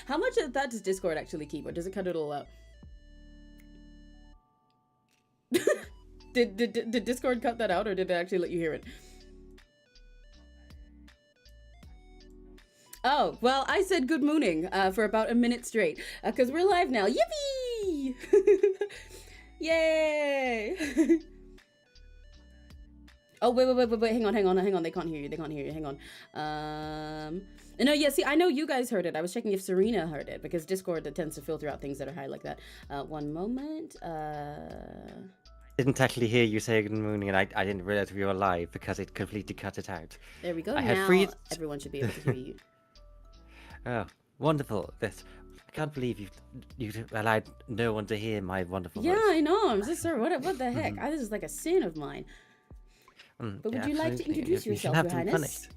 How much of that does Discord actually keep, or does it cut it all out? Did Discord cut that out, or did it actually let you hear it? Oh, well, I said good mooning for about a minute straight, because we're live now. Yippee! Yay! Oh, wait, hang on. They can't hear you, hang on. No, yeah, see, I know you guys heard it. I was checking if Serena heard it, because Discord tends to filter out things that are high like that. One moment. Didn't actually hear you say good morning, and I didn't realize we were live because it completely cut it out. There we go. I now had free... everyone should be able to hear you. Oh, wonderful. I can't believe you allowed no one to hear my wonderful voice. Yeah, I know. I'm so sorry. What the heck? This is like a sin of mine. But would you like to introduce yourself, Your Highness?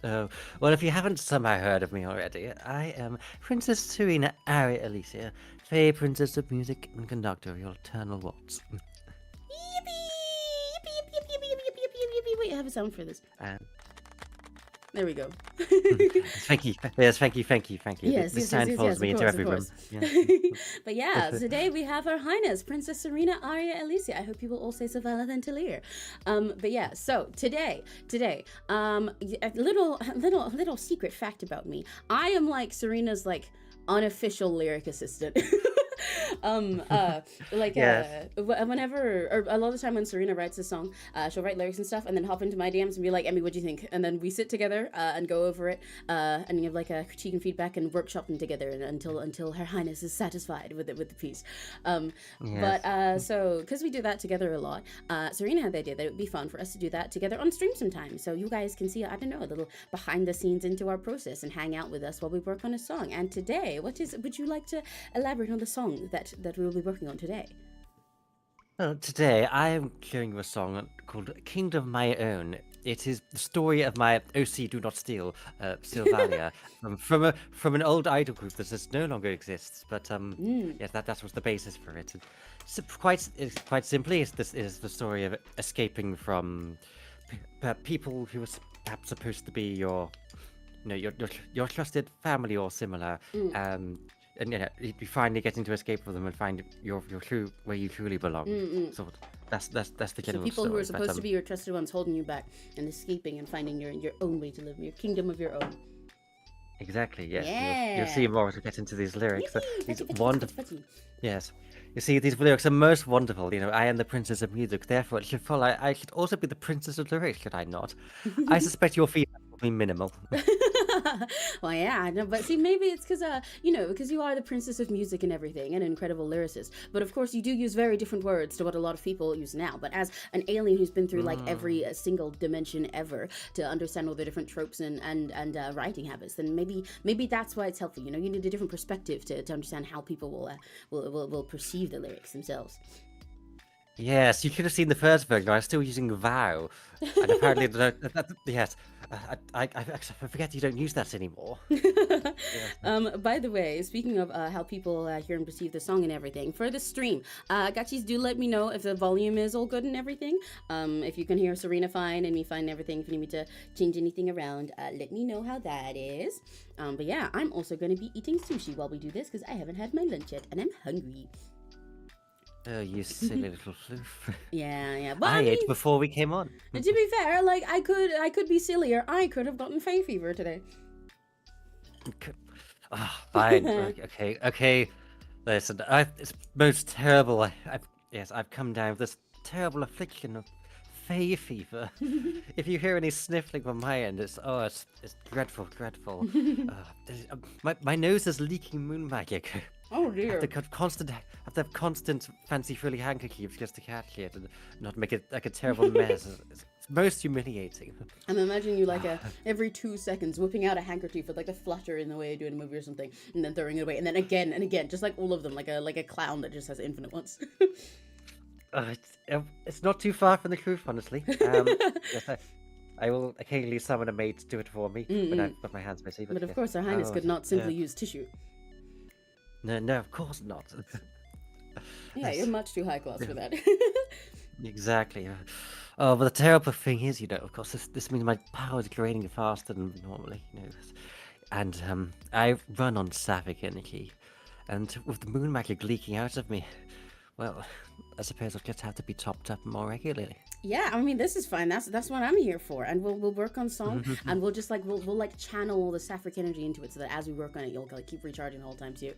Oh, well, if you haven't somehow heard of me already, I am Princess Serena 𝘆cie𝗂𝗿, Fey Princess of Music and Conductor of your eternal waltz. Yippee! Wait, I have a sound for this. There we go. Thank you. Yes, thank you. Yes, this sound follows me into every room. Yeah. But yeah, today we have Her Highness Princess Serena 𝘆cie𝗂𝗿. I hope you will all say so well than to Lear. But yeah, so today, a little secret fact about me. I am like Serena's like unofficial lyric assistant. Whenever, or a lot of the time when Serena writes a song, she'll write lyrics and stuff and then hop into my DMs and be like, Emmy, what do you think? And then we sit together and go over it and give like a critique and feedback and workshop them together until Her Highness is satisfied with the piece. So because we do that together a lot, Serena had the idea that it would be fun for us to do that together on stream sometime, so you guys can see, I don't know, a little behind the scenes into our process and hang out with us while we work on a song. And today, would you like to elaborate on the song that we will be working on today? Well, today I am showing you a song called Kingdom of My Own. It is the story of my OC Do Not Steal, 𝘆cie𝗂𝗿, from an old idol group that no longer exists. But yes, that was the basis for it. So quite simply, it is the story of escaping from people who were perhaps supposed to be your trusted family or similar. And you finally getting to escape from them and find your true where you truly belong. So that's the general people story. Who are supposed to be your trusted ones holding you back and escaping and finding your own way to live, your kingdom of your own. Exactly. Yes. Yeah. You'll see more as we get into these lyrics. These wonderful. Fetty. Yes. You see, these lyrics are most wonderful. I am the princess of music, therefore it should follow I should also be the princess of lyrics, should I not? I suspect your feedback will be minimal. Well, yeah, no, but see, maybe it's because because you are the princess of music and everything, and an incredible lyricist. But of course, you do use very different words to what a lot of people use now. But as an alien who's been through like every single dimension ever to understand all the different tropes and writing habits, then maybe that's why it's helpful. You need a different perspective to understand how people will perceive the lyrics themselves. Yes, you should have seen the first version. I was still using vow, and apparently, yes, I forget you don't use that anymore. By the way, speaking of how people hear and perceive the song and everything, for the stream, gachis, do let me know if the volume is all good and everything. If you can hear Serena fine and me fine and everything, if you need me to change anything around, let me know how that is. But yeah, I'm also going to be eating sushi while we do this because I haven't had my lunch yet and I'm hungry. Oh, you silly little floof. Yeah. But I ate before we came on. To be fair, like I could be sillier. I could have gotten Fey fever today. Fine. Okay. Listen, it's most terrible. I've come down with this terrible affliction of Fey fever. If you hear any sniffling from my end, it's dreadful. My nose is leaking moon magic. Oh dear. I have to have constant fancy frilly handkerchiefs just to catch it and not make it like a terrible mess. It's most humiliating. I'm imagining you like every 2 seconds whipping out a handkerchief with like a flutter in the way you do in a movie or something, and then throwing it away, and then again and again, just like all of them, like a clown that just has infinite ones. It's not too far from the truth, honestly. Yes, I will occasionally summon a maid to do it for me when I've got my hands busy. But of course, Her Highness could not simply use tissue. No, of course not. Yeah, you're much too high class for that. Exactly. Oh, but the terrible thing is, of course, this means my power is draining faster than normally. and I run on sapphic energy, and with the moon magic leaking out of me, well, I suppose I'll just have to be topped up more regularly. Yeah, I mean, this is fine. That's what I'm here for. And we'll work on song, and we'll just like we'll like channel all the sapphic energy into it, so that as we work on it, you'll like keep recharging the whole time too.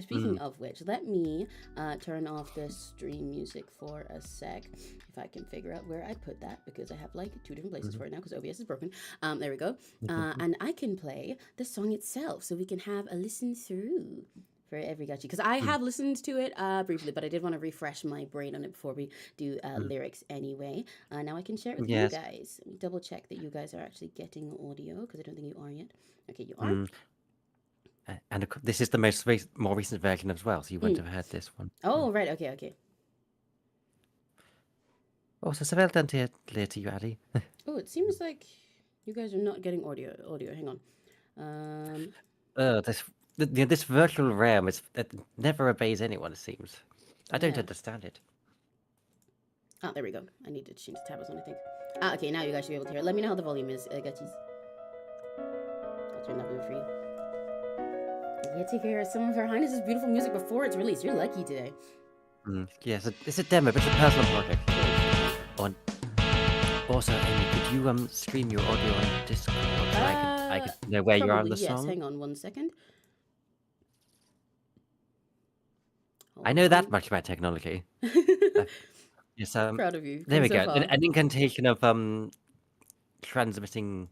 Speaking of which, let me turn off the stream music for a sec, if I can figure out where I put that, because I have like 2 different places for it now because OBS is broken. There we go. And I can play the song itself, so we can have a listen through. For every gotcha, because I have listened to it briefly, but I did want to refresh my brain on it before we do lyrics anyway. Now I can share it with you guys. Let me double check that you guys are actually getting audio, because I don't think you are yet. Okay, you are. And this is the more recent version as well, so you wouldn't have heard this one. Oh, right. Okay. Oh, so c'est done to you, Addy. Oh, it seems like you guys are not getting audio. Hang on. This virtual realm it never obeys anyone, it seems. I don't understand it. Oh, there we go. I need to change the tab or something, I think. Okay, now you guys should be able to hear it. Let me know how the volume is, gutchies. I'll turn that one for you. You get to hear some of Her Highness's beautiful music before it's released. You're lucky today. Yes, it's a demo, but it's a personal project. Also, Amy, could you stream your audio on Discord so I could know where you are on the song? Yes, hang on 1 second. I know that much about technology. Yes, proud of you. There we go. An incantation of transmitting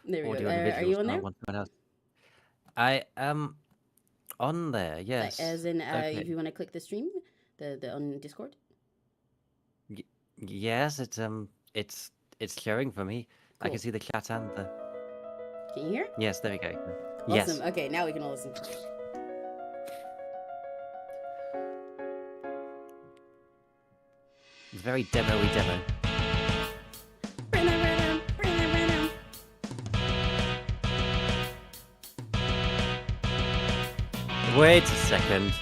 there we audio go. and visuals. Are you on there? I am on there. Yes. As in, if you want to click the stream, the on Discord. Yes, it's showing for me. Cool. I can see the chat and the. Can you hear? Yes, there we go. Awesome. Yes. Okay, now we can all listen. It's very demo-y demo. Wait a second.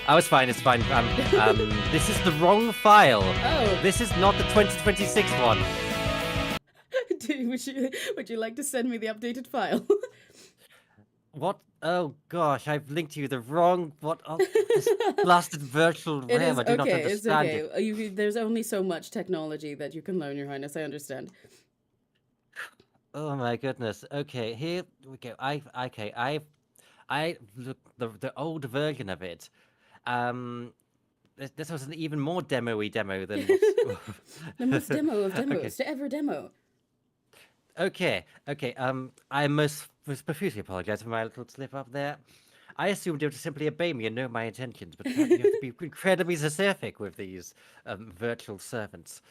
Oh, it's fine. It's fine. This is the wrong file. Oh. This is not the 2026 one. Would you like to send me the updated file? What? Oh gosh, I've linked you the wrong. What? Oh, this blasted virtual RAM. I do not understand it. There's only so much technology that you can learn, Your Highness. I understand. Oh my goodness. Okay, here we go. I look the old version of it. This was an even more demo-y demo than the most demo of demos to ever demo. Okay. I most profusely apologize for my little slip up there. I assumed you would simply obey me and know my intentions, but you have to be incredibly specific with these virtual servants.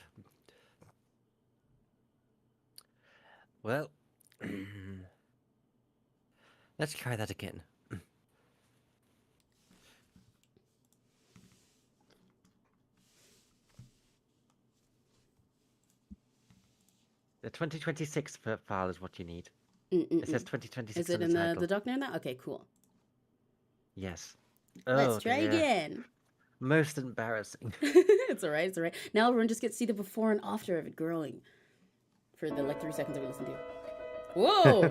Well, let's try that again. The 2026 file is what you need. It says 2026. Is it in the doc now? Okay, cool. Yes. Let's try again. Most embarrassing. It's all right. Now everyone just gets to see the before and after of it growing for the 3 seconds that we listen to. Whoa!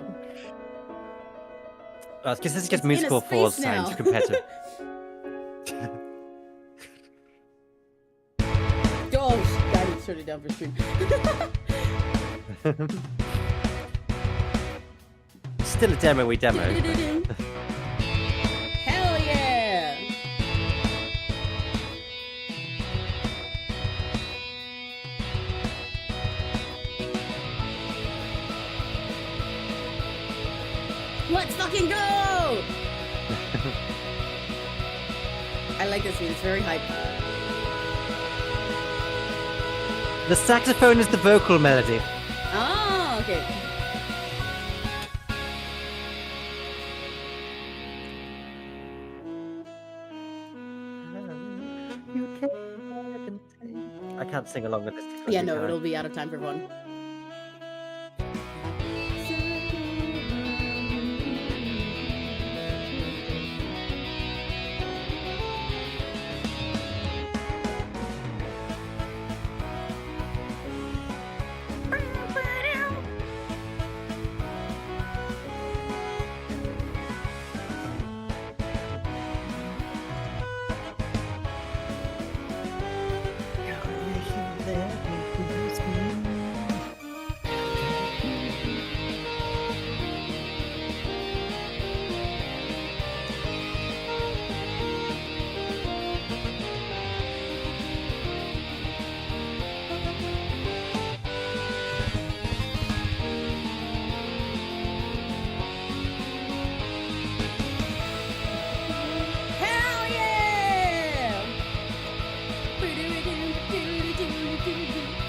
Because this is just musical forward signs compared to. Oh, got it. Shut it down for stream. Still a demo we demoed. Hell yeah! Let's fucking go! I like this one. It's very hype. The saxophone is the vocal melody. Oh, okay. I can't sing along with this. Yeah, no, it'll be out of time for everyone.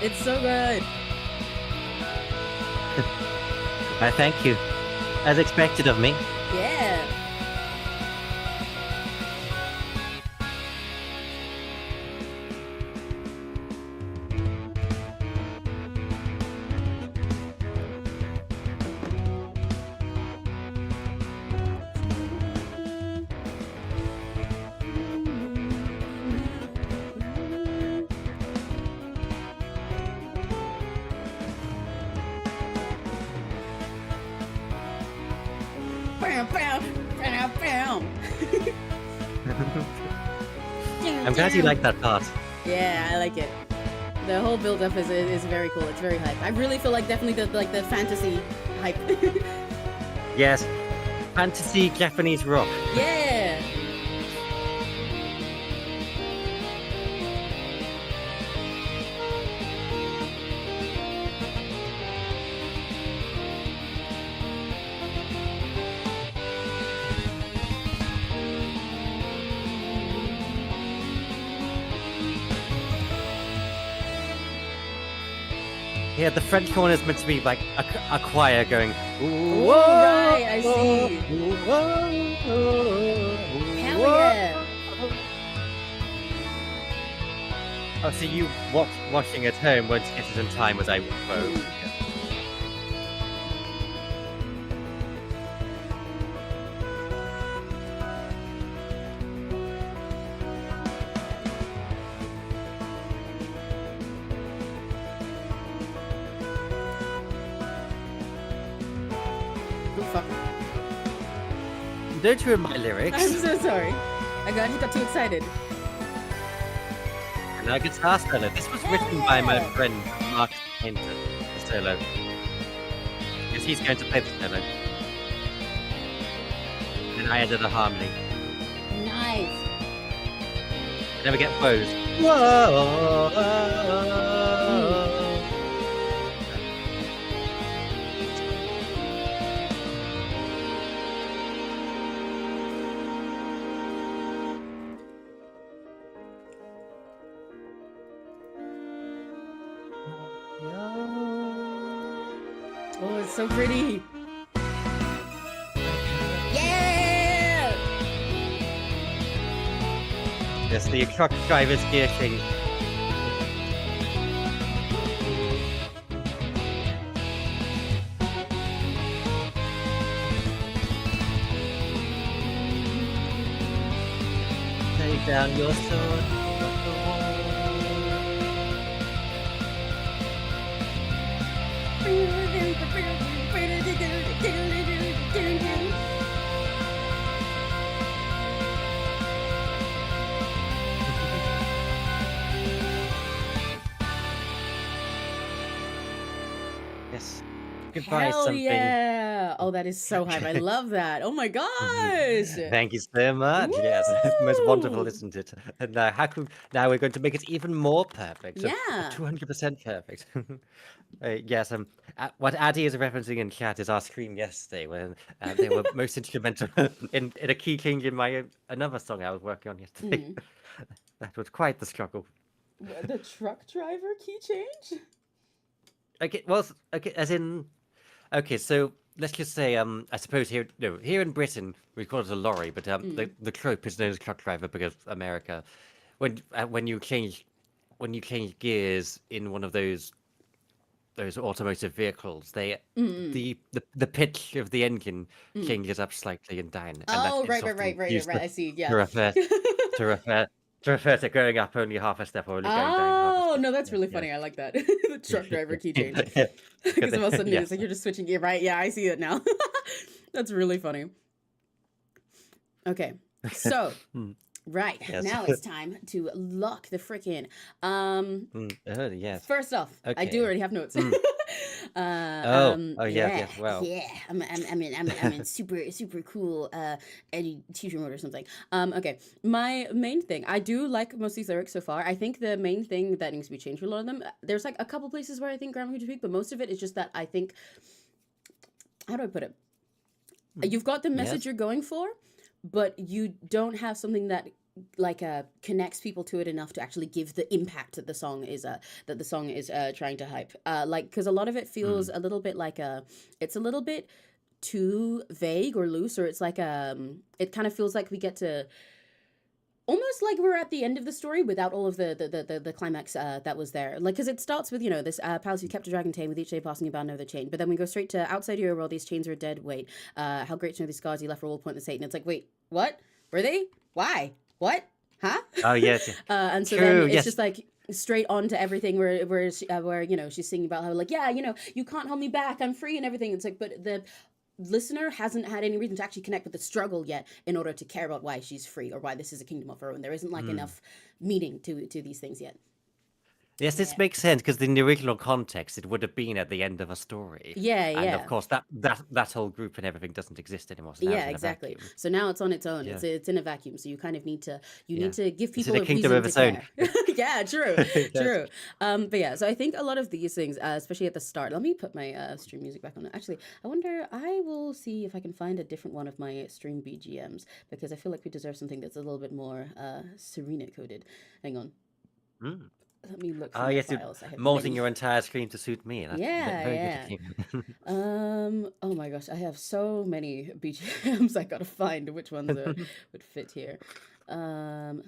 It's so good. I thank you. As expected of me. Yeah. Bam, bam, bam, bam. I'm glad you like that part. Yeah, I like it. The whole build-up is very cool. It's very hype. I really feel like definitely the fantasy hype. Yes. Fantasy Japanese rock. Yeah. Yeah, the French horn is meant to be like a choir going. Ooh, right, I see. Hell yeah. Oh, so you watching at home won't get it in time as I wrote. Oh, fuck. Don't ruin my lyrics. I'm so sorry. I got too excited. And our guitar solo. This was written by my friend Mark Painter, the solo. Because he's going to play the solo. And I added a harmony. Nice. And then we get bows. Whoa. Oh, it's so pretty. Yeah! Yes, the truck driver's gear change. Take down your sword. Yes. Goodbye, Hell something. yeah! Oh, that is so hype. I love that. Oh my gosh! Thank you so much. Yes, it's most wonderful, Woo! isn't it? And now we're going to make it even more perfect. Yeah. 200% perfect. Yes. What Addy is referencing in chat is our stream yesterday, when they were most instrumental in a key change in my another song I was working on yesterday. That was quite the struggle. The truck driver key change? Okay, well, okay, as in, okay, so let's just say, I suppose here in Britain we call it a lorry, but the trope is known as truck driver because America, when you change gears in one of those automotive vehicles, the pitch of the engine changes up slightly and down, and Oh, that right. is often I used see. to Yeah. refer to going up only half a step or only going down half a Oh, step. no, that's really Yeah. funny. I like that. The truck driver key change. Because all of a sudden Yes. it's like you're just switching gear, right? Yeah, I see it now. That's really funny. Okay, so right Yes. now it's time to lock the frickin'. Yes. First off, I do Okay. already have notes. Yeah. Wow. Yeah. I'm in super cool edgy teacher mode or something. Okay. My main thing, I do like most of these lyrics so far. I think the main thing that needs to be changed for a lot of them, there's like a couple places where I think grammar could tweak, but most of it is just that I think, how do I put it? You've got the message Yes. you're going for, but you don't have something that like connects people to it enough to actually give the impact that the song is trying to hype. Like, because a lot of it feels Mm. a little bit like it's a little bit too vague or loose, or it's like it kind of feels like we get to almost like we're at the end of the story without all of the climax that was there. Like, because it starts with, you know, this palace who kept a dragon tame with each day passing about another chain. But then we go straight to outside your world, these chains are dead. Wait, how great to know these scars you left for all point the Satan. It's like, wait, what? Were they? Why? What? Huh? Oh yes, yeah. And so True. then it's Yes. just like straight on to everything where you know, she's singing about how, like, yeah, you know, you can't hold me back, I'm free and everything. It's like, but the listener hasn't had any reason to actually connect with the struggle yet in order to care about why she's free or why this is a kingdom of her own. There isn't like enough meaning to these things yet. Yes, this Yeah. makes sense because in the original context, it would have been at the end of a story, Yeah, and of yeah. course that whole group and everything doesn't exist anymore. So now Yeah, it's in a exactly. vacuum. So now it's on its own. Yeah, It's in a vacuum. So you kind of need to yeah. give It's in people a a kingdom reason of to its own. care. Yeah, true, Yes. true. But yeah, so I think a lot of these things, especially at the start. Let me put my stream music back on. Actually, I wonder. I will see if I can find a different one of my stream BGMs because I feel like we deserve something that's a little bit more Serena coded. Hang on. Mm. Let me look for Oh my yes, you're files. I have molding many. your entire screen to suit me. That's Yeah, very good yeah. of you. Oh my gosh, I have so many BGMs. I gotta find which ones would fit here. I'm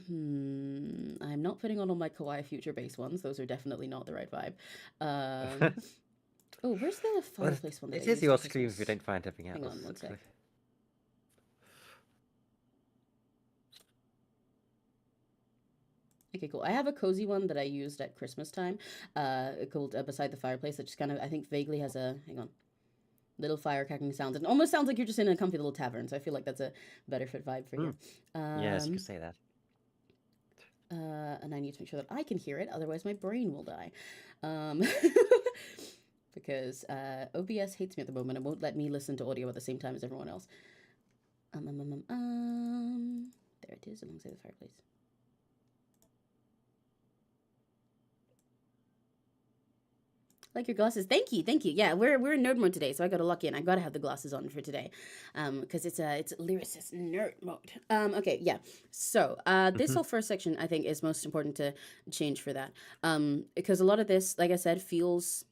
not putting on all my Kawaii Future based ones. Those are definitely not the right vibe. Um, oh, where's the Well, fireplace one that I it is used your for screen if you Christmas? don't find anything Hang else. on one Looks sec. like. Okay, cool. I have a cozy one that I used at Christmas time, called Beside the Fireplace. That just kind of, I think, vaguely has a, hang on, little fire cracking sounds. It almost sounds like you're just in a comfy little tavern. So I feel like that's a better fit vibe for here. Yes, you could say that. And I need to make sure that I can hear it, otherwise my brain will die. Because OBS hates me at the moment and won't let me listen to audio at the same time as everyone else. There it is, alongside the fireplace. Like your glasses. Thank you, thank you. Yeah, we're in nerd mode today, so I gotta lock in. I gotta have the glasses on for today, because it's lyricist nerd mode. Okay, yeah. So this whole first section I think is most important to change for that, because a lot of this, like I said, feels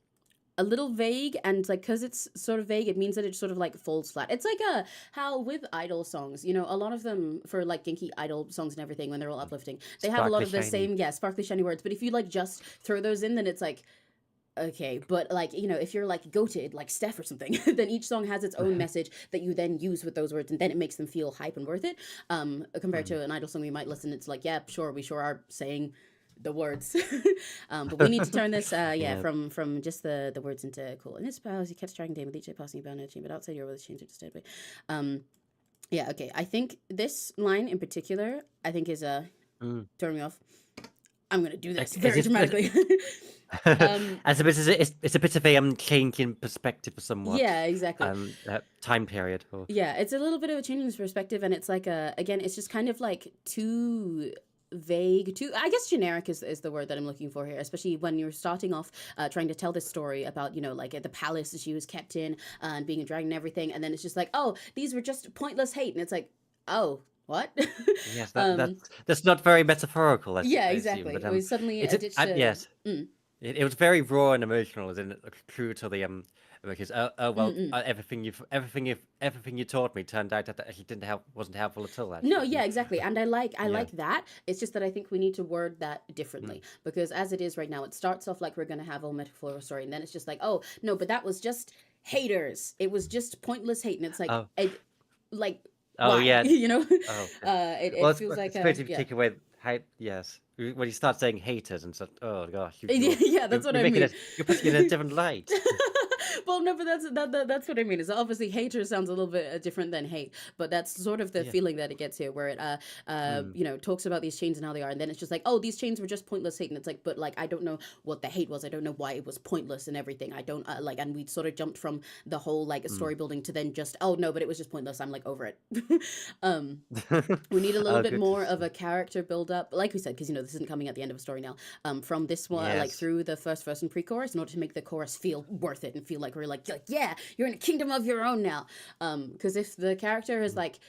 a little vague, and like because it's sort of vague, it means that it sort of like falls flat. It's like how with idol songs, you know, a lot of them for like Genki idol songs and everything when they're all uplifting, they have a lot Sparkly of the shiny. same sparkly shiny words. But if you like just throw those in, then it's like. Okay, but like, you know, if you're like goated, like Steph or something, then each song has its own message that you then use with those words, and then it makes them feel hype and worth it. Compared to an idol song, we might listen, it's like, yeah, sure, we sure are saying the words, but we need to turn this, Yeah. from just the words into cool. In this palace, you catch dragon dame with each day passing about a chain, but outside your world, chains are just dead. Yeah, okay. I think this line in particular, I think is turn me off. I'm gonna do this Is very it- dramatically. As a bit, it's a bit of a change in perspective for somewhat. Yeah, exactly. Time period. Or... Yeah, it's a little bit of a change in perspective, and it's like again, it's just kind of like too vague, too, I guess generic is the word that I'm looking for here, especially when you're starting off trying to tell this story about, you know, like the palace that she was kept in and being a dragon and everything, and then it's just like, oh, these were just pointless hate, and it's like, oh, what? Yes, that's not very metaphorical. Yeah, I exactly. assume, but It was suddenly it's a ditch to. yes, it was very raw and emotional, as in true to the because well, everything you taught me turned out that actually wasn't helpful at all. Actually. No, yeah, exactly. And I like that. It's just that I think we need to word that differently, because as it is right now, it starts off like we're going to have a metaphorical story, and then it's just like, oh, no, but that was just haters. It was just pointless hate, and it's like like oh why? yeah, You know? oh, It feels like especially if you yeah. take away yes. When you start saying haters and stuff, oh gosh, Yeah, that's what I mean. You're putting it in a different light. Well, no, but that's what I mean. Is obviously hater sounds a little bit different than hate, but that's sort of the feeling that it gets here, where it you know, talks about these chains and how they are, and then it's just like, oh, these chains were just pointless hate, and it's like, but like I don't know what the hate was, I don't know why it was pointless and everything, I don't like, and we sort of jumped from the whole like story building to then just, oh no, but it was just pointless. I'm like over it. We need a little bit more of a character build up, like we said, because you know this isn't coming at the end of a story now. From this one, like through the first verse and pre-chorus, in order to make the chorus feel worth it and feel like we're like yeah, you're in a kingdom of your own now. Because if the character is like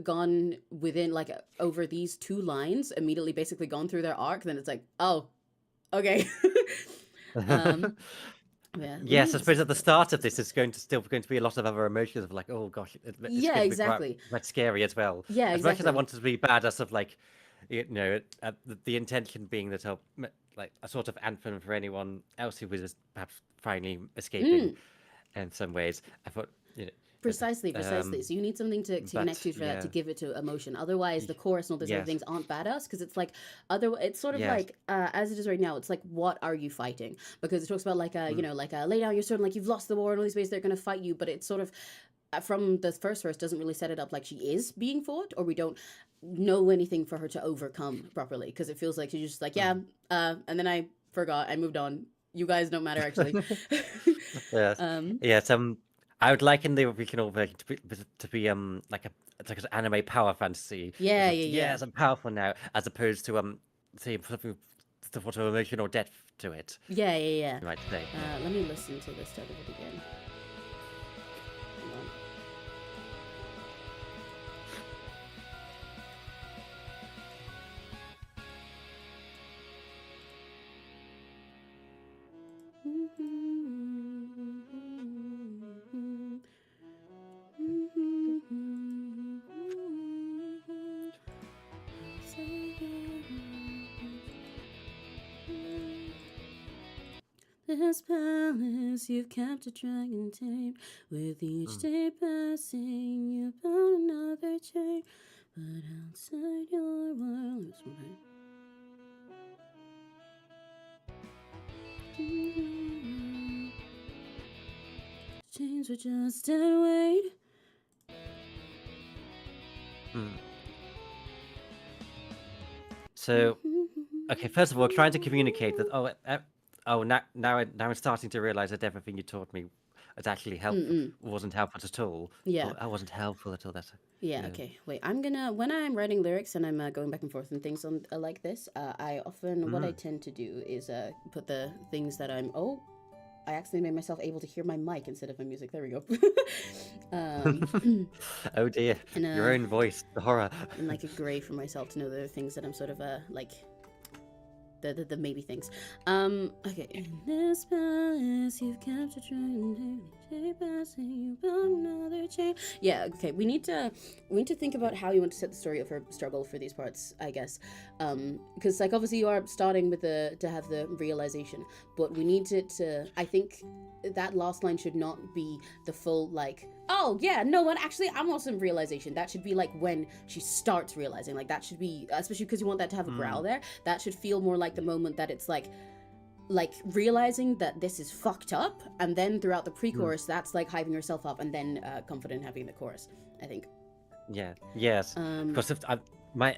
gone within like over these 2 lines, immediately basically gone through their arc, then it's like, oh, okay. Yeah, let me Yes, I listen suppose at to the start of this, it's still going to be a lot of other emotions of like, oh gosh, it's Yeah, going to be exactly. quite scary as well. Yeah, As much as I exactly. want it to be badass of like, the intention being that like a sort of anthem for anyone else who was just perhaps finally escaping Mm, in some ways. I thought, precisely. So you need something to connect but to for that, to yeah, give it to emotion. Otherwise, the chorus and all these other yes, things aren't badass, because it's like it's sort of yes, like as it is right now. It's like, what are you fighting? Because it talks about like mm, lay down your sword, and like you've lost the war, and all these ways they're going to fight you. But it's sort of from the first verse doesn't really set it up like she is being fought, or we don't know anything for her to overcome properly, because it feels like she's just like, yeah, mm. and then I forgot, I moved on. You guys don't matter actually. Yes, um, yes. I would liken the original version to be like like an anime power fantasy. yeah, yeah, yeah. Yes, I'm powerful now, as opposed to say something sort of emotional depth to it. Yeah, yeah, yeah. You might say. Let me listen to the start of it again. Hold on. This palace you've kept a dragon tamed. With each Mm. day passing, you build another chain. But outside your world, chains were just dead weight. Mm. So, okay, first of all, trying to communicate that. Now I'm starting to realize that everything you taught me was actually helpful. Wasn't helpful at all. Yeah. I wasn't helpful at all. That's Yeah, okay. Wait, I'm gonna, when I'm writing lyrics and I'm going back and forth and things on like this, I often, what I tend to do is put the things that I accidentally made myself able to hear my mic instead of my music. There we go. Oh dear, and your own voice, the horror. and like a gray for myself to know the things that I'm sort of like the maybe things. Okay. In this palace you've kept a dragon daily passing, you build another chain. Yeah, okay. We need to think about how you want to set the story of her struggle for these parts, I guess. Because like obviously you are starting with to have the realization, but we need to I think that last line should not be the full like, oh yeah, no, what, actually I'm also in realization. That should be like when she starts realizing. Like that should be, especially because you want that to have a growl there, that should feel more like the moment that it's like realizing that this is fucked up, and then throughout the pre-chorus that's like hyping herself up, and then confident having the chorus, I think. Yeah, yes. Because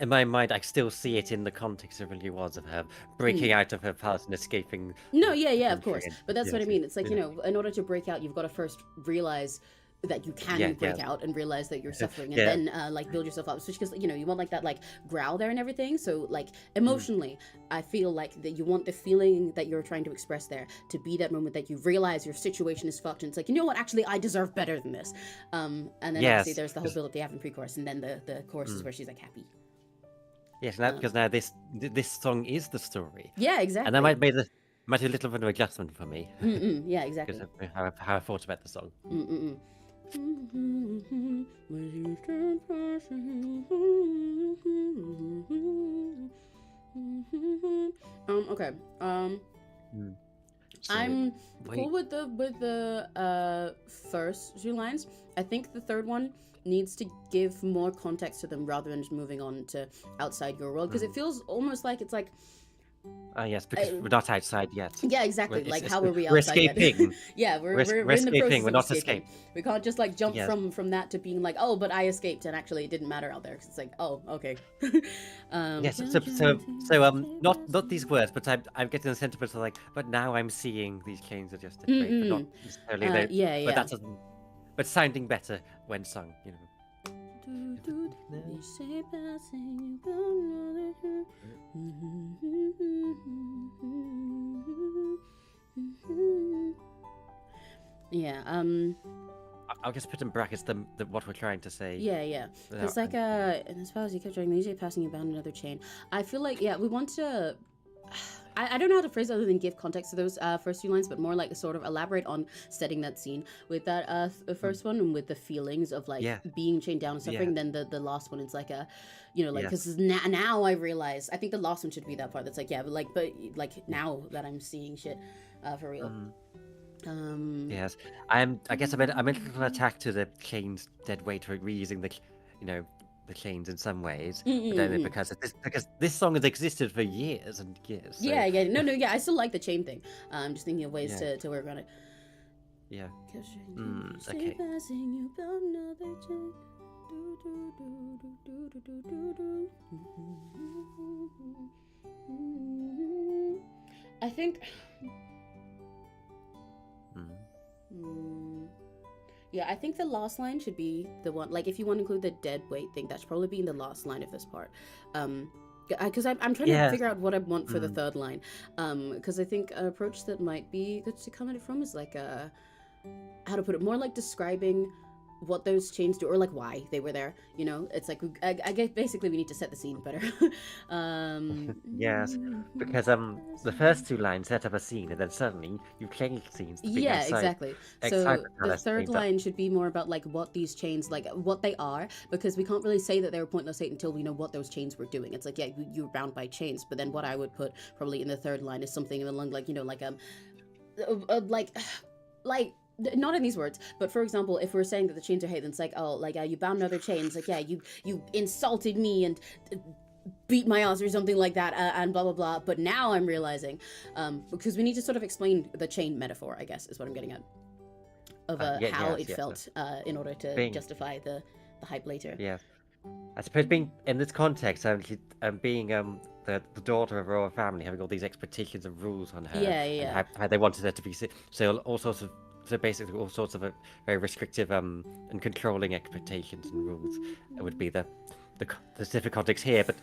in my mind, I still see it in the context it really was of her breaking out of her past and escaping No, the yeah, of country. course. And, But that's what I yes, mean. It's like, yeah, in order to break out, you've got to first realize that you can break yeah, out and realize that you're suffering, and yeah. then like build yourself up. Especially because you want like that like growl there and everything. So like emotionally, I feel like that you want the feeling that you're trying to express there to be that moment that you realize your situation is fucked, and it's like, you know what, actually I deserve better than this. And then obviously Yes, there's the whole build up they have in pre-chorus, and then the chorus is where she's like happy. yes. Now because now this song is the story, Yeah, and that exactly. might be a little bit of an adjustment for me Yeah, because exactly. of how I thought about the song. Okay. Mm. So I'm cool wait, with the first 2 lines. I think the third one needs to give more context to them rather than just moving on to outside your world, because it feels almost like it's like, yes, because we're not outside yet. yeah, exactly. Like, how are we We're outside yet? escaping. Yeah, We're we're in the escaping. process We're of not escaping. escaped. We can't just like jump Yes. from that to being like, oh, but I escaped and actually it didn't matter out there, because it's like, oh, okay. Yes. Not these words, but I'm getting the sentiment of like, but now I'm seeing these chains are just a break, but not necessarily they. Yeah, But yeah. that doesn't. But sounding better when sung, you know. Yeah. I'll just put in brackets the what we're trying to say. Yeah. It's like and as far as you kept drawing the DJ passing you bound another chain. I feel like we want to. I don't know how to phrase it other than give context to those first few lines, but more like sort of elaborate on setting that scene with that first one and with the feelings of like being chained down and suffering. Then the last one is like a, because now I realize I think the last one should be that part that's like but now that I'm seeing shit for real. Yes, I guess I'm a little attack to the chains dead weight for reusing the chains in some ways, but only because this song has existed for years and years. So. Yeah. I still like the chain thing. I'm just thinking of ways to work on it. Yeah. Okay. I think. Yeah, I think the last line should be the one, like if you want to include the dead weight thing, that should probably be in the last line of this part. Because I'm trying to figure out what I want for the third line. Because I think an approach that might be good to come at it from is like how to put it, more like describing what those chains do or like why they were there. It's like I guess basically we need to set the scene better. Yes, because the first two lines set up a scene and then suddenly you change scenes to be exactly. So the third line should be more about like what these chains, like what they are, because we can't really say that they were pointless hate until we know what those chains were doing. It's like you were bound by chains, but then what I would put probably in the third line is something along like like not in these words, but for example, if we're saying that the chains are hate, then it's like, you bound other chains, like you insulted me and beat my ass or something like that, and blah blah blah. But now I'm realizing, because we need to sort of explain the chain metaphor, I guess is what I'm getting at, of how it felt in order to justify the hype later. Yeah, I suppose being in this context, being the daughter of a royal family, having all these expectations and rules on her, and how they wanted her to be so all sorts of. So basically, all sorts of very restrictive and controlling expectations and rules would be the specific context here. But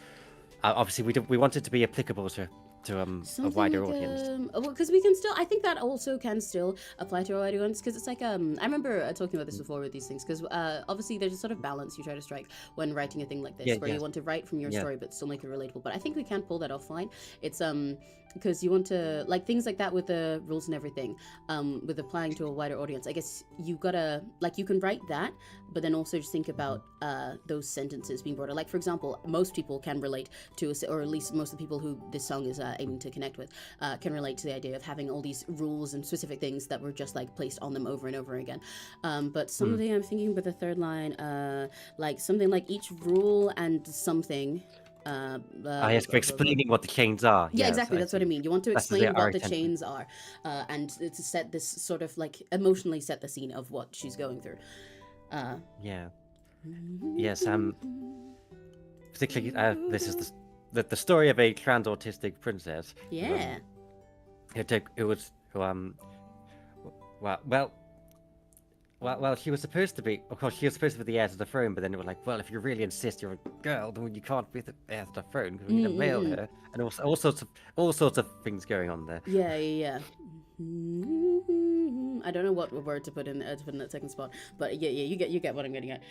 obviously, we want it to be applicable to a wider audience. Because we can still, I think that also can still apply to a wider audience. Because it's like I remember talking about this before with these things. Because obviously, there's a sort of balance you try to strike when writing a thing like this, where you want to write from your story but still make it relatable. But I think we can pull that off fine. It's because you want to, like, things like that with the rules and everything, with applying to a wider audience. I guess you gotta, like, you can write that, but then also just think about those sentences being broader. Like, for example, most people can relate to, or at least most of the people who this song is aiming to connect with, can relate to the idea of having all these rules and specific things that were just like placed on them over and over again. But something I'm thinking with the third line, like something like each rule and something. Yes, for explaining what the chains are. Yeah, exactly. That's what I mean. You want to explain what the chains are, and to set this sort of like emotionally set the scene of what she's going through. Yes. Particularly, this is the story of a trans autistic princess. Yeah. It was Well, she was supposed to be. Of course, she was supposed to be the heir to the throne, but then they were like, "Well, if you really insist you're a girl, then you can't be the heir to the throne because we need to male her," and all sorts of things going on there. Yeah. I don't know what word to put in that second spot, but yeah, you get what I'm getting at.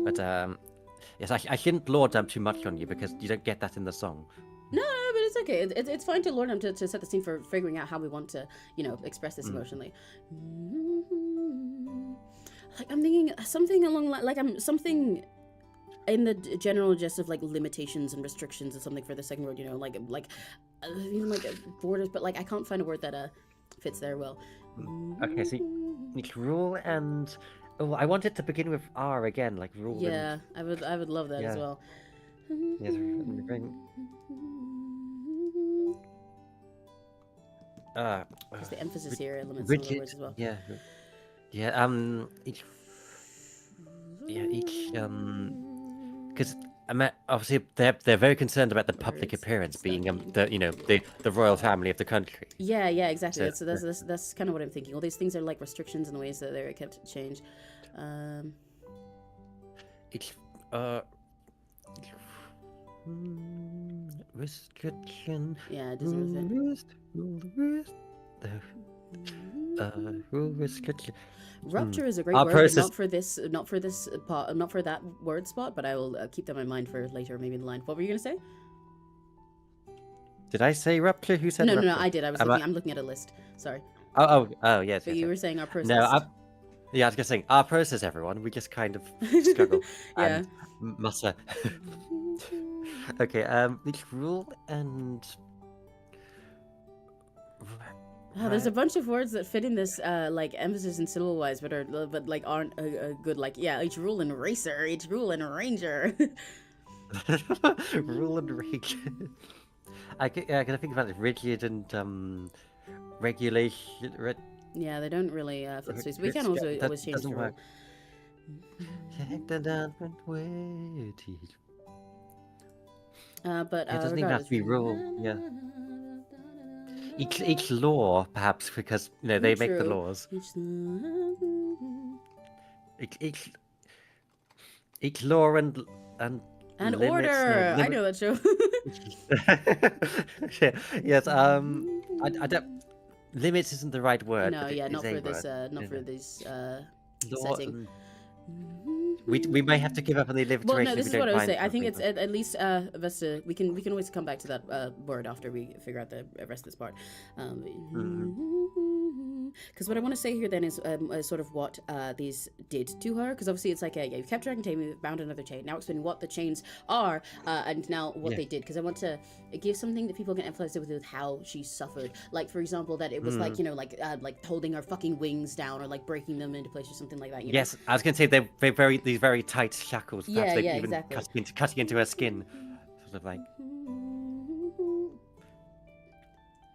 But yes, I shouldn't lord them too much on you because you don't get that in the song. No, but it's okay. It's fine to lord them to set the scene for figuring out how we want to, express this emotionally. Like I'm thinking something along something in the general gist of like limitations and restrictions or something for the second word. Even like borders, but like I can't find a word that fits there well. Okay, so it's rule and I want it to begin with R again, like rule. Yeah, I would love that as well. Yes, because the emphasis here elements some of the words as well. Because obviously they're very concerned about the public appearance being the royal family of the country. Yeah, exactly. So that's kind of what I'm thinking. All these things are like restrictions in the ways that they're kept to change. Restriction. Yeah, it doesn't fit. Rule is Rupture is a great Our word, but process. not for this part, not for that word spot. But I will keep that in mind for later, maybe in the line. What were you gonna say? Did I say rupture? Who said rupture? No, I did. I'm looking at a list. Sorry. Oh, yes. But Yes, you yes. were saying our No, process. yeah, I was just saying our process, everyone. We just kind of struggle Yeah. and muster. Okay. Which rule and. There's a bunch of words that fit in this like emphasis and syllable wise, but like aren't a good like each rule and racer, each rule and ranger. Rule and rigid. I can think about it. Rigid and regulation. Yeah, they don't really fit space. We can also That always change doesn't the work. rule. But It doesn't even have to be rule. Yeah. Each law, perhaps, because they make the laws. Each law and limits, order. I know that show. Yes. I don't. Limits isn't the right word. No, but yeah, it not is for a this. word. Not for this Law setting. We may have to give up on the alliteration. Well, no, this if is we what I don't would find say. I think something, it's at least Vesta. We can always come back to that word after we figure out the rest of this part. Because what I want to say here then is sort of what these did to her. Because obviously it's like you've kept dragging chain, we've bound another chain. Now explaining what the chains are and now what they did. Because I want to give something that people can empathize with how she suffered. Like for example, that it was like like holding her fucking wings down or like breaking them into place or something like that. Yes, I was going to say they're these very tight shackles. Perhaps they even exactly. cutting into her skin, sort of like.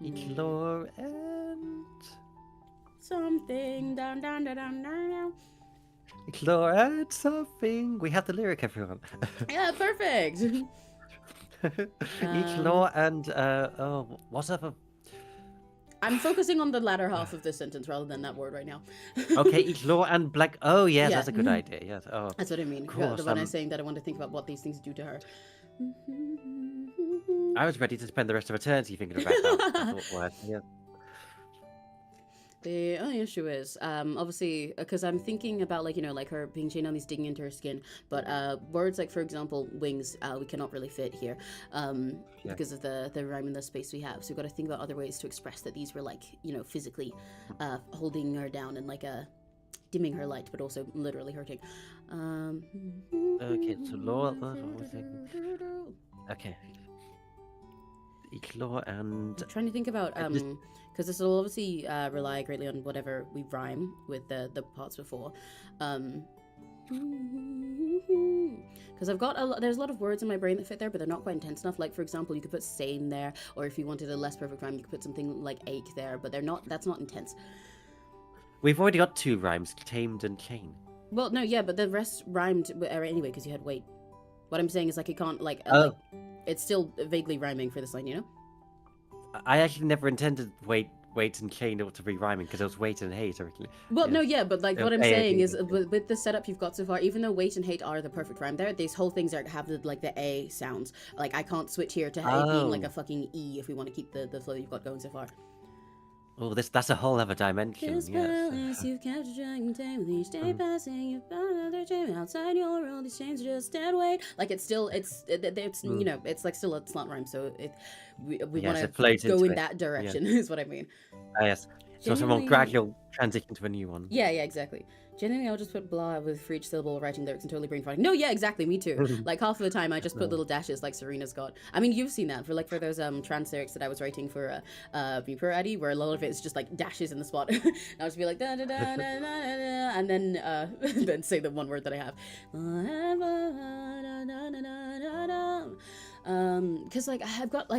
Each law and something down. each law and something. We have the lyric, everyone. Yeah, perfect. Each law and whatever. I'm focusing on the latter half of this sentence rather than that word right now. Okay, each law and black. Oh yes, that's a good idea. Yes. Oh, that's what I mean. Course, the one I'm saying that I want to think about what these things do to her. I was ready to spend the rest of eternity thinking about that word. Yeah. The only issue is, obviously, because I'm thinking about like her being chained on these digging into her skin, but words like, for example, wings, we cannot really fit here, because of the rhyme and the space we have. So we've got to think about other ways to express that these were like, physically holding her down and like dimming her light, but also literally hurting. Okay, so law. Okay. Each law and. I'm trying to think about because this will obviously rely greatly on whatever we rhyme with the parts before. Because I've got there's a lot of words in my brain that fit there, but they're not quite intense enough. Like for example, you could put sane there, or if you wanted a less perfect rhyme, you could put something like ache there, but that's not intense. We've already got two rhymes, tamed and chain. Well, no, yeah, but the rest rhymed anyway because you had wait. What I'm saying is like it can't like it's still vaguely rhyming for this line, I actually never intended wait and chain to be rhyming because it was wait and hate originally. Well, no, yeah, but like what I'm saying is with the setup you've got so far, even though wait and hate are the perfect rhyme there, these whole things have the A sounds. Like I can't switch here to it being like a fucking E if we want to keep the flow you've got going so far. Oh, that's a whole other dimension. Yes. You've kept dragging time with each day passing. You've found another chain outside your world. These chains just stand wait. Like it's still it's it's like still a slant rhyme. So we want to go in that direction is what I mean. Yes. So it's a more gradual transition to a new one. Yeah, exactly. Generally, I'll just put blah with for each syllable writing lyrics and totally brain farting. No, yeah, exactly. Me too. Like half of the time, I just put little dashes like Serena's got. I mean, you've seen that for those trans lyrics that I was writing for Reaper Addy, where a lot of it is just like dashes in the spot. And I'll just be like da da da da da da, and then then say the one word that I have. Because like I've got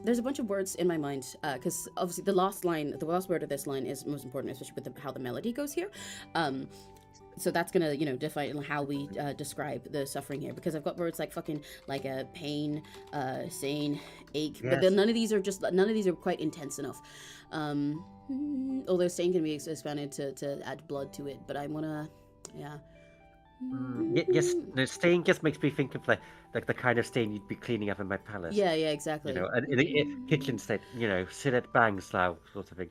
there's a bunch of words in my mind because obviously the last word of this line is most important, especially with how the melody goes here. So that's gonna define how we describe the suffering here, because I've got words like fucking pain, sane, ache, but then none of these are quite intense enough. Although sane can be expanded to add blood to it, but I wanna Yes, the stain just makes me think of like the kind of stain you'd be cleaning up in my palace. Yeah, exactly. In a kitchen stain, silhouette bang style sort of thing.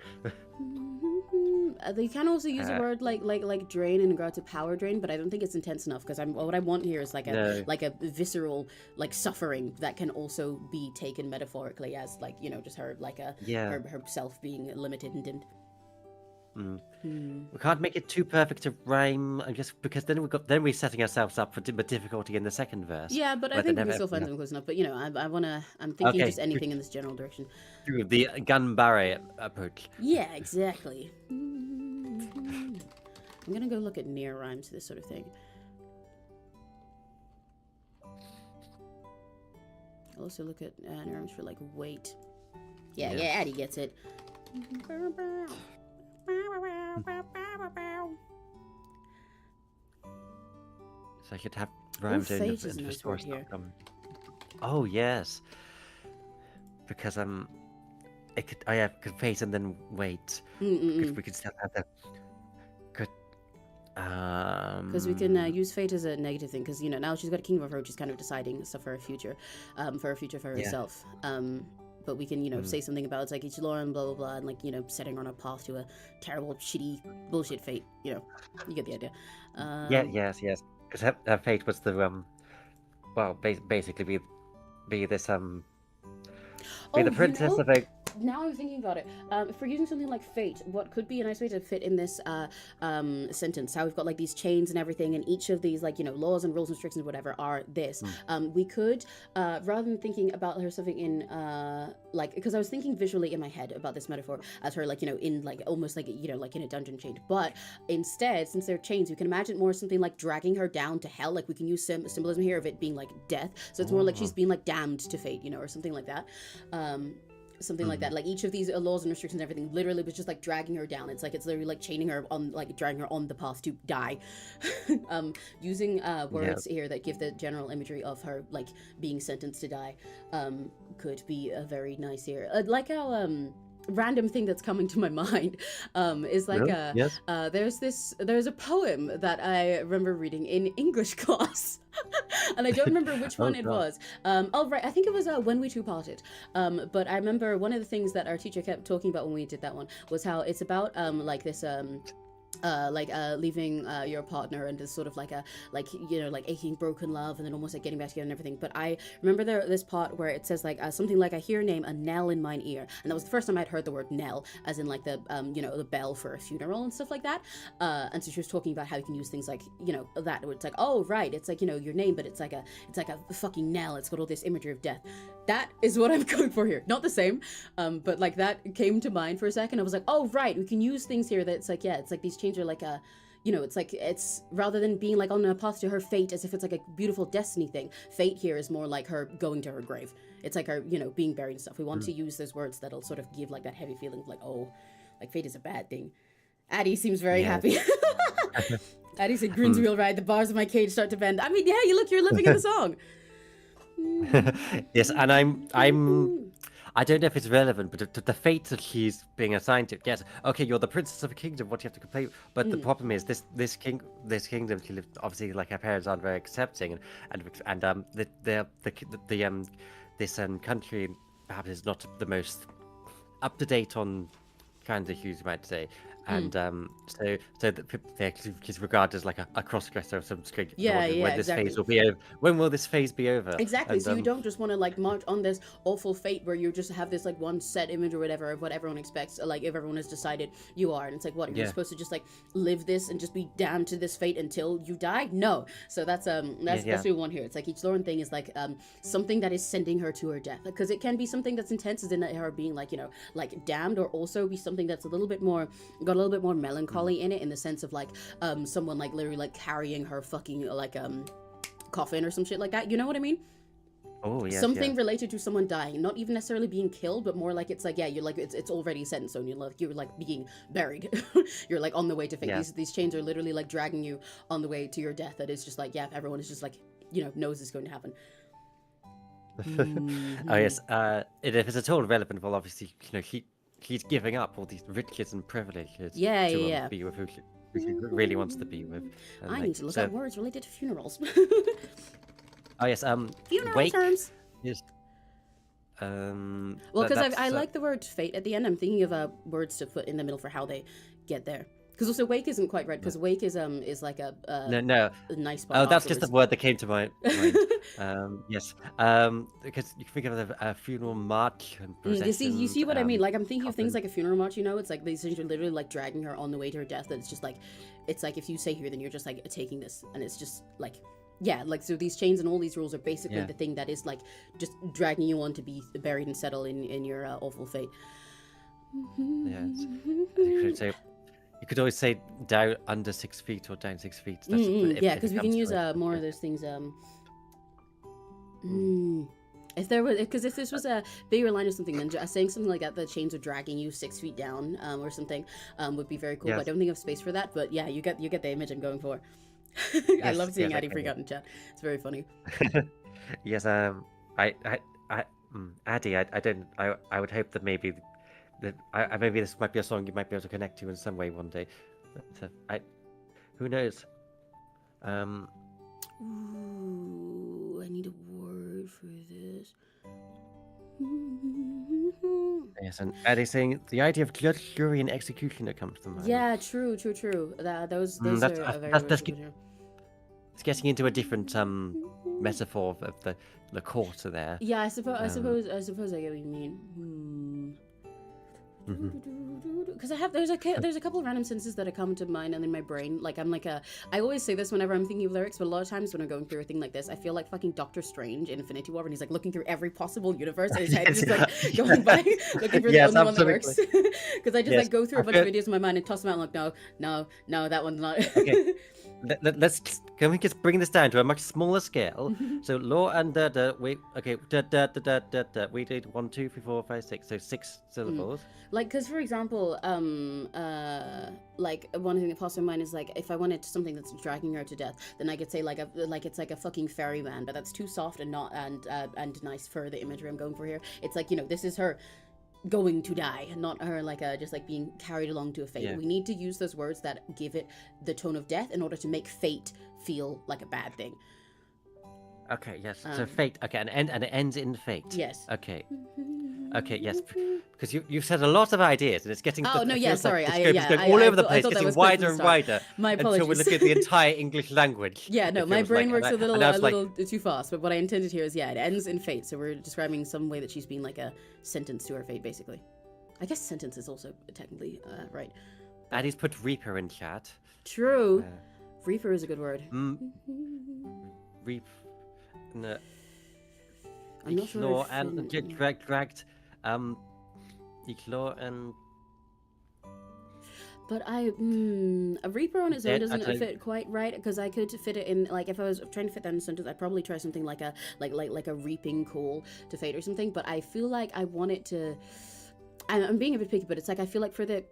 They can also use a Uh, word like drain in regard to power drain, but I don't think it's intense enough because what I want here is no. like a visceral like suffering that can also be taken metaphorically as like just her like Yeah. herself being limited and dimmed. We can't make it too perfect to rhyme, I guess, because then we're setting ourselves up for difficulty in the second verse. Yeah, but I Where they think we never still find enough. them close enough. But I'm thinking Okay, just anything in this general direction. through the gun barrier approach. Yeah, exactly. I'm gonna go look at near rhymes, this sort of thing. I'll also look at near rhymes for like weight. Yeah, Addie gets it. So I could have rhymes in fate is a the nice store word here. stuff. Oh yes, because it could could fate and then wait. Because we could still have the good. Because we can use fate as a negative thing. Because now she's got a kingdom of her, she's kind of deciding stuff for her future, for herself. But we can say something about it's like each Lauren blah blah blah, and like setting her on a path to a terrible shitty bullshit fate. You get the idea. Yes. Because her fate was the well, basically be this be the princess of a. Now I'm thinking about it. If we're using something like fate, what could be a nice way to fit in this sentence? How we've got like these chains and everything, and each of these like laws and rules and restrictions, whatever, are this. We could rather than thinking about her something in like, because I was thinking visually in my head about this metaphor as her like in like almost like like in a dungeon chain, but instead, since they're chains, we can imagine more something like dragging her down to hell. Like we can use symbolism here of it being like death, so it's more like she's being like damned to fate, or something like that. Something like that, like each of these laws and restrictions and everything literally was just like dragging her down. It's literally like chaining her on, like dragging her on the path to die. Using words here that give the general imagery of her like being sentenced to die could be a very nice here. Like how random thing that's coming to my mind is like there's a poem that I remember reading in English class. And I don't remember which one it was. Right, I think it was When We Two Parted. But I remember one of the things that our teacher kept talking about when we did that one was how it's about like this leaving your partner and this sort of like a like aching broken love and then almost like getting back together and everything. But I remember this part where it says like something like I hear a name, a knell in mine ear, and that was the first time I'd heard the word knell, as in like the the bell for a funeral and stuff like that. And so she was talking about how you can use things like that where it's like, oh right, it's like your name, but it's like a fucking knell. It's got all this imagery of death. That is what I'm going for here. Not the same, but like that came to mind for a second. I was like, oh right, we can use things here that it's like it's like these chains are like a it's like it's rather than being like on a path to her fate as if it's like a beautiful destiny thing. Fate here is more like her going to her grave. It's like her being buried and stuff. We want to use those words that'll sort of give like that heavy feeling of like, oh, like fate is a bad thing. Addie seems very happy. Addie said, grins wheel ride, the bars of my cage start to bend. I mean, yeah, you're living in the song. Yes, and I don't know if it's relevant, but the fate that she's being assigned to, yes, okay, you're the princess of a kingdom, what do you have to complain? But the problem is this kingdom, she lived, obviously, like her parents aren't very accepting, and this country perhaps is not the most up to date on kind of issues, you might say. And so she's regarded as like a cross-dresser of some sort. When this phase will be over. When will this phase be over? Exactly. And, so you don't just want to like march on this awful fate where you just have this like one set image or whatever of what everyone expects. Like if everyone has decided you are, and it's like what you're supposed to just like live this and just be damned to this fate until you die. No. So that's what we want here. It's like each Lauren thing is like something that is sending her to her death, because it can be something that's intense as in her being like like damned, or also be something that's a little bit more got a little bit more melancholy in it, in the sense of like someone like literally like carrying her fucking like coffin or some shit like that, you know what I mean? Oh yeah, something related to someone dying, not even necessarily being killed, but more like it's like you're like it's already set in stone. You're like being buried. You're like on the way to fate. These chains are literally like dragging you on the way to your death. That is just like everyone is just like knows it's going to happen. Oh yes, if it's at all relevant, well obviously he's giving up all these riches and privileges to be with who she really wants to be with. And I need to look at words related to funerals. Oh yes, funeral terms. Yes. Well, because I like the word fate at the end. I'm thinking of words to put in the middle for how they get there. Because also wake isn't quite right, because wake is like a No. nice part Oh, that's just the afterwards. word that came to my mind. Yes. Because you can think of a funeral march and You processions. see what I mean? Like, I'm thinking of things coffin. like a funeral march, you know? It's like these things are literally like dragging her on the way to her death. That it's just like, it's like if you say here, then you're just like taking this, and it's just like, yeah, like, so these chains and all these rules are basically Yeah. the thing that is like just dragging you on to be buried and settle in your awful fate. Yeah. You could always say down under 6 feet or down 6 feet. That's Yeah, because we can use more of those things. If there was, because if this was a bigger line or something, then saying something like that, the chains are dragging you 6 feet down, or something, would be very cool. Yes. But I don't think I have space for that. But yeah, you get the image I'm going for. I love seeing Addie freak out in chat. It's very funny. Yes. Addie, I would hope that maybe maybe this might be a song you might be able to connect to in some way one day. But, who knows? Ooh, I need a word for this. Yes, and Addie's saying the idea of judge, jury, and executioner comes to mind. Yeah, true. Those are very it's getting into a different metaphor of the court there. Yeah, I suppose I get what you mean. Because there's a couple of random sentences that come to mind and in my brain. Like, I always say this whenever I'm thinking of lyrics, but a lot of times when I'm going through a thing like this, I feel like fucking Doctor Strange in *𝘆ci𝘂𝗿, and he's like looking through every possible universe in his head, just like going by looking for the only one that works. Because I just like go through a bunch of videos in my mind and toss them out, and like, no, that one's not. Okay. Can we just bring this down to a much smaller scale? So law and we did 1, 2, 3, 4, 5, 6. So 6 syllables. Like, because for example, like one thing that pops in my mind is like, if I wanted something that's dragging her to death, then I could say like it's like a fucking ferryman, but that's too soft and not and nice for the imagery I'm going for here. It's like, you know, this is her going to die, not her like just like being carried along to a fate. We need to use those words that give it the tone of death in order to make fate feel like a bad thing. Okay, yes. So fate. Okay, and it ends in fate. Yes. Okay, yes. Because you've said a lot of ideas, and it's getting. Oh no, yeah, sorry. It's going all over the place, getting wider and wider. My apologies. Until we look at the entire English language. Yeah, no, my brain works a little too fast. But what I intended here is, yeah, it ends in fate. So we're describing some way that she's being like a sentence to her fate, basically. I guess sentence is also technically right. Addie's put Reaper in chat. True. Reaper is a good word. Reap. No. I'm not sure. And dragged. Ignore and. But a Reaper on its own doesn't fit quite right, because I could fit it in, like, if I was trying to fit that in a sentence, I'd probably try something like a reaping call to fate or something. But I feel like I want it to. I'm being a bit picky, but it's like I feel like for the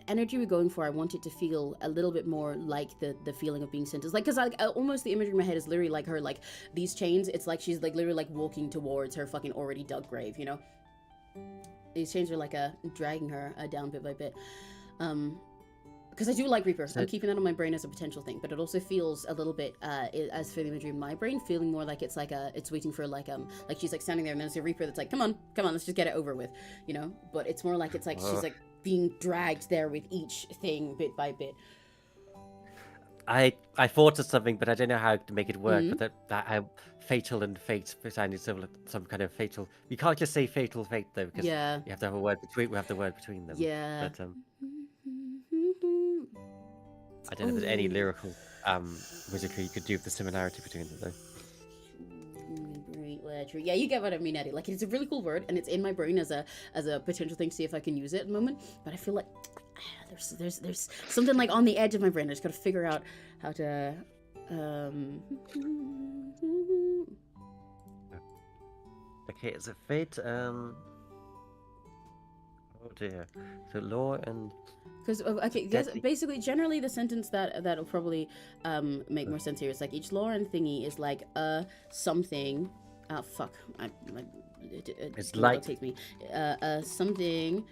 energy we're going for, I want it to feel a little bit more like the feeling of being sentenced. Like, because almost the imagery in my head is literally like her, like these chains. It's like she's like literally like walking towards her fucking already dug grave, you know. These chains are like dragging her down bit by bit. Because I do like Reaper. I'm keeping that on my brain as a potential thing, but it also feels a little bit, as for the imagery in my brain, feeling more like it's like it's waiting for like she's like standing there and there's a Reaper that's like, come on, let's just get it over with, you know. But it's more like it's like she's like being dragged there with each thing bit by bit. I thought of something, but I don't know how to make it work. But that fatal and fate sounded some kind of fatal. You can't just say fatal fate though, because you have to have a word between. We have the word between them. Yeah. But I don't know if there's any lyrical wizardry you could do with the similarity between them though. Yeah, you get what I mean, Eddie. Like, it's a really cool word, and it's in my brain as a potential thing to see if I can use it at the moment. But I feel like there's something like on the edge of my brain. I just gotta figure out how to. Okay, it's a fate. Oh dear. So law and. Because basically, generally, the sentence that'll probably make more sense here is like each law and thingy is like something. Oh fuck! It's like take me something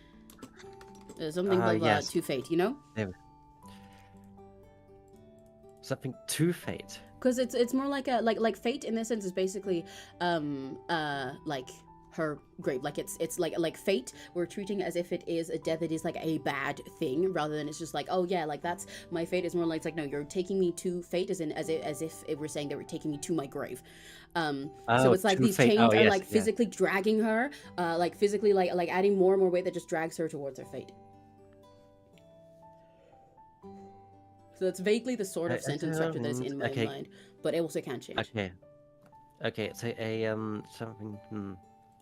blah, to fate. You know. Something to fate. Because it's more like like fate in this sense is basically like her grave. Like it's like fate. We're treating as if it is a death that is like a bad thing, rather than it's just like, oh yeah, like that's my fate. Is more like it's like, no, you're taking me to fate, as if it were saying they were taking me to my grave. So Oh, it's like to these fate. chains Oh, are yes, like yeah. physically dragging her, like physically like adding more and more weight that just drags her towards her fate. So that's vaguely the sort of sentence structure that is in my Okay, mind, but it also can change. okay, okay. So a something.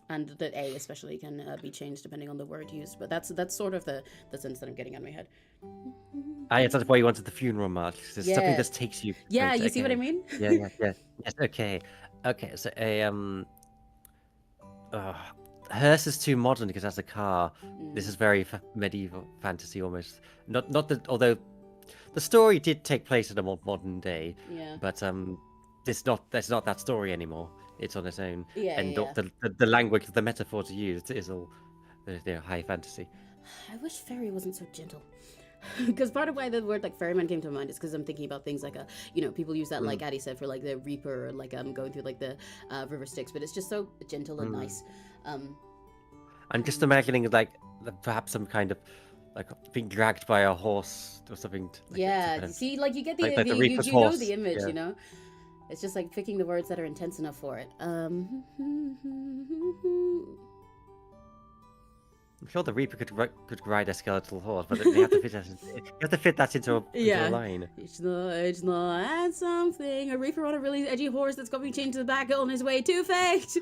And the A especially can be changed depending on the word used. But that's sort of the sense that I'm getting out of my head. Yes, that's why you wanted the funeral march. It's something Yeah. that takes you. Yeah, Right, you see what I okay. mean? Yeah, yeah, yeah. Yes, okay. Okay, so a hearse is too modern because that's a car. This is very medieval fantasy almost. Not that, although the story did take place in a more modern day, Yeah. but that's not that story anymore. It's on its own, Yeah, and yeah. the language, the metaphors used is all high fantasy. I wish fairy wasn't so gentle. Because part of why the word like ferryman came to mind is because I'm thinking about things like people use that like Addie said for like the reaper, or like going through like the river Styx, but it's just so gentle and nice. I'm just imagining like perhaps some kind of like being dragged by a horse or something. Like, Yeah, kind of, see, like you get the like the you reaper's know horse. the image, Yeah. you know. It's just like picking the words that are intense enough for it. I'm sure the reaper could ride a skeletal horse, but you have to fit that into a line. It's not something. A reaper on a really edgy horse that's going to be chained to the back on his way to fate.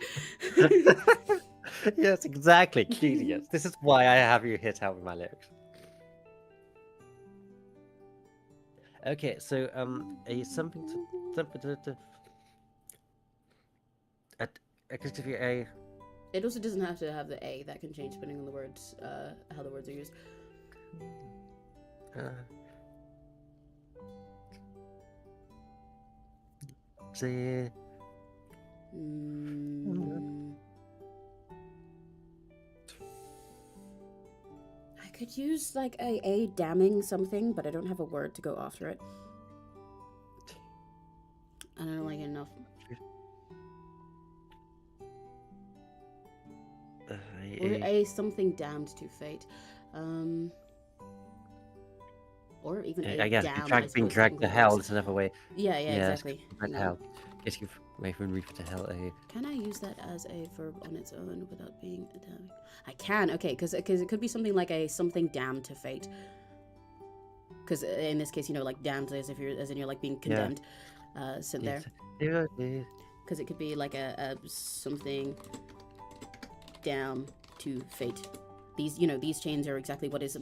Yes, exactly. Genius. This is why I have you hit out with my lyrics. Okay, so something to could give you a. It also doesn't have to have the A. That can change depending on the words, how the words are used. Say. I could use like a damning something, but I don't have a word to go after it. I don't like it enough. Or a something damned to fate. Or even a damn. Being dragged to hell is another way. Yeah, exactly. Hell. Yes, you've made from reaper to hell. Can I use that as a verb on its own without being a damning? I can, okay, because it could be something like a something damned to fate. Because in this case, like damned as in you're like being condemned. Sit there. Because it could be like a something down to fate. These chains are exactly what is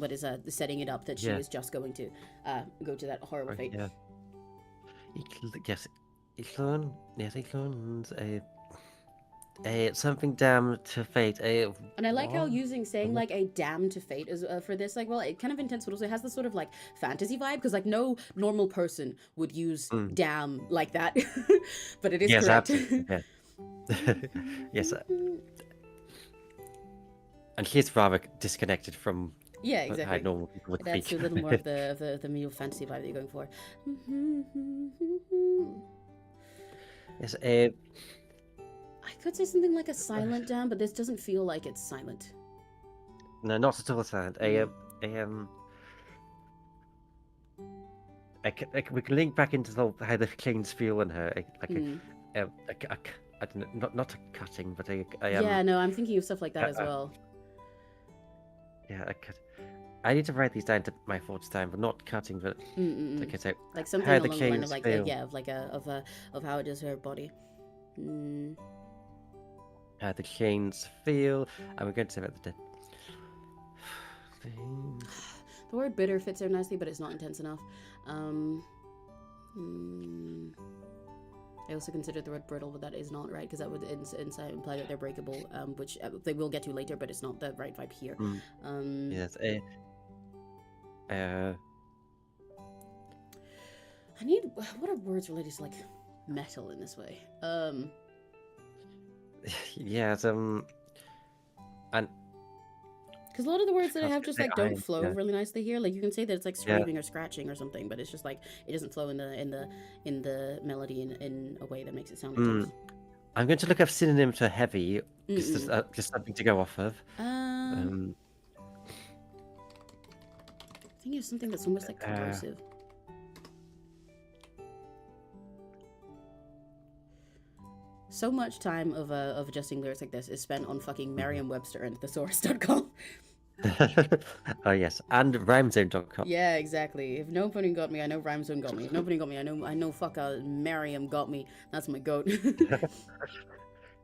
setting it up that she is just going to go to that horrible fate. Yeah. Yes. Something damned to fate. And I like how saying like a damn to fate is for this, like, well, it kind of intense, but also it has this sort of like fantasy vibe, because like no normal person would use damn like that. But it is correct. Absolutely. Yeah. Yes. And he's rather disconnected from exactly. how normal people would speak. That's a little more of the medieval fantasy vibe that you're going for. Yes. I could say something like a silent damn, but this doesn't feel like it's silent. No, not at all silent. We can link back into how the chains feel in her, I don't know, not a cutting, but no, I'm thinking of stuff like that as well. Yeah, I need to write these down to my thoughts down, but not cutting, but okay, so like something along the line of like of how it is her body. How the chains feel, and we're going to say about the dead. The word bitter fits there nicely, but it's not intense enough. I also considered the word brittle, but that is not right, because that would imply that they're breakable, which they will get to later, but it's not the right vibe here. Yes. I need, what are words related to like metal in this way? Yes. And because a lot of the words that I have just like don't flow really nicely here. Like you can say that it's like scraping or scratching or something, but it's just like it doesn't flow in the melody in a way that makes it sound intense. I'm going to look up synonym to heavy, Mm-mm. just something to go off of. I think it's something that's almost like Uh, corrosive. So much time of adjusting lyrics like this is spent on fucking Merriam-Webster and thesaurus.com. oh yes, and rhymezone.com. Yeah, exactly. If nobody got me, I know Rhymezone got me. If nobody got me, I know Merriam got me. That's my goat.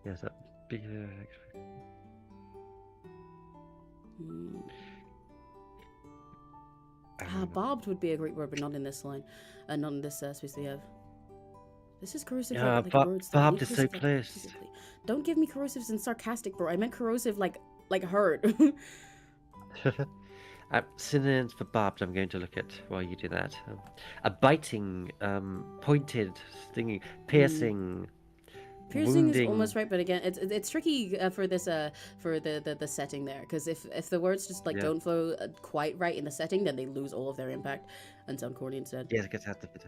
Yes, that big. Barbed would be a great word, but not in this line. Not in this space we have. This is corrosive Yeah, like words. Though. I need barbed is so corrosive, like, close. physically. Don't give me corrosives and sarcastic, bro. I meant corrosive like hurt. Synonyms for barbed, I'm going to look at while you do that. A biting, pointed, stinging, piercing. Piercing Wounding. is almost right, but again, it's tricky for this for the setting there, because if the words just like don't flow quite right in the setting, then they lose all of their impact and sound corny instead. Yes, I guess that's the bit.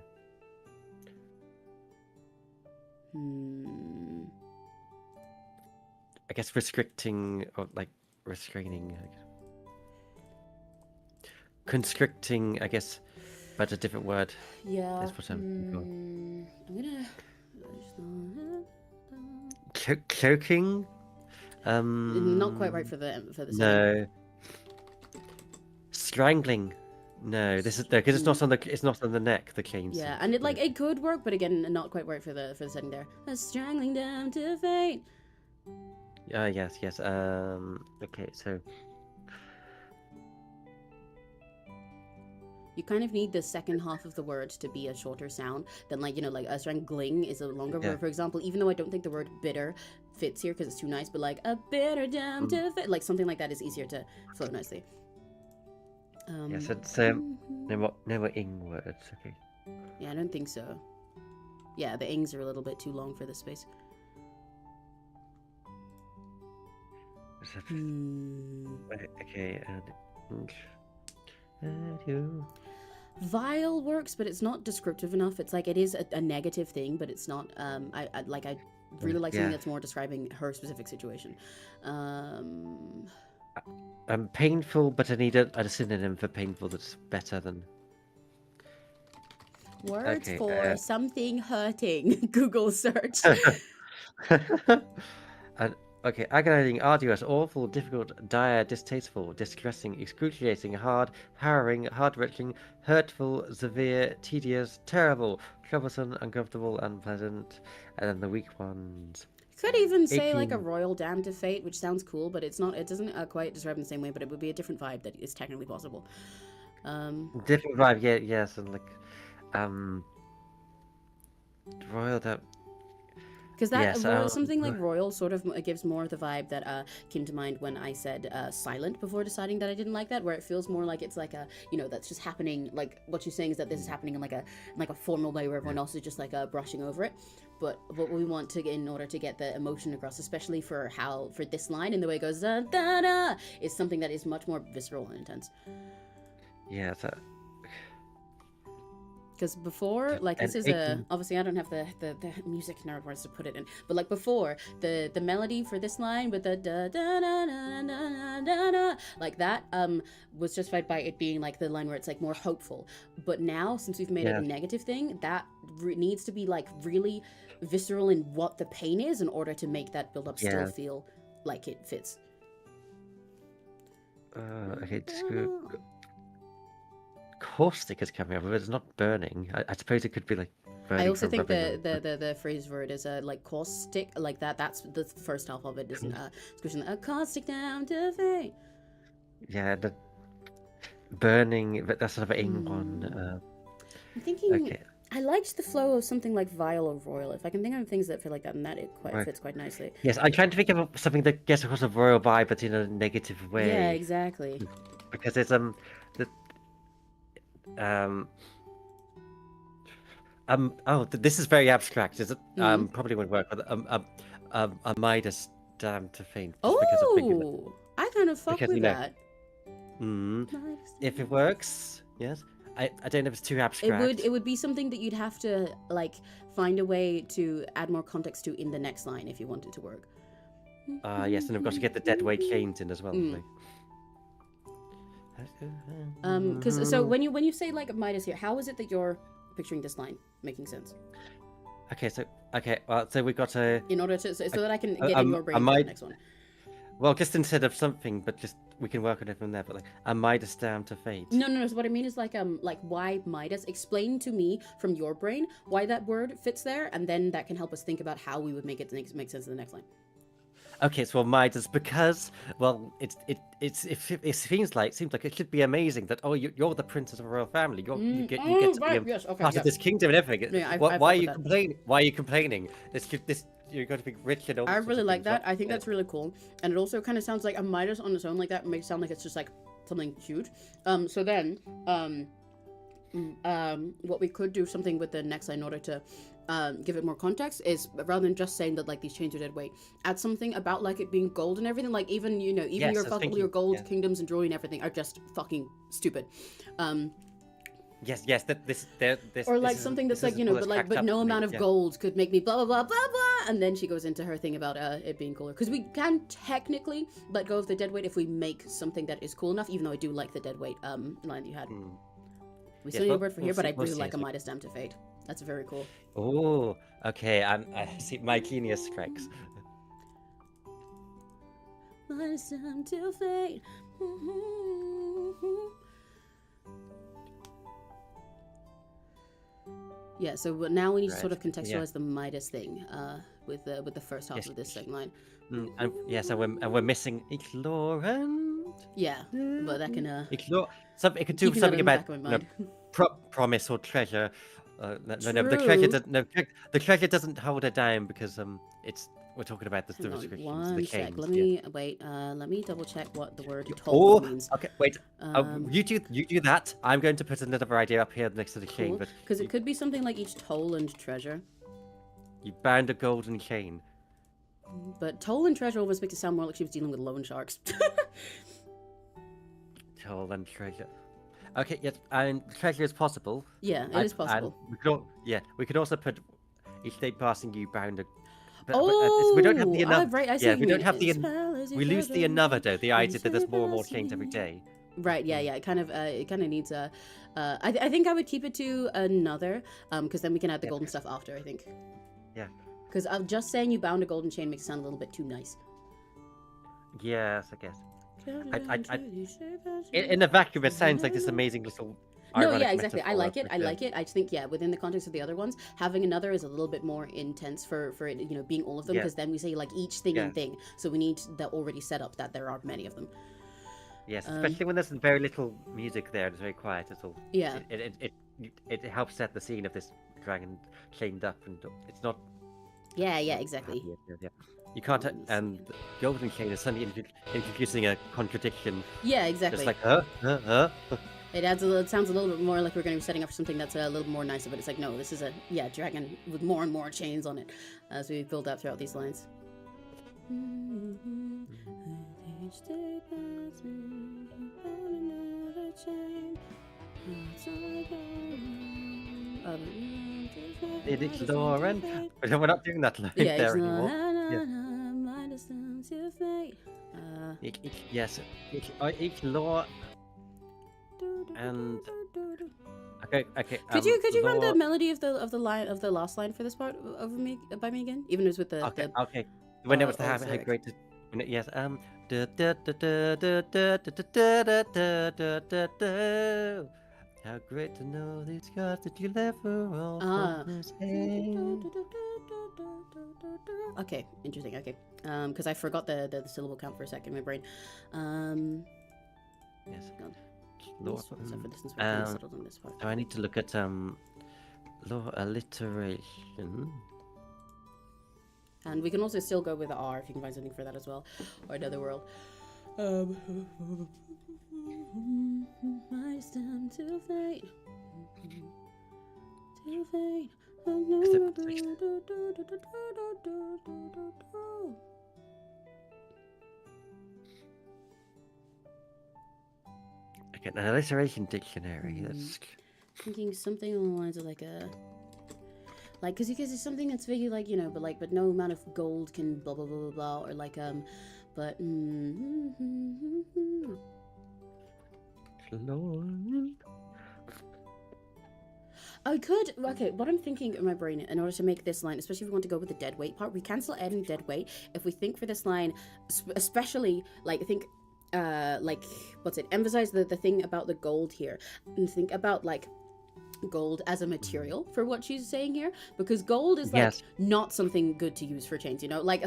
I guess restricting or like restraining. Constricting, I guess, but a different word. Yeah. Is what I'm gonna. Choking. Not quite right for the no. Strangling. No, this is because it's not on the neck. The chains. Yeah, and it could work, but again, not quite right for the setting there. Strangling down to fate. Yes. Okay, so. You kind of need the second half of the word to be a shorter sound than like a strangling is a longer word. For example, even though I don't think the word bitter fits here because it's too nice, but like a bitter down to fit, like something like that is easier to flow nicely. Yes, so no more ing words. Okay. Yeah, I don't think so. Yeah, the ings are a little bit too long for this space. Okay, Vile works, but it's not descriptive enough. It's like it is a negative thing, but it's not. I really like something that's more describing her specific situation. Painful, but I need a synonym for painful that's better than. Words for something hurting. Google search. Okay, agonizing, arduous, awful, difficult, dire, distasteful, distressing, excruciating, hard, harrowing, heart-wrenching, hurtful, severe, tedious, terrible, troublesome, uncomfortable, unpleasant, and then the weak ones. Could even say like a royal damned to fate, which sounds cool, but it's not. It doesn't quite describe in the same way, but it would be a different vibe that is technically possible. Different vibe, yeah, yes, and like, royal damned. Because that something like royal sort of gives more of the vibe that came to mind when I said silent before deciding that I didn't like that, where it feels more like it's like a that's just happening. Like what you're saying is that this is happening in like a formal way where everyone else is just like brushing over it. But what we want to in order to get the emotion across, especially for this line and the way it goes da da da, is something that is much more visceral and intense. Yeah. Because before, like this is obviously I don't have the music nerd words to put it in, but like before the melody for this line with the da da da da da da da like that was justified by it being like the line where it's like more hopeful. But now since we've made it a negative thing, that needs to be like really visceral in what the pain is in order to make that build up still feel like it fits. Okay. Caustic is coming up, but it's not burning. I suppose it could be like burning. I also think the phrase word is like caustic, like that. That's the first half of it isn't squishing caustic down to fate. Yeah, the burning, but that's sort of an ing one. I'm thinking. I liked the flow of something like vile or royal. If I can think of things that feel like that, and that it quite fits quite nicely. Yes, I'm trying to think of something that gets across a royal vibe, but in a negative way. Yeah, exactly. Because it's this is very abstract. Is it? Probably wouldn't work. But a Midas damned to faint. Oh, I kind of fuck with that. If it works, yes. I don't know if it's too It abstract. would be something that you'd have to like find a way to add more context to in the next line if you want it to work. Yes, and I've got to get the dead weight chains in as well. Mm. Because so when you say like Midas here, how is it that you're picturing this line making sense? Well, so we got a In order to so that I can get in your brain for the next one. well, just instead of something, but just we can work on it from there. But like a Midas down to fate. No. So what I mean is like why Midas? Explain to me from your brain why that word fits there, and then that can help us think about how we would make it make sense in the next line. Okay, so Midas, because well, it seems like it should be amazing that you're the princess of a royal family. You get to right, be yes, okay, part of this kingdom and everything. Yeah, Why are you complaining? Why are you complaining? You're going to be rich and all. I really like that. I think that's really cool, and it also kind of sounds like a Midas on its own like that makes it sound like it's just like something huge. So then what we could do something with the next line in order to give it more context is rather than just saying that like these chains are dead weight, add something about like it being gold and everything. Like even Yes, your gold kingdoms and jewelry and everything are just fucking stupid. Yes, this or like something that's like but no amount of gold could make me blah blah blah blah blah, and then she goes into her thing about it being cooler, because we can technically let go of the dead weight if we make something that is cool enough, even though I do like the dead weight line that you had. We still need a word for here, but I really like a Midas down to fate. That's very cool. Oh, okay. I see. My genius strikes. Midas down to fate. Yeah, so now we need to sort of contextualize the Midas thing with the first half of this second line. And we're missing ignorant. Yeah, but that can it could do something about promise or treasure. The treasure doesn't hold her down because we're talking about the restrictions. One sec. Let me wait. Let me double check what the word toll means. Okay, wait. You do that. I'm going to put another idea up here next to the chain. Because it could be something like each toll and treasure. You bound a golden chain. But toll and treasure almost makes it sound more like she was dealing with loan sharks. Toll and treasure. Okay, yes, and treasure is possible. Yeah, it is possible. We could also put each day passing you bound a. We don't have the enough. Right, we don't have the. We lose the another though. The idea that there's more and more chains every day. Right. Yeah. It kind of needs a. I think I would keep it to another. Because then we can add the golden stuff after. I think. Yeah. Because just saying you bound a golden chain makes it sound a little bit too nice. Yes, I guess. In a vacuum, it sounds like this amazing little. No, yeah, exactly. I like it. I just think, within the context of the other ones, having another is a little bit more intense for it, being all of them, because then we say like each thing and thing. So we need that already set up that there are many of them. Yes, especially when there's very little music there. It's very quiet. It's all. Yeah. It helps set the scene of this dragon chained up, and it's not. Yeah, exactly. Yeah. You can't, and the golden chain is suddenly introducing a contradiction. Yeah, exactly. It's like, It sounds a little bit more like we're going to be setting up for something that's a little more nicer, but it's like, no, this is a dragon with more and more chains on it as we build up throughout these lines. It's Lauren. We're not doing that there anymore. Yes. Ignore. And okay. Could you run the melody of the last line for this part by me again? Even as with the okay. When it was how great. Yes. How great to know these gods that you left for all partners. Okay, interesting. Okay, because I forgot the syllable count for a second in my brain. Yes. So I need to look at alliteration. And we can also still go with the R if you can find something for that as well, or another world. To fate. Okay, an alliteration dictionary. thinking something along the lines of like a, like, because it's something that's very like, you know, but no amount of gold can blah blah blah blah blah, or like but I could, okay, what I'm thinking in my brain in order to make this line, especially if we want to go with the dead weight part, we can still add in dead weight if we think for this line, especially like think like what's it, emphasize the thing about the gold here, and think about like gold as a material for what she's saying here, because gold is like not something good to use for chains, you know, like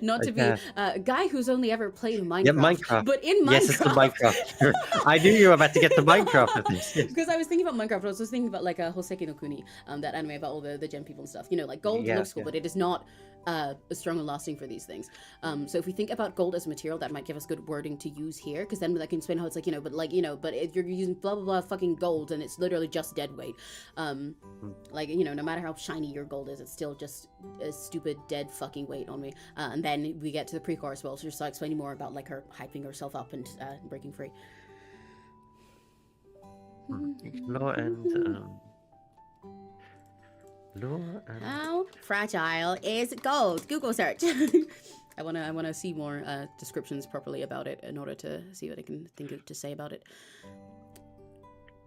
not to be a guy who's only ever played Minecraft, Minecraft, but in Minecraft, yes, it's the Minecraft. I knew you were about to get the Minecraft of this, because I was thinking about Minecraft, but I was just thinking about like 𝘆cie𝘂𝗿, that anime about all the gem people and stuff, you know, like gold looks cool, but it is not strong and lasting for these things. So if we think about gold as a material, that might give us good wording to use here, because then I can explain how it's like, you know, but if you're using blah blah blah fucking gold and it's literally just dead weight, like, you know, no matter how shiny your gold is, it's still just a stupid dead fucking weight on me. And then we get to the pre-chorus, well, she'll start explaining more about like her hyping herself up and breaking free. Law and how fragile is gold? Google search. I wanna see more descriptions properly about it in order to see what I can think of to say about it.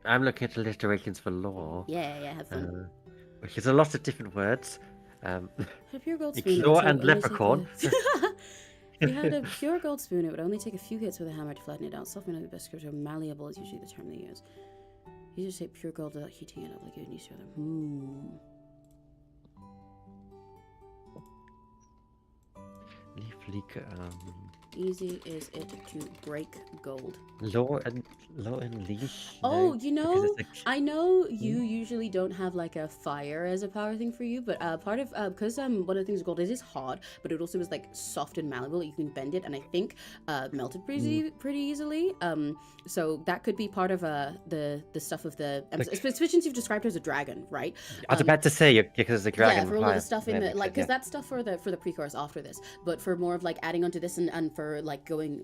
I'm looking at alliterations for law. Yeah, have fun. Which is a lot of different words. A pure gold spoon. Claw and leprechaun. If you had a pure gold spoon, it would only take a few hits with a hammer to flatten it out. Softening of the best script, or malleable is usually the term they use. You just say pure gold without heating it up like you would each other. Easy is it to break gold? Law and leash. Oh, you know, I know you usually don't have like a fire as a power thing for you, but part of because one of the things gold is hard, but it also is like soft and malleable. You can bend it, and I think melted pretty easily. So that could be part of the stuff of the especially since you've described her as a dragon, right? I was about to say because the dragon. Yeah, for all of the stuff in the like, because that's stuff for the pre-chorus after this, but for more of like adding onto this and for like going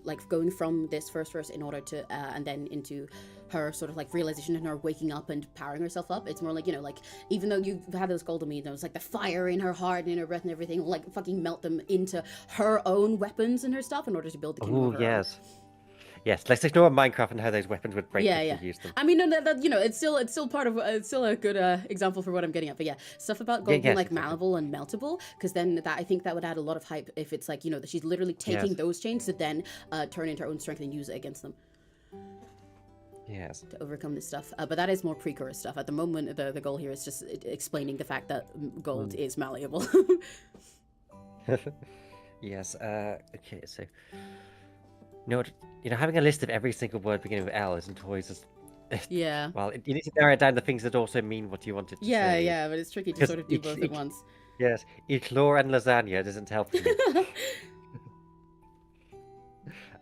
from this first verse in order to and then into her sort of like realization and her waking up and powering herself up. It's more like, you know, like even though you have those golden meat, it's like the fire in her heart and in her breath and everything, like fucking melt them into her own weapons and her stuff in order to build the kingdom. Oh yes. Yes, let's ignore Minecraft and how those weapons would break if you use them. I mean, no, that you know, it's still part of it's still a good example for what I'm getting at. But yeah, stuff about gold being like malleable and meltable, because then I think that would add a lot of hype if it's like, you know, that she's literally taking those chains to then turn into her own strength and use it against them. Yes. To overcome this stuff, but that is more pre-chorus stuff. At the moment, the goal here is just explaining the fact that gold is malleable. Yes. Okay. So. You know, having a list of every single word beginning with L isn't always as... Yeah. Well, you need to narrow down the things that also mean what you want it to say. Yeah, but it's tricky to sort of do both at once. Yes, eclair and lasagna doesn't help me.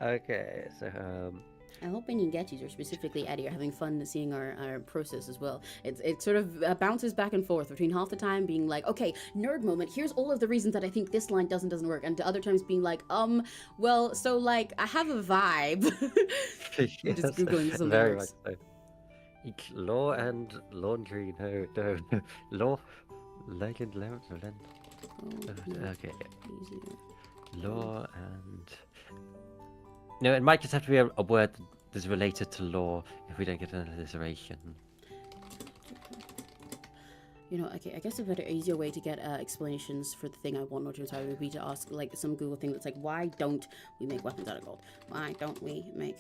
Okay, so... I hope when you get these, or specifically Eddie, are having fun seeing our process as well. It sort of bounces back and forth between half the time being like, okay, nerd moment, here's all of the reasons that I think this line doesn't work, and to other times being like, well, so like I have a vibe. Yes, just Googling something very else. much so. Law and laundry, no. Law, legend, okay. Law and... No, it might just have to be a word that's related to law if we don't get an alliteration. You know, okay, I guess a better, easier way to get explanations for the thing I want to try would be to ask like some Google thing that's like, why don't we make weapons out of gold? Why don't we make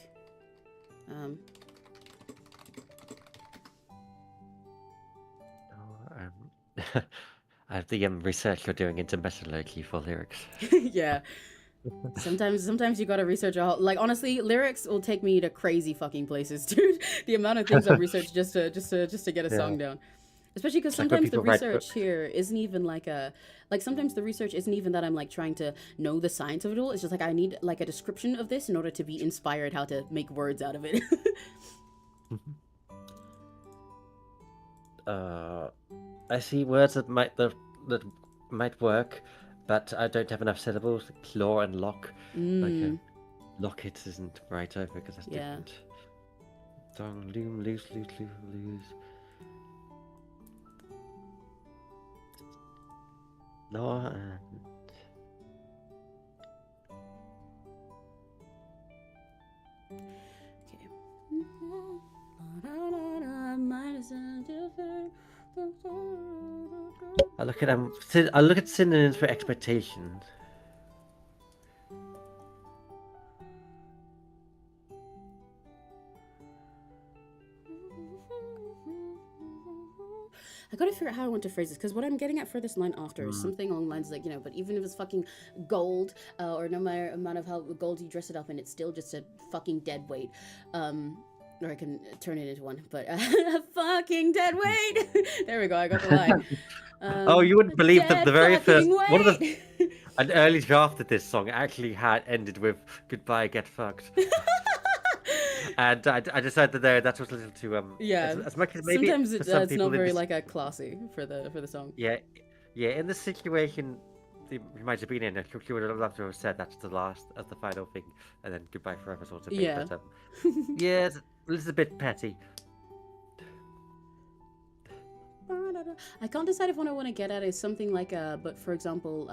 I have the research you're doing into metallurgy for lyrics. Yeah. Sometimes you gotta research a whole, like, honestly, lyrics will take me to crazy fucking places, dude. The amount of things I've researched just to get a song down. Especially because sometimes the research here isn't even like sometimes the research isn't even that I'm like trying to know the science of it all. It's just like I need like a description of this in order to be inspired how to make words out of it. I see words that might work, but I don't have enough syllables. Claw and lock. Like locket isn't right over because that's different. Tongue, loom, loose. No. Okay. I look at synonyms for expectations. I gotta figure out how I want to phrase this, because what I'm getting at for this line after is something along the lines like, but even if it's fucking gold, or no matter amount of how gold you dress it up in, it's still just a fucking dead weight. Or I can turn it into one, but a fucking dead weight. There we go. I got the line. Oh, you wouldn't believe that the very first one of weight. an early draft of this song actually had ended with "Goodbye, get fucked." And I decided that was a little too Yeah. as much as maybe Sometimes for some it's people not very this, like a classy for the song. yeah in the situation you might have been in, she would have loved to have said that's the last as the final thing, and then goodbye forever sort of thing. Yeah. But yeah, it's a little bit petty. I can't decide if what I want to get at is something like but for example,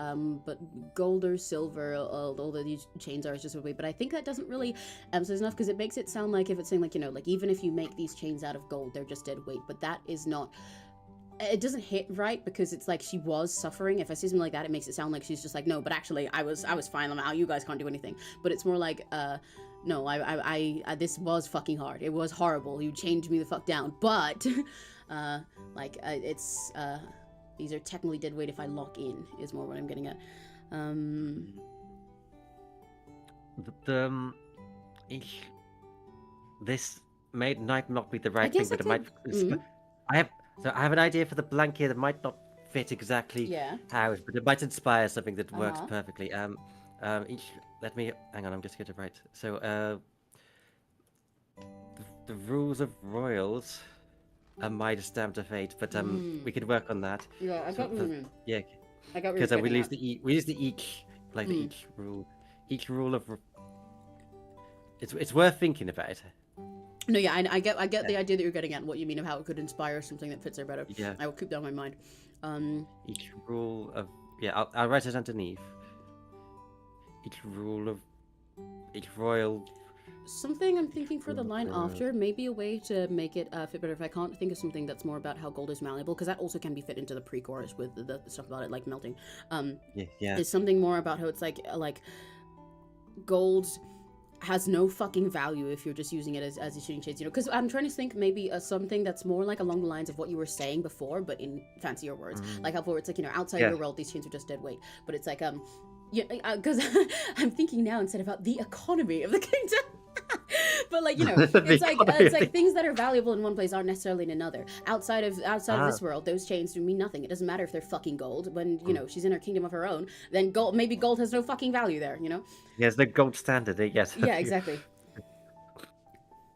but gold or silver, although these chains are just a way, but I think that doesn't really emphasize enough, because it makes it sound like if it's saying like, like even if you make these chains out of gold, they're just dead weight, but that is not, it doesn't hit right, because it's like she was suffering. If I say something like that, it makes it sound like she's just like, no, but actually I was fine, I'm out, you guys can't do anything. But it's more like, no, I this was fucking hard, it was horrible, you changed me the fuck down, but it's these are technically dead weight if I lock in, is more what I'm getting at. This might not be the right thing, but it might. Mm-hmm. I have an idea for the blank here that might not fit exactly how, but it might inspire something that works perfectly. Let me hang on. I'm just going to write. So, the rules of royals are Midas stamped of fate, but we could work on that. Yeah, I got yeah, I got because we use the each like the each rule of. It's worth thinking about. No, yeah, I get the idea that you're getting at, what you mean of how it could inspire something that fits her better. Yeah, I will keep that in my mind. Each rule of I'll write it underneath. Each rule of each royal. Something I'm thinking for the line after, maybe a way to make it fit better, if I can't think of something that's more about how gold is malleable, because that also can be fit into the pre-chorus with the stuff about it like melting. Is something more about how it's like gold has no fucking value if you're just using it as a shooting chase, because I'm trying to think maybe something that's more like along the lines of what you were saying before, but in fancier words, like how it's like, outside your world these chains are just dead weight, but it's like because I'm thinking now instead about the economy of the kingdom. But like, it's like things that are valuable in one place aren't necessarily in another. Outside of this world, those chains do mean nothing. It doesn't matter if they're fucking gold. When she's in her kingdom of her own, then maybe gold has no fucking value there. Yes, the gold standard. Yes. Yeah, exactly.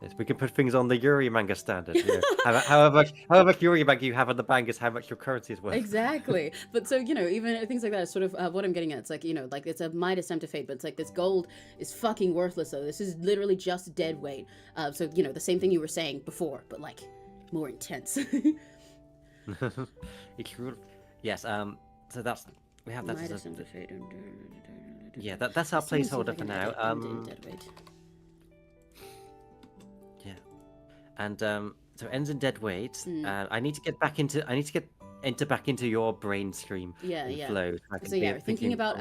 Yes, we can put things on the Yuri manga standard. However much Yuri manga you have on the bank is how much your currency is worth. Exactly. But so, even things like that is sort of what I'm getting at. It's like, like it's a Midas attempt to fate, but it's like this gold is fucking worthless, though. This is literally just dead weight. So, the same thing you were saying before, but like more intense. Yes, so we have that Midas as attempt to fate. Yeah, that's our placeholder for now. Dead weight. And so ends in dead weight. I need to get back into your brain stream. Yeah. Flow. So we're thinking about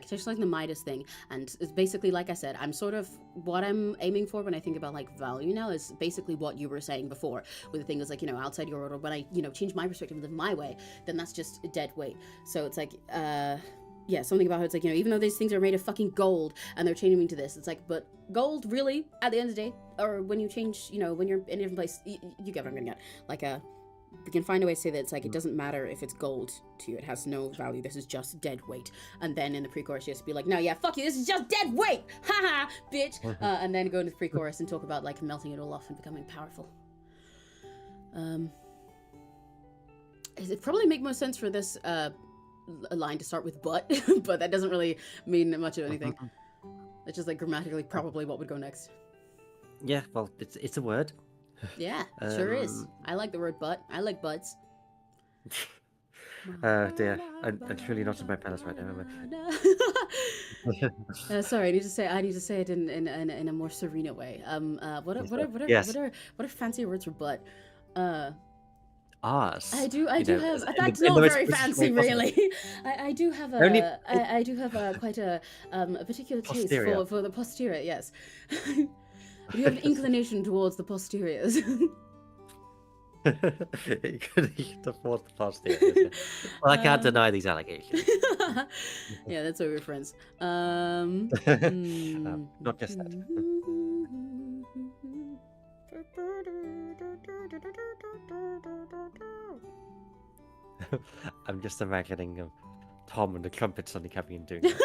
just like the Midas thing, and it's basically, like I said, I'm sort of what I'm aiming for when I think about like value now is basically what you were saying before, with the thing is like, outside your world, or when I change my perspective and live my way, then that's just a dead weight. So it's like something about how it's like, even though these things are made of fucking gold and they're changing me to this, it's like, but gold really, at the end of the day, or when you change, when you're in a different place, you get what I'm getting at. Like, we can find a way to say that it's like, it doesn't matter if it's gold to you, it has no value, this is just dead weight. And then in the pre-chorus, she has to be like, no, yeah, fuck you, this is just dead weight, haha, bitch. And then go into the pre-chorus and talk about like melting it all off and becoming powerful. It probably make more sense for this a line to start with but, but that doesn't really mean much of anything. It's just like grammatically probably what would go next. Yeah, well, it's a word. Yeah, sure is. I like the word but. I like butts. Dear, I'm truly not in my palace right now, am I? Sorry, I need to say it in a more serene way. Yes, What are fancy words for butt? Uh, ours. I do have. That's In the not most very British way fancy, possible. really. I do have Only I do have quite a particular taste posterior. for the posterior. Yes, I do have an inclination towards the posteriors. You could afford the posterior. Yeah. Well, I can't deny these allegations. Yeah, that's why we're friends. Not just that. I'm just imagining Tom and the trumpet suddenly coming and doing that.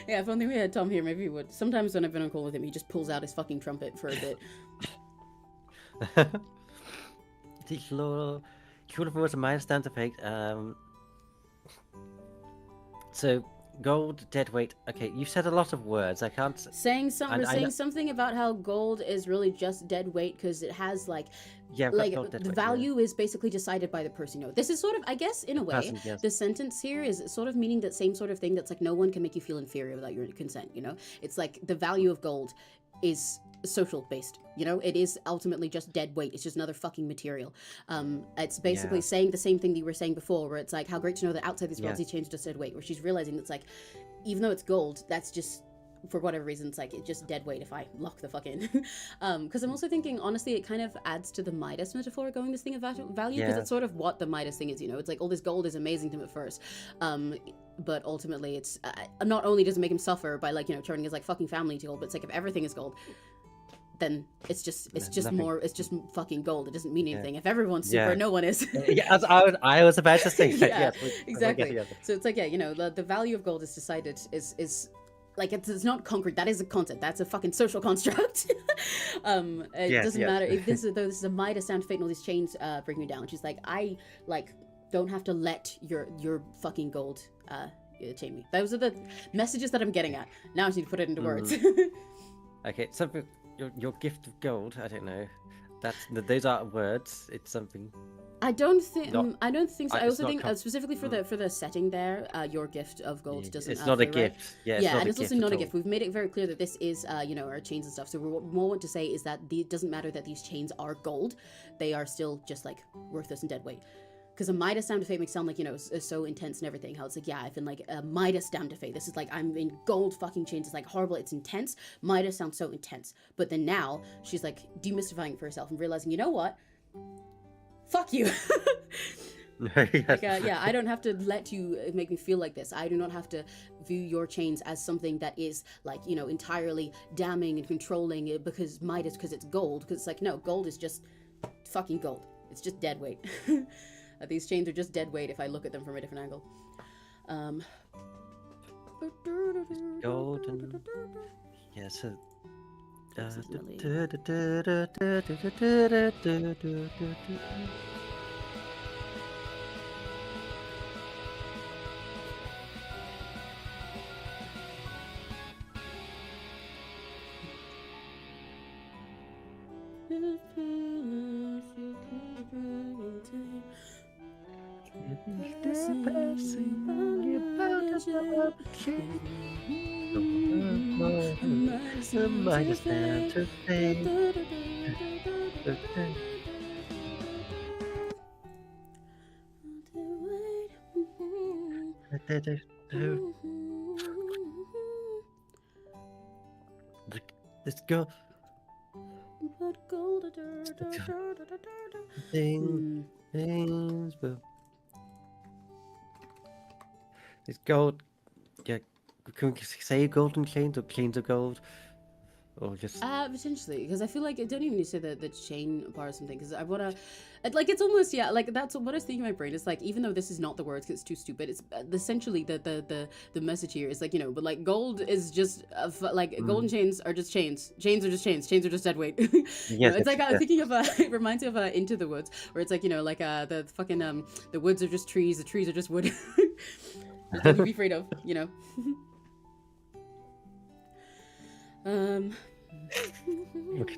Yeah, if only we had Tom here, maybe he would. Sometimes when I've been on call with him, he just pulls out his fucking trumpet for a bit. Beautiful was a milestone to fake. So gold, dead weight. Okay, you said a lot of words. I can't. Saying something about how gold is really just dead weight because it has like the value is basically decided by the person. This is sort of, I guess, in a way, yes. the sentence here is sort of meaning that same sort of thing. That's like no one can make you feel inferior without your consent. It's like the value of gold is social based. It is ultimately just dead weight. It's just another fucking material. It's basically saying the same thing that you were saying before, where it's like how great to know that outside these worlds he changed just dead weight, where she's realizing that's like, even though it's gold, that's just, for whatever reason, it's like it's just dead weight if I lock the fuck in. Because I'm also thinking, honestly, it kind of adds to the Midas metaphor going this thing of value, because it's sort of what the Midas thing is. It's like all this gold is amazing to him at first, but ultimately it's not only does it make him suffer by turning his fucking family to gold, but it's like if everything is gold, then it's just fucking gold. It doesn't mean anything. If everyone's super, no one is. As I was about to say. Yeah, exactly. So it's like, the value of gold is decided is like it's not concrete. That is a concept. That's a fucking social construct. It doesn't matter if this is a Midas sound fate and all these chains bring me down. She's like, I don't have to let your fucking gold chain me. Those are the messages that I'm getting at. Now I just need to put it into words. Okay, something. Your gift of gold. I don't know. Those aren't words. It's something. I don't think so. I also think specifically for the setting there, your gift of gold doesn't. It's not a gift. Yeah, and it's also not a gift. We've made it very clear that this is, our chains and stuff. So what we more want to say is that it doesn't matter that these chains are gold; they are still just like worthless and dead weight. Because a Midas down to fate makes sound like, so intense and everything. How it's like, I've been like a Midas down to fate. This is like, I'm in gold fucking chains. It's like horrible. It's intense. Midas sounds so intense. But then now she's like demystifying it for herself and realizing, you know what? Fuck you. I don't have to let you make me feel like this. I do not have to view your chains as something that is like, entirely damning and controlling because Midas, because it's gold. Because it's like, no, gold is just fucking gold. It's just dead weight. These chains are just dead weight if I look at them from a different angle. Golden. Yeah, so. Midas down to fate. Let's go. Things, but it's gold. Yeah, can we say golden chains or chains of gold, or just potentially, because I feel like I don't even need to say the chain part or something, because I wanna, it's almost that's what I was thinking in my brain. It's like, even though this is not the words because it's too stupid, it's essentially the message here is like, but like gold is just golden chains are just chains are just chains are just dead weight. It's like I'm thinking of it reminds me of Into the Woods, where it's like, the fucking the woods are just trees, the trees are just wood. There's nothing to be afraid of,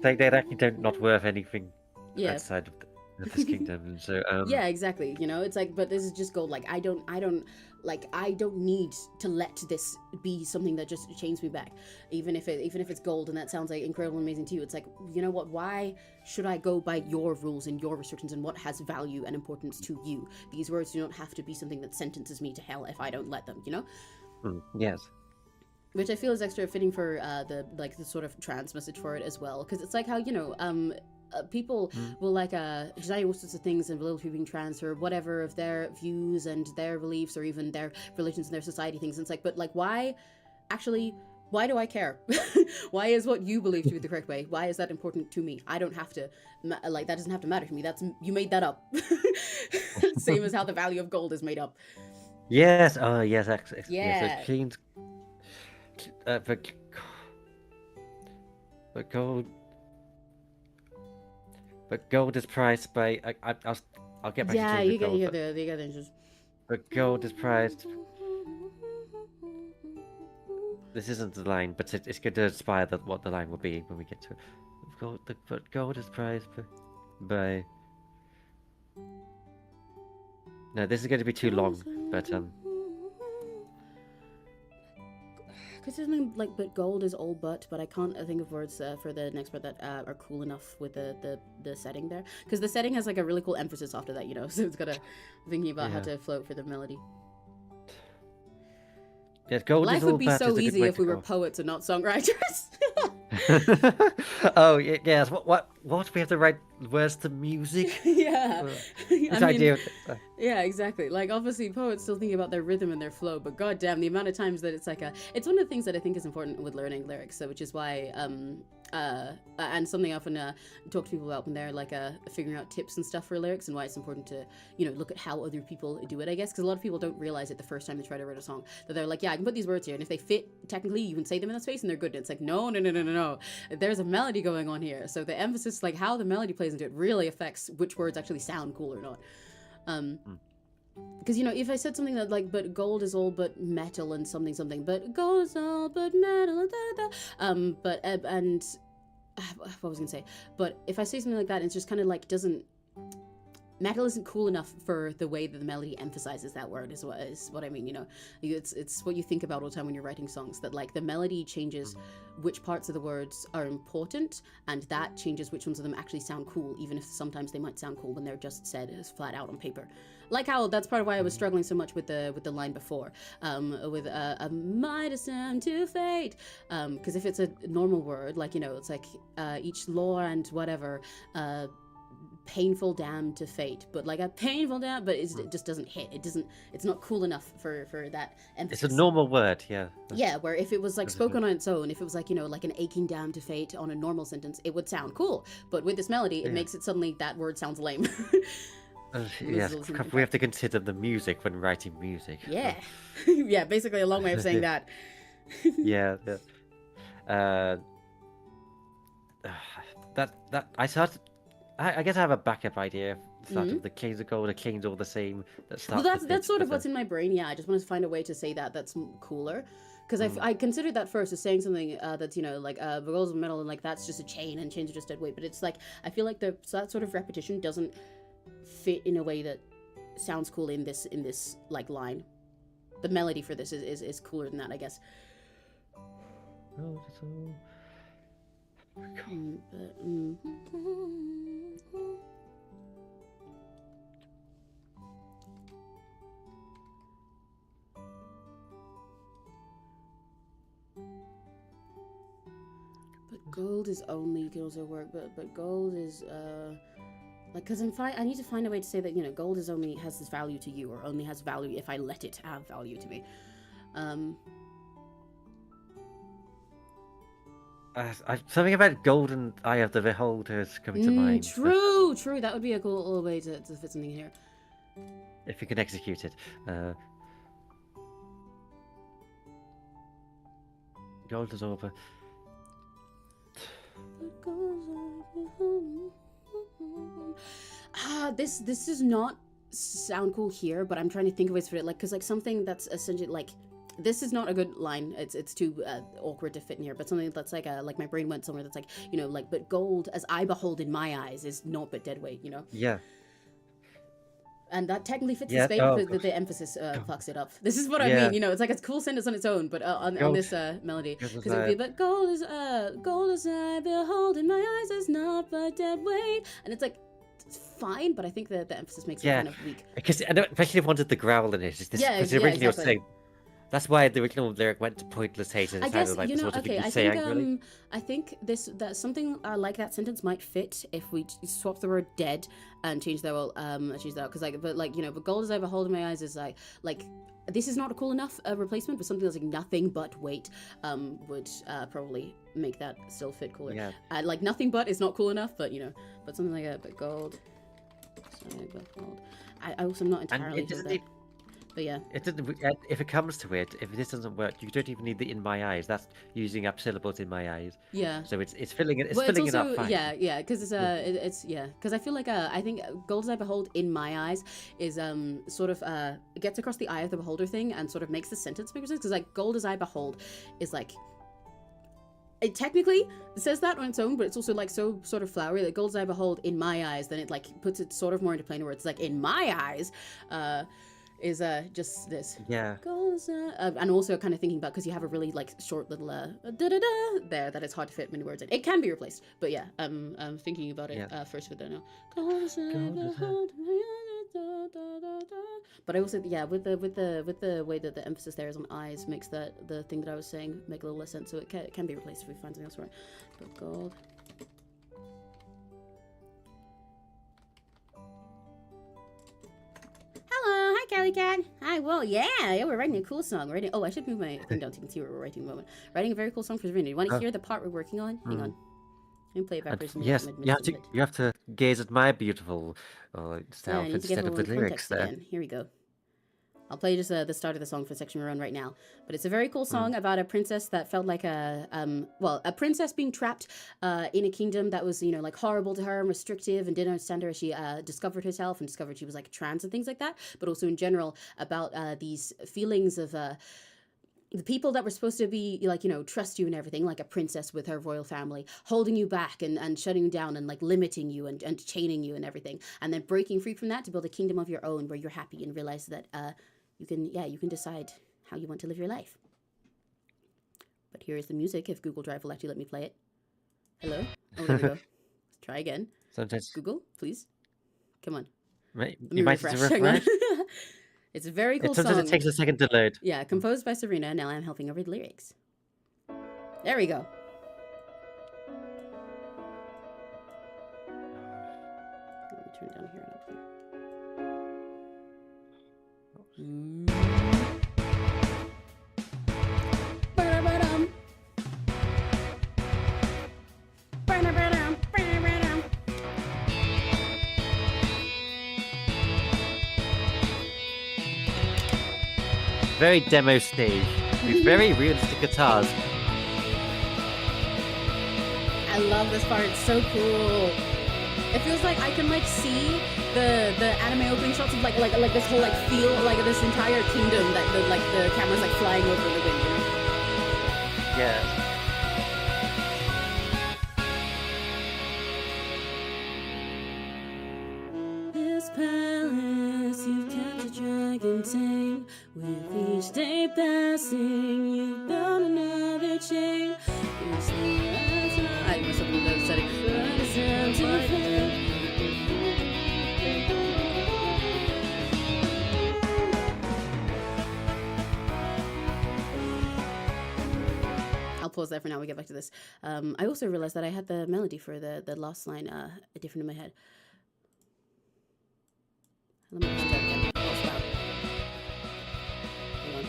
they're actually not worth anything outside of of this kingdom. So Yeah, exactly. You know, it's like, but this is just gold. Like, I don't need to let this be something that just chains me back, even if it's gold and that sounds like incredible and amazing to you. It's like, you know what? Why should I go by your rules and your restrictions and what has value and importance to you? These words do not have to be something that sentences me to hell if I don't let them. You know. Yes. Which I feel is extra fitting for the sort of trans message for it as well, because it's like how, you know, people will like design all sorts of things and little people being trans or whatever of their views and their beliefs or even their religions and their society things. And it's like, but like, why do I care? Why is what you believe to be the correct way? Why is that important to me? I don't have to, that doesn't have to matter to me. You made that up. Same as how the value of gold is made up. Yes. Oh, yes. Yeah. So kings. But gold. But gold is prized by. I'll get back Yeah, to you gold. get the just. But gold is prized. This isn't the line, but it's going to inspire what the line will be when we get to it. But gold is prized by. No, this is going to be too long, but Because something like, but gold is all but I can't think of words for the next part that are cool enough with the setting there, because the setting has like a really cool emphasis after that, you know, so it's got thinking about how to float for the melody. Yeah, gold Life is all would be but so is a good easy way if to we were go. poets and not songwriters. Oh yes. What? We have to write words to music. Yeah. Which idea? Yeah, exactly. Like, obviously poets still thinking about their rhythm and their flow, but goddamn, the amount of times that it's like it's one of the things that I think is important with learning lyrics. So, which is why and something I often talk to people about when they're like figuring out tips and stuff for lyrics, and why it's important to, you know, look at how other people do it, I guess, because a lot of people don't realize it the first time they try to write a song, that they're like, yeah, I can put these words here, and if they fit technically, you can say them in that space and they're good. And it's like, no, there's a melody going on here, so the emphasis, like how the melody plays into it, really affects which words actually sound cool or not. Because, you know, if I said something that like, but gold is all but metal and something, but gold is all but metal, and what was I gonna say? But if I say something like that, it's just kind of like metal isn't cool enough for the way that the melody emphasizes that word, is what I mean, you know. It's what you think about all the time when you're writing songs, that like the melody changes which parts of the words are important, and that changes which ones of them actually sound cool, even if sometimes they might sound cool when they're just said as flat out on paper. Like how that's part of why I was struggling so much with the line before, with a might ascend to fate, because if it's a normal word, like, you know, it's like each law and whatever, painful damn to fate, but like a painful damn, but it just doesn't hit. It's not cool enough for that emphasis. It's a normal word, yeah. Yeah, where if it was like spoken on its own, if it was like, you know, like an aching damn to fate on a normal sentence, it would sound cool. But with this melody, it makes it suddenly that word sounds lame. Yes, we have to consider the music when writing music. Yeah. Yeah, basically a long way of saying that. Yeah. That I guess I have a backup idea. The kings of gold, the kings all the same. Well, that's sort of what's in my brain. Yeah, I just want to find a way to say that's cooler. Because I considered that first as saying something that's, you know, like gold and metal, and like that's just a chain, and chains are just dead weight. But it's like, I feel like that sort of repetition doesn't fit in a way that sounds cool in this like line. The melody for this is cooler than that, I guess. But gold is only can also work, but gold is like, because I need to find a way to say that, you know, gold is only has this value to you, or only has value if I let it have value to me. Something about golden eye of the beholder is coming to mind. True. That would be a cool little way to fit something here. If you can execute it. Gold is over. This does not sound cool here, but I'm trying to think of ways for it, like, because like something that's essentially like this is not a good line. It's too awkward to fit in here. But something that's like my brain went somewhere that's like, you know, like, but gold as I behold in my eyes is naught but dead weight, you know. Yeah. And that technically fits the Yeah. space, Oh, but the emphasis fucks it up. This is what I yeah. mean, you know. It's like a cool sentence on its own, but on Gold. this melody, Gold because it would be, but gold as I behold in my eyes is not but dead weight, and it's like, it's fine, but I think that the emphasis makes it Yeah. kind of weak. Because I know, especially wanted the growl in it. It's this, Yeah, because yeah, originally I was exactly. saying that's why the original lyric went to pointless hate and I it guess, sounded like you the know, sort of thing okay, you I say think angrily. I think that something like that sentence might fit if we swap the word dead and change that. Well, change that because like, but like, you know, but gold as I behold in my eyes is like this is not a cool enough replacement, but something that's like nothing but weight would probably make that still fit cooler. Yeah. Like nothing but is not cool enough, but you know, but something like that. But gold. So, but gold. I also am not And entirely it sure doesn't that. need, But yeah. it doesn't, if it comes to it, if this doesn't work, you don't even need the in my eyes. That's using up syllables in my eyes. Yeah. So it's filling it. It's Well, filling it's it also up fine. yeah, because it's yeah, because I feel like I think gold as I behold in my eyes is sort of it gets across the eye of the beholder thing and sort of makes the sentence make sense, because like gold as I behold is like, it technically says that on its own, but it's also like so sort of flowery that gold as I behold in my eyes, then it like puts it sort of more into plain words. It's like in my eyes is just this. Yeah. Goes, and also kind of thinking about, because you have a really like short little da-da-da there that it's hard to fit many words in. It can be replaced, but yeah, I'm thinking about it first with that now. But I also, yeah, with the way that the emphasis there is on eyes makes that the thing that I was saying make a little less sense. So it can be replaced if we find something else for it. But gold. Hello, hi Kelly Cat. Hi, well, yeah, we're writing a cool song. Oh, I should move my thing down so you can see what we're writing at the moment. Writing a very cool song for Serena. You want to hear the part we're working on? Hang on. Let me play it backwards. Yes, you have to gaze at my beautiful self I need to get instead a of little the lyrics context there. again. Here we go. I'll play just the start of the song for the section we're on right now. But it's a very cool song about a princess that felt like a princess being trapped in a kingdom that was, you know, like horrible to her and restrictive and didn't understand her as she discovered herself and discovered she was like trans and things like that. But also in general about these feelings of the people that were supposed to be like, you know, trust you and everything, like a princess with her royal family, holding you back and shutting you down and like limiting you and chaining you and everything, and then breaking free from that to build a kingdom of your own where you're happy and realize that you can decide how you want to live your life. But here is the music, if Google Drive will actually let me play it. Hello? Oh, there we go. Let's try again. Sometimes Google, please. Come on. you might have to Hang on. refresh. It's a very cool Sometimes song. it takes a second to load. Yeah, composed by Serena. Now I'm helping over the lyrics. There we go. Let me turn it down here and up here. Ba-da-ba-dum. Ba-da-ba-dum. Ba-da-ba-dum. Very demo stage with very realistic guitars. I love this part. It's so cool. It feels like I can like see the anime opening shots of like this whole like feel like this entire kingdom that the camera's like flying over the wind. You know? Yeah. This palace you've kept a dragon tame. With each day passing, you've built another chain. I messed up with the setting. I'll pause there for now. We get back to this. I also realized that I had the melody for the last line different in my head. Let me do that again. I'll stop. Hang on.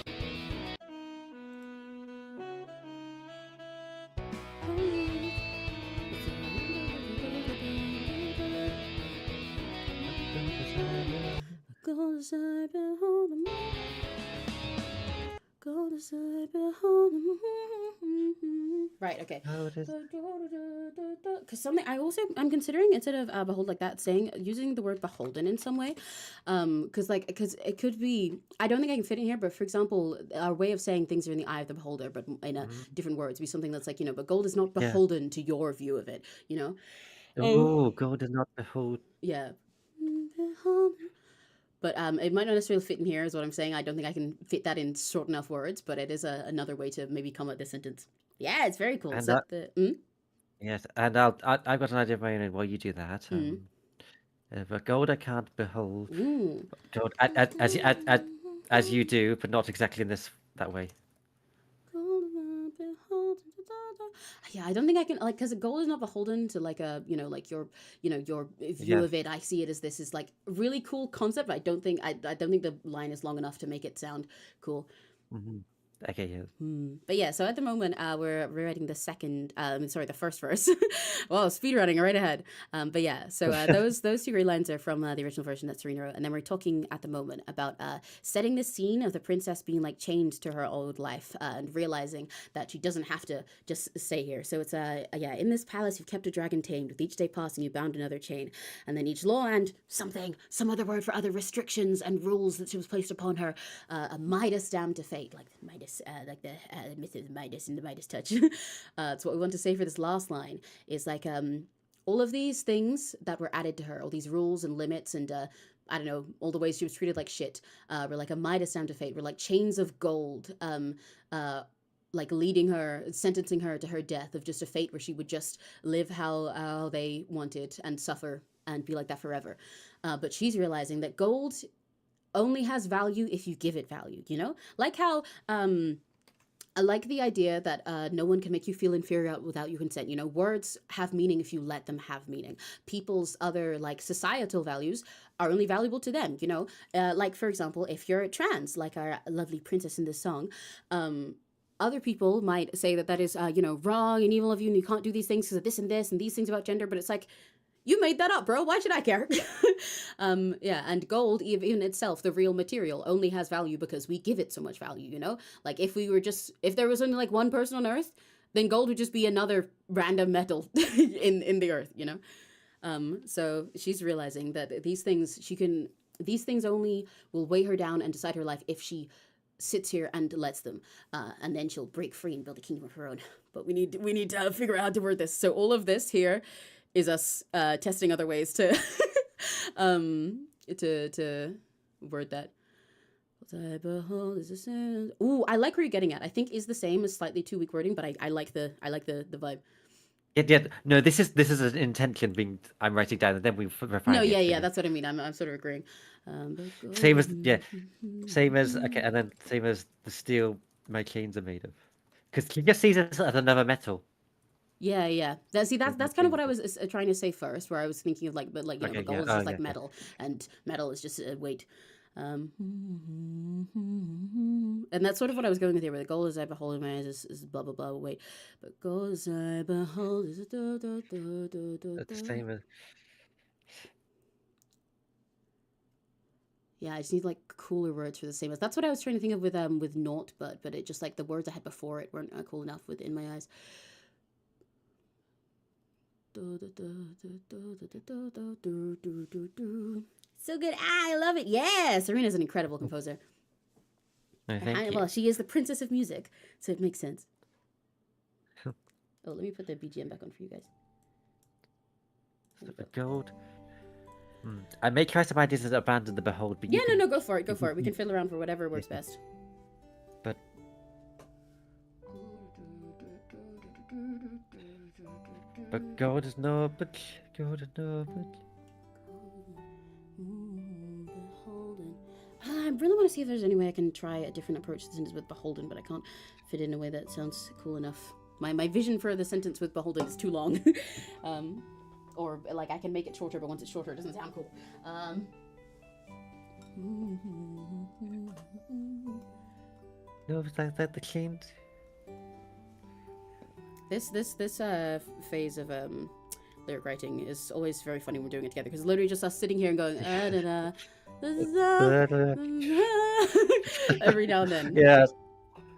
Gold as I behold them. Gold as I behold them. Right, okay. because something I'm considering instead of behold like that, using the word beholden in some way, because it could be. I don't think I can fit in here, but for example, our way of saying things are in the eye of the beholder, but in a different words, be something that's like but gold is not Yeah. beholden to your view of it. Oh, God is not behold. Yeah. Beholden. But it might not necessarily fit in here, is what I'm saying. I don't think I can fit that in short enough words, but it is another way to maybe come at this sentence. Yeah, it's very cool. And So yes, and I've got an idea of my own while you do that. But gold I can't behold. Ooh. Gold as you do, but not exactly in that way. Yeah, I don't think I can because gold is not beholden to like a your your view Yeah. of it. I see it as this is like a really cool concept. I don't think the line is long enough to make it sound cool. Okay, yeah. But yeah, so at the moment we're rewriting the first verse. Well, speed running right ahead. But yeah, so those two great lines are from the original version that Serena wrote, and then we're talking at the moment about setting the scene of the princess being like chained to her old life and realizing that she doesn't have to just stay here. So it's in this palace you've kept a dragon tamed. With each day passing, you bound another chain, and then each law and some other word for other restrictions and rules that she was placed upon her, a Midas damned to fate, like Midas. Like the myth of Midas and the Midas touch. It's what we want to say for this last line is like all of these things that were added to her, all these rules and limits and I don't know, all the ways she was treated like shit, were like a Midas down to fate, were like chains of gold, like leading her, sentencing her to her death of just a fate where she would just live how they wanted and suffer and be like that forever. But she's realizing that gold only has value if you give it value, like how I like the idea that no one can make you feel inferior without your consent. Words have meaning if you let them have meaning. People's other like societal values are only valuable to them, like for example, if you're trans, like our lovely princess in this song, other people might say that is wrong and evil of you and you can't do these things because of this and these things about gender, but it's like, you made that up, bro. Why should I care? And gold, even itself, the real material, only has value because we give it so much value, Like if there was only like one person on Earth, then gold would just be another random metal in the Earth, So she's realizing that these things only will weigh her down and decide her life if she sits here and lets them, and then she'll break free and build a kingdom of her own. But we need to figure out how to word this. So all of this here is us testing other ways to to word that. What I behold is a sin. Ooh, I like where you're getting at. I think is the same as slightly too weak wording, but I like the vibe. Yeah. No, this is an intention being I'm writing down, and then we refine No, it. yeah, that's what I mean. I'm sort of agreeing. Same as okay, and then same as the steel my chains are made of, because he just sees it as another metal. Yeah. That's kind of what I was trying to say first, where I was thinking of like, but like Okay, gold is yeah. just like metal, and metal is just a weight. And that's sort of what I was going with here, where the gold as I behold in my eyes is blah blah blah weight, but gold as I behold is a da da da da da. That's the same as. Yeah, I just need like cooler words for the same as. That's what I was trying to think of with not, but it just like the words I had before it weren't cool enough within my eyes. So good. I love it. Yeah, Serena's an incredible composer. Thank you. Well, she is the princess of music, so it makes sense. Oh, let me put the BGM back on for you guys. The gold. I may try some ideas to abandon the behold, but no, go for it. We can fiddle around for whatever works best. But gold is noble, gold is noble. I really want to see if there's any way I can try a different approach to the sentence with beholden, but I can't fit in a way that sounds cool enough. My vision for the sentence with beholden is too long. Or like I can make it shorter, but once it's shorter it doesn't sound cool. No, it's like that the chains. This phase of lyric writing is always very funny when we're doing it together, because literally just us sitting here and going every now and then. Yeah.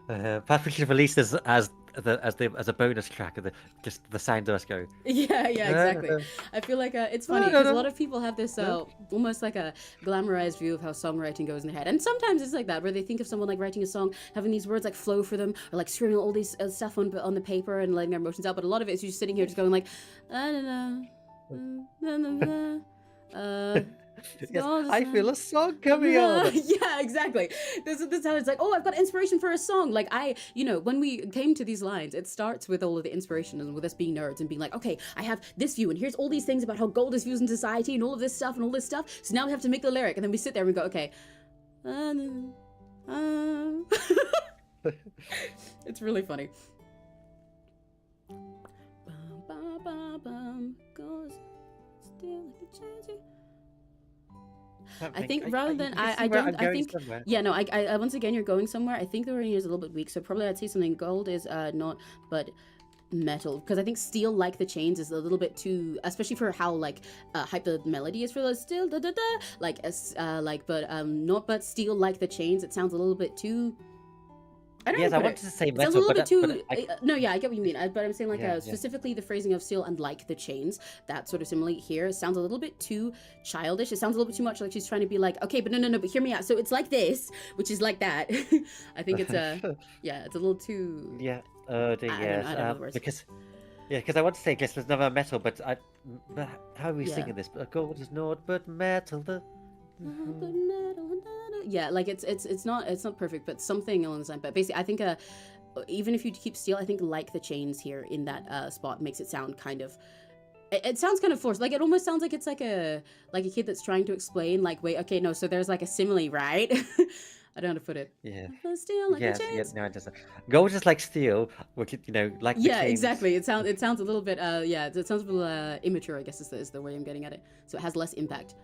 Perhaps we should release this as as a bonus track of just the sound of us going. Yeah, exactly. I feel like it's funny because a lot of people have this almost like a glamorized view of how songwriting goes in their head, and sometimes it's like that where they think of someone like writing a song, having these words like flow for them, or like screaming all these stuff on the paper and letting their emotions out. But a lot of it is you just sitting here just going like, Yes, I feel a song coming on. Yeah, exactly. This is how it's like, oh, I've got inspiration for a song. Like when we came to these lines, it starts with all of the inspiration and with us being nerds and being like, okay, I have this view and here's all these things about how gold is used in society and all of this stuff and all this stuff. So now we have to make the lyric, and then we sit there and we go, okay. It's really funny. I think rather than I think somewhere. Yeah, no, I once again you're going somewhere. I think the wording is a little bit weak, so probably I'd say something. Gold is not but metal, because I think steel like the chains is a little bit too, especially for how like hype the melody is for the still da da da like but not but steel like the chains. It sounds a little bit too. I don't know. I wanted to say metal, sounds a little bit too. No, yeah, I get what you mean. But I'm saying like specifically the phrasing of steel and like the chains. That sort of simile here sounds a little bit too childish. It sounds a little bit too much like she's trying to be like, okay, but no, but hear me out. So it's like this, which is like that. I think it's it's a little too. Yeah. I don't know the words. Because I want to say guess there's never metal, but how are we singing this? Gold is not but metal. Yeah, like it's not perfect, but something along the line. But basically, I think even if you keep steel, I think like the chains here in that spot makes it sound kind of. It sounds kind of forced. Like it almost sounds like it's like a kid that's trying to explain. Like, wait, okay, no. So there's like a simile, right? I don't know how to put it. Yeah. Steel like the chains. No, it doesn't. Gold is like steel, which like the chains. Exactly. It sounds a little bit it sounds a little immature, I guess is the way I'm getting at it. So it has less impact.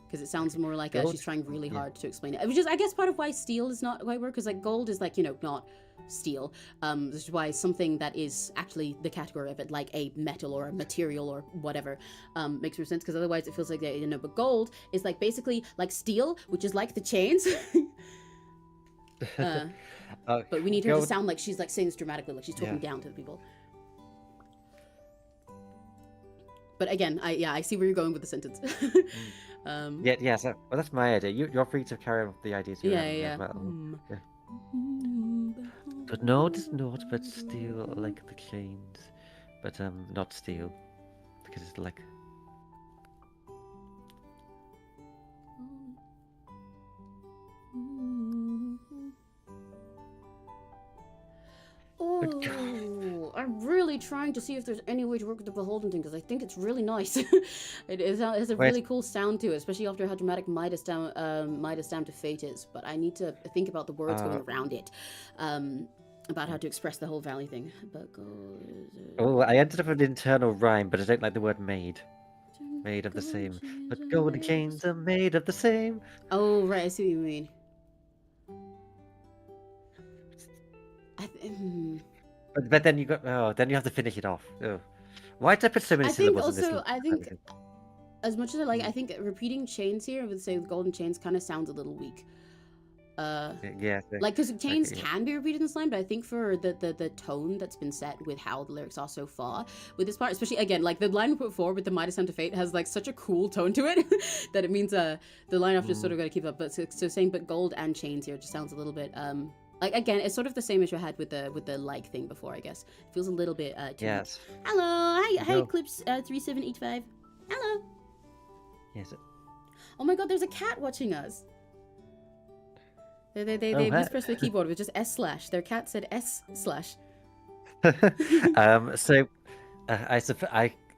Because it sounds more like she's trying really hard to explain it. Which is, I guess, part of why steel is not quite word, because like gold is like not steel. This is why something that is actually the category of it, like a metal or a material or whatever, makes more sense. Because otherwise, it feels like but gold is like basically like steel, which is like the chains. But we need her to sound like she's like saying this dramatically, like she's talking down to the people. But again, I see where you're going with the sentence. So well, that's my idea. You're free to carry on with the ideas. But no, it's not. But steel like the chains, but not steel, because it's like. Oh, I'm really trying to see if there's any way to work with the beholden thing, because I think it's really nice. It has a really cool sound to it, especially after how dramatic Midas down to fate is. But I need to think about the words going around it, about how to express the whole valley thing. But I ended up with an internal rhyme, but I don't like the word made. Made of the same. But golden chains are made of the same. Oh, right, I see what you mean. But then you have to finish it off. Oh. Why did I put so many syllables in this? I think as much as I think repeating chains here with say golden chains kind of sounds a little weak. Like because chains can be repeated in this line, but I think for the tone that's been set with how the lyrics are so far with this part, especially again like the line we put forward with the Midas down to fate has like such a cool tone to it that it means the line after sort of got to keep up. But so saying but gold and chains here just sounds a little bit like again, it's sort of the same issue I had with the like thing before. I guess it feels a little bit. Yes. Hello, hi, Eclipse 3785. Hello. Yes. Oh my God, there's a cat watching us. They mispressed the keyboard with just /. Their cat said /. So,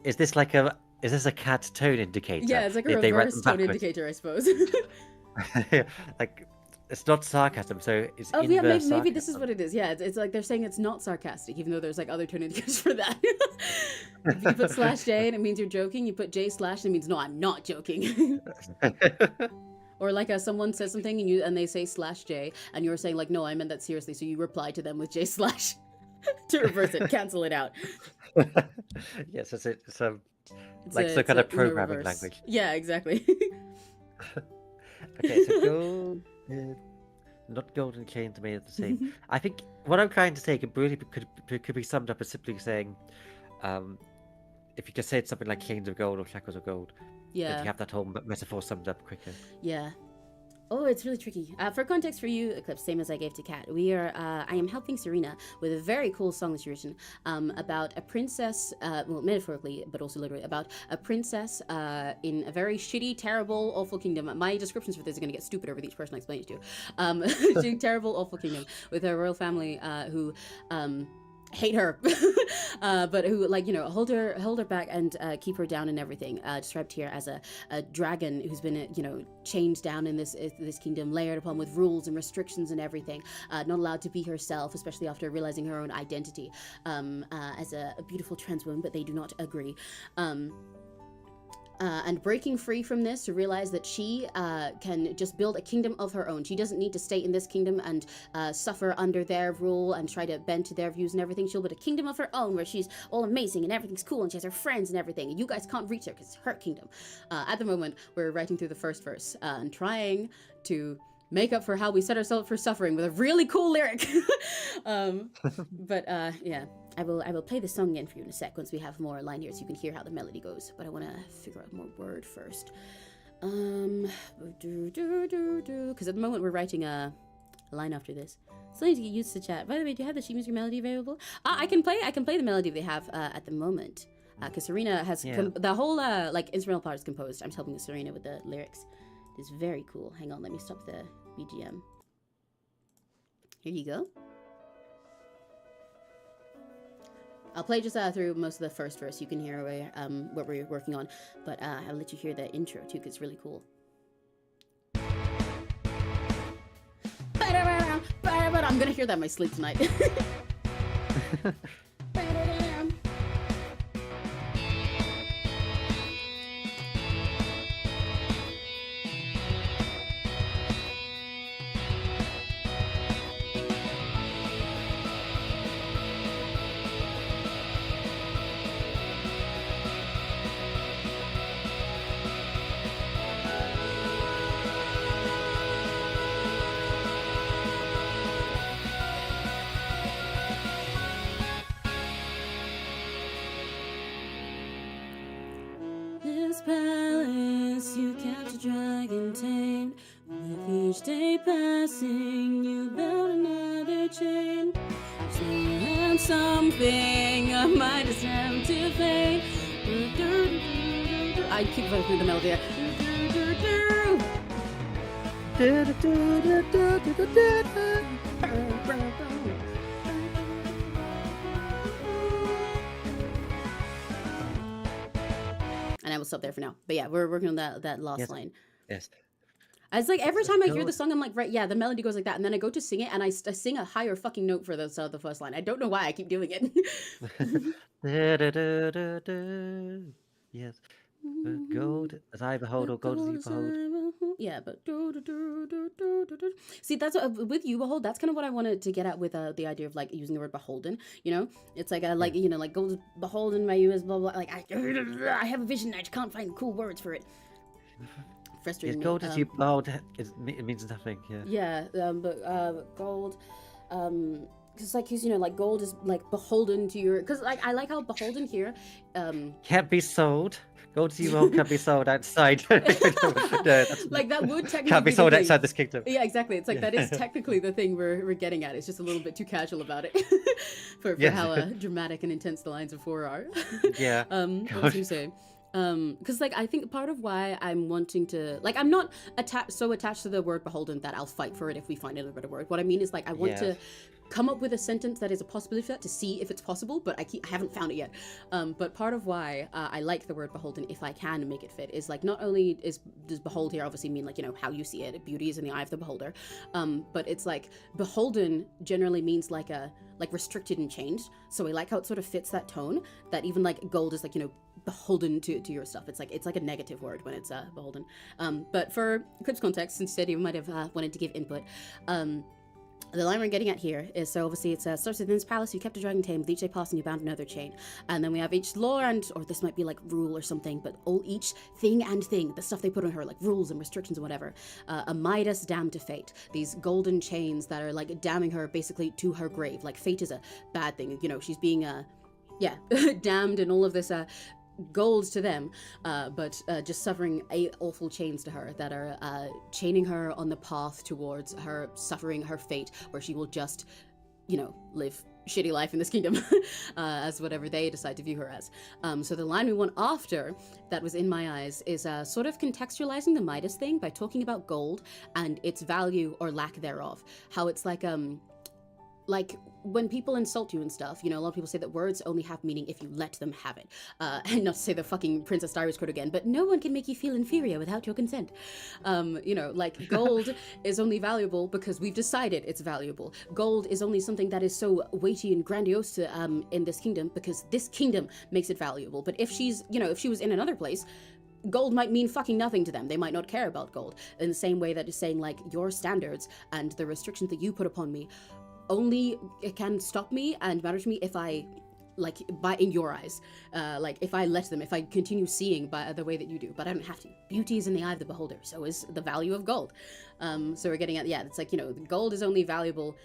is this like is this a cat tone indicator? Yeah, it's like a reverse tone indicator, I suppose. Like. It's not sarcasm, so it's maybe this is what it is. Yeah, it's like they're saying it's not sarcastic, even though there's like other tone indicators for that. If you put /J and it means you're joking, you put J/ and it means no, I'm not joking. Or like someone says something and they say /J and you're saying like no, I meant that seriously, so you reply to them with J/ to reverse it, cancel it out. Yes, it's some kind of programming language. Yeah, exactly. Okay, so go. not golden chains made of the same. I think what I'm trying to say could be summed up as simply saying, if you just said something like chains of gold or shackles of gold, then Yeah. you have that whole metaphor summed up quicker. Yeah. Oh, it's really tricky. For context for you, Eclipse, same as I gave to Kat, I am helping Serena with a very cool song that she written about a princess, well, metaphorically, but also literally, about a princess in a very shitty, terrible, awful kingdom. My descriptions for this are going to get stupid over each person I explain it to. Shitty, terrible, awful kingdom with her royal family who... hate her but who, like, you know, hold her back and keep her down and everything, described here as a dragon who's been, you know, chained down in this kingdom, layered upon with rules and restrictions and everything, not allowed to be herself, especially after realizing her own identity as a beautiful trans woman, but they do not agree. And breaking free from this to realize that she can just build a kingdom of her own. She doesn't need to stay in this kingdom and suffer under their rule and try to bend to their views and everything. She'll build a kingdom of her own where she's all amazing and everything's cool and she has her friends and everything. And you guys can't reach her because it's her kingdom. At the moment, we're writing through the first verse and trying to make up for how we set ourselves for suffering with a really cool lyric. Yeah. I will play the song again for you in a sec once we have more line here so you can hear how the melody goes. But I want to figure out more word first. Because at the moment we're writing a line after this. Still need to get used to chat. By the way, do you have the sheet music melody available? I can play the melody they have at the moment. Because Serena has the whole like instrumental part is composed. I'm just helping Serena with the lyrics. It's very cool. Hang on, let me stop the BGM. Here you go. I'll play just through most of the first verse. You can hear what we're working on, but I'll let you hear the intro too, because it's really cool. I'm gonna hear that in my sleep tonight. Palace, you kept a dragon tamed. With each day passing, you built another chain. So you had something I might attempt to fade. I keep running through the melody and I will stop there for now. But yeah, we're working on that last line. Yes. It's like every time I hear the song, I'm like, right, yeah, the melody goes like that. And then I go to sing it and I sing a higher fucking note for the first line. I don't know why I keep doing it. Yes. Gold as I behold, or gold as you behold. Yeah, but see, that's with you behold. That's kind of what I wanted to get at with the idea of like using the word beholden. You know, it's like like you know, like gold is beholden by you as blah blah. Like I have a vision, I just can't find cool words for it. Frustrating. Gold as you behold, it means nothing. Yeah. Yeah, but gold, because you know, like gold is like beholden to your. Because like I like how beholden here. Can't be sold. Gold as you behold can't be sold outside. No, like that would technically can't be sold outside this kingdom. Yeah, exactly. It's like that is technically the thing we're getting at. It's just a little bit too casual about it for how dramatic and intense the lines of 4 are. Yeah. What was you saying? Because like I think part of why I'm wanting to like I'm not so attached to the word beholden that I'll fight for it if we find another better word. What I mean is like I want to come up with a sentence that is a possibility for that to see if it's possible, but I haven't found it yet. But part of why I like the word beholden, if I can make it fit, is like not only does behold here obviously mean like, you know, how you see it, beauty is in the eye of the beholder, but it's like beholden generally means like restricted and changed. So I like how it sort of fits that tone, that even like gold is like, you know, beholden to your stuff. It's like a negative word when it's beholden. But for Eclipse context, since you said you might have wanted to give input, The line we're getting at here is, so obviously it starts within this palace, you kept a dragon tame, with each day passing you bound another chain. And then we have each law and, or this might be like rule or something, but each thing and thing, the stuff they put on her, like rules and restrictions and whatever, a Midas damned to fate. These golden chains that are like damning her basically to her grave. Like fate is a bad thing, you know, she's being, damned and all of this, gold to them, but just suffering 8 awful chains to her that are chaining her on the path towards her suffering her fate, where she will just, you know, live shitty life in this kingdom as whatever they decide to view her as. So the line we want after that was in my eyes is sort of contextualizing the Midas thing by talking about gold and its value or lack thereof. How it's like when people insult you and stuff, you know, a lot of people say that words only have meaning if you let them have it. And not to say the fucking Princess Diaries quote again, but no one can make you feel inferior without your consent. You know, like gold is only valuable because we've decided it's valuable. Gold is only something that is so weighty and grandiose to, in this kingdom because this kingdom makes it valuable. But if she's, you know, if she was in another place, gold might mean fucking nothing to them. They might not care about gold. In the same way that is saying like your standards and the restrictions that you put upon me only it can stop me and matter to me if I, like, by in your eyes, like if I let them, if I continue seeing by the way that you do, but I don't have to. Beauty is in the eye of the beholder, so is the value of gold. So we're getting at, yeah, it's like, you know, gold is only valuable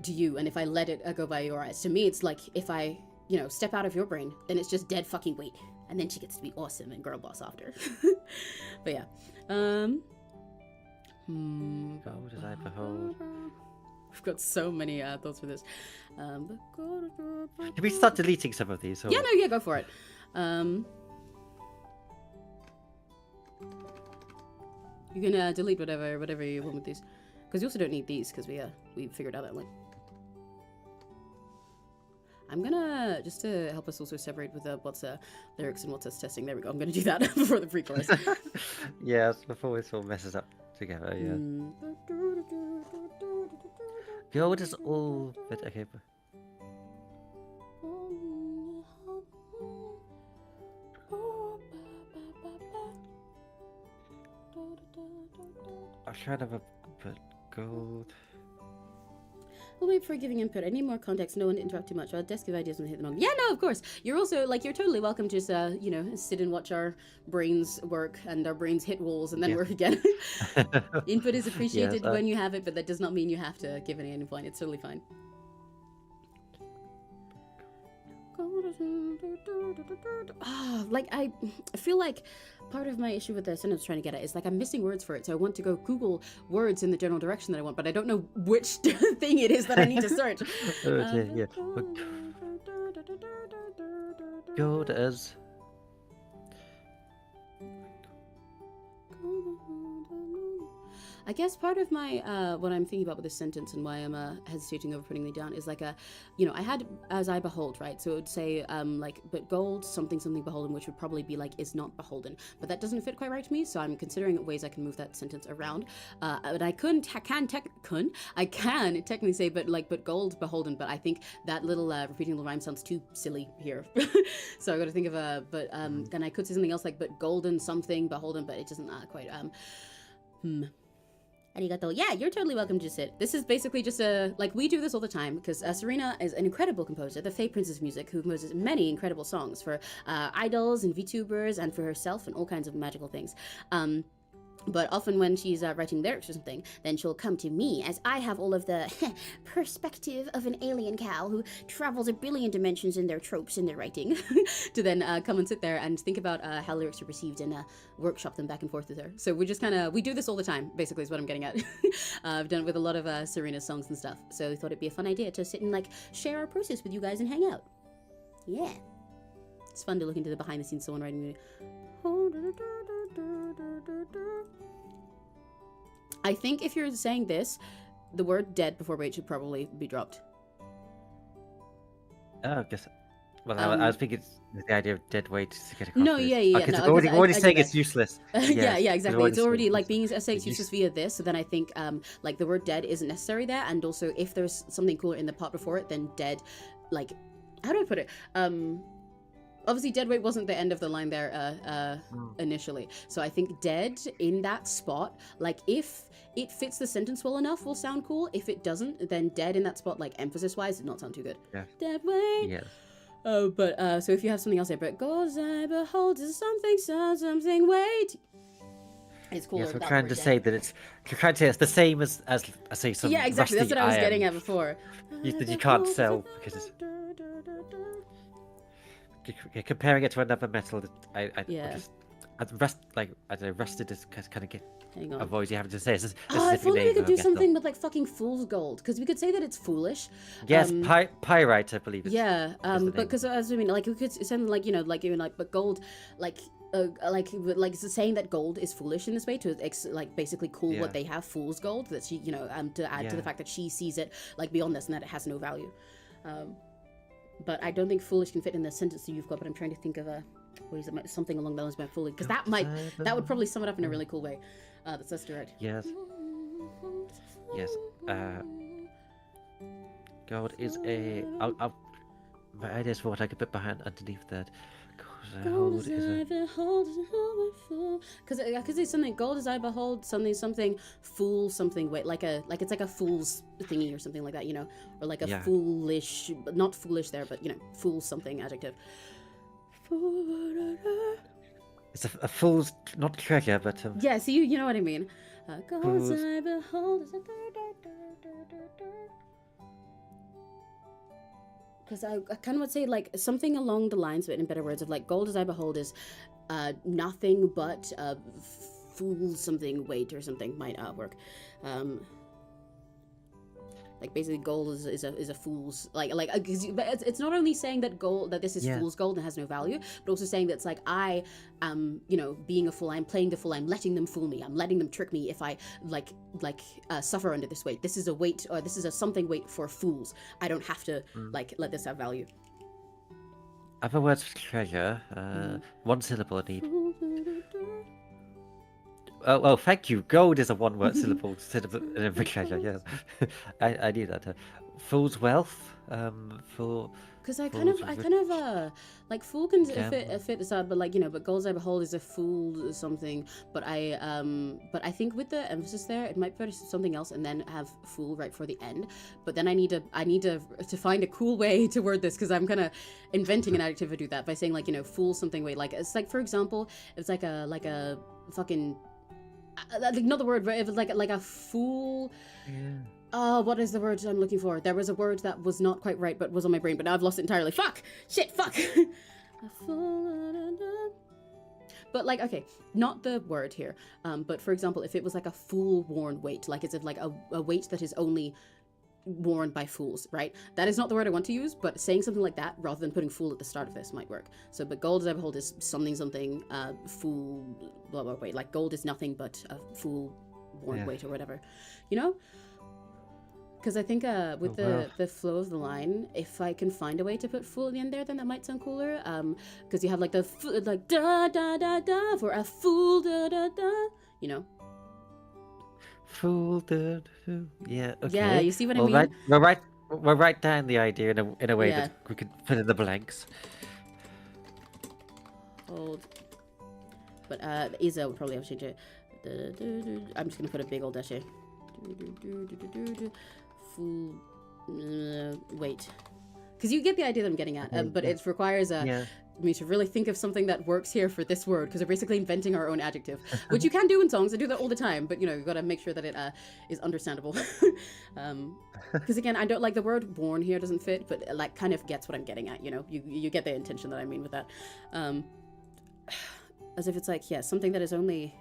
to you, and if I let it go by your eyes, to me it's like if I, you know, step out of your brain, then it's just dead fucking weight, and then she gets to be awesome and girl boss after. But yeah, Gold as I behold. We've got so many thoughts for this. Can we start deleting some of these? Or... Yeah, no, yeah, go for it. You can delete whatever you want with these, because you also don't need these because we figured out that one. I'm gonna, just to help us also separate with what's lyrics and what's us testing. There we go. I'm gonna do that before the pre-chorus. Yeah, before it all messes up together. Yeah. Gold is all, but okay. I'm trying to put gold. We'll wait for giving input. I need more context. No one to interrupt too much. I'll desk of ideas when I hit the moment. Yeah, no, of course. You're also, like, you're totally welcome to just, you know, sit and watch our brains work and our brains hit walls and then work again. Input is appreciated when you have it, but that does not mean you have to give any point. It's totally fine. Like, I feel like part of my issue with this, and I was trying to get at, is like I'm missing words for it. So I want to go Google words in the general direction that I want, but I don't know which thing it is that I need to search. Yeah. Gold as... I guess part of my, what I'm thinking about with this sentence and why I'm hesitating over putting it down is like you know, I had as I behold, right? So it would say, like, but gold, something beholden, which would probably be like, is not beholden. But that doesn't fit quite right to me, so I'm considering ways I can move that sentence around. But I can technically say, but gold, beholden, but I think that little repeating the rhyme sounds too silly here. So I got to think of then I could say something else like, but golden something, beholden, but it doesn't quite, Arigato. Yeah, you're totally welcome to sit. This is basically just like, we do this all the time because Serena is an incredible composer, the Fae Princess of Music, who composes many incredible songs for idols and VTubers and for herself and all kinds of magical things. But often when she's writing lyrics or something, then she'll come to me, as I have all of the perspective of an alien cow who travels 1 billion dimensions in their tropes in their writing, to then come and sit there and think about how lyrics are perceived and workshop them back and forth with her. So we just we do this all the time, basically is what I'm getting at. I've done it with a lot of Serena's songs and stuff, so I thought it'd be a fun idea to sit and like share our process with you guys and hang out. Yeah. It's fun to look into the behind the scenes someone writing music. I think if you're saying this, the word dead before wait should probably be dropped. Oh, I guess. Well, I was thinking it's the idea of dead weight to get across. No, yeah. Because no, it's already saying it's useless. Yeah, exactly. It's already like being saying it's useless via this. So then I think like the word dead isn't necessary there, and also if there's something cooler in the part before it, then dead, like, how do I put it? Obviously, dead weight wasn't the end of the line there initially. So I think dead in that spot, like if it fits the sentence well enough, will sound cool. If it doesn't, then dead in that spot, like emphasis-wise, did not sound too good. Yeah. Dead weight. Yes. Oh, but so if you have something else there, but God's eye behold is something weight. It's cooler. Yes, we're trying to say that it's the same as say some yeah, exactly. That's rusty what I was iron getting at before. that you can't sell because it's comparing it to another metal. I Yeah. rusted is kind of Hang on. avoids you having to say. If only we could do something with like fucking fool's gold, because we could say that it's foolish. Yes, pyrite, I believe. Yeah, but because as I mean, like we could send like even like but gold, like it's saying that gold is foolish in this way to like basically call what they have fool's gold, that she to add to the fact that she sees it like beyond this and that it has no value. But I don't think foolish can fit in the sentence that you've got. But I'm trying to think of something along those lines about foolish, because that would probably sum it up in a really cool way. That's less direct. Yes. Yes. Gold is a. My ideas for what I could put underneath that. Gold is a. Because it's something. Gold as I behold something fool something. Wait, it's like a fool's thingy or something like that, or like a foolish, not foolish there, but fool something adjective. It's a fool's, not treasure, but yeah. So you know what I mean. Gold as I behold is a. Because I kind of would say like something along the lines, but in better words, of like gold as I behold is nothing but fool something weight or something might work. Like basically gold is a fool's but it's not only saying that this is fool's gold and has no value, but also saying that it's like I am being a fool, I'm playing the fool, I'm letting them fool me, I'm letting them trick me if I suffer under this weight. This is a weight, or this is a something weight for fools. I don't have to let this have value. Other words for treasure, one syllable indeed. Oh, thank you. Gold is a one-word syllable for treasure. Yes, I knew that. Fool's wealth. Because I kind of like fool can fit this out, but but gold as I behold is a fool something. But I think with the emphasis there, it might put something else and then have fool right for the end. But then I need to find a cool way to word this, because I'm kind of inventing an adjective to do that by saying fool something way. Like it's like, for example, it's like a fucking. Another word, but it was like a fool. Yeah. What is the word I'm looking for? There was a word that was not quite right, but was on my brain, but now I've lost it entirely. Fuck! Shit! Fuck! But okay, not the word here. But for example, if it was like a fool-worn weight, like it's like a weight that is only worn by fools, right? That is not the word I want to use, but saying something like that rather than putting fool at the start of this might work. So, but gold as I behold is something fool blah blah weight. Like gold is nothing but a fool worn weight or whatever, Because I think with the flow of the line, if I can find a way to put fool at the end there, then that might sound cooler. Because you have like the da da da da for a fool da da da, Fool, yeah, okay. Yeah, you see what I mean? We'll write down the idea in a way that we could fill in the blanks. Hold. But Isa would probably have to change it. I'm just gonna put a big old dash here. Fool. Wait. Because you get the idea that I'm getting at, but it requires me to really think of something that works here for this word, because we're basically inventing our own adjective, which you can do in songs. I do that all the time, but you've got to make sure that it is understandable. Because again, I don't like the word "worn" here doesn't fit, but it kind of gets what I'm getting at. You get the intention that I mean with that. As if it's something that is only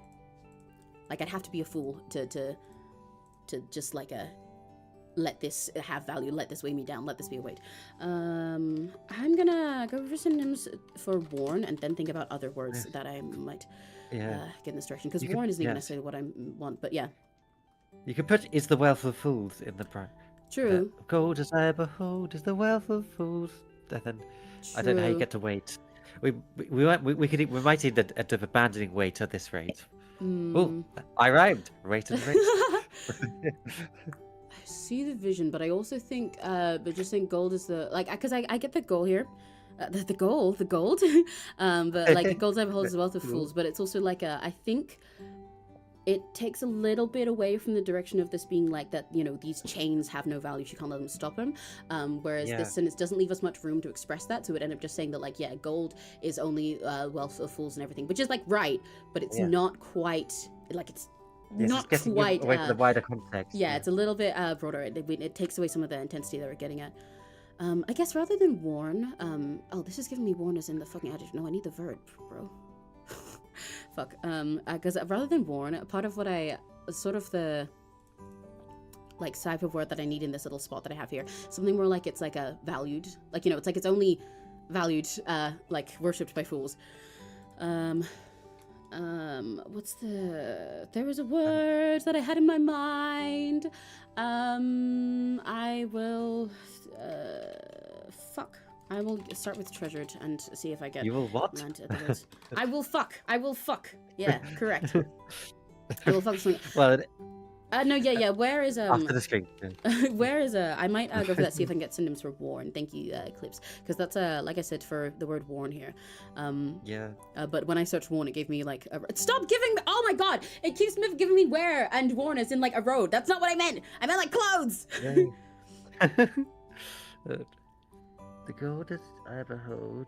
I'd have to be a fool to just let this have value, let this weigh me down, let this be a weight. I'm gonna go for synonyms for worn and then think about other words that I might get in this direction, because worn isn't even necessarily what I want, but yeah. You could put "is the wealth of fools" in the prime. True. Gold as I behold is the wealth of fools. Then I don't know how you get to weight. We might end up abandoning weight at this rate. Oh, I rhymed. Rate and rate. I see the vision, but I also think, gold is the because I get the goal here, The gold, but like gold's I behold is a wealth of fools, but it's also like I think it takes a little bit away from the direction of this being like that, you know, these chains have no value, you can't let them stop them. Whereas this sentence doesn't leave us much room to express that, so it ended up just saying that like, yeah, gold is only wealth of fools and everything, which is like right, but it's not quite like it's not quite away from the wider context. Yeah, it's a little bit broader. It takes away some of the intensity that we're getting at. I guess rather than warn, oh, this is giving me warn as in the fucking adjective. No, I need the verb, bro. Fuck. Because rather than warn, part of what I sort of the like type of word that I need in this little spot that I have here, something more like it's like a valued, like, you know, it's like it's only valued, like worshipped by fools. What's the? There was a word that I had in my mind. I will. Fuck. I will start with treasured and see if I get. You will what? Land at the words. I will fuck. I will fuck. Yeah, correct. I will fuck something. Well. No, yeah. Where is After the string. where is I might go for that. See if I can get synonyms for warn. Thank you, Clips, because that's like I said for the word warn here. Yeah. But when I searched warn, it gave me like stop giving. Oh my god! It keeps giving me where and warn as in like a road. That's not what I meant. I meant like clothes. Yeah. The goldest I behold.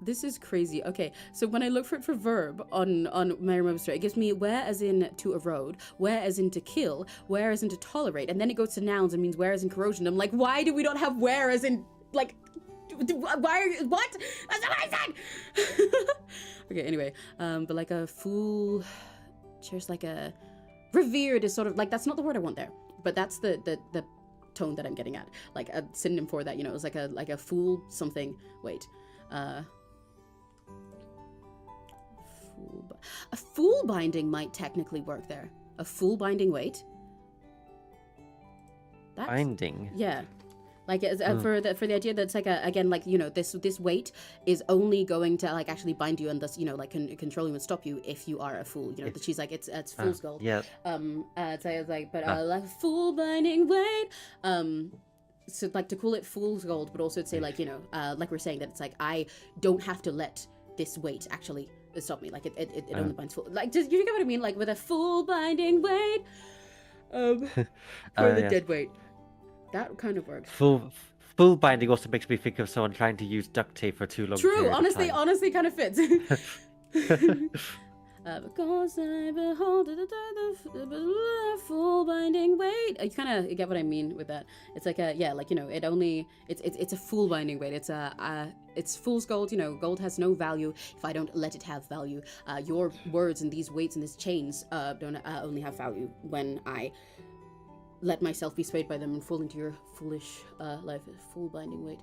This is crazy. Okay, so when I look for it for verb on Merriam-Webster, it gives me where as in to erode, where as in to kill, where as in to tolerate, and then it goes to nouns and means where as in corrosion. I'm like, why do we not have where as in like? Why are you, what? That's not what I said. Okay, anyway, but like a fool, just like a revered is sort of like that's not the word I want there, but that's the tone that I'm getting at. Like a synonym for that, you know, it's like a fool something. Wait, a fool binding might technically work there. A fool binding. Wait. That's, binding. Yeah. Like for the idea that it's like again like, you know, this weight is only going to like actually bind you and thus, you know, like control you and stop you if you are a fool, you know. That she's like it's fool's gold. Yeah. It's like but like fool binding weight. So like to call it fool's gold, but also to say like, you know, like we're saying that it's like I don't have to let this weight actually stop me. Like it only binds fool. Like just you get what I mean? Like with a fool binding weight. For the dead weight. That kind of works. Full binding also makes me think of someone trying to use duct tape for too long. True, honestly kind of fits. Because I behold the full binding weight. You kind of get what I mean with that. It's like like, you know, it's a full binding weight. It's fool's gold. You know, gold has no value if I don't let it have value. Your words and these weights and these chains don't only have value when I let myself be swayed by them and fall into your foolish life. Full binding weight.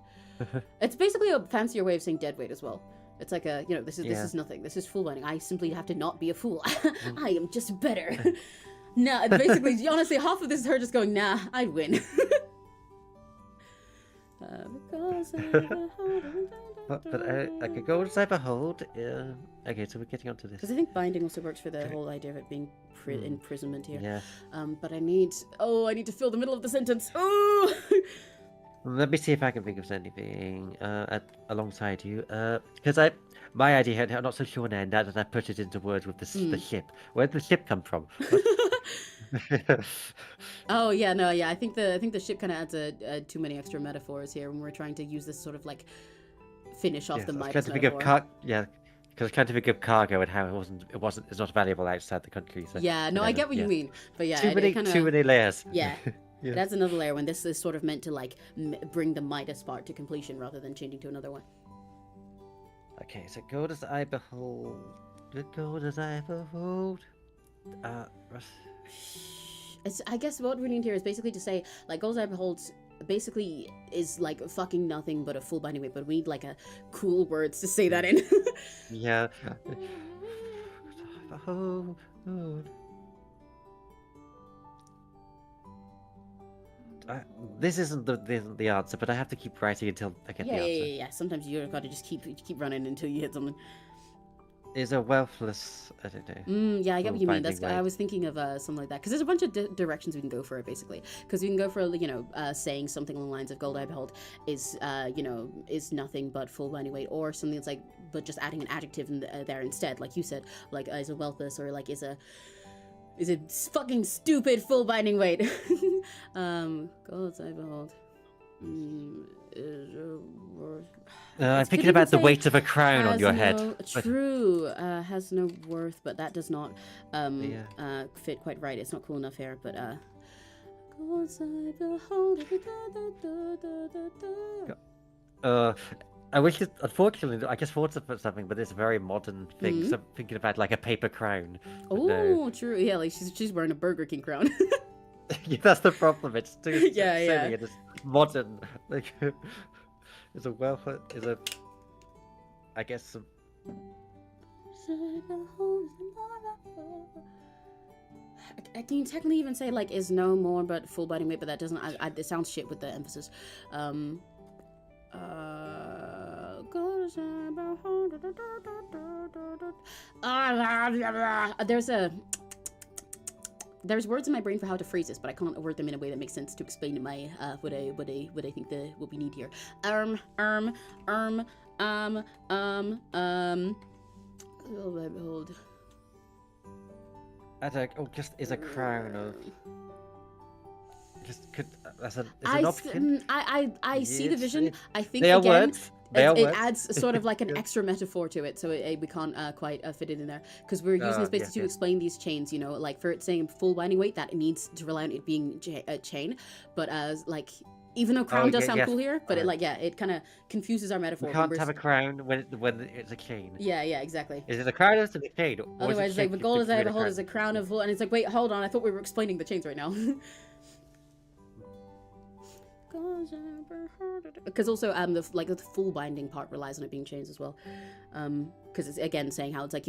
It's basically a fancier way of saying dead weight as well. It's like a, you know, this is nothing. This is fool binding. I simply have to not be a fool. I am just better. Nah, basically, honestly, half of this is her just going, nah, I win. Because I could go as I behold. Okay, so we're getting onto this. Because I think binding also works for the whole idea of it being imprisonment here. Yeah. But I need to fill the middle of the sentence. Oh. Let me see if I can think of anything alongside you. Because my idea here, I'm not so sure now that I put it into words with the ship. Where did the ship come from? Oh yeah, no, yeah. I think the ship kind of adds too many extra metaphors here when we're trying to use this sort of like finish off the Midas metaphor. Because I was trying to think of cargo and how it's not valuable outside the country. So, yeah, no, I get what you mean, but yeah, too many layers. Yeah. Yeah. That's another layer when this is sort of meant to like bring the Midas part to completion rather than changing to another one. Okay, so gold as I behold, the gold as I behold. I guess what we need here is basically to say like gold as I behold basically is like fucking nothing but a full binding weight, but we need like a cool words to say that in. Yeah. Behold. This isn't the answer, but I have to keep writing until I get the answer. Yeah. Sometimes you gotta just keep running until you hit something. is a wealthless. I don't know. Yeah, I get what you mean. Full-binding I weight. was thinking of something like that because there's a bunch of directions we can go for it basically. Because we can go for saying something along the lines of "gold I behold" is is nothing but full binding weight, or something that's like but just adding an adjective there instead, like you said, like is a wealthless, or like is a fucking stupid full binding weight. Gold I behold. Is a I'm could thinking even about the say weight of a crown on has your head. no but- true has no worth, but that does not Yeah. fit quite right. It's not cool enough here, but gods I behold. I wish it, unfortunately, I guess thought of something, but it's a very modern thing. So I'm thinking about like a paper crown. but no. Oh, true. Yeah, like she's wearing a Burger King crown. Yeah, that's the problem. It's too Yeah, silly yeah. and it's modern. Like, it's a is a, I guess, some, Can you technically even say like is no more but full body weight? But that doesn't. It sounds shit with the emphasis. There's words in my brain for how to phrase this, but I can't word them in a way that makes sense to explain to my what I think what we need here. Hold. I don't. Oh, just is a crown of. Just could as an option. I see the Yes, vision. I think They are again. words. They are It words. adds sort of like an Yeah. extra metaphor to it, so we can't quite fit it in there because we're using this basically to explain these chains. You know, like for it saying full binding weight, that it needs to rely on it being a chain. But as like, even though crown does sound cool here, but it kind of confuses our metaphor. We can't have a crown when it's a chain. Yeah, exactly. Is it a crown or is it a chain? Otherwise, like the gold as I behold is a crown of, and it's like, wait, hold on, I thought we were explaining the chains right now. Because also the full binding part relies on it being chains as well, because it's again saying how it's like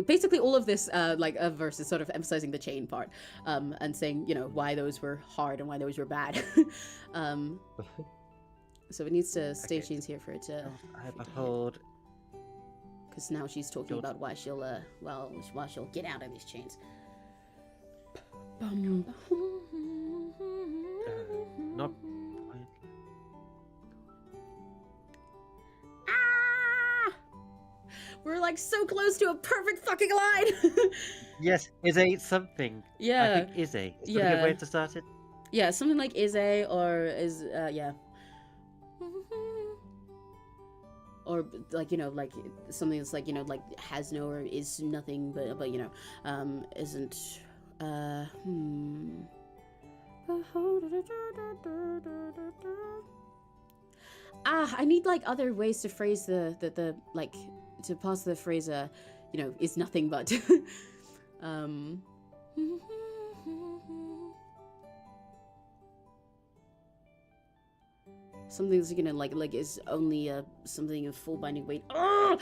basically all of this verse is sort of emphasizing the chain part, and saying why those were hard and why those were bad. So it needs to stay chains here for it to. I behold. Because now she's talking about why she'll why she'll get out of these chains. Not. We're like so close to a perfect fucking line. Yes, is a something. Yeah. I think is a. Is that a good way to start it? Yeah, something like is a or is yeah. Or like like something that's like like has no or is nothing, but isn't I need like other ways to phrase the like to pass the phrase is nothing but something that's like is only something of full binding weight. So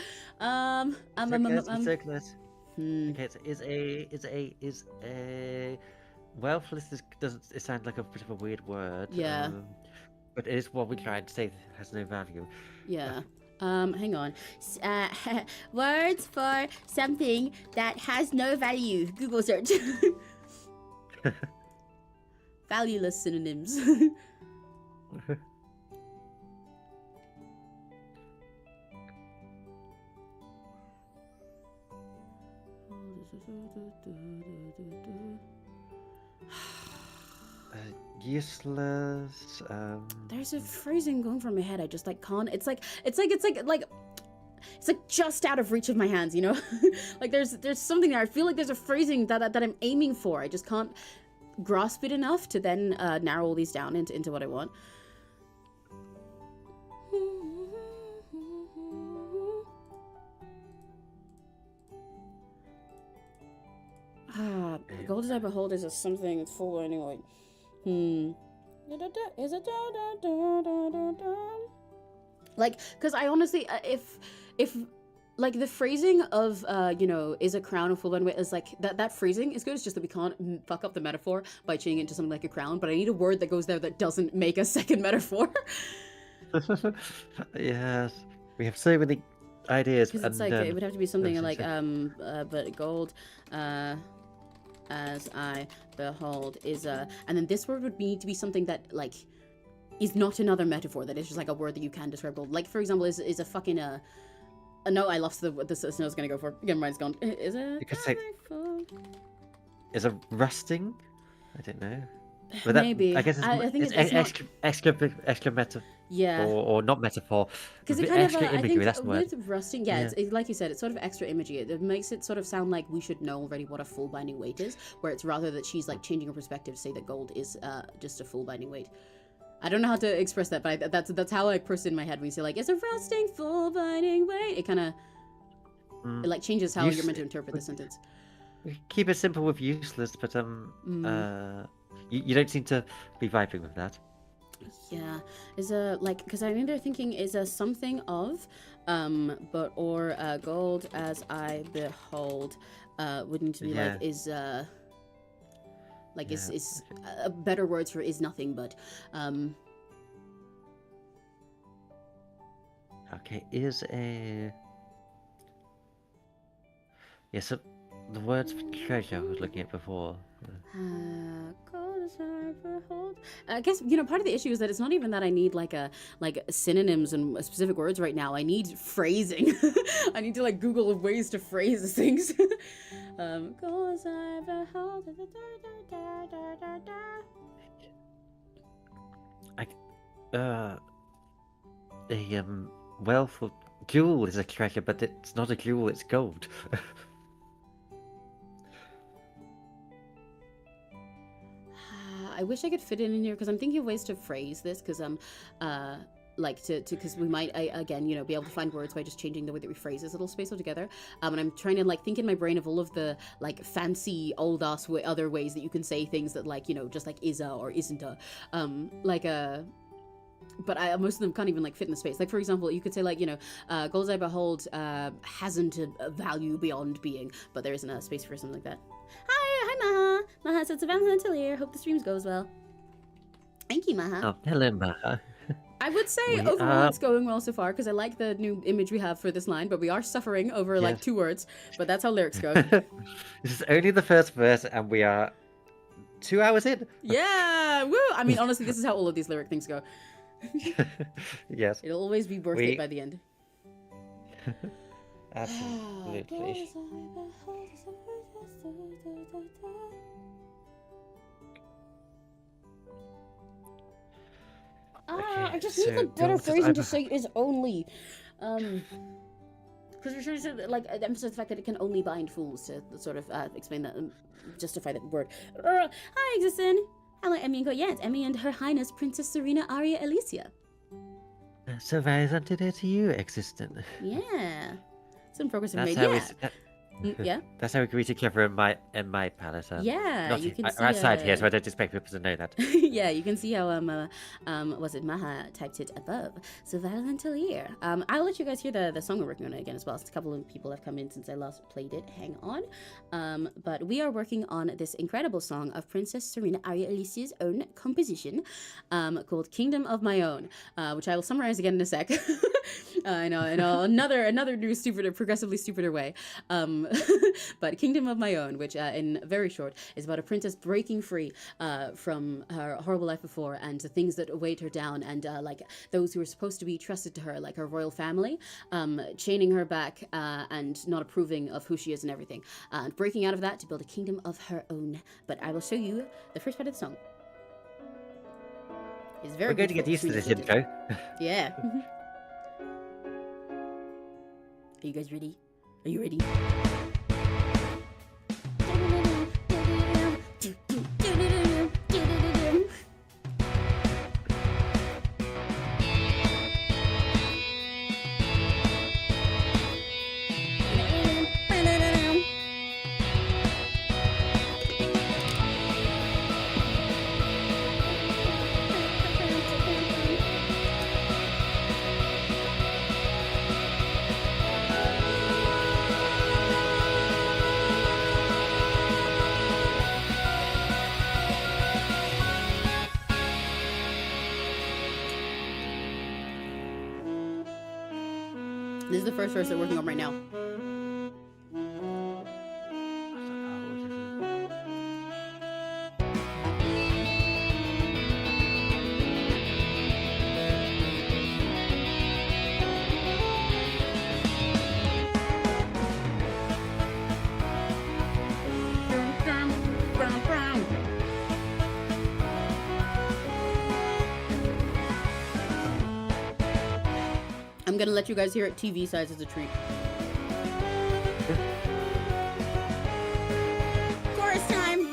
close. Okay, so is a wealthless doesn't it sound like a bit of a weird word? Yeah. But it is what we try to say has no value. Yeah. Hang on. Words for something that has no value. Google search. Valueless synonyms. Useless. There's a phrasing going from my head. I just like can't. It's like just out of reach of my hands. Like there's something there. I feel like there's a phrasing that I'm aiming for. I just can't grasp it enough to then narrow all these down into what I want. Gold as I behold is something full anyway. Is it like, because I honestly if like the phrasing of is a crown of full binding weight is like that phrasing is good. It's just that we can't fuck up the metaphor by changing it into something like a crown, but I need a word that goes there that doesn't make a second metaphor. Yes, we have so many ideas. Because it's And like it would have to be something like so- but gold as I behold is a, and then this word would need to be something that like is not another metaphor, that is just like a word that you can describe gold. Like for example, is a fucking no, I lost what the snow's gonna go for. Again, mine's gone. Is it? You could say is a rusting. I don't know. But that, Maybe. I guess I think it's not. extra metaphor. Yeah. Or not metaphor. Because it kind of, extra I imagery. think That's the word. with rusting, yeah, it's like you said, it's sort of extra imagery. It makes it sort of sound like we should know already what a full binding weight is, where it's rather that she's like changing her perspective to say that gold is just a full binding weight. I don't know how to express that, but that's how I person in my head when you say like, it's a rusting full binding weight. It kind of it like changes how you're meant to interpret the sentence. Keep it simple with useless, but you don't seem to be vibing with that. Yeah, is a like because I'm either thinking is a something of, but or gold as I behold, would need to be like is like is better words for is nothing but Okay, is a so the words for treasure I was looking at before. gold as I behold. I guess part of the issue is that it's not even that I need like synonyms and specific words right now. I need phrasing. I need to like Google ways to phrase things. Gold as I behold. A wealth or jewel is a treasure, but it's not a jewel, it's gold. I wish I could fit it in here because I'm thinking of ways to phrase this because like because we might again be able to find words by just changing the way that we phrase this little space altogether. And I'm trying to like think in my brain of all of the like fancy old ass other ways that you can say things that like just like is a or isn't a but most of them can't even like fit in the space. Like for example, you could say like gold as I behold hasn't a value beyond being, but there isn't a space for something like that. Hi Maha. Maha said Savannah till here. Hope the streams goes well. Thank you, Maha. Oh, hello, Maha. I would say overall it's going well so far because I like the new image we have for this line, but we are suffering over like 2 words. But that's how lyrics go. This is only the first verse, and we are 2 hours in. Yeah, woo! I mean, honestly, this is how all of these lyric things go. Yes. It'll always be birthday by the end. Absolutely. I just need like better phrasing to say is only. Because we're trying to like emphasize the fact that it can only bind fools to sort of explain that, justify that word. Hi, Existen. Hello, Emmy and yes, Emmy and Her Highness Princess Serena Aria Alicia. So very on today to you, Existent. Yeah, some progress we've That's made. how Yeah. That's how we greet each other in my palace. Yeah, you can see outside here, so I don't expect people to know that. yeah, you can see how was it Maha typed it above. So Valentine till here. I'll let you guys hear the song we're working on again as well. Since a couple of people have come in since I last played it. Hang on. But we are working on this incredible song of Princess Serena Aria Alicia's own composition, called "Kingdom of My Own," which I will summarize again in a sec. I know, another new stupider, progressively stupider way. But Kingdom of My Own, which in very short is about a princess breaking free from her horrible life before and the things that await her down, and like those who are supposed to be trusted to her, like her royal family, chaining her back and not approving of who she is and everything, and breaking out of that to build a kingdom of her own. But I will show you the first part of the song. It's very We're going to get used to this intro. Yeah. Are you guys ready? Are you ready? This is the first verse they're working on right now. I'm gonna let you guys hear it TV size as a treat. Chorus time!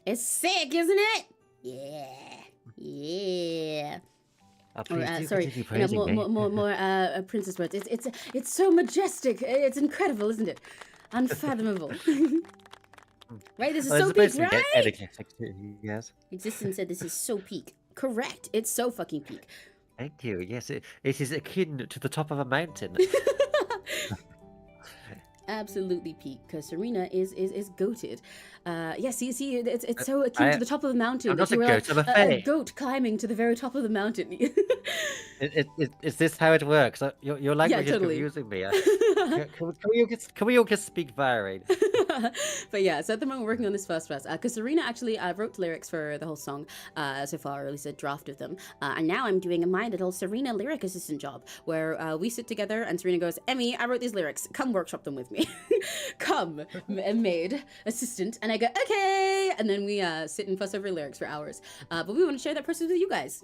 It's sick, isn't it? Yeah. Yeah. Sorry, more princess words. It's so majestic. It's incredible, isn't it? Unfathomable. Right? This is so peak, right? Yes. Existence said this is so peak. Correct. It's so fucking peak. Thank you. Yes, it is akin to the top of a mountain. Absolutely peak, because Serena is goated. Yeah, see, it's so akin to the top of the mountain. I'm not a goat, I'm a fae. A goat climbing to the very top of the mountain. Is this how it works? Your language Yeah, totally. is confusing me. Can we all just speak varied? But yeah, so at the moment we're working on this first verse, because Serena actually wrote lyrics for the whole song so far, or at least a draft of them, and now I'm doing my little Serena lyric assistant job, where we sit together and Serena goes, Emmy, I wrote these lyrics, come workshop them with me. Come, maid, assistant, and I go, okay, and then we sit and fuss over lyrics for hours, but we want to share that process with you guys.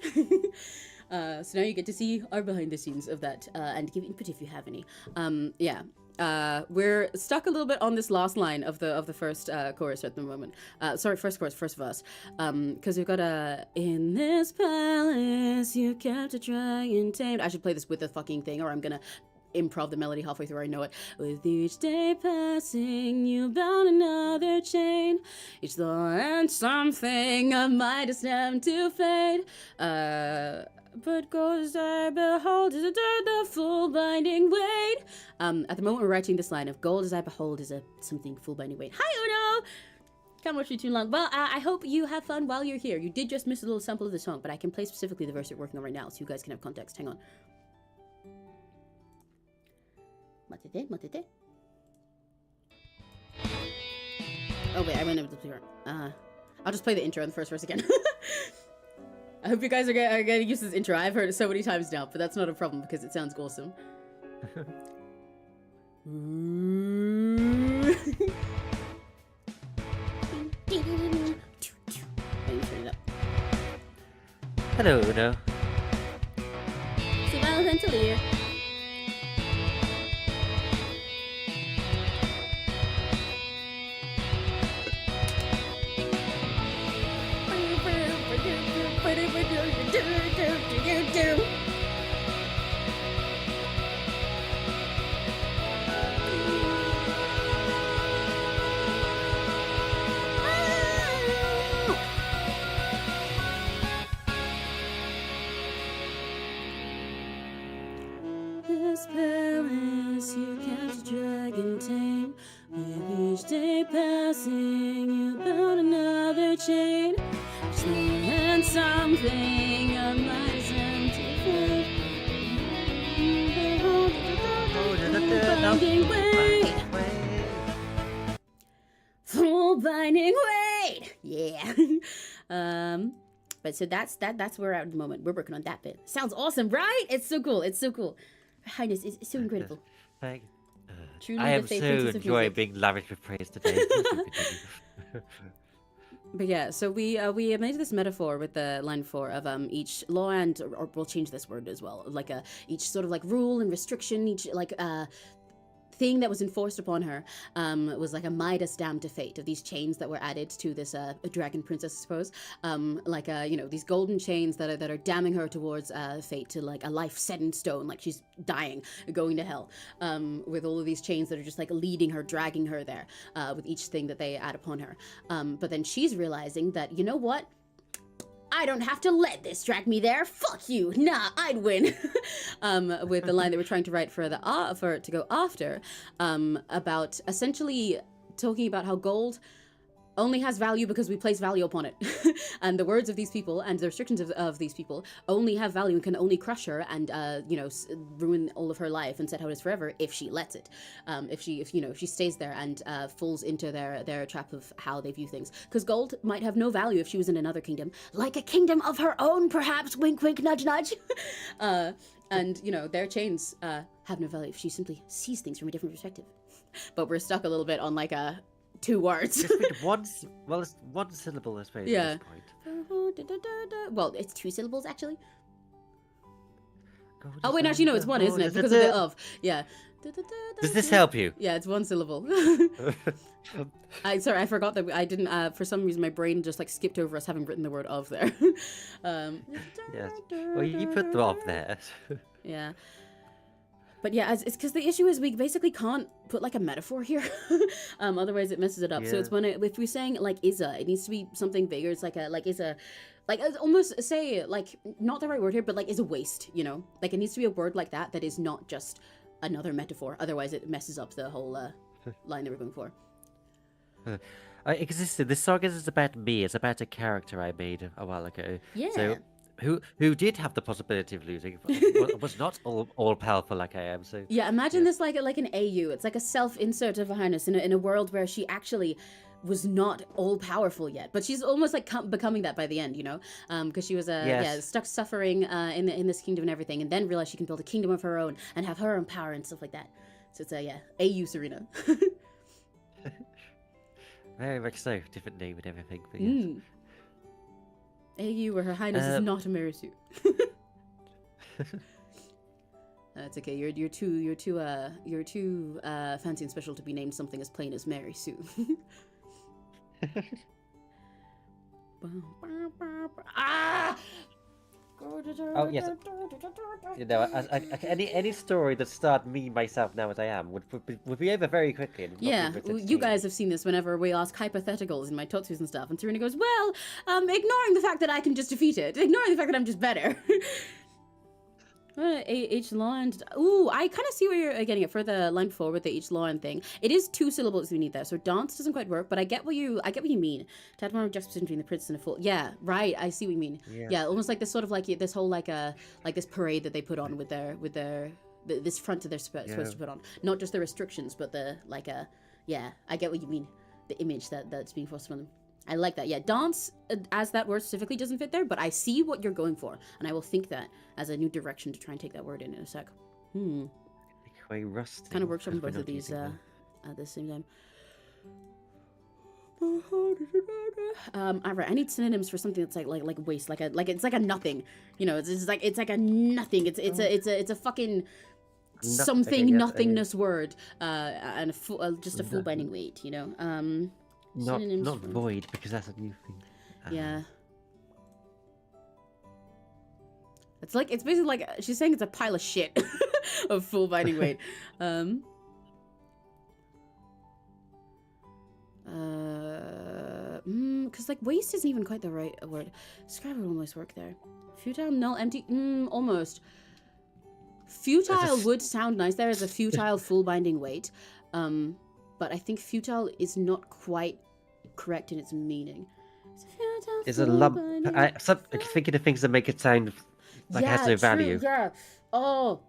So now you get to see our behind the scenes of that, and give input if you have any. Yeah. We're stuck a little bit on this last line of the first chorus at the moment. Sorry, first chorus, first verse. Because we've got in this palace you kept a dragon tamed. I should play this with the fucking thing, or I'm gonna improv the melody halfway through. I know it. With each day passing, you bound another chain. Each thorn and something I might attempt to fade. But gold as I behold is the full binding weight. At the moment we're writing this line of gold as I behold is something full binding weight. Hi Uno! Can't watch you too long. Well, I hope you have fun while you're here. You did just miss a little sample of the song, but I can play specifically the verse you're working on right now so you guys can have context. Hang on. Matete. Oh wait, I went over the clear. I'll just play the intro in the first verse again. I hope you guys are getting used to this intro. I've heard it so many times now, but that's not a problem because it sounds awesome. Hello, Uno. C'est Valentine's here. This palace you kept a dragon tame. With each day passing, you bound another chain. And something I might attempt to fade. Binding weight. Full binding weight. Yeah. But so that's where we're at the moment. We're working on that bit. Sounds awesome, right? It's so cool. It's so cool. Highness is so incredible. Truly I am the so enjoying being lavish with praise today. But yeah, so we made this metaphor with the line 4 of each law and, or we'll change this word as well, like each sort of like rule and restriction, each like thing that was enforced upon her was like a Midas dam to fate, of these chains that were added to this dragon princess, I suppose. These golden chains that are damning her towards fate, to like a life set in stone, like she's dying, going to hell, with all of these chains that are just like leading her, dragging her there, with each thing that they add upon her. But then she's realizing that, you know what? I don't have to let this drag me there. Fuck you. Nah, I'd win. With the line they were trying to write for it to go after, about essentially talking about how gold only has value because we place value upon it. And the words of these people and the restrictions of these people only have value and can only crush her and ruin all of her life and set how it is forever if she lets it. If she stays there and falls into their trap of how they view things. Because gold might have no value if she was in another kingdom, like a kingdom of her own, perhaps. Wink, wink, nudge, nudge. And their chains have no value if she simply sees things from a different perspective. But we're stuck a little bit on like a 2 words. It's one syllable, I suppose. Yeah. At this point. Well, it's 2 syllables actually. Oh wait, actually no, it's 1, isn't it? Because of the of. Yeah. Does this help you? Yeah, it's 1 syllable. I forgot that I didn't. For some reason, my brain just like skipped over us having written the word of there. Yes. Well, you put the of there. Yeah. But yeah, it's because the issue is we basically can't put like a metaphor here. Otherwise it messes it up. Yeah. So it's if we're saying like Isa, it needs to be something bigger. It's like Isa, like almost say like, not the right word here, but like is a waste, like it needs to be a word like that is not just another metaphor. Otherwise it messes up the whole line that we're going for. This song isn't about me, it's about a character I made a while ago. Yeah. So who did have the possibility of losing, was not all powerful like I am. So yeah, imagine this like an AU. It's like a self-insert of her highness in a world where she actually was not all powerful yet, but she's almost like becoming that by the end, because she was stuck suffering in this kingdom and everything, and then realized she can build a kingdom of her own and have her own power and stuff like that. So it's AU Serena. Very much so, different name and everything. But yes. AU, where her highness is not a Marisu. That's okay. You're too fancy and special to be named something as plain as Mary Sue. Oh yes. Any story that starred me myself now as I am would be over very quickly. And yeah, you guys have seen this whenever we ask hypotheticals in my Totsus and stuff, and Serena goes, "Well, ignoring the fact that I can just defeat it, ignoring the fact that I'm just better." H line. Ooh, I kind of see where you're getting it for the line before with the H line thing. It is 2 syllables we need there, so dance doesn't quite work. But I get what you mean. To have more juxtaposition between the princess and a fool. Yeah, right. I see what you mean. Yeah, almost like this sort of like this whole like this parade that they put on with this front that they're supposed to put on. Not just the restrictions, but the yeah. I get what you mean. The image that's being forced on them. I like that. Yeah, dance, as that word specifically, doesn't fit there, but I see what you're going for, and I will think that as a new direction to try and take that word in a sec. Quite rusty. Kind of workshop both of these at the same time. Alright, I need synonyms for something that's like waste, it's like a nothing. It's like a nothing. It's a fucking something nothingness word, and just a full binding weight. Not void, because that's a new thing. Yeah. It's basically like she's saying it's a pile of shit of full binding weight. Because like waste isn't even quite the right word. Scribe would almost work there. Futile, null, empty, almost. Futile would sound nice there as a futile full binding weight. But I think futile is not quite correct in its meaning. It's a lump. I'm thinking of things that make it sound like it has no value. Yeah. Oh,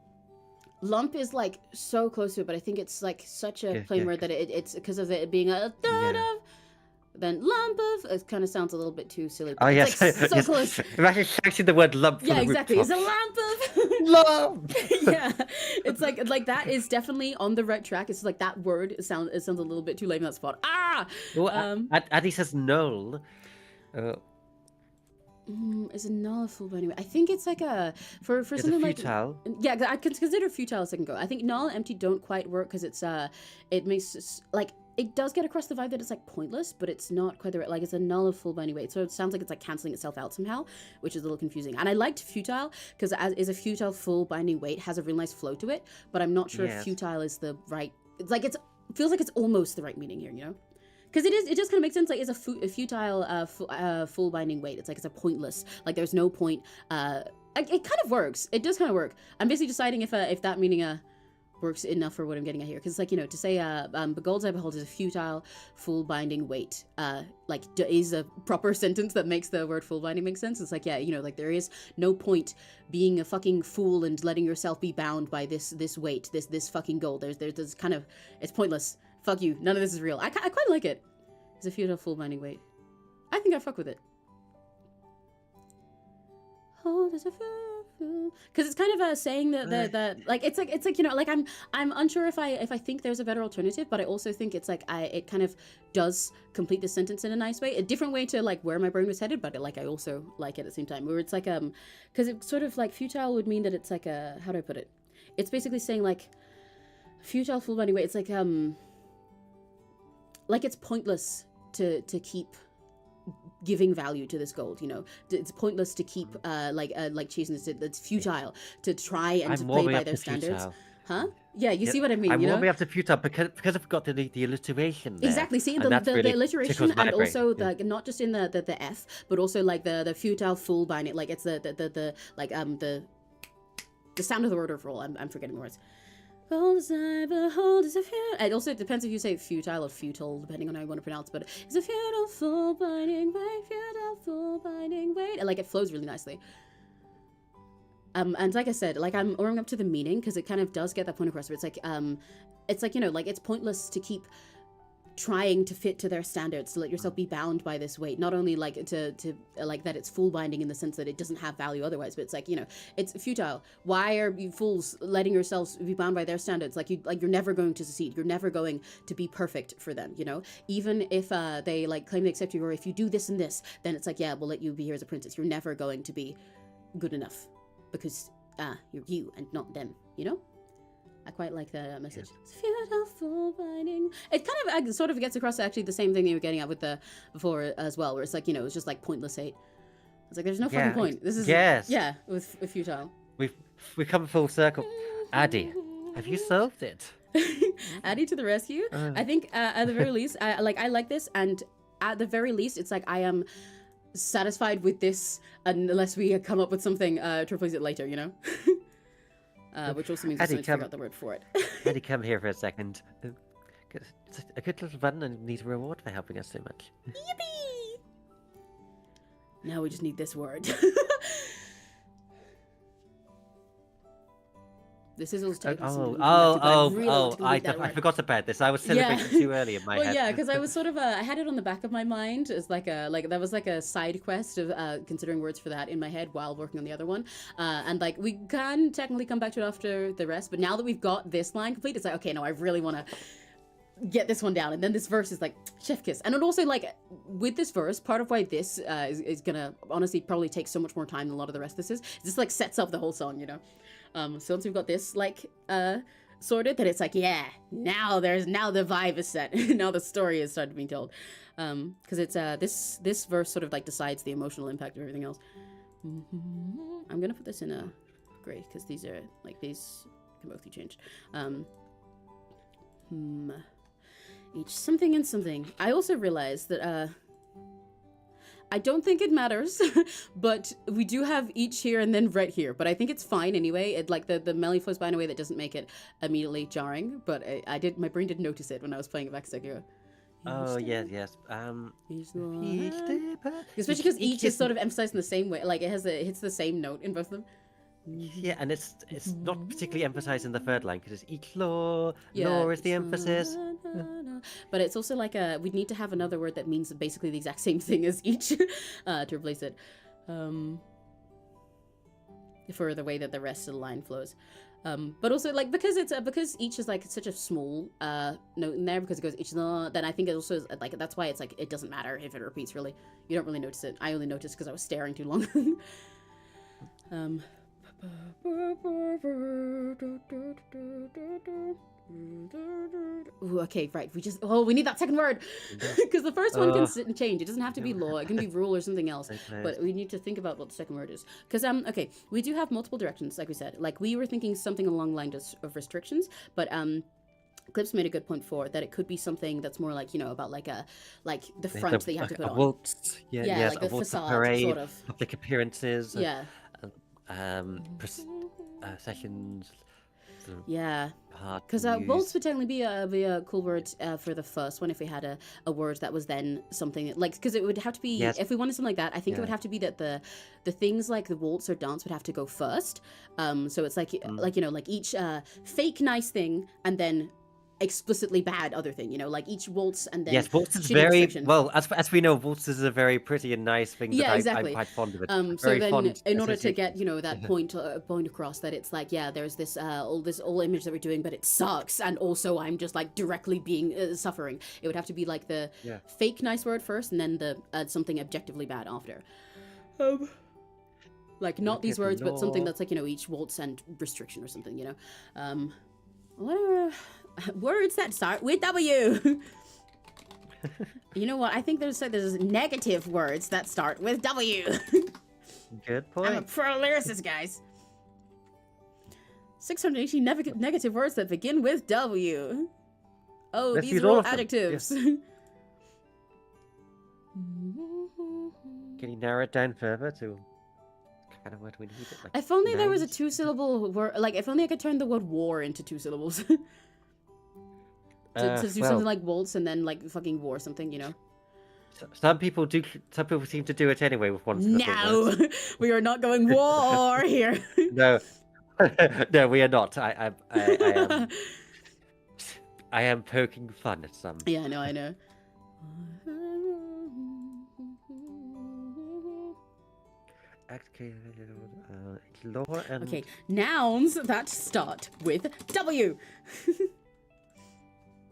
lump is like so close to it, but I think it's like such a plain word that it's because of it being a then lump of. It kind of sounds a little bit too silly. Oh yes, like so close. Imagine shouting the word lump. Yeah, exactly. It's a lump of lump. Yeah, it's like that is definitely on the right track. It's like that word. It sounds a little bit too lame in that spot. Well, Addy says null. Is a null a full binding weight? I think it's like a for It's a something like futile. yeah, I can consider futile a second go. I think null and empty don't quite work because it's it makes like it does get across the vibe that it's like pointless, but it's not quite the right, like it's a null of full binding weight. So it sounds like it's like canceling itself out somehow, which is a little confusing. And I liked futile because as is a futile full binding weight has a real nice flow to it, but I'm not sure if Yes. futile is the right. It's like it feels like it's almost the right meaning here, you know? Because it just kind of makes sense. Like it's a futile full binding weight. It's like it's a pointless. Like there's no point. It kind of works. It does kind of work. I'm basically deciding if that meaning works enough for what I'm getting at here. Because it's like, you know, to say begold I behold is a futile full binding weight. Like is a proper sentence that makes the word full binding make sense. It's like, yeah, you know, like there is no point being a fucking fool and letting yourself be bound by this weight, this fucking gold. There's kind of, it's pointless. Fuck you. None of this is real. I quite like it. It's a futile full binding weight. I think I fuck with it. Because it's kind of saying that like it's like you know, like I'm unsure if I think there's a better alternative, but I also think it's like it kind of does complete the sentence in a nice way, a different way to like where my brain was headed, but like I also like it at the same time, where it's like because it's sort of like futile would mean that it's like how do I put it? It's basically saying like futile full binding weight. It's like it's pointless to keep giving value to this gold, you know. It's pointless to keep like chasing this. It's futile to try and to play by their standards. Futile. Huh? Yeah, you see what I mean. I'm you know? warming up to futile because I've got the alliteration there. Exactly. See and the that's really alliteration, tickles my and brain. also the not just in the F, but also like the futile full binding. Like it's the sound of the word overall. I'm forgetting the words. It also depends if you say futile or futile, depending on how you want to pronounce. But it's a futile full binding weight, futile full binding weight. And like it flows really nicely. And like I said, like I'm warming up to the meaning because it kind of does get that point across. Where it's like you know, like it's pointless to keep trying to fit to their standards, to let yourself be bound by this weight, not only like to like that it's full binding in the sense that it doesn't have value otherwise, but it's like, you know, it's futile. Why are you fools letting yourselves be bound by their standards? Like you're never going to succeed, you're never going to be perfect for them, you know. Even if they like claim to accept you, or if you do this and this, then it's like, yeah, we'll let you be here as a princess. You're never going to be good enough because you're you and not them, you know. I quite like that message. It's futile binding. It kind of sort of gets across actually the same thing you were getting at with the before as well, where it's like, you know, it's just like pointless hate. It's like there's no fucking point. This is with futile. We've come full circle. Addy, have you solved it? Addy to the rescue. I think at the very least, I like this, and at the very least, it's like I am satisfied with this unless we come up with something to replace it later, you know. Which also means I need to figure out the word for it. Eddie, come here for a second. It's a good little run and needs a reward for helping us so much. Yippee! Now we just need this word. This is also I forgot about this. I was celebrating too early in my head. Well, yeah, because I was sort of I had it on the back of my mind as like that was like a side quest of considering words for that in my head while working on the other one, and like we can technically come back to it after the rest, but now that we've got this line complete, it's like, okay, no, I really want to get this one down. And then this verse is like chef kiss, and it also like with this verse, part of why this is gonna honestly probably take so much more time than a lot of the rest of this like sets up the whole song, you know. So once we've got this like sorted, then it's like, yeah, now the vibe is set. Now the story is started being told, because it's this verse sort of like decides the emotional impact of everything else. I'm gonna put this in a gray because these can both be changed. Each something and something. I also realized that I don't think it matters, but we do have each here and then right here. But I think it's fine anyway. It like the melody flows by in a way that doesn't make it immediately jarring. But my brain did notice it when I was playing it back a second ago. Oh yes. Especially because each is sort of emphasized in the same way. Like it hits the same note in both of them. Yeah, and it's not particularly emphasized in the third line because it's each law. Law is the emphasis. But it's also like we'd need to have another word that means basically the exact same thing as each to replace it. for the way that the rest of the line flows. But also like because it's because each is like such a small note in there, because it goes each, then I think it also is like, that's why it's like it doesn't matter if it repeats, really. You don't really notice it. I only noticed because I was staring too long. Ooh, okay, right. We need that second word, because the first one can sit and change. It doesn't have to be law. It can be rule or something else. But we need to think about what the second word is. Because okay, we do have multiple directions, like we said. Like we were thinking something along the lines of restrictions, but Clips made a good point for that. It could be something that's more like, you know, about like the front that you have to put on. Waltz, yes, like the waltz, facade, parade, sort of. public appearances. Yeah. Sessions. Yeah, because waltz would technically be a cool word for the first one if we had a word that was then something like, because it would have to be, if we wanted something like that, I think it would have to be that the things like the waltz or dance would have to go first. So it's like you know, like each fake nice thing and then explicitly bad other thing, you know, like each waltz and then waltz is very well, as we know, waltz is a very pretty and nice thing. Yeah, that exactly. I'm quite fond of it. So then in order to get, you know, that point across, that it's like, yeah, there's this all image that we're doing, but it sucks, and also I'm just like directly being suffering. It would have to be like the fake nice word first, and then the something objectively bad after. Like not these words, but something that's like, you know, each waltz and restriction or something, you know. What are words that start with W? You know what? I think there's negative words that start with W. Good point. I'm a pro lyricist, guys. 680 negative words that begin with W. Oh, these are all adjectives. Yes. Can you narrow it down further to kind of what we need? Like, if only there was a 2-syllable word. Like, if only I could turn the word war into 2 syllables. to do something like waltz and then like fucking war or something, you know. Some people do. Some people seem to do it anyway with one syllable. No, we are not going war here. No, no, we are not. I am poking fun at some. Yeah, I know. Okay, nouns that start with W.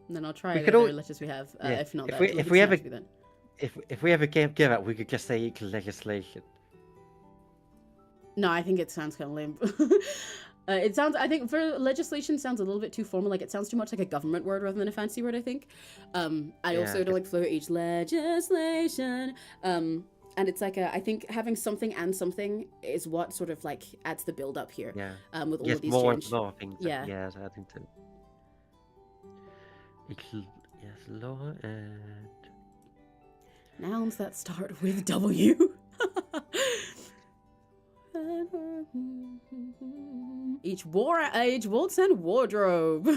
And then I'll try the other letters we have. If not, if we ever give up, we could just say legislation. No, I think it sounds kind of lame. It sounds. I think for legislation sounds a little bit too formal. Like it sounds too much like a government word rather than a fancy word. I think. I also don't like flow each legislation. And it's like I think having something and something is what sort of like adds the build up here. Yeah. With all of these more change. and more things. Yeah. Yes, I think so. Yes, law and nouns that start with W. Each age, waltz, and wardrobe.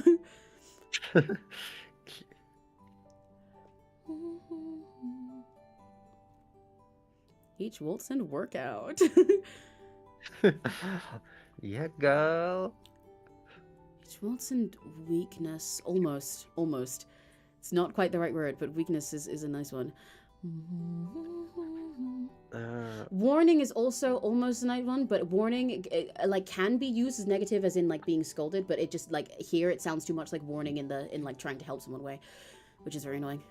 Each waltz and workout. Yeah, girl. Each waltz and weakness. Almost. It's not quite the right word, but weakness is a nice one. Warning is also almost a nice one, but warning like can be used as negative, as in like being scolded, but it just like here it sounds too much like warning in like trying to help someone way, which is very annoying.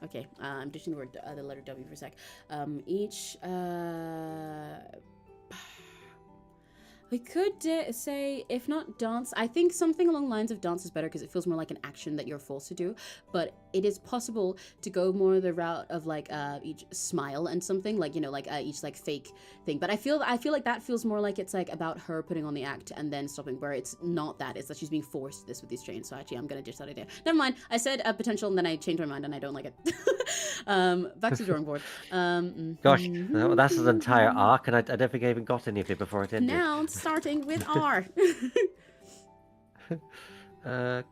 Okay, I'm ditching the word the letter W for a sec. Each we could say, if not dance, I think something along the lines of dance is better because it feels more like an action that you're forced to do. But it is possible to go more the route of like each smile and something like, you know, like each like fake thing. But I feel like that feels more like it's like about her putting on the act and then stopping, where it's not that. It's that she's being forced to this with these chains. So actually, I'm gonna ditch that idea. Never mind. I said potential and then I changed my mind and I don't like it. Back to the drawing board. Gosh, that's an entire arc, and I don't think I even got any of it before it ended. Nouns starting with R. Okay.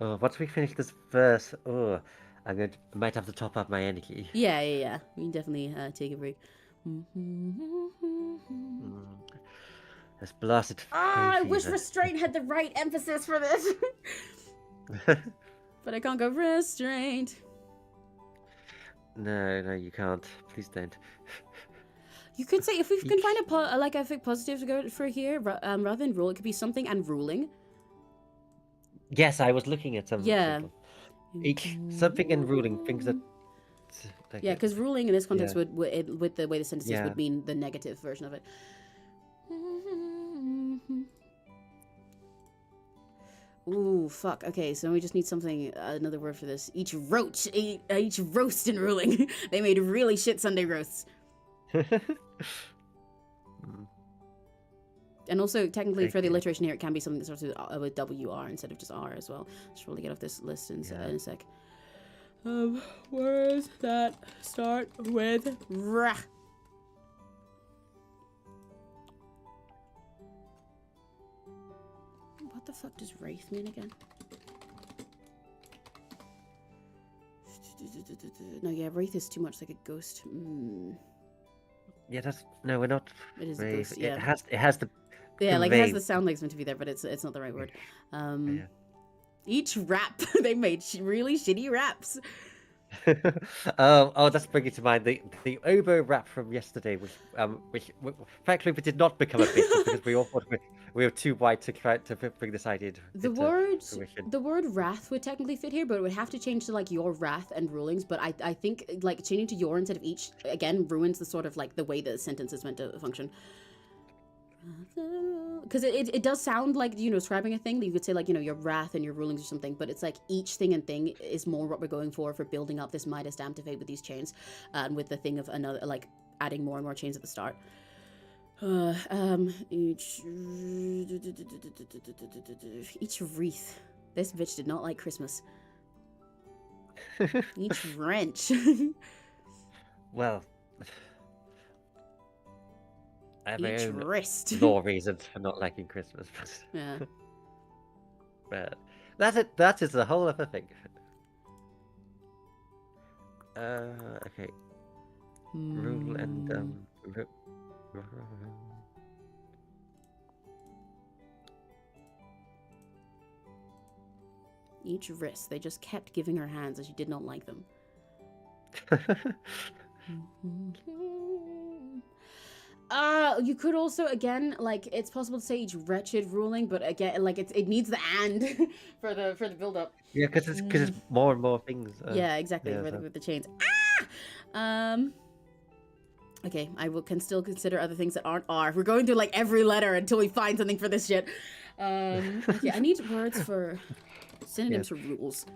Oh, once we finish this verse, I might have to top up my energy. Yeah. We can definitely take a break. This blasted. I wish restraint had the right emphasis for this. But I can't go restrained. No, you can't. Please don't. You could say, if we can find a fake positive to go for here, rather than rule, it could be something and ruling. Yes, I was looking at some. Yeah. Something and ruling things that. Yeah, because ruling in this context would with the way the sentence is, would mean the negative version of it. Ooh, fuck. Okay, so we just need something, another word for this. Each roast in ruling. They made really shit Sunday roasts. And also, technically, for the alliteration here, it can be something that starts with WR instead of just R as well. Let's really get off this list in a sec. Words that start with R. What the fuck does wraith mean again? No, yeah, wraith is too much like a ghost. Yeah, we're not. It is a ghost. Yeah, it has the. Yeah, like it has the sound like it's meant to be there, but it's not the right word. Each rap, they made really shitty raps. That's bringing to mind the oboe rap from yesterday, which frankly we did not become a bit because we all thought we were too white to try to bring this idea to the word wrath would technically fit here, but it would have to change to like your wrath and rulings. But I think like changing to your instead of each again ruins the sort of like the way the sentence is meant to function. Because it does sound like, you know, describing a thing that you could say like, you know, your wrath and your rulings or something, but it's like each thing and thing is more what we're going for building up this Midas dam to fate with these chains, and with the thing of another, like adding more and more chains at the start. Each wreath. This bitch did not like Christmas. Each wrench. Well, I have my own wrist. law reasons for not liking Christmas. Yeah. But that is a whole other thing. Okay. Rule and Each wrist. They just kept giving her hands as she did not like them. You could also, again, like, it's possible to say each wretched ruling, but again, like, it needs the and for the build up. Yeah, because it's more and more things. Yeah, exactly, with the chains. Okay, can still consider other things that aren't R. We're going through, like, every letter until we find something for this shit. Okay, I need words for synonyms for rules.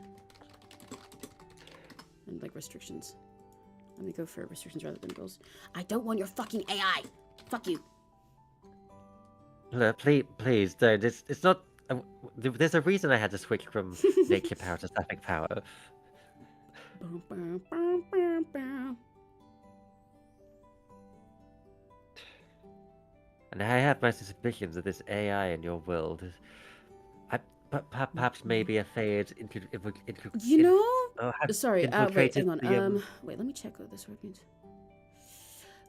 And, like, restrictions. Let me go for restrictions rather than rules. I don't want your fucking AI. Fuck you. No, please don't. It's not. There's a reason I had to switch from nature power to static power. And I have my suspicions that this AI in your world, perhaps maybe a phase into. You know. Sorry. Wait, hang on. Wait, let me check what this word means.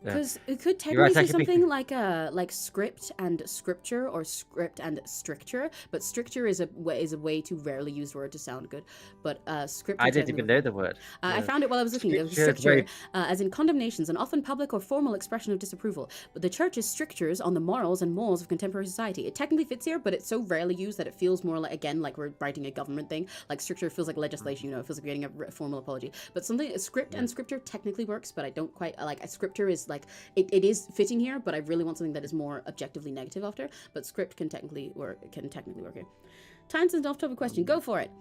Because it could technically be something like script and scripture, or script and stricture, but stricture is a way too rarely used word to sound good. But script. I didn't even know the word. I found it while I was looking. It was stricture, as in condemnations, an often public or formal expression of disapproval. But the church's strictures on the morals and morals of contemporary society. It technically fits here, but it's so rarely used that it feels more like, again, like we're writing a government thing. Like stricture feels like legislation, you know, it feels like getting a formal apology. But something script and scripture technically works, but I don't quite like a scripture is like it is fitting here, but I really want something that is more objectively negative after. But script can technically work here. Time since off topic question. Go for it.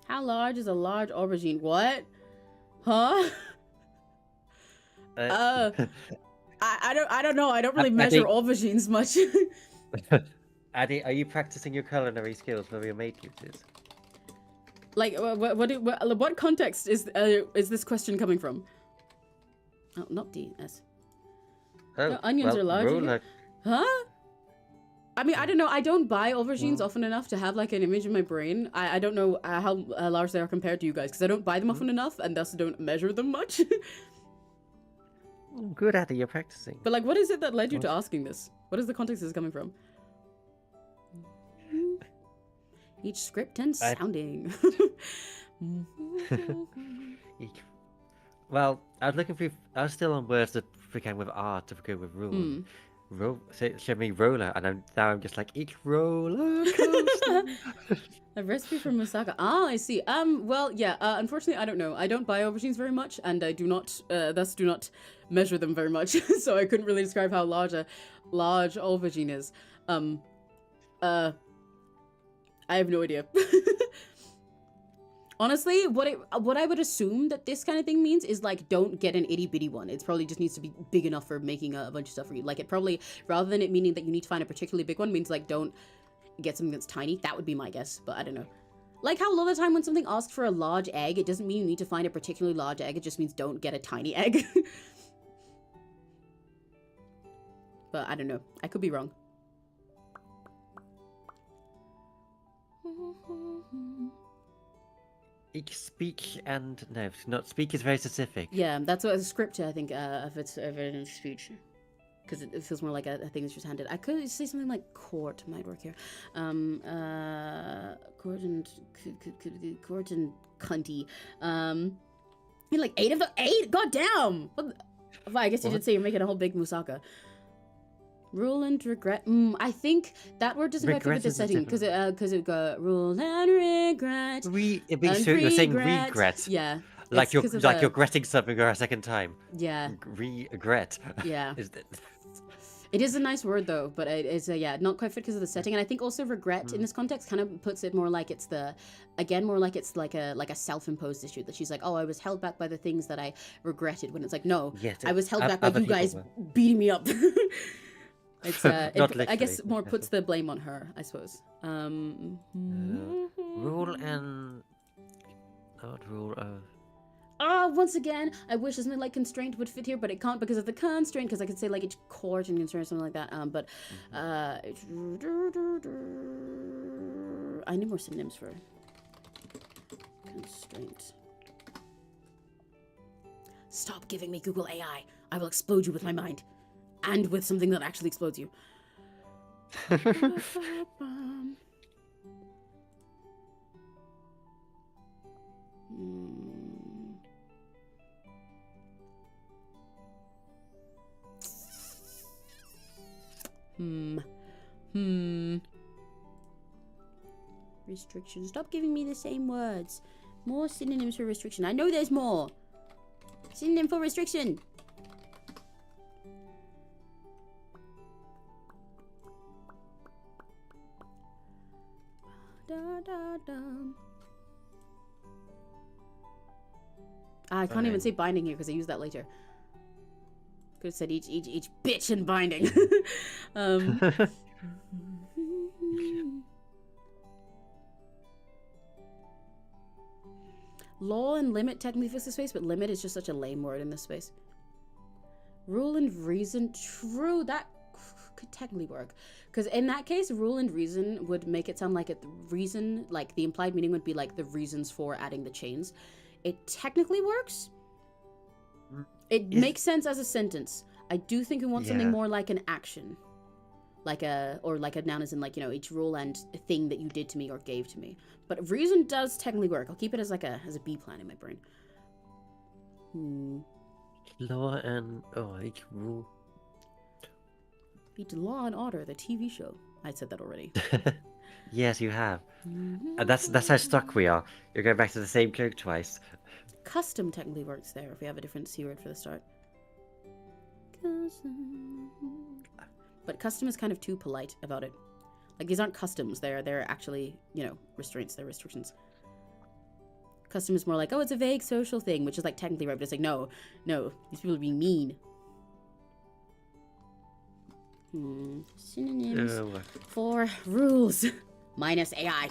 How large is a large aubergine? What? Huh? I don't know. I don't really measure aubergines much. Addy, are you practicing your culinary skills for your maid duties? Like, what context is this question coming from? Oh, not D, S. Oh, no, onions are large. Huh? I mean, I don't know. I don't buy aubergines often enough to have like an image in my brain. I don't know how large they are compared to you guys, because I don't buy them often enough and thus don't measure them much. Good, Addy, you're practicing. But like, what is it that led you to asking this? What is the context this is coming from? Each script and I- sounding. Well, I was looking through. I was still on words that began with R to go with rule. Hmm. So it showed me roller, and now I'm just like each roller coaster. A recipe from Moussaka. Ah, I see. Well, yeah. Unfortunately, I don't know. I don't buy aubergines very much, and I do not, thus do not measure them very much. So I couldn't really describe how large a large aubergine is. I have no idea. Honestly, what I would assume that this kind of thing means is like, don't get an itty bitty one. It probably just needs to be big enough for making a bunch of stuff for you. Like, it probably, rather than it meaning that you need to find a particularly big one, means like, don't get something that's tiny. That would be my guess, but I don't know. Like how a lot of the time when something asks for a large egg, it doesn't mean you need to find a particularly large egg. It just means don't get a tiny egg. But I don't know. I could be wrong. Each speech and no, not speak is very specific. Yeah, that's what a script, I think, if it's a speech. Because it feels more like a thing that's just handed. I could say something like court might work here. Court and cunty. Like 8 of the 8. God damn. Well, I guess you did say you're making a whole big moussaka. Rule and regret. I think that word doesn't quite fit with the setting because it got rule and regret. It'd be so you're saying regret. Yeah. Like you're regretting something a second time. Yeah. Regret. Yeah. It is a nice word though, but it's not quite fit because of the setting, and I think also regret in this context kind of puts it more like it's like a self-imposed issue that she's like, oh, I was held back by the things that I regretted, when it's like, no, I was held back by you guys beating me up. It's I guess more puts the blame on her, I suppose. Rule and rule. Once again, I wish something like constraint would fit here, but it can't because of the constraint, because I could say like each court and constraint or something like that. I need more synonyms for constraint. Stop giving me Google AI. I will explode you with my mind. And with something that actually explodes you. Restriction. Stop giving me the same words. More synonyms for restriction. I know there's more. Synonym for restriction. I can't even say binding here because I use that later. Could have said each bitch in binding. Law and limit technically fix the space, but limit is just such a lame word in this space. Rule and reason, true, that could technically work. Because in that case, rule and reason would make it sound like reason, like the implied meaning would be like the reasons for adding the chains. It technically works. It makes sense as a sentence. I do think we want something more like an action. Like a noun as in like, each rule and thing that you did to me or gave to me. But reason does technically work. I'll keep it as a B plan in my brain. Law and each rule. Beat Law and Order, the TV show. I said that already. Yes, you have. And that's how stuck we are. You're going back to the same joke twice. Custom technically works there if we have a different C word for the start. But custom is kind of too polite about it. Like, these aren't customs. They're actually, restraints. They're restrictions. Custom is more like, oh, it's a vague social thing, which is like technically right, but it's like, no, these people are being mean. Synonyms for rules. Minus AI.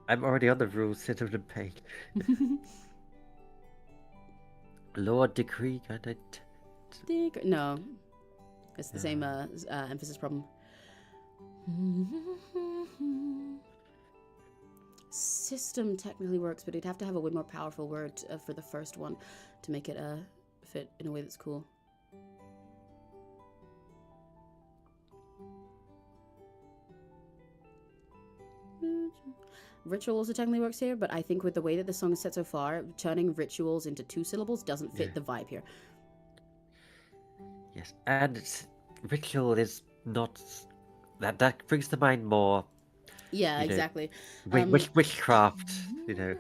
I'm already on the rules citizen page. Law, decree, no. It's the same emphasis problem. System technically works, but you'd have to have a way more powerful word for the first one to make it fit in a way that's cool. Ritual also technically works here, but I think with the way that the song is set so far, turning rituals into 2 syllables doesn't fit the vibe here. Yes, and ritual is not that brings to mind more. Yeah, You know, exactly. witchcraft. You know,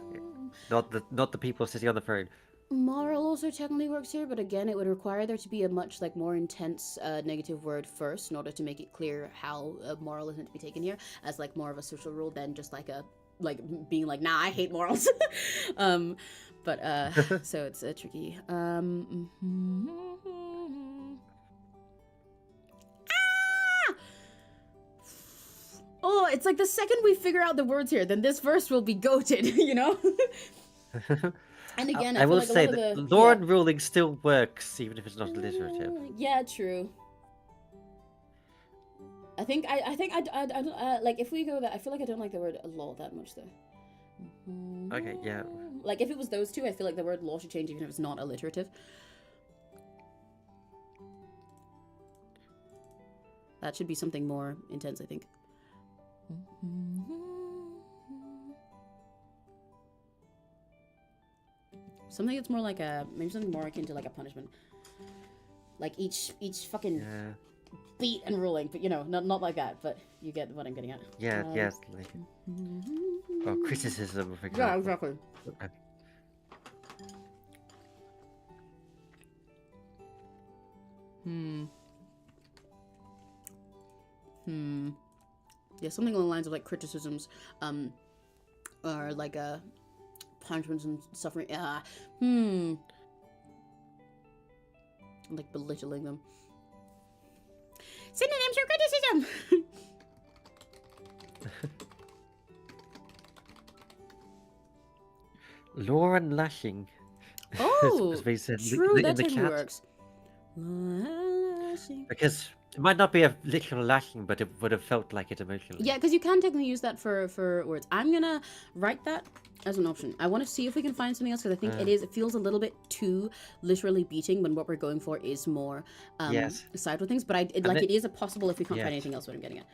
not the people sitting on the throne. Moral also technically works here, but again, it would require there to be a much like more intense negative word first in order to make it clear how moral is meant to be taken here as like more of a social rule than just like a being like, nah, I hate morals. But so it's tricky. Oh, it's like the second we figure out the words here, then this verse will be goated, you know? And again, I will like say a lot that of the law and ruling still works, even if it's not alliterative. Yeah, true. I think I like if we go that I feel like I don't like the word law that much though. Okay, yeah. Like if it was those two, I feel like the word law should change even if it's not alliterative. That should be something more intense, I think. Something that's more like maybe something more akin to like a punishment. Like each fucking beat and ruling, but you know, not like that, but you get what I'm getting at. Yeah, yes. Like, or criticism, for example. Yeah, exactly. Yeah, something along the lines of like criticisms, or like punishments and suffering. Like belittling them. Synonyms for criticism. Law and lashing. Oh, as we said true. That in the technically chat. works. Because it might not be a literal lashing, but it would have felt like it emotionally. Yeah, because you can technically use that for words. I'm gonna write that as an option. I want to see if we can find something else because I think it feels a little bit too literally beating when what we're going for is more side with things. But it is a possible if we can't find anything else. What I'm getting at.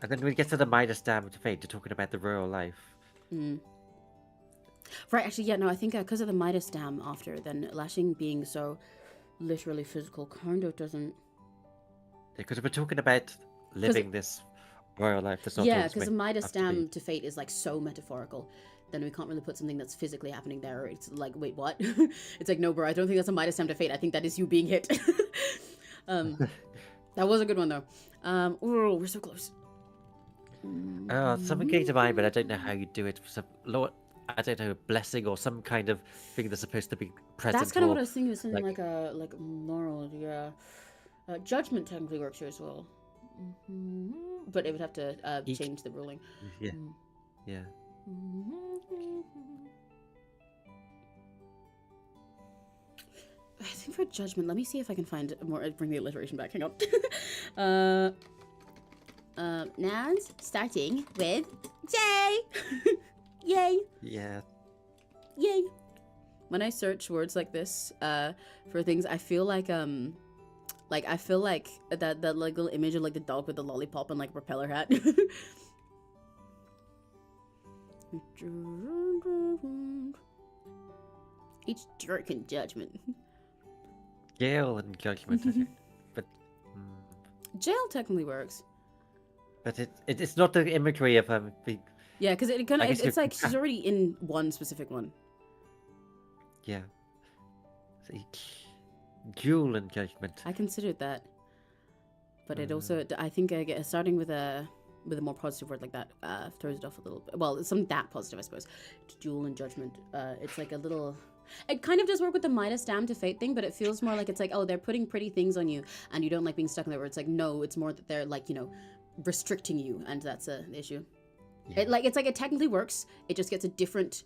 And then we get to the Midas Dam debate, to talking about the royal life. Right, actually, yeah, no, I think because of the Midas Dam after, then lashing being so literally physical kind of doesn't. Because we're talking about living this royal life. That's not because the Midas Dam to fate is like so metaphorical. Then we can't really put something that's physically happening there. It's like, wait, what? It's like, no, bro, I don't think that's a Midas Dam to fate. I think that is you being hit. That was a good one, though. Oh, we're so close. Something came to mind, but I don't know how you do it. I don't know, a blessing or some kind of thing that's supposed to be present. That's kind of what I was thinking. Something like a moral, yeah. Judgment technically works here as well, but it would have to change the ruling. Yeah, yeah. I think for judgment, let me see if I can find more. Bring the alliteration back. Hang on. Nouns starting with J. Yay. Yeah. Yay. When I search words like this for things, I feel like that like little image of like the dog with the lollipop and like propeller hat. Each jerk in judgment. Jail and judgment, but jail technically works. But it's not the imagery of yeah, because it kind of it's like she's already in one specific one. Yeah. So duel and judgment. I considered that, but it also I think starting with a more positive word like that throws it off a little bit. Well, it's something that positive, I suppose. Duel and judgment. It's like a little. It kind of does work with the Midas Dam to fate thing, but it feels more like it's like, oh, they're putting pretty things on you, and you don't like being stuck in there. Where it's like, no, it's more that they're like, you know, restricting you, and that's the issue. Yeah. It's like it technically works. It just gets a different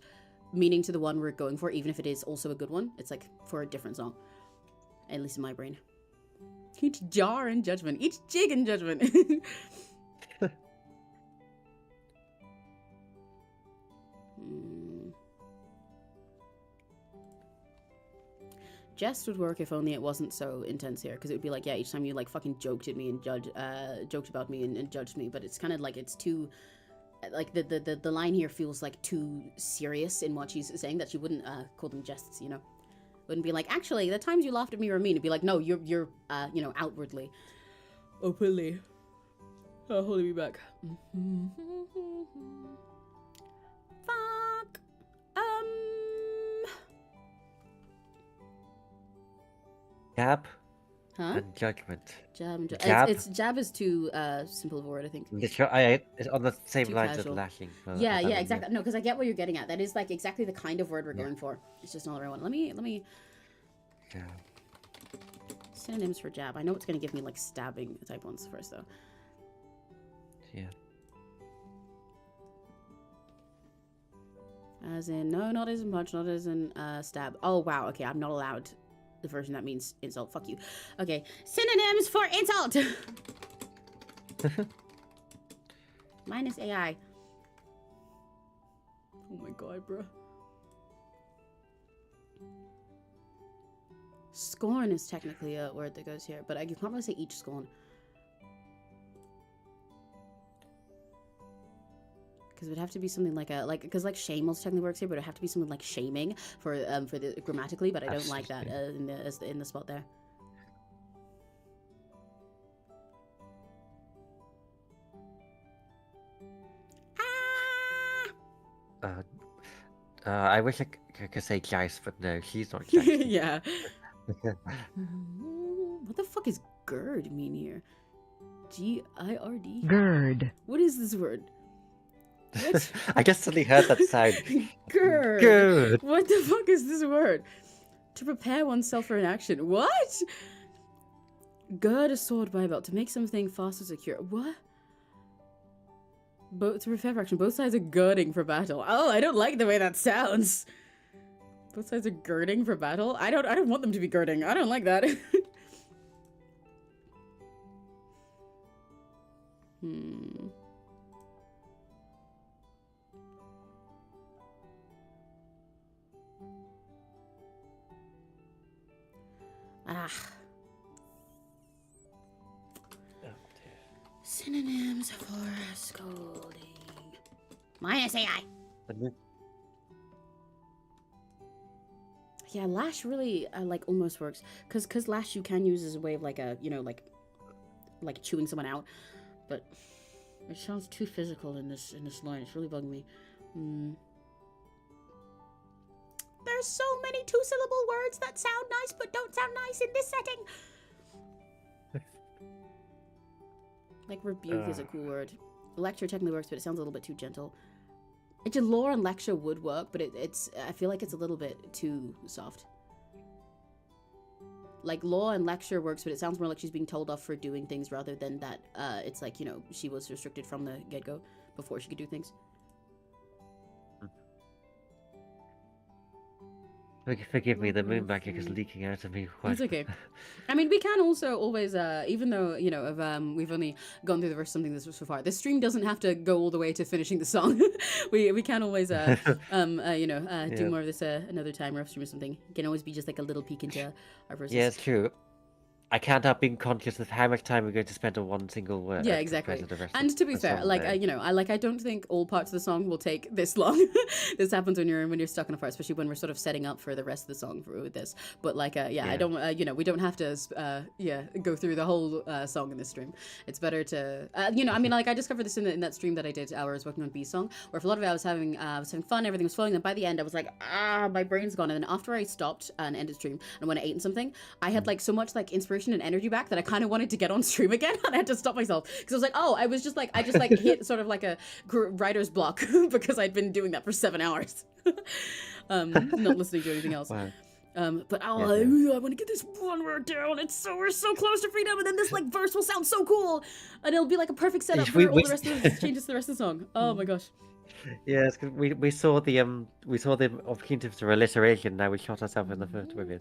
meaning to the one we're going for, even if it is also a good one. It's like for a different song, at least in my brain. Each jar in judgment, each jig in judgment. Jest would work if only it wasn't so intense here, because it would be like, yeah, each time you like fucking joked at me and joked about me and judged me, but it's kind of like it's too like the line here feels like too serious in what she's saying, that she wouldn't call them jests, you know. Wouldn't be like, actually, the times you laughed at me were mean. It'd be like, no, you're you know, outwardly, openly, holding me back. Fuck. Jab Huh? and judgment. Jab and Jab. It's jab is too simple of a word, I think. It's on the same Too lines casual. as lashing. Yeah, exactly. No, because I get what you're getting at. That is like exactly the kind of word we're going for. It's just not the right one. Let me Yeah. synonyms for jab. I know it's gonna give me like stabbing type ones first though. Yeah. As in, no, not as in punch, not as in stab. Oh wow, okay, I'm not allowed the version that means insult. Fuck you. Okay, synonyms for insult. Minus AI. Oh my god, bro. Scorn is technically a word that goes here, but you can't really say each scorn. Because it would have to be something like a because like shame also technically works here, but it would have to be something like shaming for the grammatically. But I don't like that in the spot there. I wish I could say Jice, but no, she's not Jice. Yeah. What the fuck is gird mean here? G-I-R-D? Gird. What is this word? What? I just suddenly heard that sound. Gird. Good. What the fuck is this word? To prepare oneself for an action. What? Gird a sword by a belt to make something fast or secure. What? To prepare for action. Both sides are girding for battle. Oh, I don't like the way that sounds. Both sides are girding for battle. I don't want them to be girding. I don't like that. Ah. Synonyms for scolding. Minus AI. Yeah, lash really like almost works because lash you can use as a way of like a, you know, like chewing someone out, but it sounds too physical in this line. It's really bugging me. There's so many two-syllable words that sound nice but don't sound nice in this setting. Like rebuke is a cool word. Lecture technically works, but it sounds a little bit too gentle. Law and lecture would work, but it's I feel like it's a little bit too soft. Like law and lecture works, but it sounds more like she's being told off for doing things rather than that it's like, you know, she was restricted from the get-go before she could do things. Forgive me, the moon magic is leaking out of me. It's okay. I mean, we can also always, even though, you know, we've only gone through the verse something this so far, this stream doesn't have to go all the way to finishing the song. we can always, you know, do more of this another time, or off stream or something. It can always be just like a little peek into our verses. Yeah, it's true. I can't help being conscious of how much time we're going to spend on one single word. Yeah, exactly. And to be fair, like you know, I don't think all parts of the song will take this long. This happens when you're stuck in a part, especially when we're sort of setting up for the rest of the song with this. But like, I don't, you know, we don't have to, go through the whole song in this stream. It's better to, you know, I mean, like I discovered this in that stream that I did. I was working on B song, where for a lot of it I was having fun, everything was flowing. And by the end, I was like, my brain's gone. And then after I stopped and ended stream and went and ate something, I had like so much like inspiration and energy back that I kind of wanted to get on stream again, and I had to stop myself because I was like, oh, I just hit sort of like a writer's block because I'd been doing that for 7 hours, not listening to anything else. Wow. But I want to get this one word down. We're so close to freedom, and then this like verse will sound so cool, and it'll be like a perfect setup for all the rest of the changes to the rest of the song. Oh my gosh. Yeah, we saw the opportunity for alliteration. Now we shot ourselves in the foot with it.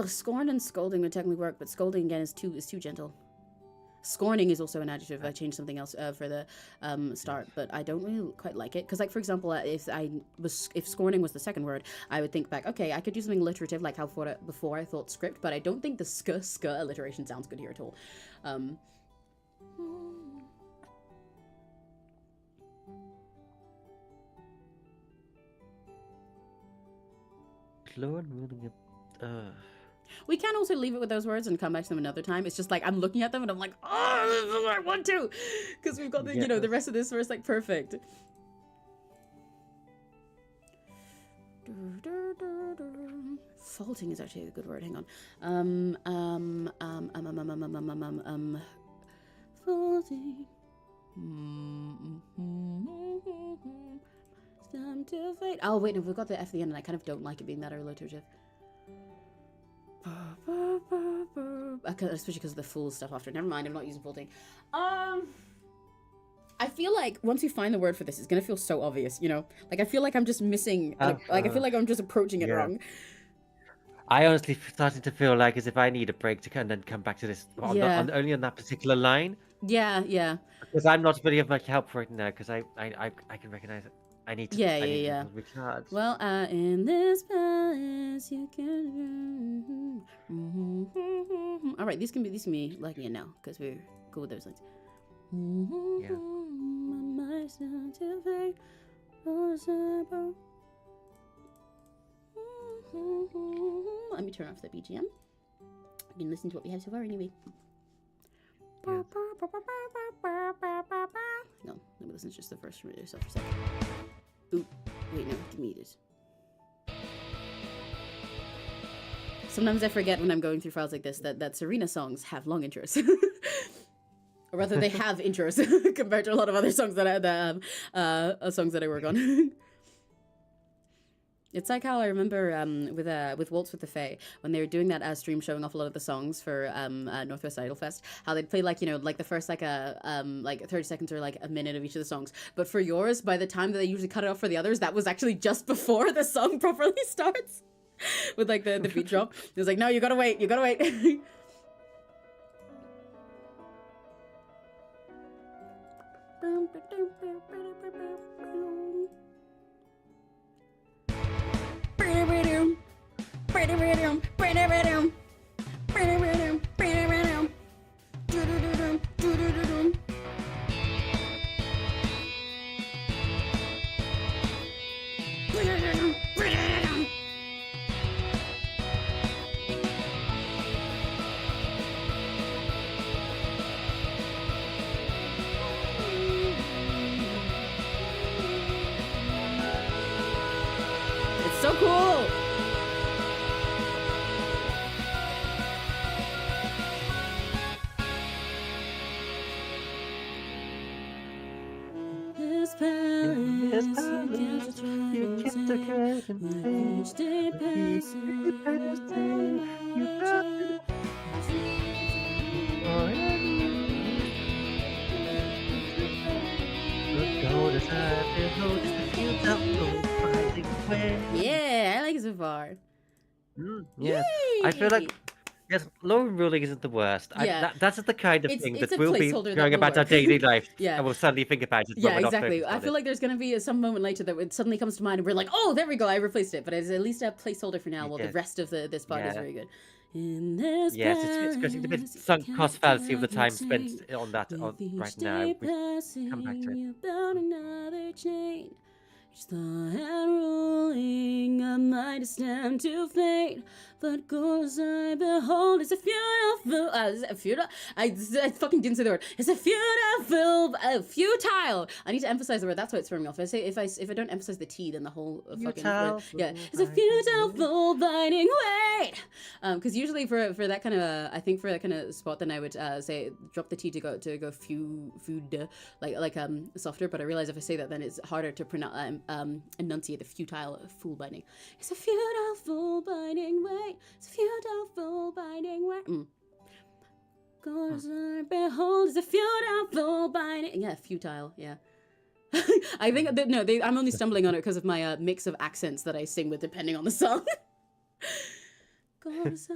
Scorn and scolding would technically work, but scolding again is too gentle. scorning is also an adjective. I changed something else for the start, but I don't really quite like it because, like, for example, if scorning was the second word, I would think back, okay, I could do something alliterative like how before I thought script, but I don't think the sk alliteration sounds good here at all. Lord ruling We can also leave it with those words and come back to them another time. It's just like I'm looking at them and I'm like, oh, this is what I want to, because we've got the you know, the rest of this verse like perfect. Faulting is actually a good word. Hang on. Faulting. It's time to fade. Oh wait, no, we've got the F at the end, and I kind of don't like it being that alliterative. Especially because of the fool stuff after. Never mind, I'm not using faulting. I feel like once we find the word for this, it's gonna feel so obvious, you know? Like I feel like I'm just missing. Like I feel like I'm just approaching it wrong. I honestly started to feel like as if I need a break to then come back to this only on that particular line. Yeah. Because I'm not really of much help right now. Because I can recognize it. I need to. Yeah. Recharge. Well, in this palace you can. All right, these can be like now because we're cool with those lines. Yeah. Let me turn off the BGM. You can listen to what we have so far anyway. Yeah. No, let me listen to just the first from yourself for a second. Ooh, wait, no, delete it. Sometimes I forget when I'm going through files like this that Serena songs have long intros. Or rather, they have intros compared to a lot of other songs that I work on. It's like how I remember with Waltz with the Fae, when they were doing that stream showing off a lot of the songs for Northwest Idol Fest, how they'd play like, you know, like the first like 30 seconds or like a minute of each of the songs. But for yours, by the time that they usually cut it off for the others, that was actually just before the song properly starts. With like the beat drop. It was like, no, you gotta wait. It's so cool. This palace, you can't regret it. Each day passing, yeah, I like it so far. Yeah, Yay! I feel like yes, low ruling isn't the worst. Yeah. That's the kind of It's thing a that we'll be placeholder that going will about our work. daily life. Yeah. And we'll suddenly think about it. Yeah, when we're not exactly. focused I on feel it. like there's going to be some moment later that it suddenly comes to mind and we're like, oh, there we go, I replaced it. But it's at least a placeholder for now while the rest of this part is very good. In this yes, it's a bit sunk cost fallacy of the time spent on that right now. We come back to it. About another chain. Each thought and ruling, I might stand to fate. But goals I behold is a futile. I fucking didn't say the word. It's a futile. I need to emphasize the word. That's why it's throwing me off. If I don't emphasize the T, then the whole fucking word. Yeah, it's a futile, full binding wait. Because usually for that kind of I think for that kind of spot, then I would say drop the T to go food like softer. But I realize if I say that, then it's harder to pronounce. Enunciate the futile full binding. It's a futile full binding way. It's a futile full binding way. Cause I behold is a futile full binding. Yeah, futile. Yeah. I think that I'm only stumbling on it because of my mix of accents that I sing with depending on the song. Cause I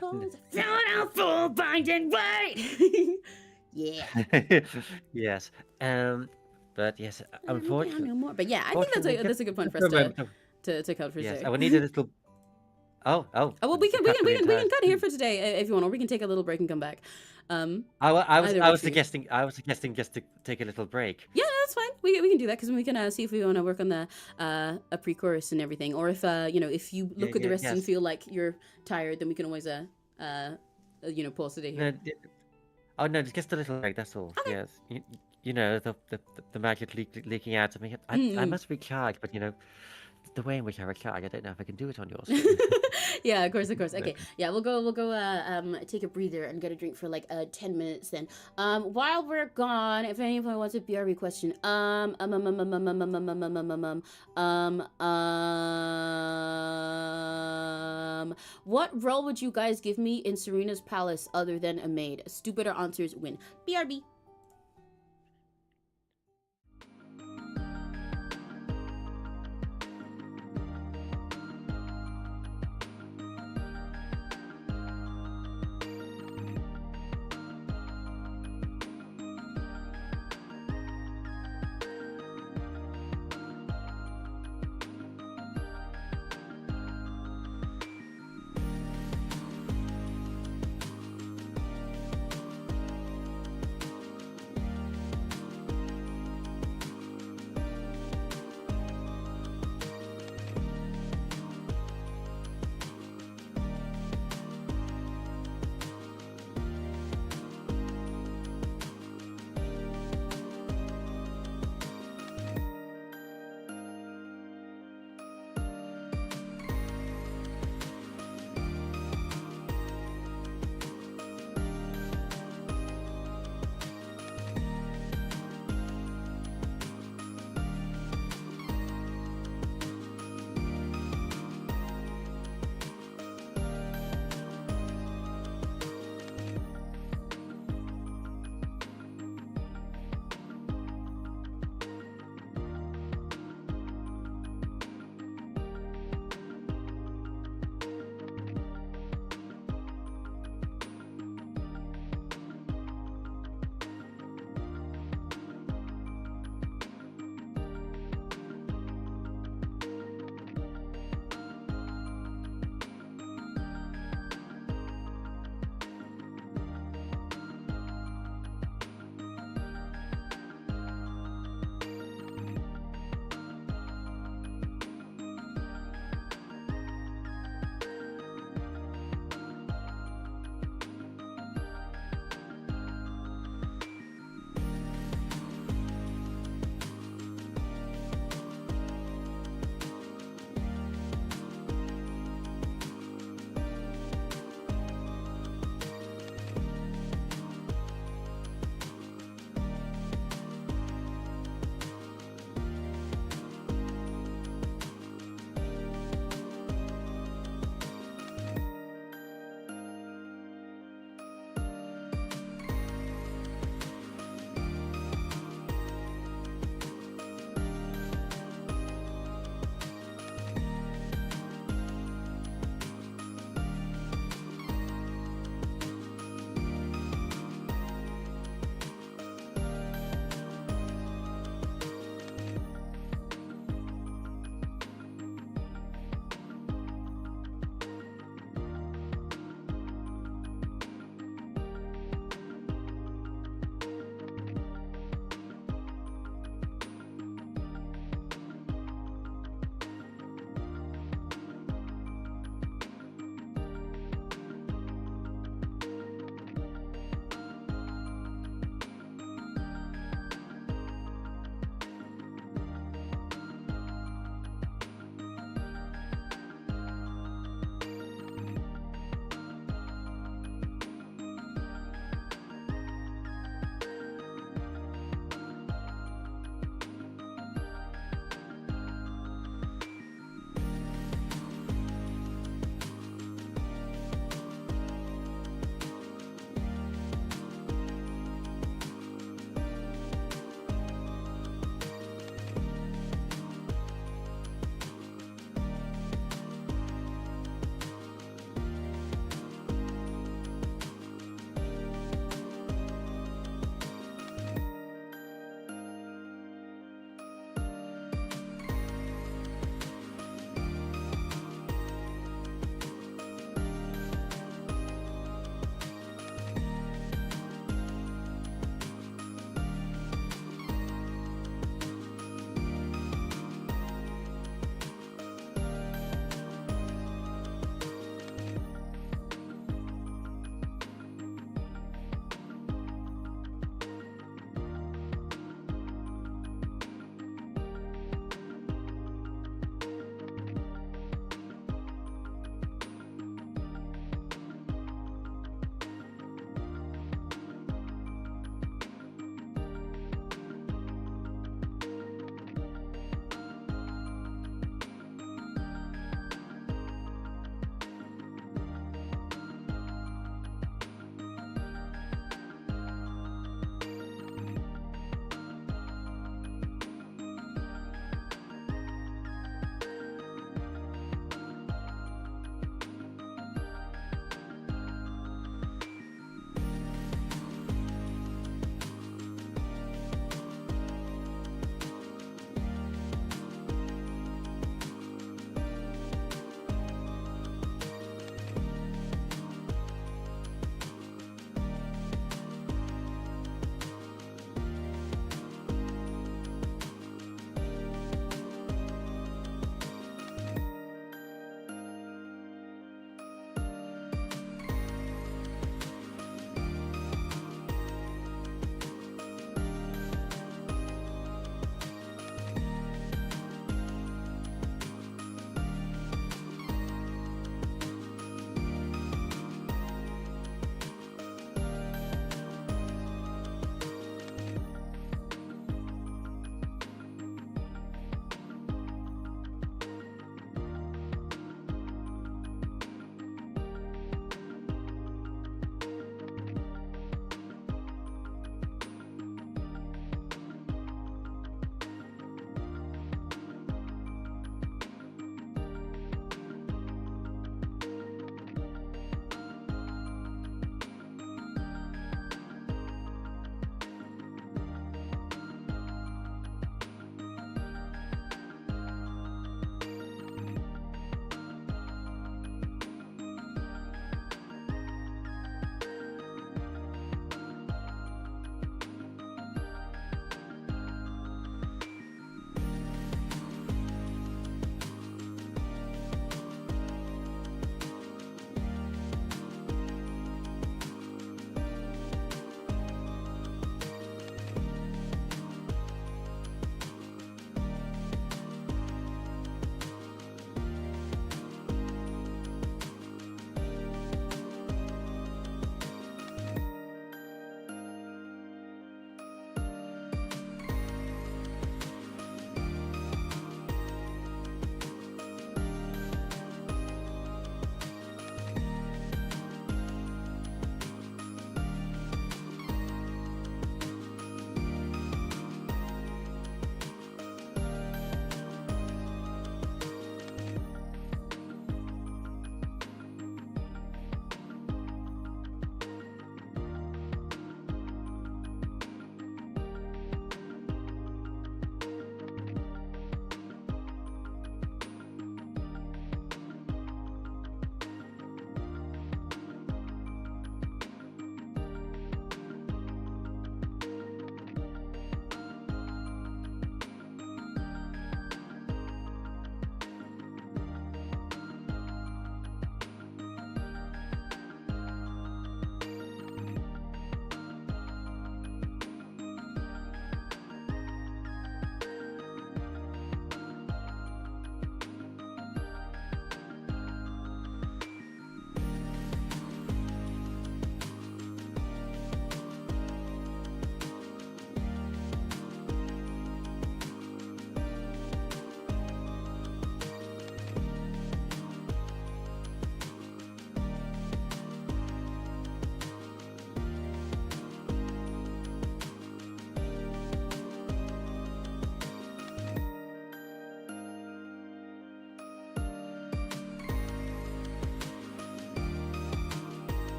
behold is a futile full binding way. Yeah. Yes. But yes, Maybe I unfortunately, know more. But yeah, I think fortunately, that's a good point just for for us a moment. to cut for Yes, today. I will need a little. Oh, Oh well, the cut for the we entire. can cut here for today if you want, or we can take a little break and come back. Either I works was for you. suggesting just to take a little break. Yeah, that's fine. We can do that because we can see if we want to work on the a pre-chorus and everything, or if if you look at the rest and Yes. feel like you're tired, then we can always pause today No, here. oh no, just a little break. That's all. Okay. Yes. You know the magic leaking out of me. I must recharge, but the way in which I recharge, I don't know if I can do it on yours. Yeah, of course. Okay, yeah, we'll go take a breather and get a drink for like 10 minutes then. While we're gone, if anyone wants a BRB question, what role would you guys give me in Serena's palace other than a maid? Stupider answers win. BRB.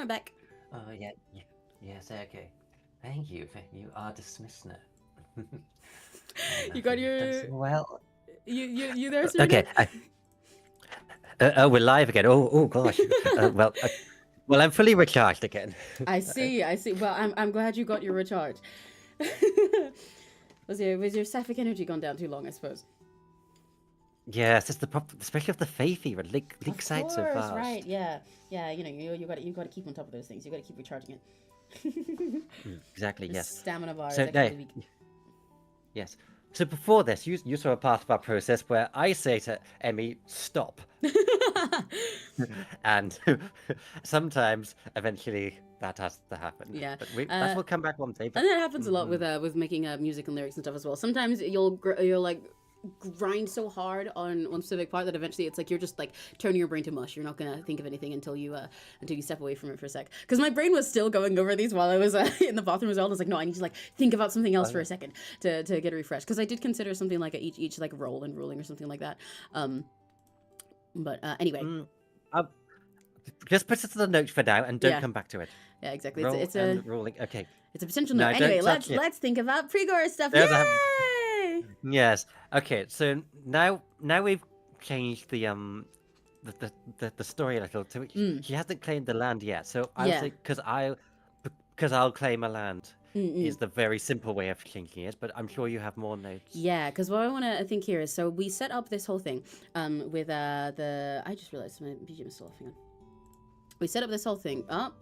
back. Oh, yeah. Yes, okay. Thank you. You are dismissed now. You got You've done your... so well. You there, Serena? Okay. We're live again. Oh gosh. Well, I'm fully recharged again. I see. Well, I'm glad you got your recharge. Was your sapphic energy gone down too long, I suppose? Yes, it's the problem, especially if the Faithy leaks out so fast. Right? Yeah. You know, you got to keep on top of those things. You got to keep recharging it. Exactly. The Yes. stamina bar So is actually weak. Yes. So before this, you saw a part of our process where I say to Emmy, "Stop," and sometimes, eventually, that has to happen. Yeah. But that will come back one day. But... And that happens a lot with making music and lyrics and stuff as well. Sometimes you'll like grind so hard on one specific part that eventually it's like you're just like turning your brain to mush. You're not gonna think of anything until you step away from it for a sec. Because my brain was still going over these while I was in the bathroom as well. I was like, no, I need to like think about something else for a second to get a refresh. Because I did consider something like each like roll and ruling or something like that. But anyway. Just put it to the note for now and don't come back to it. Yeah, exactly. Roll it's and ruling. Okay. It's a potential note. Anyway, let's think about pre-chorus stuff. Yay! Yes. Okay. So now we've changed the story a little. So she hasn't claimed the land yet. So I'll say because I'll claim a land is the very simple way of changing it. But I'm sure you have more notes. Yeah, because what I want to think here is so we set up this whole thing with I just realized my BGM is still off. Hang on. We set up this whole thing. Oh,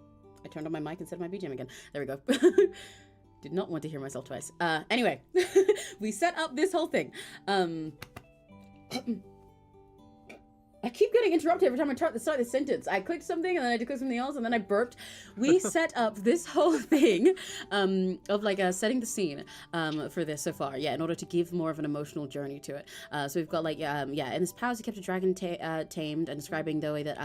I turned on my mic instead of my BGM again. There we go. Did not want to hear myself twice. Anyway, we set up this whole thing. I keep getting interrupted every time I try to start this sentence. I clicked something and then I clicked something else and then I burped. We set up this whole thing of like setting the scene for this so far. Yeah, in order to give more of an emotional journey to it. So we've got like, in this palace, he kept a dragon tamed and describing the way that,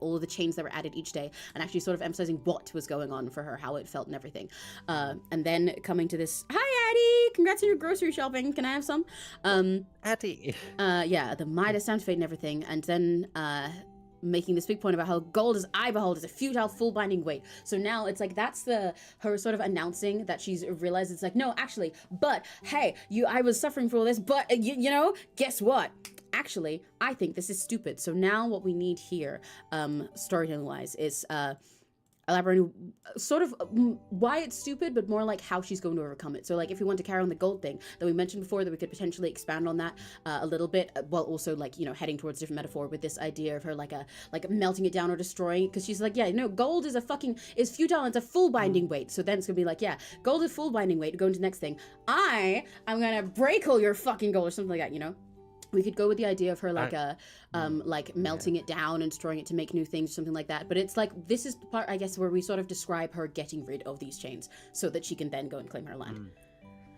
all of the chains that were added each day and actually sort of emphasizing what was going on for her, how it felt and everything. And then coming to this, hi Addie, congrats on your grocery shopping. Can I have some? Addie. The Midas sound fate and everything. And then making this big point about how gold as I behold is a futile, full binding weight. So now it's like that's her sort of announcing that she's realized it's like, no, actually, but hey, I was suffering for all this, but you know, guess what? Actually, I think this is stupid. So now what we need here, storytelling wise, is elaborating sort of why it's stupid, but more like how she's going to overcome it. So like if we want to carry on the gold thing that we mentioned before, that we could potentially expand on that a little bit, while also like, you know, heading towards a different metaphor with this idea of her like melting it down or destroying it, because she's like, yeah, no, gold is is futile and it's a full binding weight. So then it's gonna be like, yeah, gold is full binding weight. Go into the next thing. I'm gonna break all your fucking gold or something like that, you know? We could go with the idea of her like like melting it down and destroying it to make new things, something like that. But it's like, this is the part, I guess, where we sort of describe her getting rid of these chains so that she can then go and claim her land.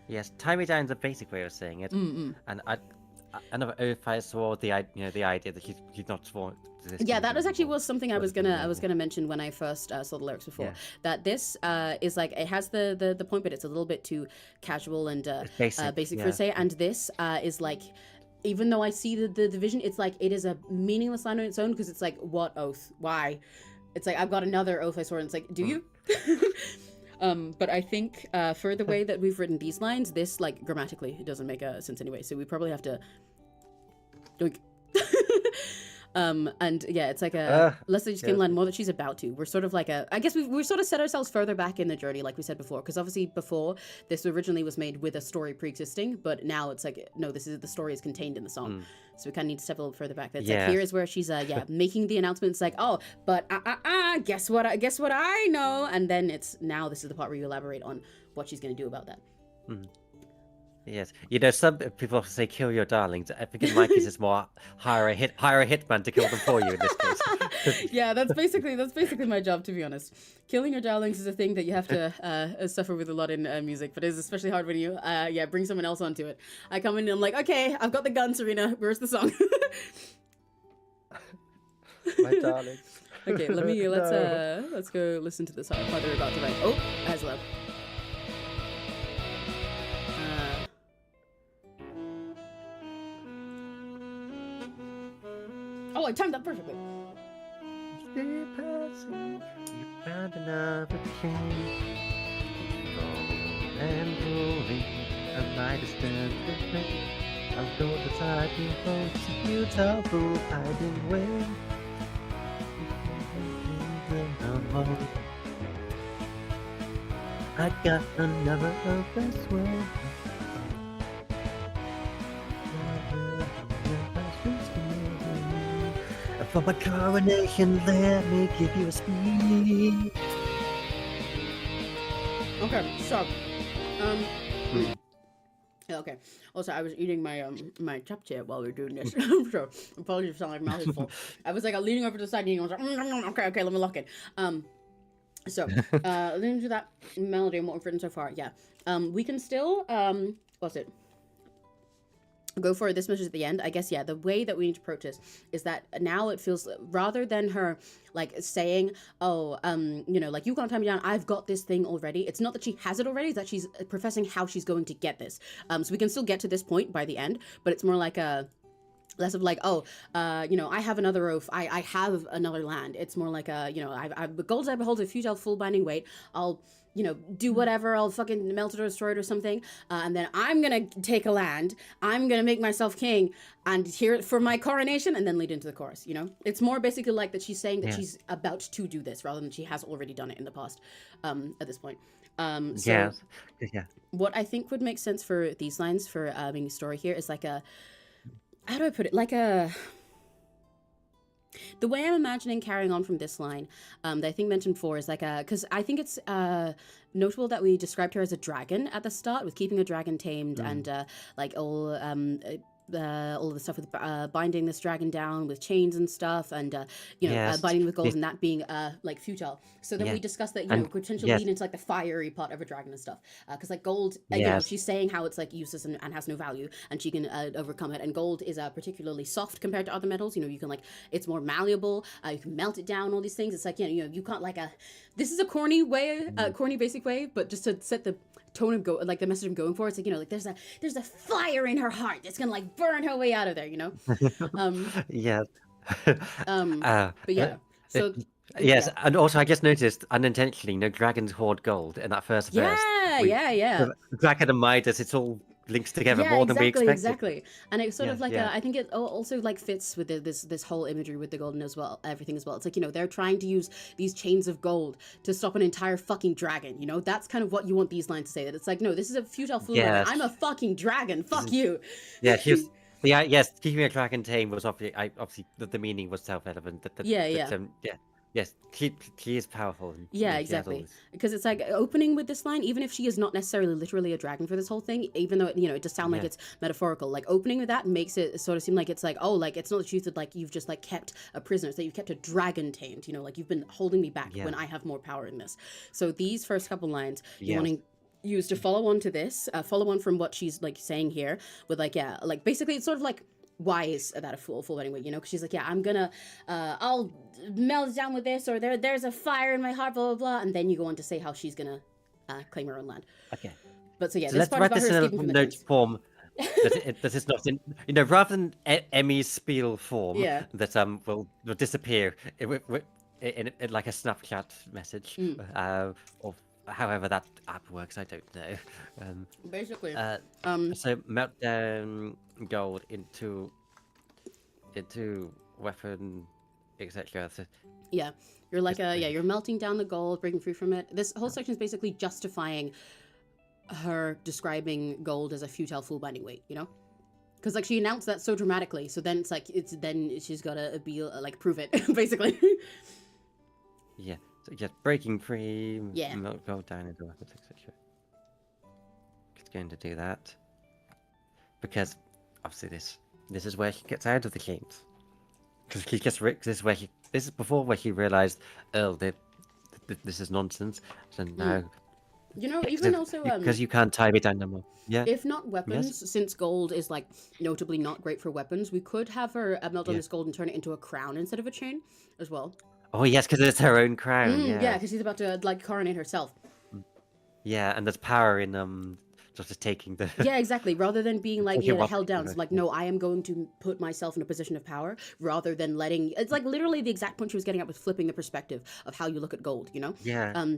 Yes, tie me down is a basic way of saying it. And another oath I swore the idea that she's not sworn to this. Yeah, that was something I was gonna mention when I first saw the lyrics before. Yeah. That this is like, it has the point, but it's a little bit too casual and basic for say. And this is like, even though I see the division, it's like it is a meaningless line on its own, because it's like, what oath? Why? It's like, I've got another oath I swore, and it's like, do you? But I think for the way that we've written these lines, this like grammatically it doesn't make sense anyway. So we probably have to. And yeah, it's like let's say just can learn more that she's about to. We're sort of like I guess we sort of set ourselves further back in the journey, like we said before, because obviously before this originally was made with a story pre-existing, but now it's like, no, the story is contained in the song. So we kind of need to step a little further back. That's like, here is where she's making the announcement. It's like, oh, but guess what I know, and then this is the part where you elaborate on what she's going to do about that. Yes, you know, some people say kill your darlings. I think in my case it's more hire a hitman to kill them for you in this case. Yeah, that's basically my job, to be honest. Killing your darlings is a thing that you have to suffer with a lot in music, but it's especially hard when you bring someone else onto it. I come in and I'm like, okay, I've got the gun, Serena. Where's the song? My darling. Okay, let's go listen to this part they're about to write. Oh, as well. Oh, I timed that perfectly. stay passing, you found another change. Gold and glory, a mighty stand with me. I'll go beside you, folks, a beautiful hiding way. I got another of this way. For my coronation, let me give you a speech. Okay, so, Hmm. yeah, okay. Also, I was eating my my chapchae while we were doing this. So apologies if I sound like my mouth is full. I was like leaning over to the side and eating. I was like, okay, let me lock it. So listening to that melody and what we've written so far, yeah. We can still what's it? Go for this message at the end. I guess, yeah, the way that we need to approach this is that now it feels, rather than her like saying, oh, you know, like, you can't tie me down, I've got this thing already. It's not that she has it already, it's that she's professing how she's going to get this. So we can still get to this point by the end, but it's more like a less of like, oh, you know, I have another oath, I have another land. It's more like a, you know, I've gold I behold a futile full binding weight. I'll, you know, do whatever, I'll fucking melt it or destroy it or something, and then I'm gonna take a land, I'm gonna make myself king and hear it for my coronation, and then lead into the chorus, you know? It's more basically like that she's saying that she's about to do this rather than she has already done it in the past, at this point. So Yeah. what I think would make sense for these lines for being a story here is like a, how do I put it, like a, the way I'm imagining carrying on from this line, that I think mentioned before, is like a, because I think it's notable that we described her as a dragon at the start, with keeping a dragon tamed, and like all of the stuff with binding this dragon down with chains and stuff, and you know, binding with gold, and that being like futile. So then we discussed that, you know, could potentially lead into like the fiery part of a dragon and stuff, because like gold, you know, she's saying how it's like useless and has no value, and she can overcome it. And gold is particularly soft compared to other metals. You know, you can like, it's more malleable. You can melt it down. All these things. It's like, you know, you can't like this is a corny way, corny basic way, but just to set the tone of like the message I'm going for, it's like, you know, like there's a fire in her heart that's gonna like burn her way out of there, you know. But yeah, so yes, and also I just noticed unintentionally, you know, dragons hoard gold in that first verse. Yeah. Dragon and Midas, it's all links together more than we expected. Exactly. And it's sort of like I think it also like fits with this whole imagery with the golden as well, everything as well. It's like, you know, they're trying to use these chains of gold to stop an entire fucking dragon, you know. That's kind of what you want these lines to say, that it's like, no, this is a futile fool. I'm a fucking dragon, fuck you. Yes, keeping a dragon tame was obviously the meaning was self-evident. Yes, she is powerful. Exactly. Because it's like opening with this line, even if she is not necessarily literally a dragon for this whole thing, even though, you know, it does sound like it's metaphorical, like opening with that makes it sort of seem like it's like, oh, like it's not the truth that like you've just like kept a prisoner, it's that you've kept a dragon tamed, you know, like you've been holding me back when I have more power in this. So these first couple lines, you want to use to follow on to this, follow on from what she's like saying here with like, like basically it's sort of like, why is that a full anyway, you know, because she's like, I'm gonna I'll melt it down with this, or there's a fire in my heart, blah blah blah, and then you go on to say how she's gonna claim her own land. Okay, but so so this let's part write about this her in escaping a from note form that is not in, you know, rather than Emmy's spiel form that will disappear in like a Snapchat message, or however that app works, I don't know. Basically, so melt down gold into weapon, etc. So, you're like you're melting down the gold, breaking free from it. This whole section is basically justifying her describing gold as a futile fool binding weight, you know, because like she announced that so dramatically, so then it's like then she's gotta be like prove it basically. So just breaking free, melt gold down into weapons, etc. It's going to do that because obviously this is where she gets out of the chains, because she gets this is before where she realized, oh, this is nonsense. So now, you know, even also because you can't tie me down no more. If not weapons, since gold is like notably not great for weapons, we could have her melt on this gold and turn it into a crown instead of a chain as well. Oh yes, because it's her own crown. Because she's about to like coronate herself. Yeah, and there's power in just taking the Yeah, exactly. Rather than being like, taking held down. It's like, no, I am going to put myself in a position of power rather than letting. It's like literally the exact point she was getting at with flipping the perspective of how you look at gold. yeah.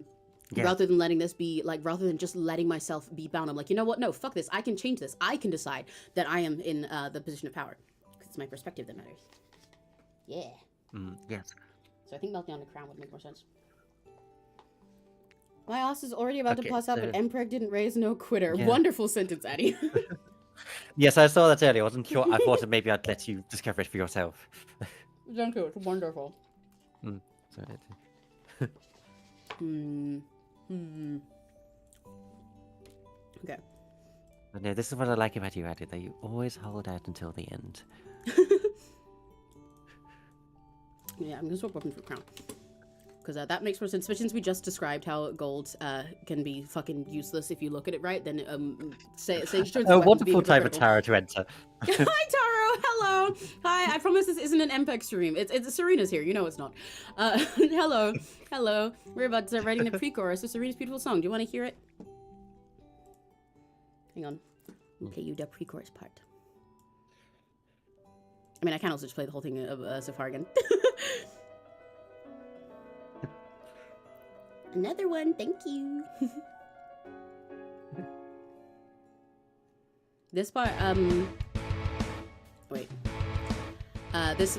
Rather than letting this be like, rather than just letting myself be bound, I'm like, you know what? No, fuck this. I can change this. I can decide that I am in the position of power. Because it's my perspective that matters. Yeah. Yes. So I think melting on the crown would make more sense. My ass is already about to Okay, pass out, but Mpreg didn't raise no quitter. Yeah. Wonderful sentence, Addie. Yes, I saw that earlier. I wasn't sure. I thought that maybe I'd let you discover it for yourself. Thank you. It's wonderful. Sorry. Okay. But no, this is what I like about you, Addie, that you always hold out until the end. Yeah, I'm gonna swap weapon for crown. Because that makes more sense, especially since we just described how gold can be fucking useless if you look at it right. Then Sage turns A wonderful type of tarot to enter. Hi, Taro. Hello. Hi. I promise this isn't an MPEG stream. It's Serena's here. You know it's not. Hello. Hello. We're about to start writing the pre-chorus of Serena's beautiful song. Do you want to hear it? Hang on. I'll play you the pre-chorus part. I mean, I can also just play the whole thing so far again. Another one, thank you. This part, wait. This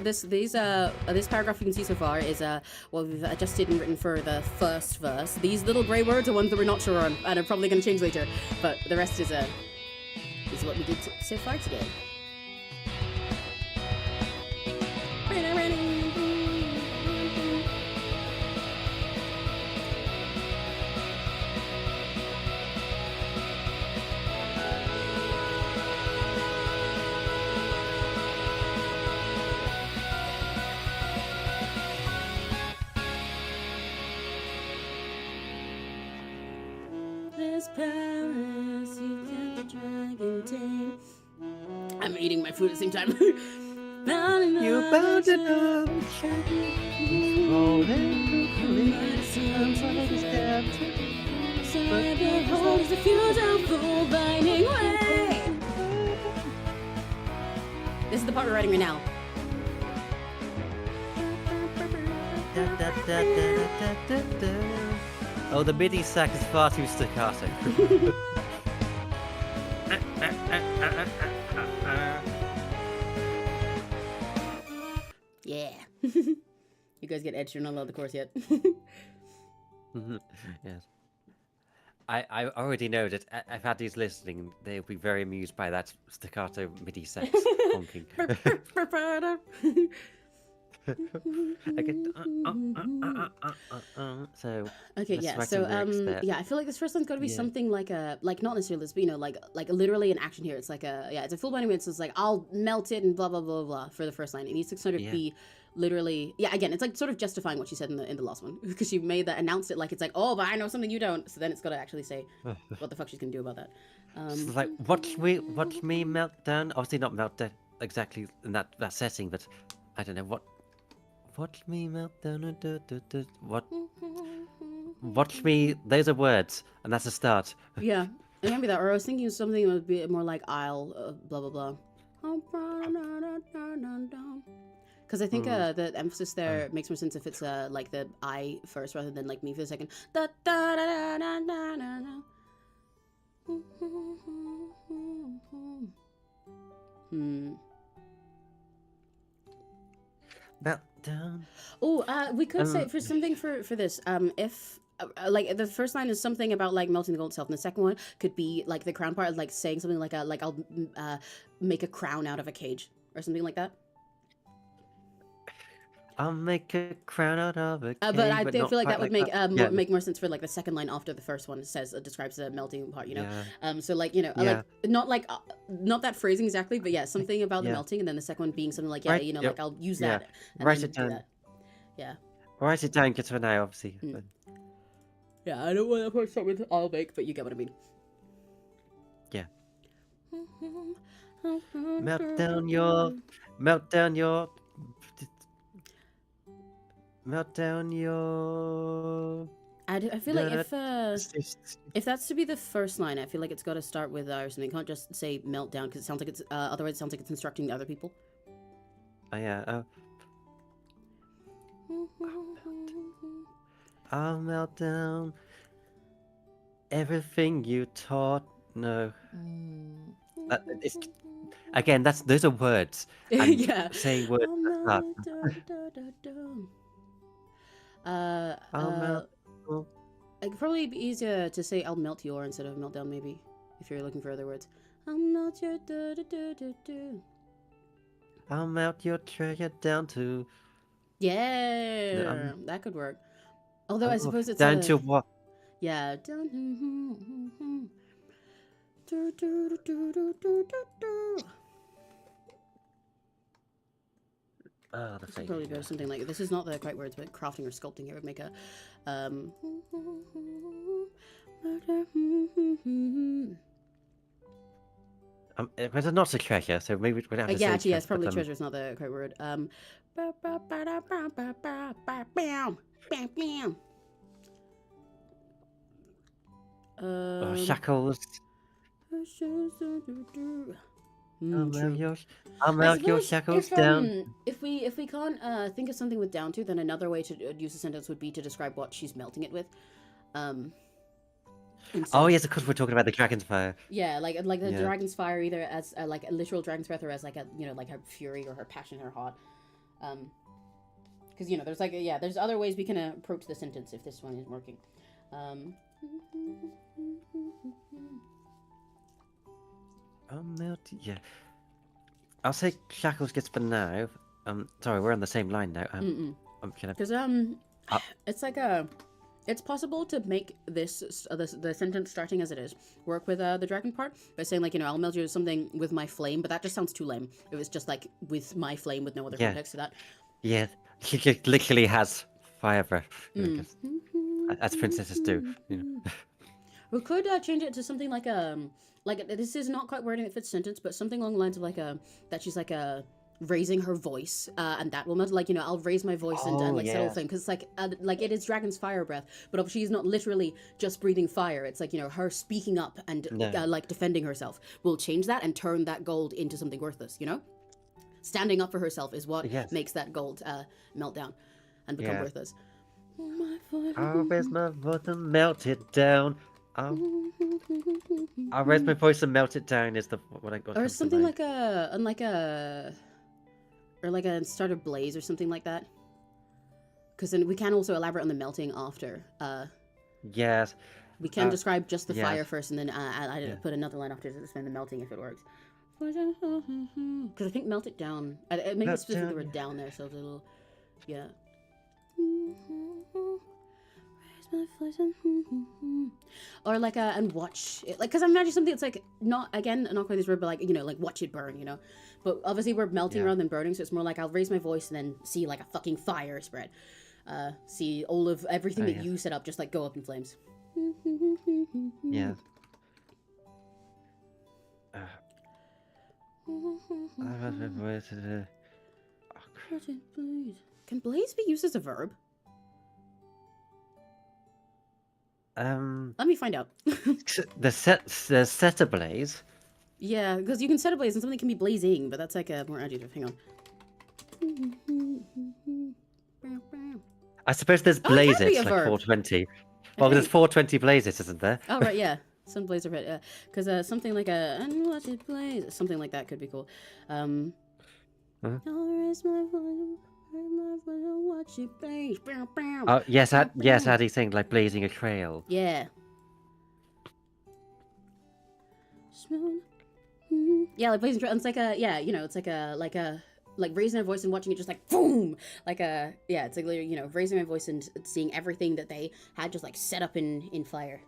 paragraph you can see so far is what we've adjusted and written for the first verse. These little grey words are ones that we're not sure on and are probably going to change later, but the rest is what we did so far today. Palace, you kept the dragon tame. I'm eating my food at the same time. You bound it up, behold the full binding way. This is the part we're writing right now. Oh, the MIDI sax is far too staccato. Yeah. You guys get edged, you're not allowed the chorus yet. Yes. I already know that I've had these listening. They'll be very amused by that staccato MIDI sax honking. So okay, yeah. So yeah, I feel like this first one's got to be something like not necessarily this, but like literally an action here. It's like it's a full binding way. So it's like I'll melt it and blah blah blah blah for the first line. It needs to sort of be literally again, it's like sort of justifying what she said in the last one because she made that announced it like it's like, oh, but I know something you don't. So then it's got to actually say what the fuck she's gonna do about that. So like watch me melt down. Obviously not melt down exactly in that setting, but I don't know what. Watch me melt down. Watch me. Those are words, and that's a start. Yeah, it can be that. Or I was thinking of something that would be more like I'll blah blah blah. Because I think the emphasis there makes more sense if it's like the I first rather than like me for the second. Da, da, da, da, da, da, da. Melt down. Oh, we could say for something for this. If like the first line is something about like melting the gold itself, and the second one could be like the crown part, like saying something like I'll make a crown out of a cage or something like that. I'll make a crown out of it. But I feel like that would make more sense for like the second line after the first one describes the melting part, you know. Yeah. So like like not that phrasing exactly, but yeah, something about the melting, and then the second one being something like like I'll use that. And write it down. Yeah. Write it down. Get to an eye, obviously. Yeah, I don't want to start with I'll bake, but you get what I mean. Yeah. Melt down your. Melt down your. I feel like No, if that's to be the first line, I feel like it's got to start with or something. It can't just say meltdown because it sounds like it's otherwise it sounds like it's instructing the other people. oh yeah. I'll melt down everything you taught. No, it's again. Those are words. And Yeah. saying words that's not. I'll melt. It could probably be easier to say I'll melt your instead of meltdown, maybe, if you're looking for other words. I'll melt your I'll melt your treasure down to. Yeah, that could work. Although I suppose it's down to what? Yeah, down. Oh, the thing. Probably go something like this. Is not the quite words, but crafting or sculpting it would make a. It's not a treasure, so maybe we'd have to yeah, say actually, yes, probably treasure is not the quite word. shackles. I'll melt your shackles down. If we can't think of something with down to, then another way to use a sentence would be to describe what she's melting it with. Oh yes, of course we're talking about the dragon's fire. Yeah, like the dragon's fire, either as like a literal dragon's breath, or as like a like her fury or her passion, her hot. Because there's like there's other ways we can approach the sentence if this one isn't working. Yeah. I'll say shackles gets for now. Sorry, we're on the same line now. Because it's like it's possible to make the sentence starting as it is work with the dragon part by saying like I'll melt you something with my flame, but that just sounds too lame. It was just like with my flame with no other context to that. Yeah, she literally has fire breath. As princesses do. We could change it to something like this is not quite wording that fits sentence, but something along the lines of like that she's like raising her voice, and that will melt. Like I'll raise my voice and like settle flame, because it's like it is dragon's fire breath, but she's not literally just breathing fire. It's like her speaking up and like defending herself will change that and turn that gold into something worthless. Standing up for herself is what makes that gold melt down and become worthless. I'll raise my voice and melt it down. I'll raise my voice and melt it down is what I got. Or something like a start a blaze or something like that. Because then we can also elaborate on the melting after. Yes. We can describe just the fire first, and then I put another line after to explain the melting if it works. Because I think melt it down. Maybe it's specifically the word down there, so it's a little, or like and watch it, like, because I imagine something that's like not quite this word, but like like watch it burn, but obviously we're melting rather than burning, so it's more like I'll raise my voice and then see like a fucking fire spread, see all of everything that you set up just like go up in flames. Can blaze be used as a verb? Let me find out. set ablaze. Yeah, because you can set ablaze and something can be blazing, but that's like a more adjective. Hang on. I suppose there's blazes like 420. Well, there's 420 blazes, isn't there? Oh right, yeah. Some blazer red, yeah. Because something like and watch it blaze, something like that could be cool. I'll raise my voice. Watch it blaze. Oh yes, Addy's saying like blazing a trail. Yeah. Yeah, like blazing trail. It's like it's like raising my voice and watching it just like boom, like it's like raising my voice and seeing everything that they had just like set up in fire.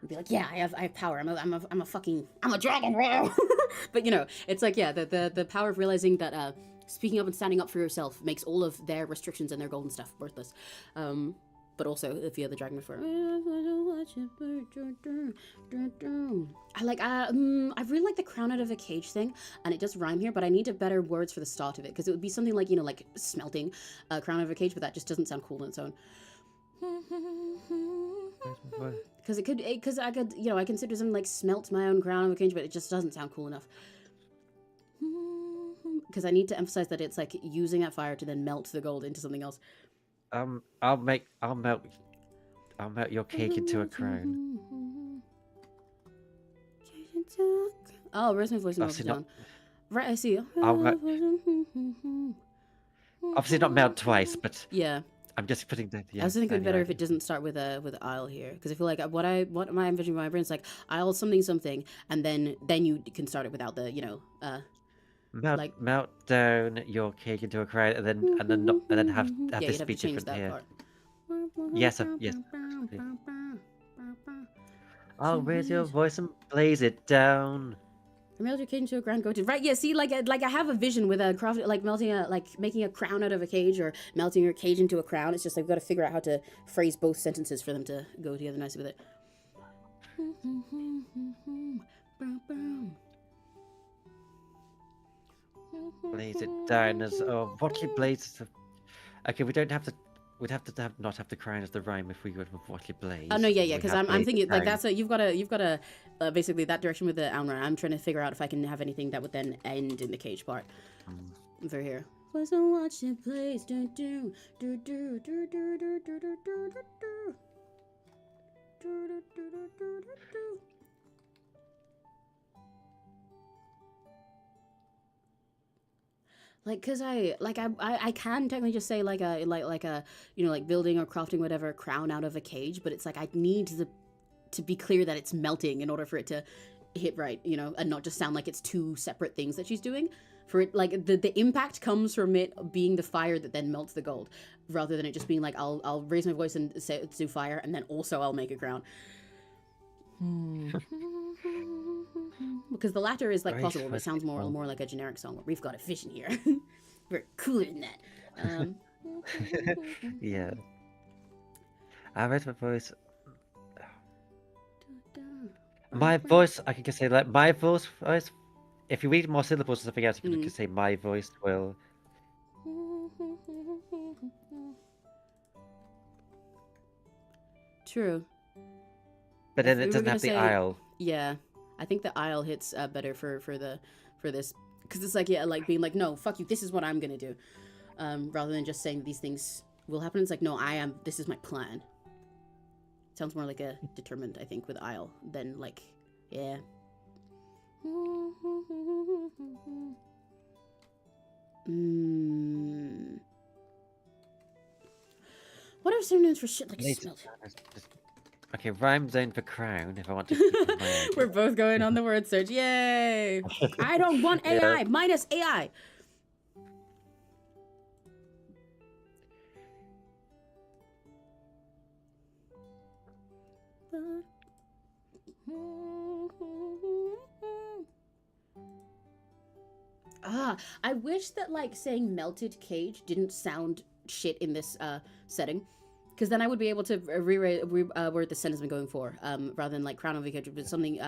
And be like, yeah, I have power. I'm a dragon. But it's like the power of realizing that speaking up and standing up for yourself makes all of their restrictions and their golden stuff worthless. But also if you have the dragon before, I really like the crown out of a cage thing, and it does rhyme here, but I need better words for the start of it, because it would be something like like smelting a crown out of a cage, but that just doesn't sound cool on its own. Because I could, you know, I consider something like smelt my own crown of a cage, but it just doesn't sound cool enough. Because I need to emphasize that it's like using that fire to then melt the gold into something else. I'll melt your cake into a crown. Oh, where's my voice in down? Right, I see. Obviously not melt twice, but yeah. I'm just putting that. Yeah, I was thinking better if it doesn't start with I'll here, because I feel like what am I envisioning in my brain is like I'll something, and then you can start it without the, you know, melt down your cake into a crown, and then have this be different here. Part. Yes, yes. I'll raise your voice and blaze it down. Melt your cage into a crown. Go to right. Yeah. See, like I have a vision with a craft, like making a crown out of a cage, or melting your cage into a crown. It's just I've got to figure out how to phrase both sentences for them to go together nicely with it. Blaze it down as what you blaze. Okay, we don't have to. We'd have to not have the crown as the rhyme if we go with what you blaze. Oh no, yeah, because I'm thinking like that's you've got to basically that direction with the Almer. I'm trying to figure out if I can have anything that would then end in the cage part. For here. Wasn't what you blaze do do do do do do do do do do do. Like, cause I can technically just say like a you know, like building or crafting whatever crown out of a cage, but it's like I need to be clear that it's melting in order for it to hit right, you know, and not just sound like it's two separate things that she's doing. For it, like the impact comes from it being the fire that then melts the gold, rather than it just being like I'll raise my voice and say it's do fire, and then also I'll make a crown. Because the latter is like possible, but it sounds more like a generic song. We've got a vision here. We're cooler than that. Yeah. I raise my voice. My voice, I can just say like my voice. If you read more syllables or something else, you can say my voice will. True. But then it doesn't have the aisle. Yeah, I think the aisle hits better for this, because it's like, yeah, like being like, no, fuck you, this is what I'm gonna do, rather than just saying these things will happen. It's like, no, this is my plan. Sounds more like a determined, I think, with aisle than like, yeah. What are synonyms for shit like smelt? Okay, rhyme zone for crown if I want to. We're both going on the word search. Yay! I don't want AI. Yeah. Minus AI. I wish that like saying melted cage didn't sound shit in this setting. Because then I would be able to word the sentence I'm going for, rather than like crown of a cage, but something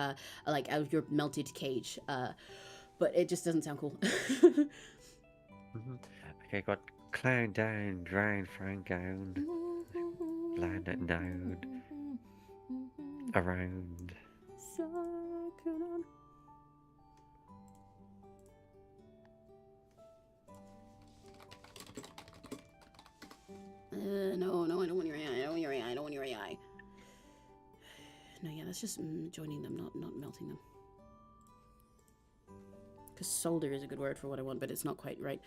like out of your melted cage. But it just doesn't sound cool. Okay, got clown down, drown, frown gown, blind at node, around. No, I don't want your AI. I don't want your AI. I don't want your AI. No, yeah, that's just joining them, not melting them. Because solder is a good word for what I want, but it's not quite right.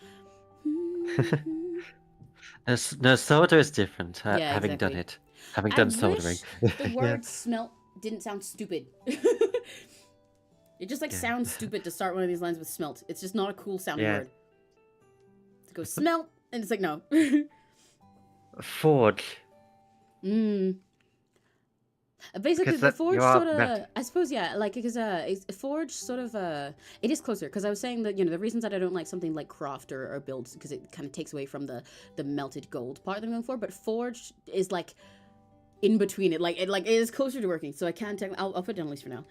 No, solder is different. Yeah, having done it, having done soldering. The word smelt didn't sound stupid. It just like sounds stupid to start one of these lines with smelt. It's just not a cool sounding word. To go smelt, and it's like no. Forge. Basically, the forge sort of, I suppose, yeah, like, because forge sort of, it is closer, because I was saying that, you know, the reasons that I don't like something like craft or build, because it kind of takes away from the melted gold part that I'm going for, but forge is, like, in between it, it is closer to working, so I can I'll put it down at least for now.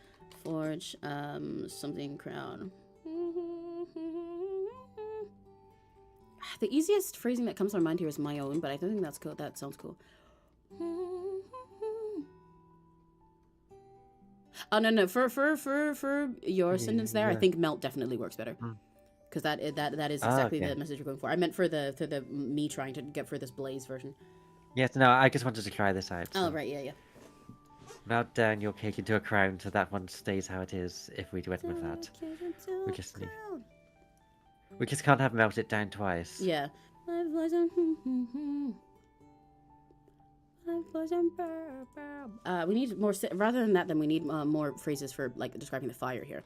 Forge, something crown. The easiest phrasing that comes to my mind here is my own, but I don't think that's cool. That sounds cool. Oh no, for your sentence there, I Yeah. think melt definitely works better. Mm. Because that is Ah, exactly okay. the message you're going for. I meant for the me trying to get for this blaze version. Yes, no, I just wanted to try this out. Oh So. right, yeah. Melt down your cake into a crown so that one stays how it is if we do it with that. We just need... We just can't have melt it down twice. Yeah. We need more rather than that. Then we need more phrases for like describing the fire here.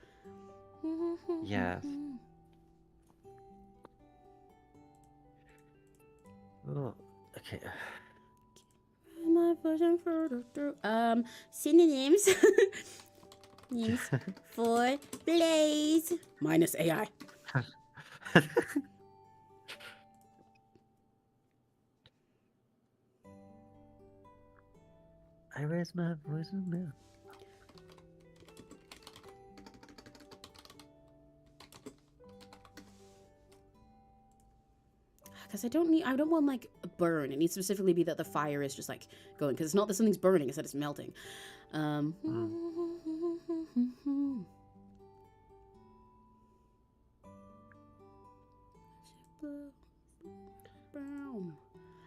Yeah. Oh, okay. Synonyms. Names for blaze minus AI. I raise my voice in there. Because I don't want like a burn. It needs to specifically be that the fire is just like going. Because it's not that something's burning, it's that it's melting. I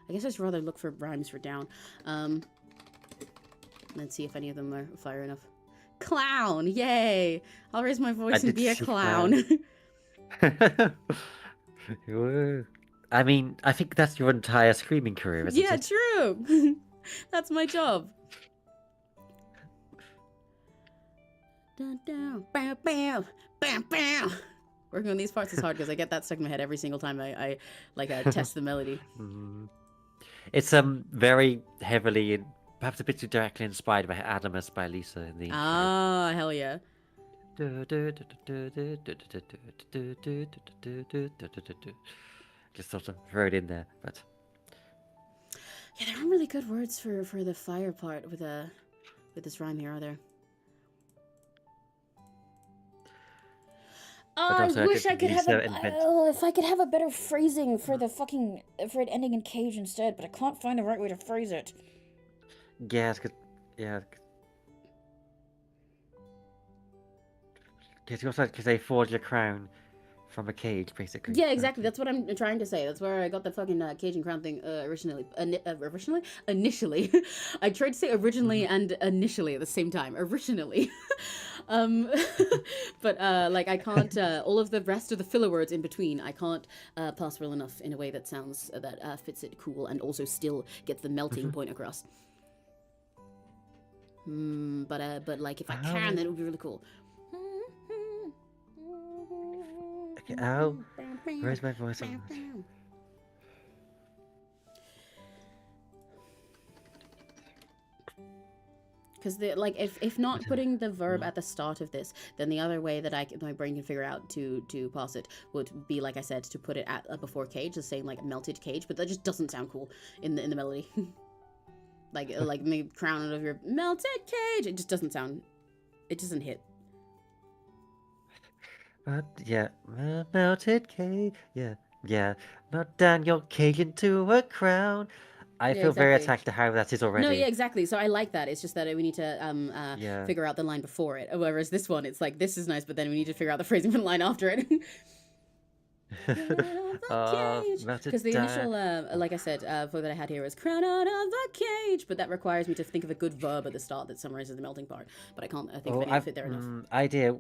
guess I'd just rather look for rhymes for down. Let's see if any of them are fire enough. Clown! Yay! I'll raise my voice and be a clown. I mean, I think that's your entire screaming career, isn't yeah, it? true! That's my job. Dun, dun, bam, bam, bam, bam. Working on these parts is hard because I get that stuck in my head every single time I test the melody. It's very heavily, perhaps a bit too directly inspired by Adamus by Lisa in the intro. Ah, hell yeah. Just sort of throw it in there, but yeah, there aren't really good words for the fire part with this rhyme here, are there? Oh, I wish I could have if I could have a better phrasing for the for it ending in cage instead, but I can't find the right way to phrase it. Yeah, because they forge a crown from a cage, basically. Yeah, exactly. That's what I'm trying to say. That's where I got the fucking cage and crown thing originally. Initially. I tried to say originally and initially at the same time. Originally. But like I can't all of the rest of the filler words in between I can't pass well enough in a way that sounds that fits it cool and also still gets the melting point across. But like if I can, then it would be really cool. Okay, ow. Where's my voice on this? Because like if not putting the verb at the start of this, then the other way that my brain can figure out to pass it would be, like I said, to put it at before cage, the same like melted cage, but that just doesn't sound cool in the melody. like maybe crown out of your melted cage. It just doesn't sound. It doesn't hit. Yeah, melted cage. Yeah. Melt down your cage into a crown. I feel very attacked to how that is already. No, yeah, exactly. So I like that. It's just that we need to figure out the line before it. Whereas this one, it's like, this is nice, but then we need to figure out the phrasing for the line after it. Because the initial, like I said, vote that I had here was crown out of the cage, but that requires me to think of a good verb at the start that summarizes the melting part. But I can't. I think I fit there enough. Idea,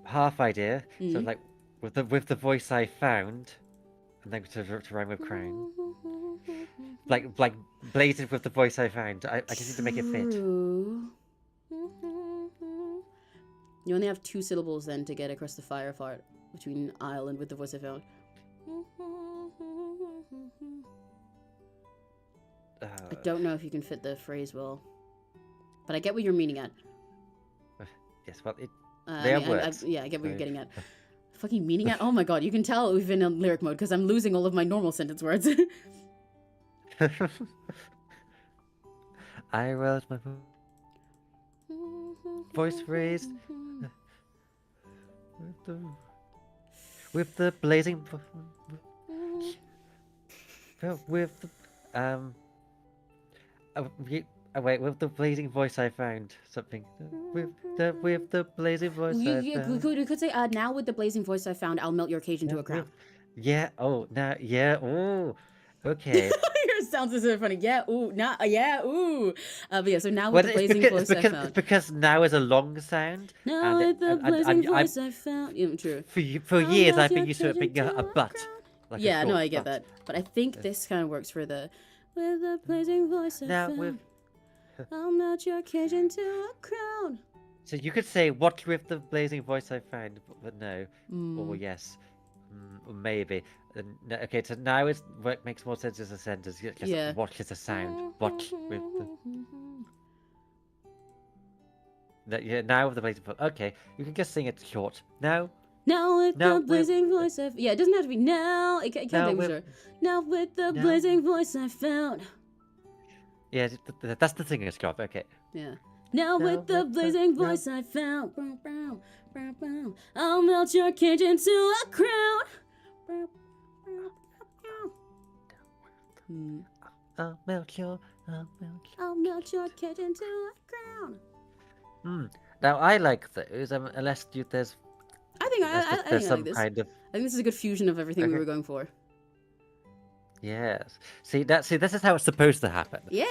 half idea. So like with the voice I found, and then to rhyme with crown. Like blazed with the voice I found. I just need to make it fit. You only have 2 syllables then to get across the fire part between Isle and with the voice I found. I don't know if you can fit the phrase well, but I get what you're meaning at. Yes, well, they are words. I get what you're getting at. Fucking meaning at? Oh my god, you can tell we've been in lyric mode because I'm losing all of my normal sentence words. I wrote my voice raised with the blazing with the Wait, with the blazing voice I found something. With the blazing voice I found. You could say, now with the blazing voice I found, I'll melt your cage into a crown. Yeah. Oh, now. Yeah. Oh. Okay. Your sounds is so funny. Yeah. Ooh. Yeah. Ooh. But yeah. So now with the blazing voice I found. It's because now is a long sound. Now with the blazing voice I found. Yeah, true. For years I've been used to it being a butt. Like yeah. No, I get that. But I think this kind of works for the with the blazing voice I found. I'll melt your cage into a crown. So you could say what with the blazing voice I found, but no, or yes, or maybe. No, okay, so now it's what makes more sense as a sentence. Just watch as a sound. Watch with the. Now with the blazing voice. Okay, you can just sing it short. Now. Now with the blazing voice I found. Yeah, it doesn't have to be now. It can't be sure. Now with the blazing voice I found. Yeah, that's the singer's job. Okay. Yeah. Now with the blazing voice I found, I'll melt your cage into a crown. I'll melt your cage into a crown. Now I like those. Unless there's. I think I like this. Kind of... I think this is a good fusion of everything we were going for. Yes. See, this is how it's supposed to happen. Yeah.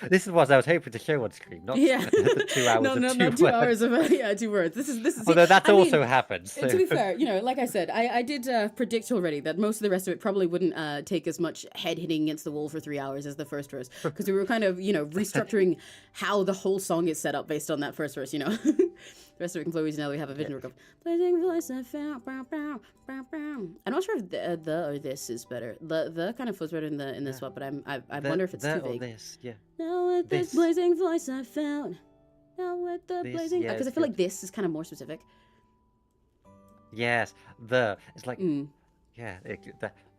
This is what I was hoping to show on screen, not the 2 hours not 2 hours of 2 words. This is. Although that also happens. So. To be fair, like I said, I did predict already that most of the rest of it probably wouldn't take as much head hitting against the wall for 3 hours as the first verse, because we were kind of restructuring how the whole song is set up based on that first verse. The rest of it can flow easy now that we have a vision. Blazing voice I found. I'm not sure if the or this is better. The kind of flows better in this one, but I wonder if it's too vague. This, yeah. Now with this blazing voice I found. Now with the blazing, because I feel like this is kind of more specific. Yes, it's like yeah,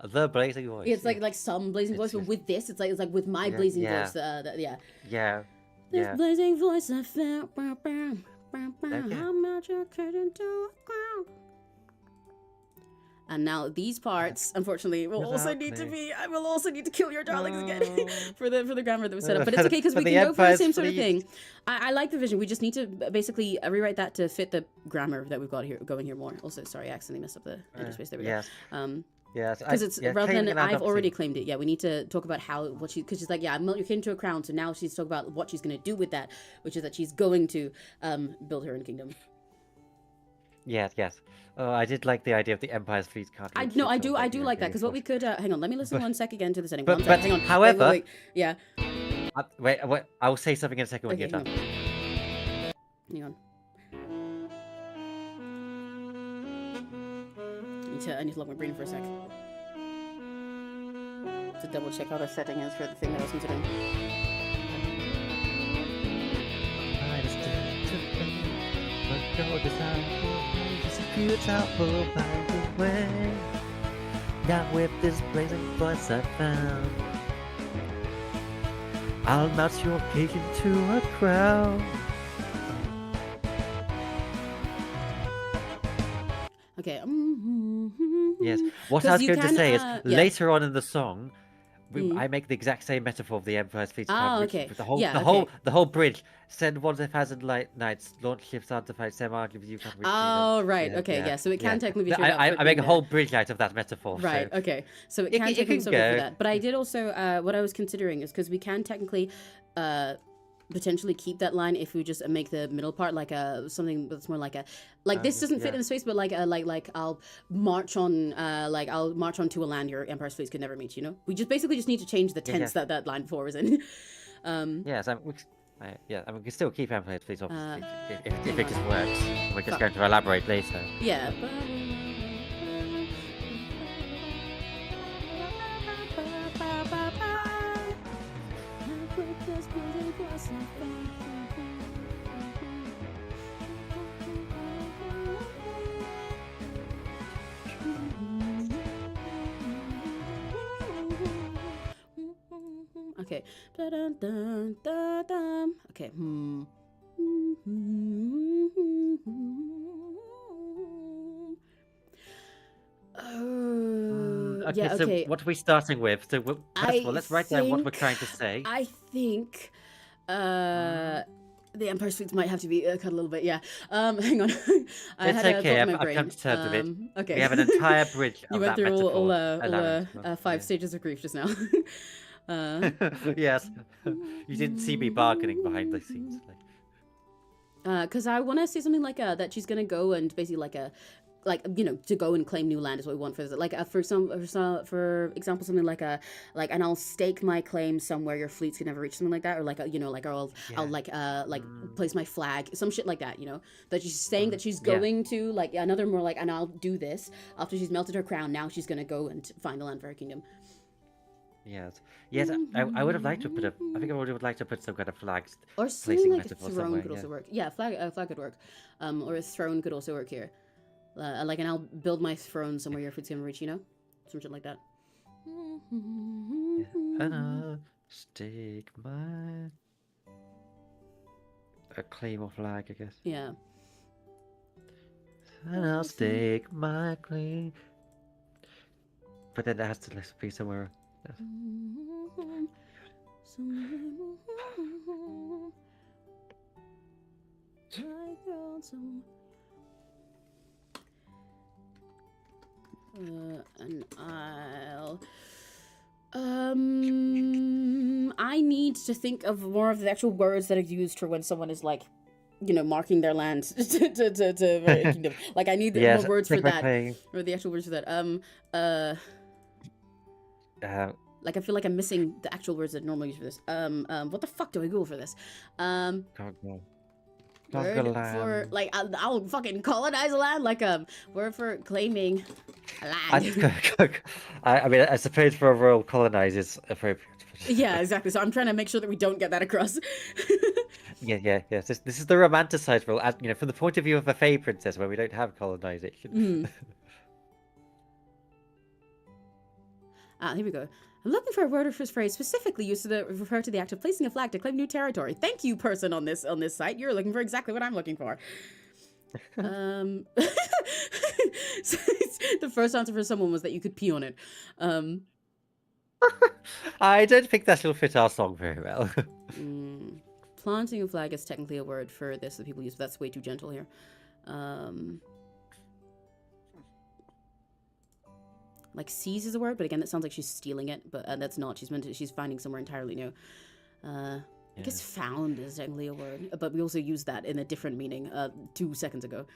the blazing voice. It's like some blazing voice, but with this, it's like with my blazing voice. This blazing voice I found. I'll melt your cage into a crown. And now these parts, unfortunately, will also need to be. I will also need to kill your darlings again for the grammar that was set up. But it's okay because we can go for the same sort of thing. I like the vision. We just need to basically rewrite that to fit the grammar that we've got here going here more. Also, sorry, I accidentally messed up the interspace. There we go. Yes, because it's rather than I've already claimed it. Yeah, we need to talk about because she's like, I melt your cage into a crown. So now she's talking about what she's going to do with that, which is that she's going to build her own kingdom. Yes. Oh, I did like the idea of the Empire's feet can't. I do like that, because what we could hang on, let me listen 1 sec again to the setting. But hang on. However, wait. Yeah. Wait. I'll say something in a second when you're done. Hang on. I need to lock my brain for a sec. To double check how the setting is for the thing that I was considering. Now with this blazing voice I found, I'll melt your cage into a crown. Okay. Yes. What I was going to say is later on in the song, I make the exact same metaphor of the Empire's feet. Okay. The whole bridge. Send 1,000 light knights, launch ships out to fight. Same argument you can't reach. Oh, right. Yeah. So it can technically be. I make a whole bridge out of that metaphor. Right. So. Okay. So it can technically be for that. But I did also what I was considering is because we can technically potentially keep that line if we just make the middle part like something that's more like this doesn't fit in the space, but like I'll march on to a land your Empire's fleets could never meet. We just need to change the tense that line before was in. Yes, we can still keep Empire's fleets obviously if it just works. We're just going to elaborate later. Yeah. Okay. Okay. Okay, yeah, so okay. what are we starting with? So first of all, I let's write down what we're think, trying to say. I think, the Empire Streets might have to be cut a little bit. Yeah. Hang on. I It's had a thought okay. in my I've come brain. to terms with it. Okay. We have an entire bridge You of went that through metaphor, allowing. all 5 stages of grief just now. uh, Yes, you didn't see me bargaining behind the scenes. Because I want to say something like that she's gonna go and basically like you know, to go and claim new land is what we want for this. Like for example, something like and I'll stake my claim somewhere your fleets can never reach, something like that, or like you know, like I'll place my flag, some shit like that, you know, that she's saying that she's going to, like another more like, and I'll do this after she's melted her crown. Now she's gonna go and find the land for her kingdom. Yes, yes. I would have liked to put I think I would have liked to put some kind of flags Or something placing like a metaphor throne somewhere. could also work. Yeah, flag could work. Or a throne could also work here. Like, and I'll build my throne somewhere your foot's gonna reach, you know? Some shit like that. And I'll stake my claim or flag, I guess. Yeah. And I'll stake my claim. But then it has to be somewhere. And I need to think of more of the actual words that are used for when someone is like, you know, marking their land to kingdom. Like I need more words for that, or the actual words for that. Like I feel like I'm missing the actual words that normally use for this. What the fuck do I Google for this? Word for like I'll fucking colonize a land, like word for claiming a land. I mean, I suppose for a royal colonize is appropriate. Yeah, exactly. So I'm trying to make sure that we don't get that across. Yeah. This is the romanticized role, you know, from the point of view of a Fae princess, where we don't have colonization. Here we go. I'm looking for a word or phrase specifically used to refer to the act of placing a flag to claim new territory. Thank you, person on this site. You're looking for exactly what I'm looking for. The first answer for someone was that you could pee on it. I don't think that will fit our song very well. Planting a flag is technically a word for this that people use, but that's way too gentle here. Like seize is a word, but again, that sounds like she's stealing it, but that's not. She's finding somewhere entirely new. I guess found is technically a word, but we also used that in a different meaning 2 seconds ago.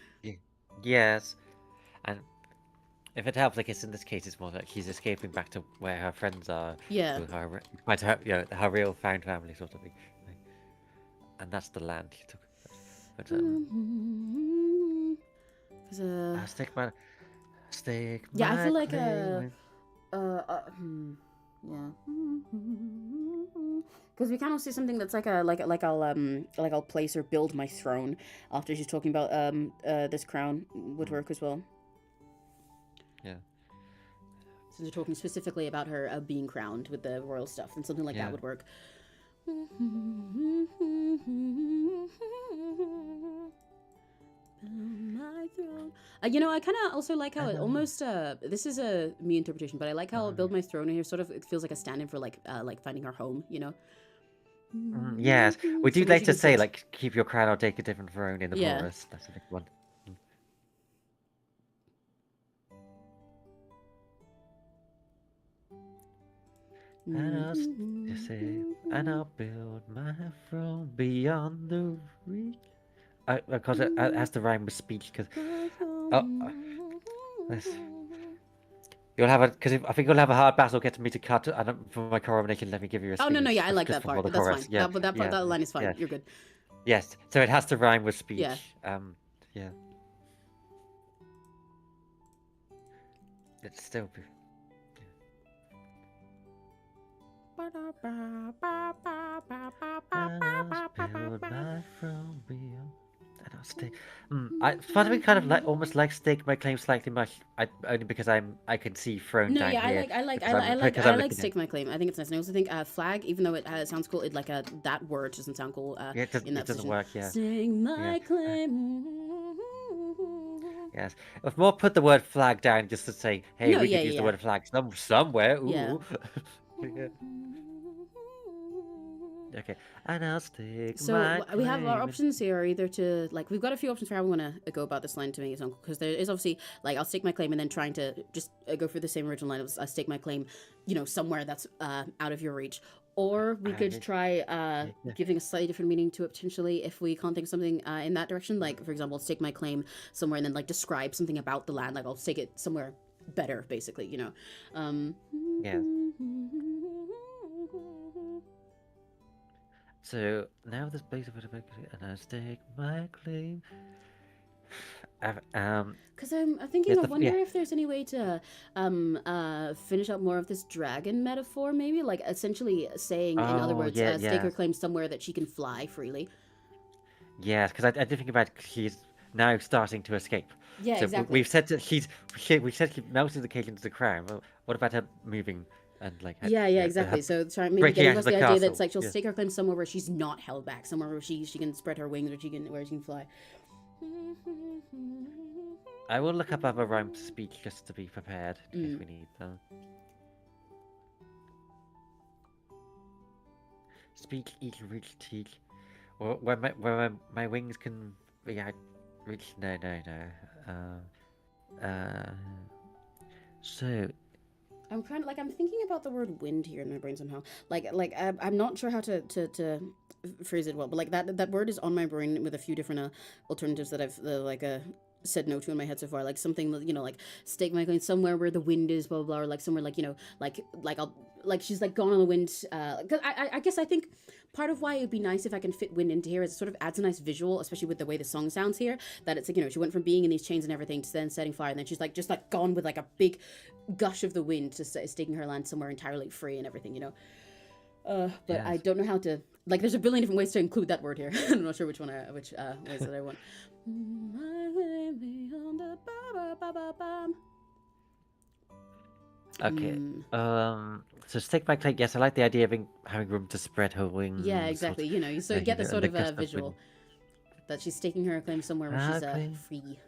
Yes, and if it helps, I guess in this case it's more like she's escaping back to where her friends are. Yeah. Her real found family sort of thing. And that's the land she took. But, yeah, I feel like because we kind of see something that's like I'll place or build my throne after she's talking about this crown would work as well. Yeah. So they're talking specifically about her being crowned with the royal stuff, and something like that would work. You know, I kind of also like how it almost this is a me interpretation, but I like how build my throne here sort of it feels like a stand-in for like finding our home, you know. Yes, we do like to say like keep your crown or take a different throne in the forest. That's a big one. And I'll build my throne beyond the reach. Because it has to rhyme with speech. Because you'll have I think you'll have a hard battle getting me to cut for my coronation. Let me give you a speech. Oh no, yeah, I like that part. That's fine. Yeah, that line is fine. Yeah. You're good. Yes, so it has to rhyme with speech. Yeah. Yeah. It's still. I'll stake. I find it kind of like almost like stake my claim slightly much. Only because I can see throne down here. I like stake my claim. I think it's nice. And I also think flag, even though it sounds cool, it that word doesn't sound cool. It doesn't work. Yeah. Stake my claim. Yes. If more put the word flag down just to say, hey, No, we yeah, could use the yeah, word flag somewhere. yeah. Ooh. Yeah. Okay. And I'll stick So my we have our claim. options here are either to like we've got a few options for how we want to go about this line to make it sound because there is obviously like I'll stake my claim and then trying to just go for the same original line of I stake my claim, you know, somewhere that's out of your reach. Or we could try giving a slightly different meaning to it potentially if we can't think of something in that direction. Like for example, stake my claim somewhere and then like describe something about the land. Like I'll stake it somewhere better, basically. You know. Yes. So now this place and I stake my claim. Because I'm thinking, yes, I wonder if there's any way to finish up more of this dragon metaphor, maybe like essentially saying, in other words, stake her claim somewhere that she can fly freely. Yes, because I did think about she's now starting to escape. Yeah, so exactly. We've said that we said she melted the cake into the crown. Well, what about her moving and like? Yeah, exactly. So try maybe breaking getting out across of the the idea that's castle. like she'll stake her claim somewhere where she's not held back, somewhere where she can spread her wings, where she can fly. I will look up other rhymes to speak just to be prepared if we need them. Speak, eat, reach, teach. Or where my wings can reach. No. So I'm thinking about the word wind here in my brain somehow. I'm not sure how to phrase it well, but like that word is on my brain with a few different alternatives that I've said no to in my head so far. Like something that, you know, like stake my claim somewhere where the wind is, blah blah, blah, or like somewhere like, you know, like I'll like she's like gone on the wind. Because I guess I think part of why it'd be nice if I can fit wind into here is it sort of adds a nice visual, especially with the way the song sounds here. That it's like, you know, she went from being in these chains and everything to then setting fire, and then she's like just like gone with like a big gush of the wind to staking her land somewhere entirely free and everything, you know. But yes. I don't know how to, like, there's a billion different ways to include that word here. I'm not sure which ways that I want. Okay. So stake my claim. Yes, I like the idea of having room to spread her wings. Yeah, exactly. You know, so you get the sort of visual that she's staking her claim somewhere where she's free.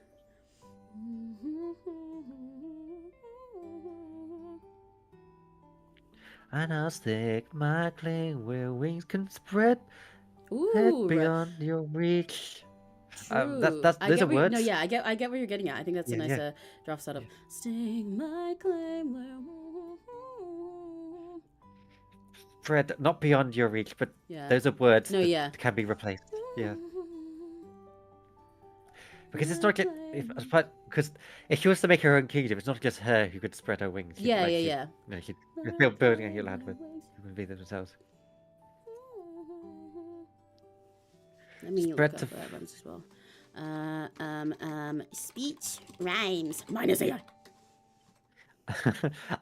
And I'll stake my claim where wings can spread. Ooh, beyond your reach. Those are words. No, yeah, I get where you're getting at. I think that's a nice draft out of stake my claim where spread, not beyond your reach, but those are words that can be replaced. Yeah. Because it's not just because if she was to make her own kingdom, it's not just her who could spread her wings. She's building on your land with would be themselves. Let me look up rhymes as well. Speech rhymes minus AI.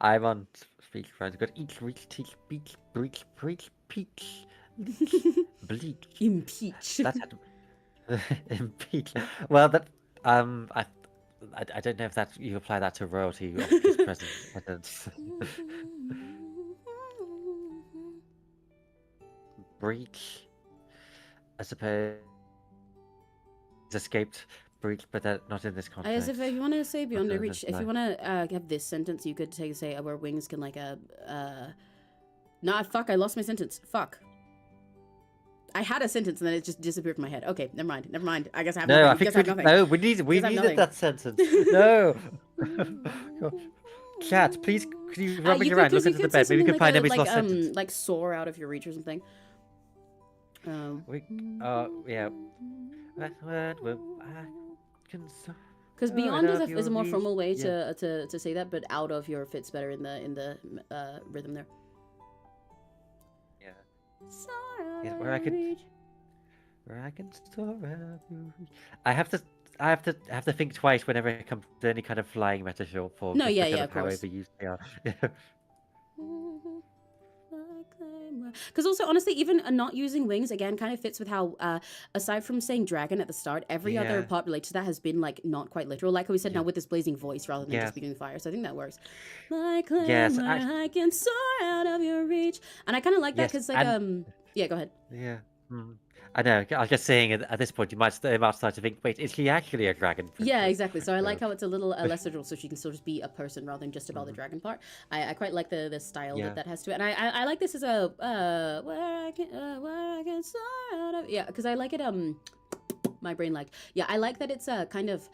I'm on speech rhymes. I've got each, reach, teach, beach, breach, preach, peach, bleak, impeach. That's impeach. Well, that I don't know if that you apply that to royalty or just presidents. Breach, I suppose. Escaped, breach, but not in this context. I guess if you want to say beyond their reach, if you want to have this sentence, you could say where wings can like fuck, I lost my sentence. Fuck. I had a sentence and then it just disappeared from my head. Okay, never mind. I guess I have nothing. I think we needed that sentence. No. Chat, please, could you rummage around, look into the bed, maybe you can find a lost sentence. Like soar out of your reach or something. Yeah. Because beyond is a more formal way to say that, but out of your fits better in the rhythm there. Yeah, where I can soar out. I have to think twice whenever it comes to any kind of flying metaphor. No, of course. How overused they are. Because also, honestly, even not using wings again kind of fits with how, aside from saying dragon at the start, every other part related to that has been like not quite literal. Like how we said now with this blazing voice rather than just being fire. So I think that works. My claim I can soar out of your reach, and I kind of like that because like go ahead. Yeah. I know. I was just saying at this point, they might start to think, wait, is she actually a dragon Yeah, princess? exactly. So I like how it's a little less literal, so she can still just be a person rather than just about the dragon part. I quite like the style Yeah. that has to it, and I like this as a where I can soar out of, yeah, because I like it my brain like, yeah, I like that it's a kind of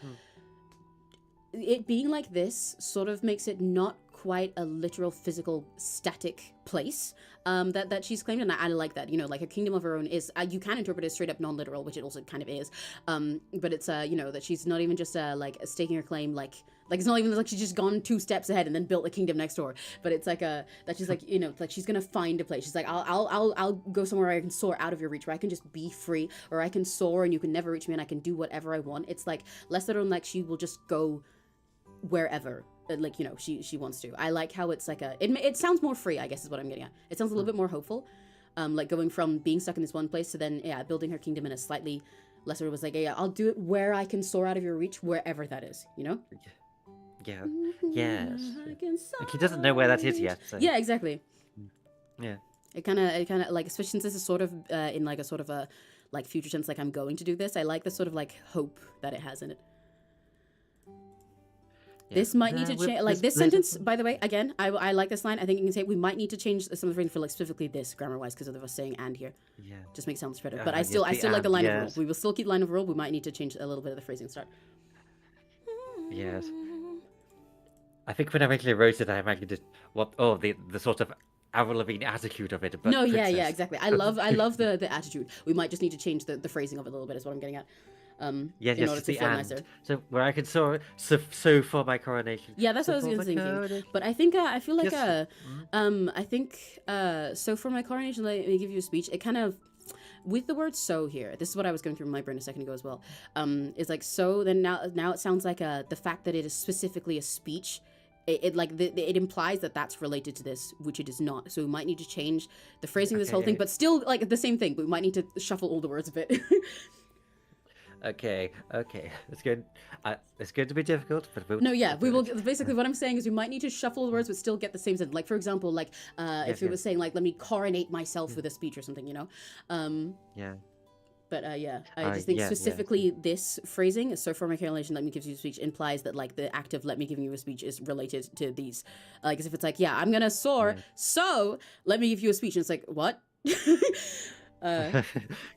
it being like this sort of makes it not quite a literal physical static place that she's claimed, and I like that, you know, like a kingdom of her own is you can interpret it as straight up non-literal, which it also kind of is, but it's you know, that she's not even just like staking her claim, like it's not even like she's just gone 2 steps ahead and then built a kingdom next door, but it's like that she's like, you know, like she's gonna find a place. She's like, I'll go somewhere where I can soar out of your reach, where I can just be free, or I can soar and you can never reach me and I can do whatever I want. It's like less literal, like she will just go wherever, like, you know, she wants to. I like how it's like it sounds more free, I guess is what I'm getting at. It sounds a little bit more hopeful, like going from being stuck in this one place to then building her kingdom in a slightly lesser, was like, I'll do it where I can soar out of your reach, wherever that is, you know. Yeah. Yes. And she doesn't know where that is yet. So. Yeah, exactly. Yeah. It kind of like, especially since this is sort of in like a sort of a like future tense, like I'm going to do this. I like the sort of like hope that it has in it. Yeah. This might need to change, like this sentence, by the way, again, I like this line. I think you can say we might need to change some of the phrasing for like specifically this grammar-wise because of us saying and here. Yeah. Just makes sounds better. But I still like the line of rule. We will still keep line of rule. We might need to change a little bit of the phrasing start. Yes. I think when I originally wrote it, I imagined it, the sort of Avril Lavigne attitude of it. But no, yeah, exactly. I love the attitude. We might just need to change the phrasing of it a little bit, is what I'm getting at. Yes, in order to feel nicer. So where I can so for my coronation. Yeah, that's what I was thinking. But I think I feel like I think so for my coronation, let me give you a speech. It kind of, with the word so here, this is what I was going through in my brain a second ago as well. Is like so. Then now it sounds like the fact that it is specifically a speech. It implies that that's related to this, which it is not. So we might need to change the phrasing of this whole thing, but still like the same thing. But we might need to shuffle all the words a bit. Okay, it's good. It's going to be difficult, but we will. Basically, what I'm saying is we might need to shuffle the words, but still get the same sentence. Like for example, like if it was saying like, "Let me coronate myself with a speech" or something, you know. Yeah. But I just think specifically this phrasing, so for my coronation, let me give you a speech, implies that like the act of let me giving you a speech is related to these. Like as if it's like, I'm gonna soar, so let me give you a speech, and it's like, what?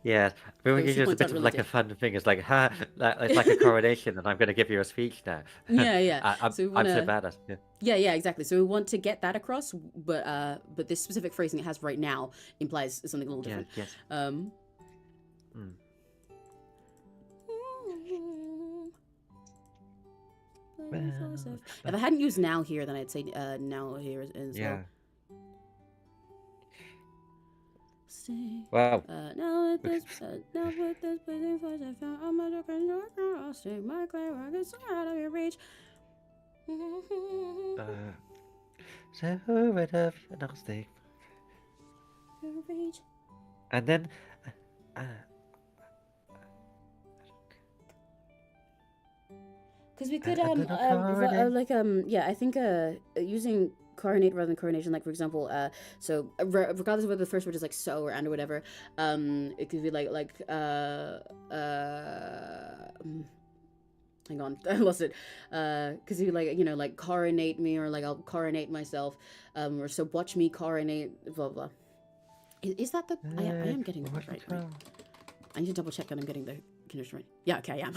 Yeah, we give you a bit of like a fun thing. It's like, it's like a coronation, and I'm going to give you a speech now. Yeah. I'm so bad at it. Yeah, exactly. So we want to get that across, but this specific phrasing it has right now implies something a little different. Yes. If I hadn't used now here, then I'd say now here as well. Wow. Now with this waiting for the found I'm a joker, I'll stake my claim, I get so out of your reach. So rid of and I'll stake. And then because we could I think using coronate rather than coronation, like for example so regardless of whether the first word is like so or and or whatever, it could be like hang on, I lost it, because you like, you know, like coronate me, or like I'll coronate myself, or so watch me coronate, blah blah. Is that the I am getting the right. I need to double check that I'm getting the condition right. Yeah, okay, I am.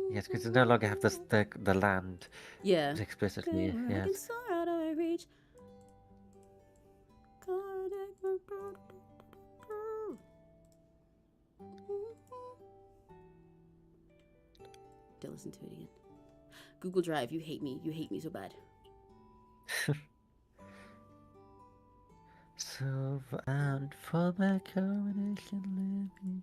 Yes, because you no longer have the land. Yeah. Explicitly. Yes. To listen to it again. Google Drive, you hate me. You hate me so bad. So and for my coronation, let me.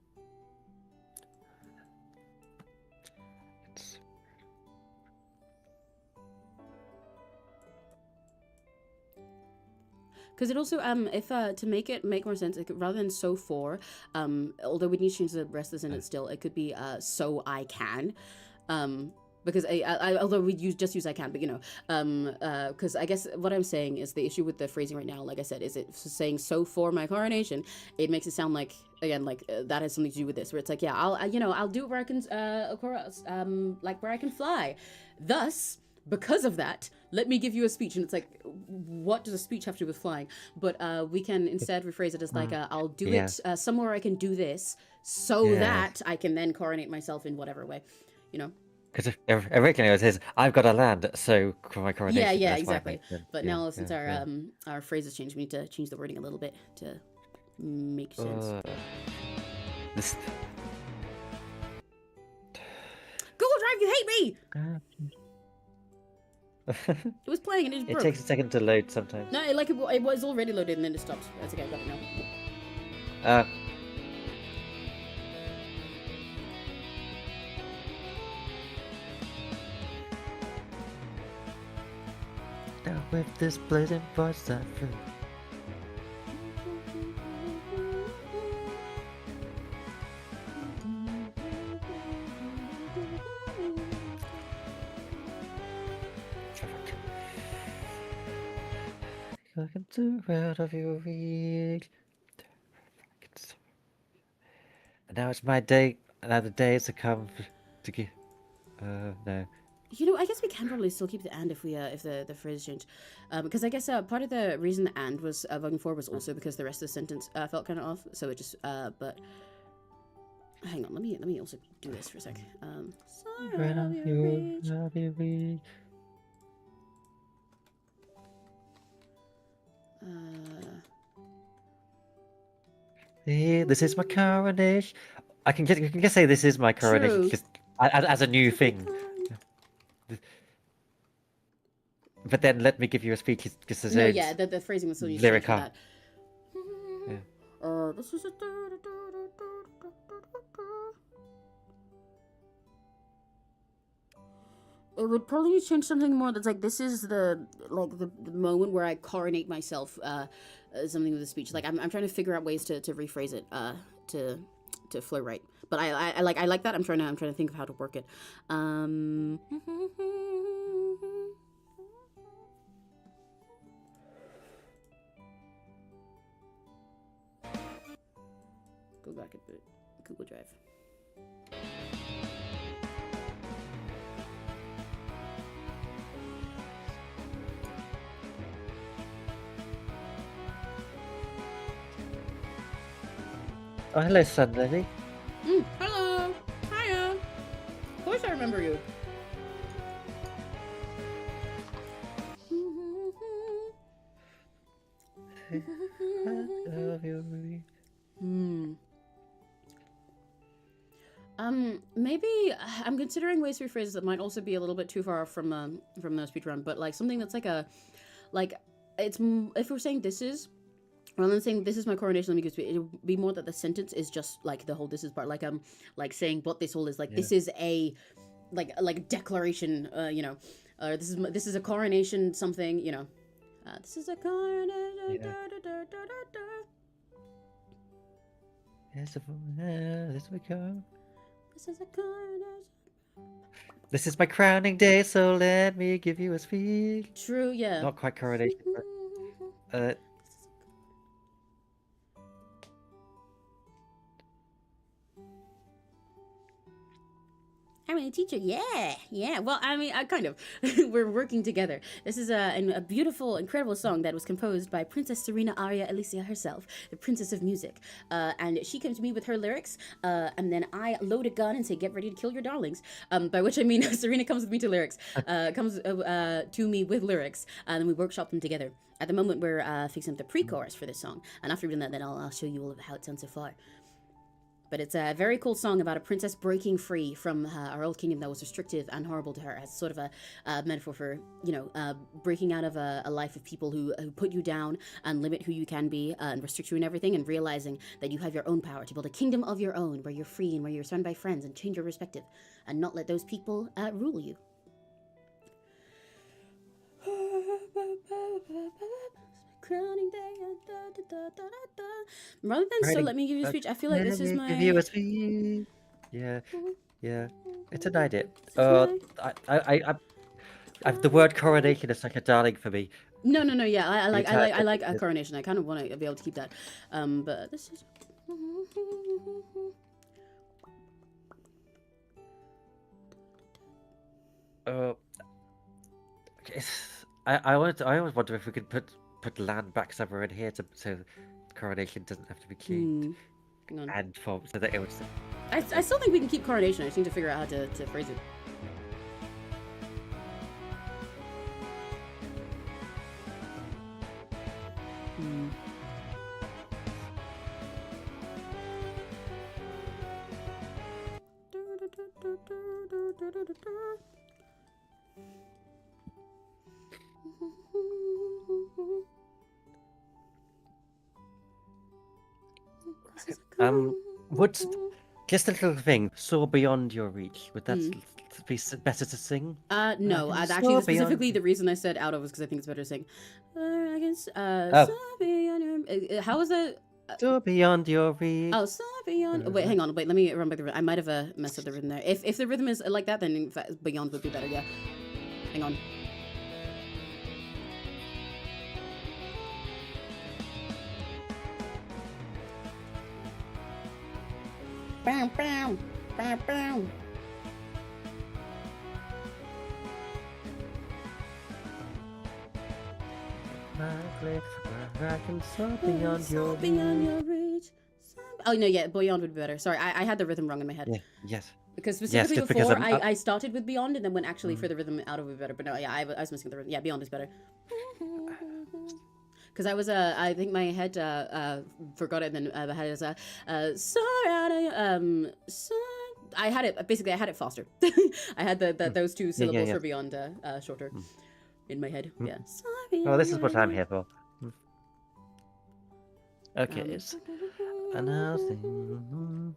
Because it also, if to make more sense, rather than so for, although we need to change the rest of the sentence still, it could be so I can, because although we just use I can, but because I guess what I'm saying is the issue with the phrasing right now, like I said, is it saying so for my coronation, it makes it sound like, again, like that has something to do with this, where it's like, yeah, I'll do it where I can like where I can fly, thus because of that, let me give you a speech. And it's like, what does a speech have to do with flying? But we can instead rephrase it as like, I'll do it somewhere I can do this so that I can then coronate myself in whatever way, Because originally it says, I've got to land, so for my coronation. Yeah, that's exactly. But now since yeah. our phrase has changed, we need to change the wording a little bit to make sense. This... Google Drive, you hate me! It was playing and it just broke. It takes a second to load sometimes. No, it was already loaded and then it stopped. That's okay, I got it now. Now with this blazing voice I feel. I can do out of your reach. And now it's my day. Now the day has come to give. No. I guess we can probably still keep the and if we if the phrase changed, because I guess part of the reason the and was voting for was also because the rest of the sentence felt kind of off. So it just but hang on, let me also do this for a sec. This is my coronation. I can just say this is my coronation just as a new thing. But then let me give you a speech because no, yeah, the phrasing was so used lyric to that. Yeah. This is a it would probably change something more that's like, this is the moment where I coronate myself, something with the speech. Like I'm trying to figure out ways to rephrase it to flow right. But I like that. I'm trying to think of how to work it. Go back a bit. Google Drive. Oh, hello, Sunday. Hello. Hiya. Of course I remember you. Maybe I'm considering ways to rephrase that might also be a little bit too far from the speech round, but like something that's it's if we're saying this is, rather than saying this is my coronation, let me go speak, it would be more that the sentence is just like the whole this is part, like saying what this whole is, like this is a like declaration, this is a coronation something, this is a coronation. This is a coronation. This is my crowning day, so let me give you a speech. True, yeah. Not quite coronation, but I'm a teacher, yeah. Well, I mean, I kind of. We're working together. This is a beautiful, incredible song that was composed by Princess Serena Aria Alicia herself, the Princess of Music. And she came to me with her lyrics, and then I load a gun and say, "Get ready to kill your darlings." By which I mean, Serena comes with me to lyrics, comes to me with lyrics, and then we workshop them together. At the moment, we're fixing up the pre-chorus for this song, and after we've done that, then I'll show you all of how it sounds so far. But it's a very cool song about a princess breaking free from our old kingdom that was restrictive and horrible to her, as sort of a metaphor for, breaking out of a life of people who put you down and limit who you can be and restrict you in everything, and realizing that you have your own power to build a kingdom of your own where you're free and where you're surrounded by friends and change your perspective and not let those people rule you. Crowning day, rather than so let me give you a speech, I feel like this is my give you a speech. Yeah. It's an idea. Is this mine? The word coronation is like a darling for me. No, yeah, I like a It- coronation. I kind of want to be able to keep that. But this is. I always wonder if we could put land back somewhere in here so coronation doesn't have to be cute Hang on. and form so that it would. I still think we can keep coronation. I just need to figure out how to phrase it. Would just a little thing soar beyond your reach? Would that be better to sing? No. Actually, specifically the reason I said out of was because I think it's better to sing. I guess. How was that? Soar beyond your reach. Oh, soar beyond. Oh, wait, hang on. Wait, let me run back the rhythm. I might have messed up the rhythm there. If the rhythm is like that, then in fact, beyond would be better. Yeah. Hang on. Bam, bam, bam, bam. Where I can soar beyond your reach. Oh no, yeah, beyond would be better. Sorry, I had the rhythm wrong in my head. Yeah, yes. Because specifically before because I started with beyond and then went actually for the rhythm out of would be better. But no, yeah, I was missing the rhythm. Yeah, beyond is better. Because I was I think my head forgot it and then I had it as soar out of soar. I had it faster. I had those two syllables for beyond shorter in my head. Yeah. Well, this is what I'm here for. Okay, it's another thing.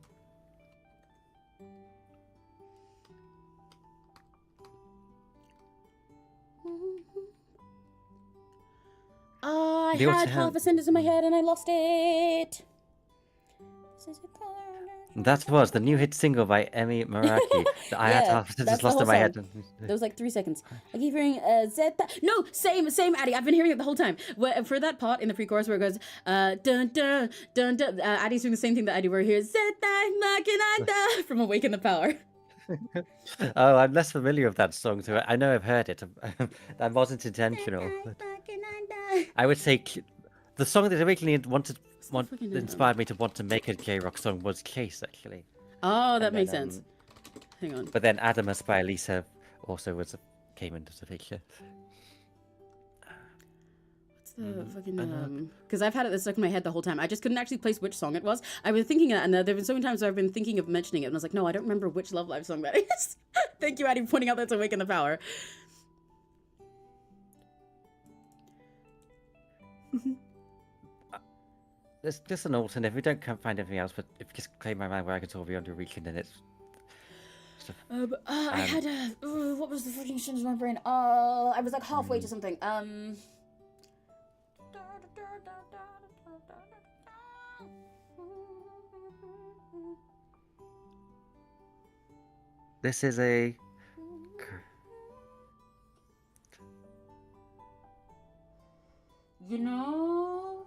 I had half a sentence in my head and I lost it. That was the new hit single by Emi Meraki. I had half a sentence lost in my head. There was like 3 seconds. I keep hearing Zeta. No, same Addy. I've been hearing it the whole time. For that part in the pre-chorus where it goes dun dun dun dun. Addy's doing the same thing that I do. Where he hears Zeta from Awaken the Power. Oh, I'm less familiar with that song, so I know I've heard it. That wasn't intentional. I would say the song that originally inspired me to want to make a J-rock song was Chase, actually. Oh, that makes sense. Hang on. But then Adamus by Lisa also came into the picture. What's the fucking because I've had it stuck in my head the whole time. I just couldn't actually place which song it was. I was thinking that, and there have been so many times where I've been thinking of mentioning it, and I was like, no, I don't remember which Love Live song that is. Thank you, Addy, for pointing out that's Awaken the Power. There's just an alternate. If we don't find anything else, but if you just claim my mind where I can solve beyond your reach, and then it's. I had what was the fucking shit in my brain? I was like halfway to something. This is a. You know,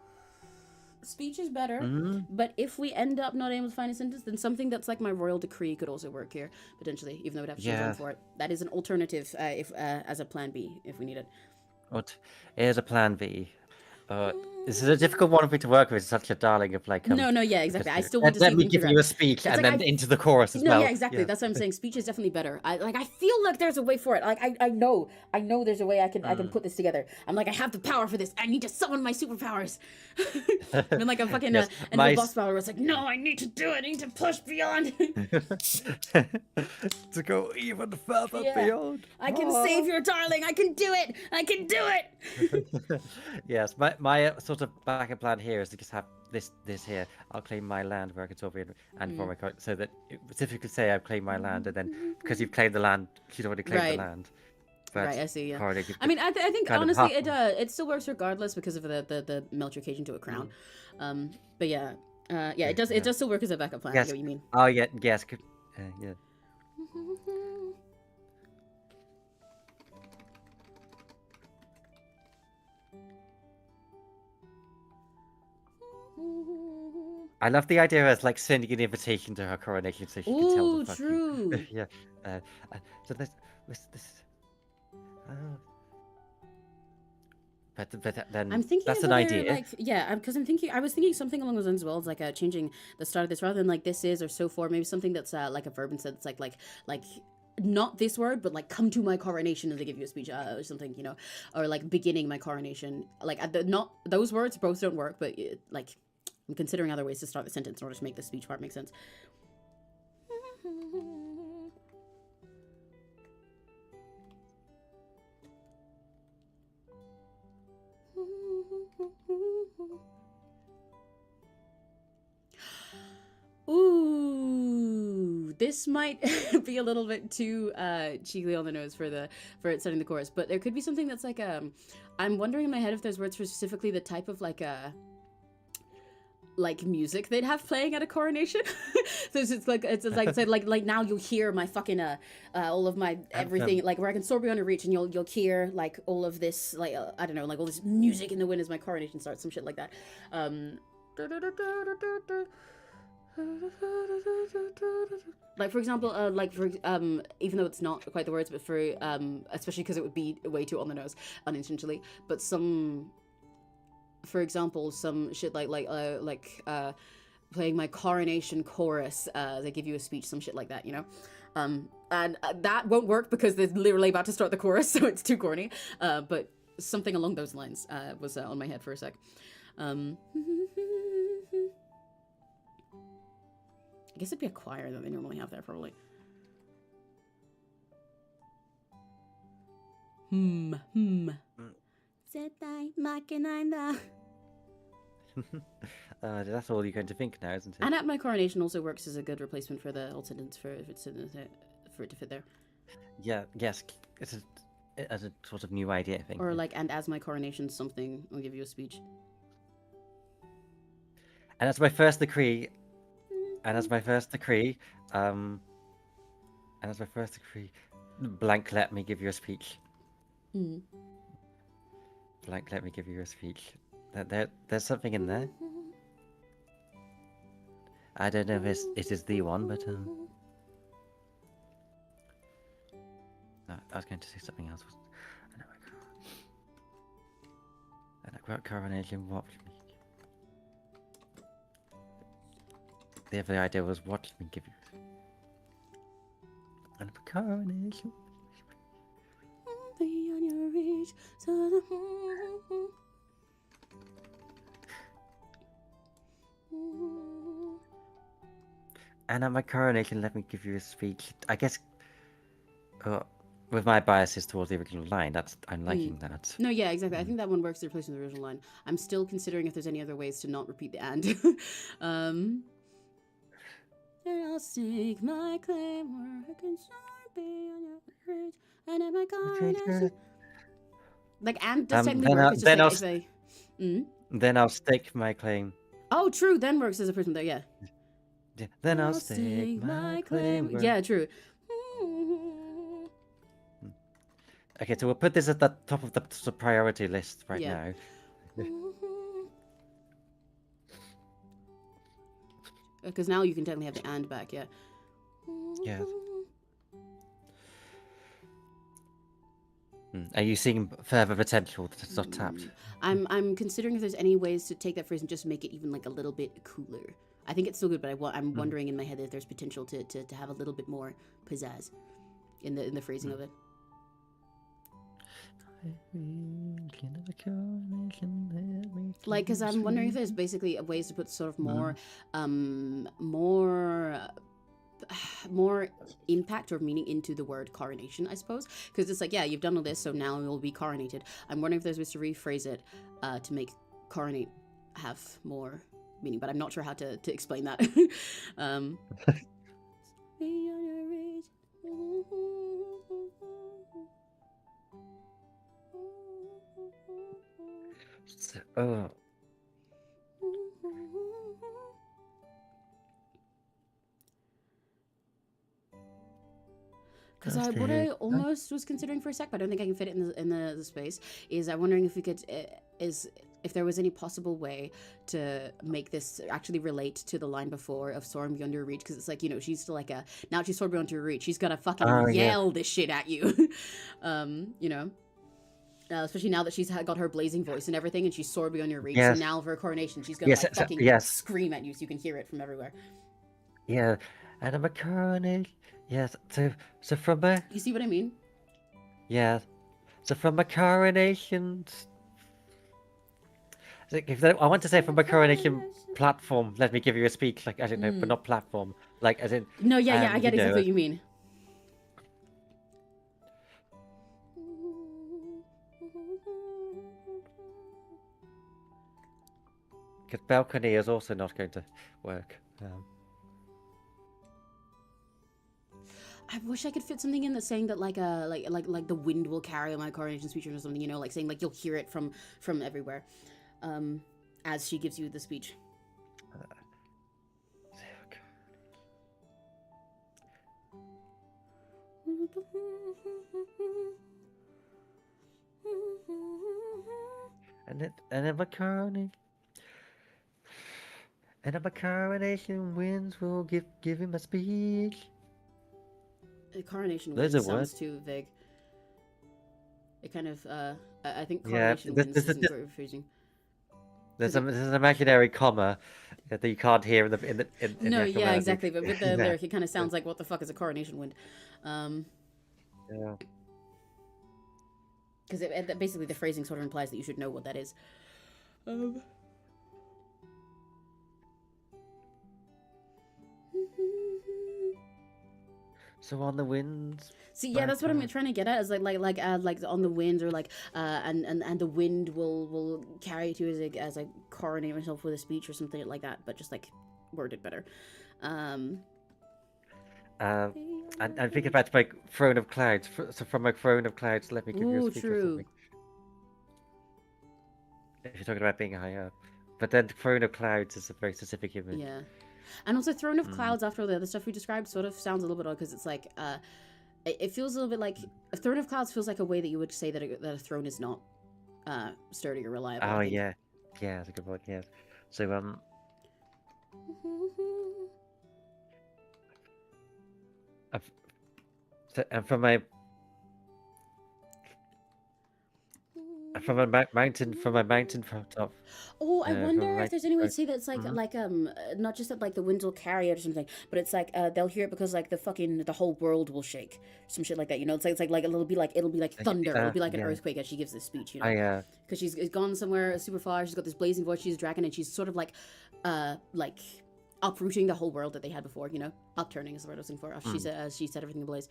speech is better, but if we end up not able to find a sentence, then something that's like my royal decree could also work here, potentially, even though we'd have to choose one for it. That is an alternative if as a plan B, if we need it. What is a plan B? This is a difficult one for me to work with. It's such a darling of like. No, yeah, exactly. I still want to see. Let me give you a speech and then into the chorus as well. No, yeah, exactly. That's what I'm saying. Speech is definitely better. I feel like there's a way for it. Like I know there's a way I can put this together. I'm like I have the power for this. I need to summon my superpowers. I mean, like a fucking and the boss power was like, no, I need to do it. I need to push beyond. To go even further beyond. I can save your darling. I can do it. I can do it. Yes, my sort of backup plan here is to just have this here. I'll claim my land where I can solve it and for my card, so that if you could say I've claimed my land, and then because you've claimed the land, she's already claimed the land. But right, I see. Yeah. I mean, I think honestly, it still works regardless because of the melt your cage into a crown. But yeah, it does still work as a backup plan. Yes. I get what you mean. Oh yeah, yes, yeah. I love the idea as like sending an invitation to her coronation so she can tell Ooh, the fuck you. true. Yeah. So this. But then I'm thinking that's of an other idea. like because I was thinking something along those lines as well as like changing the start of this rather than like this is or so for, maybe something that's like a verb instead. It's like not this word but like come to my coronation and they give you a speech or something, you know, or like beginning my coronation. Like not those words both don't work, but like I'm considering other ways to start the sentence in order to make the speech part make sense. Ooh, this might be a little bit too cheekily on the nose for starting the chorus, but there could be something that's like I'm wondering in my head if there's words for specifically the type of like music they'd have playing at a coronation. So it's like now you'll hear my fucking all of my everything, like where I can soar beyond your reach, and you'll hear like all of this like I don't know, like all this music in the wind as my coronation starts, some shit like that. Like for example, even though it's not quite the words, but for especially because it would be way too on the nose unintentionally, but some, for example, some shit like playing my coronation chorus, they give you a speech, some shit like that, you know. And that won't work because they're literally about to start the chorus, so it's too corny. But something along those lines was on my head for a sec. I guess it'd be a choir that they normally have there, probably. That's all you're going to think now, isn't it? And at my coronation also works as a good replacement for the old sentence for it to fit there. Yeah. Yes. It's as a sort of new idea thing. Or like, and as my coronation something, I'll give you a speech. And as my first decree, blank, let me give you a speech. Blank, let me give you a speech. There's something in there. I don't know if it is the one, but no, I was going to say something else. And I got coronation. What? The other idea was what let me give you. And a coronation. Beyond your reach, and at my coronation, let me give you a speech. I guess, with my biases towards the original line, I'm liking that. No, yeah, exactly. I think that one works to replace the original line. I'm still considering if there's any other ways to not repeat the and. And I'll stake my claim where I can soar beyond your reach, and at my coronation. Like, and does technically work. It's just like if they. Then I'll stake my claim. Oh, true. Then works as a person there. Yeah. Then I'll stake my claim. Yeah, true. Okay, so we'll put this at the top of the priority list right now. Because now you can technically have the and back, yeah. Yeah. Are you seeing further potential that's not tapped? I'm considering if there's any ways to take that phrase and just make it even like a little bit cooler. I think it's still good, but I'm wondering in my head if there's potential to have a little bit more pizzazz in the phrasing of it. Like, because I'm wondering if there's basically ways to put sort of more impact or meaning into the word coronation, I suppose, because it's like, yeah, you've done all this, so now you'll be coronated. I'm wondering if there's ways to rephrase it to make coronate have more meaning, but I'm not sure how to explain that. Because what I almost almost was considering for a sec, but I don't think I can fit it in the space. Is I'm wondering if we could if there was any possible way to make this actually relate to the line before of soaring beyond your reach, because it's like, you know, she's still like now she's soared beyond your reach, she's gotta fucking yell this shit at you. You know, especially now that she's got her blazing voice and everything, and she's soared beyond your reach. So now for her coronation, she's gonna like fucking scream at you so you can hear it from everywhere. Yeah, and I'm a coronation. Yes, so from a. You see what I mean? Yeah, so from a coronation. I want to say from a coronation platform, let me give you a speech, like, I don't know, but not platform, like, as in... No, yeah, I get exactly what you mean. Because balcony is also not going to work. I wish I could fit something in that's saying that like the wind will carry my coronation speech or something, you know, like saying like you'll hear it from everywhere. As she gives you the speech. And if a coronation wins, we'll give him a speech. A coronation wins sounds too vague. It kind of I think coronation wins isn't very refusing. There's an imaginary comma that you can't hear in the no, yeah, exactly. But with the lyric, it kind of sounds like, what the fuck is a coronation wind? Yeah. Because basically the phrasing sort of implies that you should know what that is. So on the winds. See, yeah, that's what I'm trying to get at. Is like on the wind, or like and the wind will carry you to as I coronate myself with a speech or something like that, but just like worded better. And think about my throne of clouds. So from my throne of clouds, let me give you a speech or something. If you're talking about being high up, but then the throne of clouds is a very specific image. Yeah, and also throne of clouds after all the other stuff we described sort of sounds a little bit odd, because it's like it feels a little bit like a throne of clouds feels like a way that you would say that a throne is not sturdy or reliable. Oh yeah, that's a good point. Yeah, so and from my mountain top. Oh, I wonder if there's any way to say that it's like not just that like the winds will carry it or something, but it's like they'll hear it because like the whole world will shake, some shit like that. You know, it's like it'll be like thunder, it'll be like an earthquake as she gives this speech. You know, because she's gone somewhere super far. She's got this blazing voice. She's a dragon, and she's sort of like uprooting the whole world that they had before. You know, upturning is the word I was looking for. She set everything ablaze.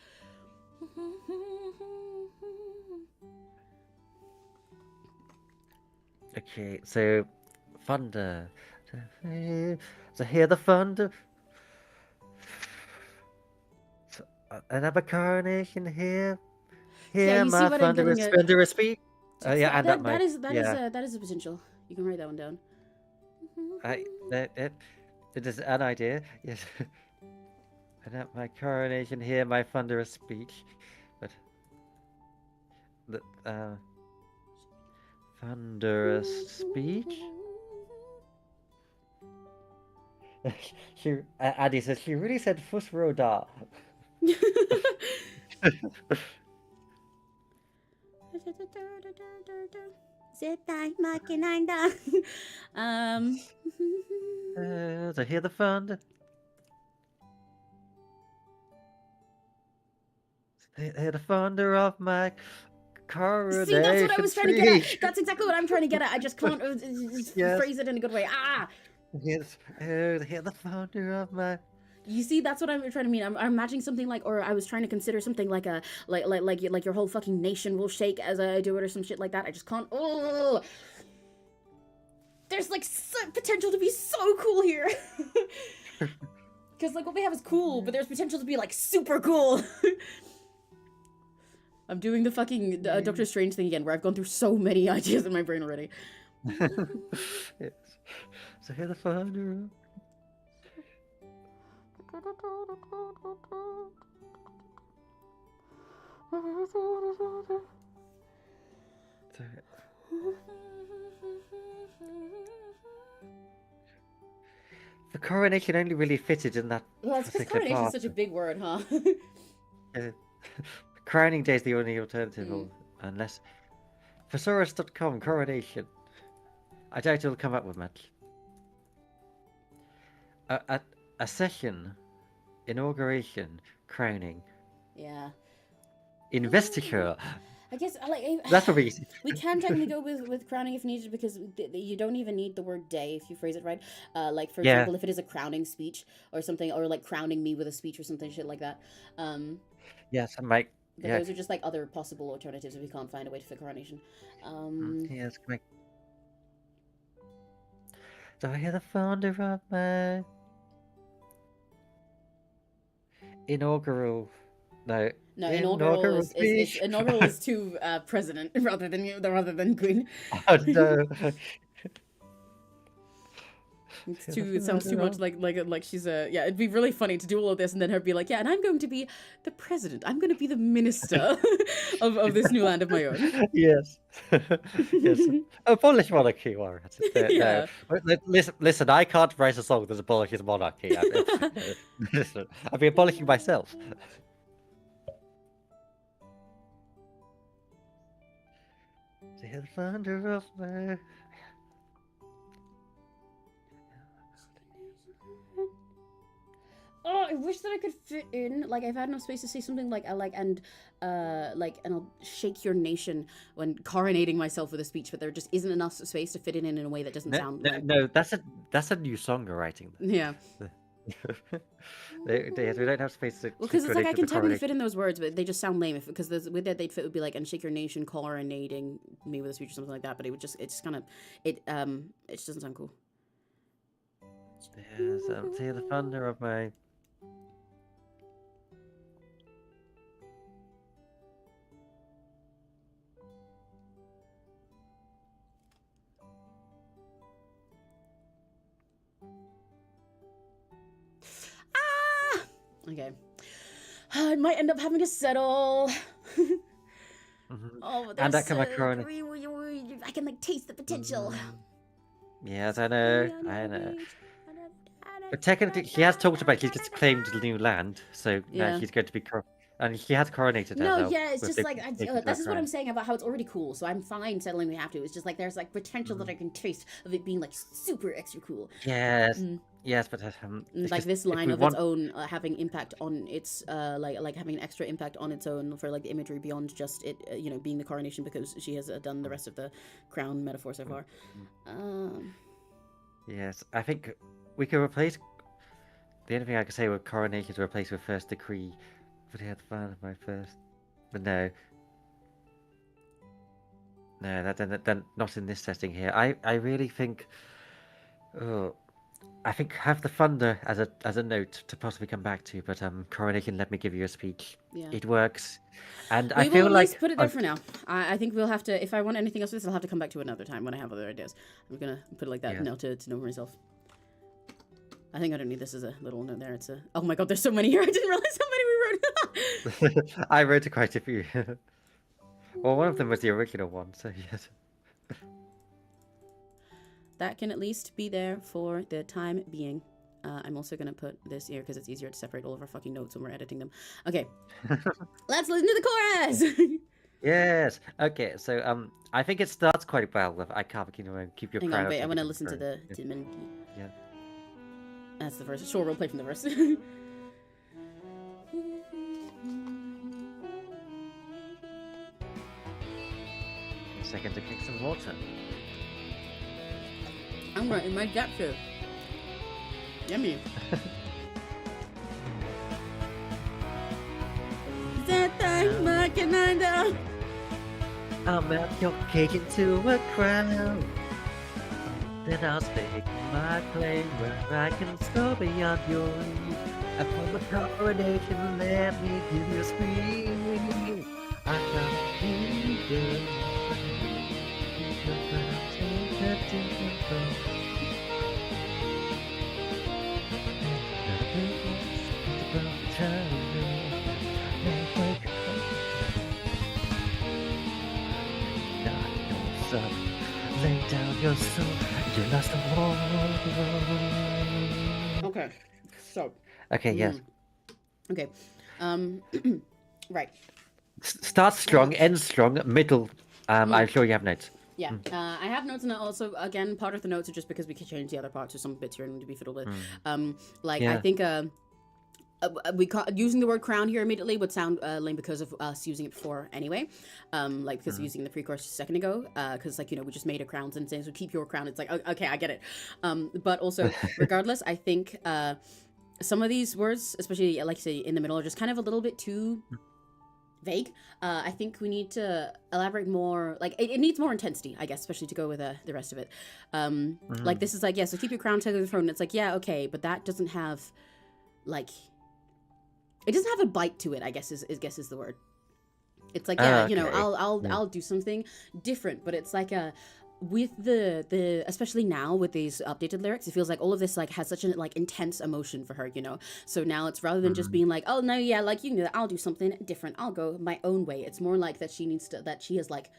Okay, so thunder. So hear the thunder. So, another coronation here. Hear my thunderous speech. Yeah, that is a potential. You can write that one down. It is an idea. Yes. And at my coronation, hear my thunderous speech. But thunderous speech. Addie says she really said Fusroda. So hear the thunder. Hear the thunder of my coronation. See, that's what I was trying to get at. That's exactly what I'm trying to get at. I just can't phrase it in a good way. Yes. Hear the thunder of my. You see, that's what I'm trying to mean. I'm imagining something like, or I was trying to consider something like a like your whole fucking nation will shake as I do it, or some shit like that. I just can't. Oh, there's like potential to be so cool here. Because like what we have is cool, but there's potential to be like super cool. I'm doing the fucking Doctor Strange thing again, where I've gone through so many ideas in my brain already. Yes. So hear the thunder. The coronation only really fitted in that Well, it's because particular coronation is part. such a big word, huh? Crowning day is the only alternative, unless thesaurus.com coronation. I doubt it'll come up with much. A session, inauguration, crowning, Yeah. investiture. I guess That's probably easy. we can technically go with crowning if needed, because you don't even need the word day if you phrase it right. Like for example, if it is a crowning speech or something, or like crowning me with a speech or something shit like that. Yes, Mike. But those are just like other possible alternatives if we can't find a way to fit coronation. Yes, Mike. Do I hear the thunder of my inaugural? No. No, inaugural is to president rather than queen. Oh no. It sounds too much like she's a it'd be really funny to do all of this and then her be like, yeah, and I'm going to be the president. I'm going to be the minister of this new land of my own. Yes. Yes. Abolish monarchy, Warren. Yeah. No. Listen, I can't write a song that abolishes monarchy. Listen, I'll be abolishing myself. The thunder of my... Oh, I wish that I could fit in. Like, I've had enough space to say something like and I'll shake your nation when coronating myself with a speech, but there just isn't enough space to fit it in a way that doesn't sound. No, that's a new song you're writing. Yeah. We don't have space to. Well, because it's like I can technically fit in those words, but they just sound lame. Because with that they'd fit would be like, and shake your nation coronating me with a speech or something like that. But it just kind of it just doesn't sound cool. Yes, hear the thunder of my. Okay. I might end up having to settle. Oh, and that kind of corona. I can like taste the potential. Yes, I know. But technically, he has talked about he's just claimed the new land, so now he's going to be and he has coronated. It's just like this is what I'm saying about how it's already cool. So I'm fine settling. We have to. It's just like there's like potential that I can taste of it being like super extra cool. Yes. Yes, but like just, this line of its own having impact on its like having an extra impact on its own for like the imagery beyond just it being the coronation, because she has done the rest of the crown metaphor so far. Yes, I think we could replace the only thing I could say with coronation to replace with first decree. But he had fun of my first, but no, that not in this setting here. I really think. I think have the thunder as a note to possibly come back to, but coronation. Let me give you a speech. Yeah. It works, and I feel like put it there for now. I think we'll have to. If I want anything else with this, I'll have to come back to it another time when I have other ideas. I'm gonna put it like that now to know myself. I think I don't need this as a little note there. It's a. Oh my god, there's so many here. I didn't realize how many we wrote. I wrote quite a few. Well, one of them was the original one, so yes. That can at least be there for the time being. I'm also going to put this here because it's easier to separate all of our fucking notes when we're editing them. Okay. Let's listen to the chorus! Yes. Okay, so I think it starts quite well with I can't keep your Hang on, wait, I want to listen to the... Yeah. That's the verse. Sure, we'll play from the verse. A second to kick some water. I'm right in my gap too. Yummy. I'll melt your cake into a crown. Then I'll stake my claim where I can soar beyond your reach. Upon the coronation, let me give you a scream. I can't be good. yourself, lay down your soul, you lost the war. Okay, so. Okay, yes. Okay, right. Start strong, end strong, middle. I'm sure you have notes. Yeah, I have notes, and also again, part of the notes are just because we could change the other parts, so some bits here need to be fiddled with. I think using the word crown here immediately would sound lame because of us using it before anyway, because of using the pre-chorus a second ago, because we just made a crown sentence, so keep your crown. It's like, okay, I get it. But also, regardless, I think some of these words, especially like say in the middle, are just kind of a little bit too vague. I think we need to elaborate more. Like it needs more intensity, I guess, especially to go with the rest of it. Like this is like, yeah, so keep your crown to the throne. It's like, yeah, okay, but that doesn't have like, it doesn't have a bite to it, I guess is the word. It's like, yeah, okay. I'll do something different, but it's like with the especially now with these updated lyrics, it feels like all of this like has such an like intense emotion for her, so now it's rather than just being like, oh no, yeah, like I'll do something different, I'll go my own way. It's more like that she has like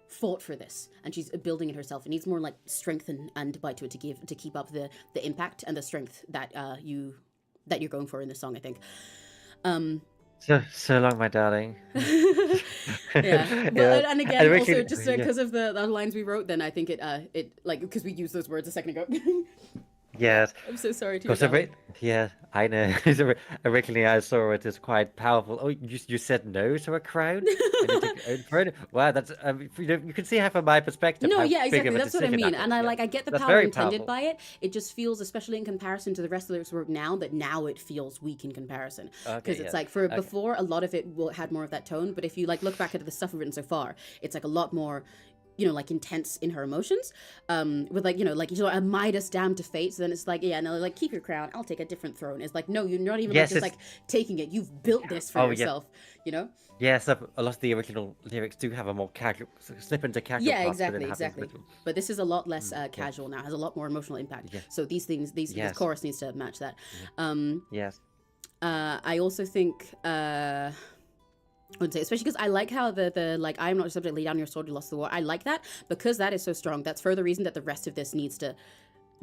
fought for this and she's building it herself. It needs more like strength and bite to it to keep up the impact and the strength that you're going for in this song, I think. So long, my darling. Yeah, but, and again, also just because of the lines we wrote, then I think it like because we used those words a second ago. Yes. I'm so sorry to you. Yeah, I know. Originally, I saw it as quite powerful. Oh, you said no to a crown? And you took your own throne? Wow, that's you can see how from my perspective. No, yeah, exactly. That's what I mean. And I get the power intended by it. It just feels, especially in comparison to the rest of the lyrics work now, that now it feels weak in comparison. Because it's like before, a lot of it had more of that tone. But if you like look back at the stuff we've written so far, it's like a lot more, like intense in her emotions, with like, a Midas damned to fate. So then it's like, yeah, no, like keep your crown, I'll take a different throne. It's like, no, you're not even just like taking it. You've built this for yourself, Yes, a lot of the original lyrics do have a more casual, slip into casual. Yeah, exactly. But this is a lot less casual now, has a lot more emotional impact. Yeah. So these things, this chorus needs to match that. Yes. I also think, I would say, especially because I like how the like, I am not your subject, lay down your sword, you lost the war. I like that because that is so strong. That's further reason that the rest of this needs to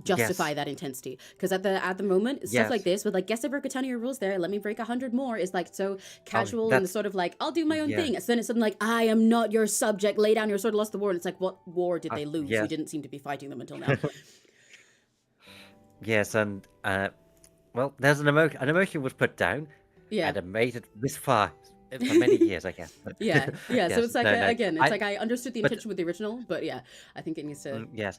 justify that intensity. Because at the moment, stuff like this with like, guess I broke a ton of your rules there, let me break 100 more, is like so casual and sort of like, I'll do my own thing. So then it's something like, I am not your subject, lay down your sword, lost the war. And it's like, what war did they lose? We didn't seem to be fighting them until now. Yes, and well, there's an emotion was put down. Yeah. And it made it this far. For many years, I guess. But yeah. So it's like, again, it's like I understood the intention with the original, but yeah, I think it needs to... Yes.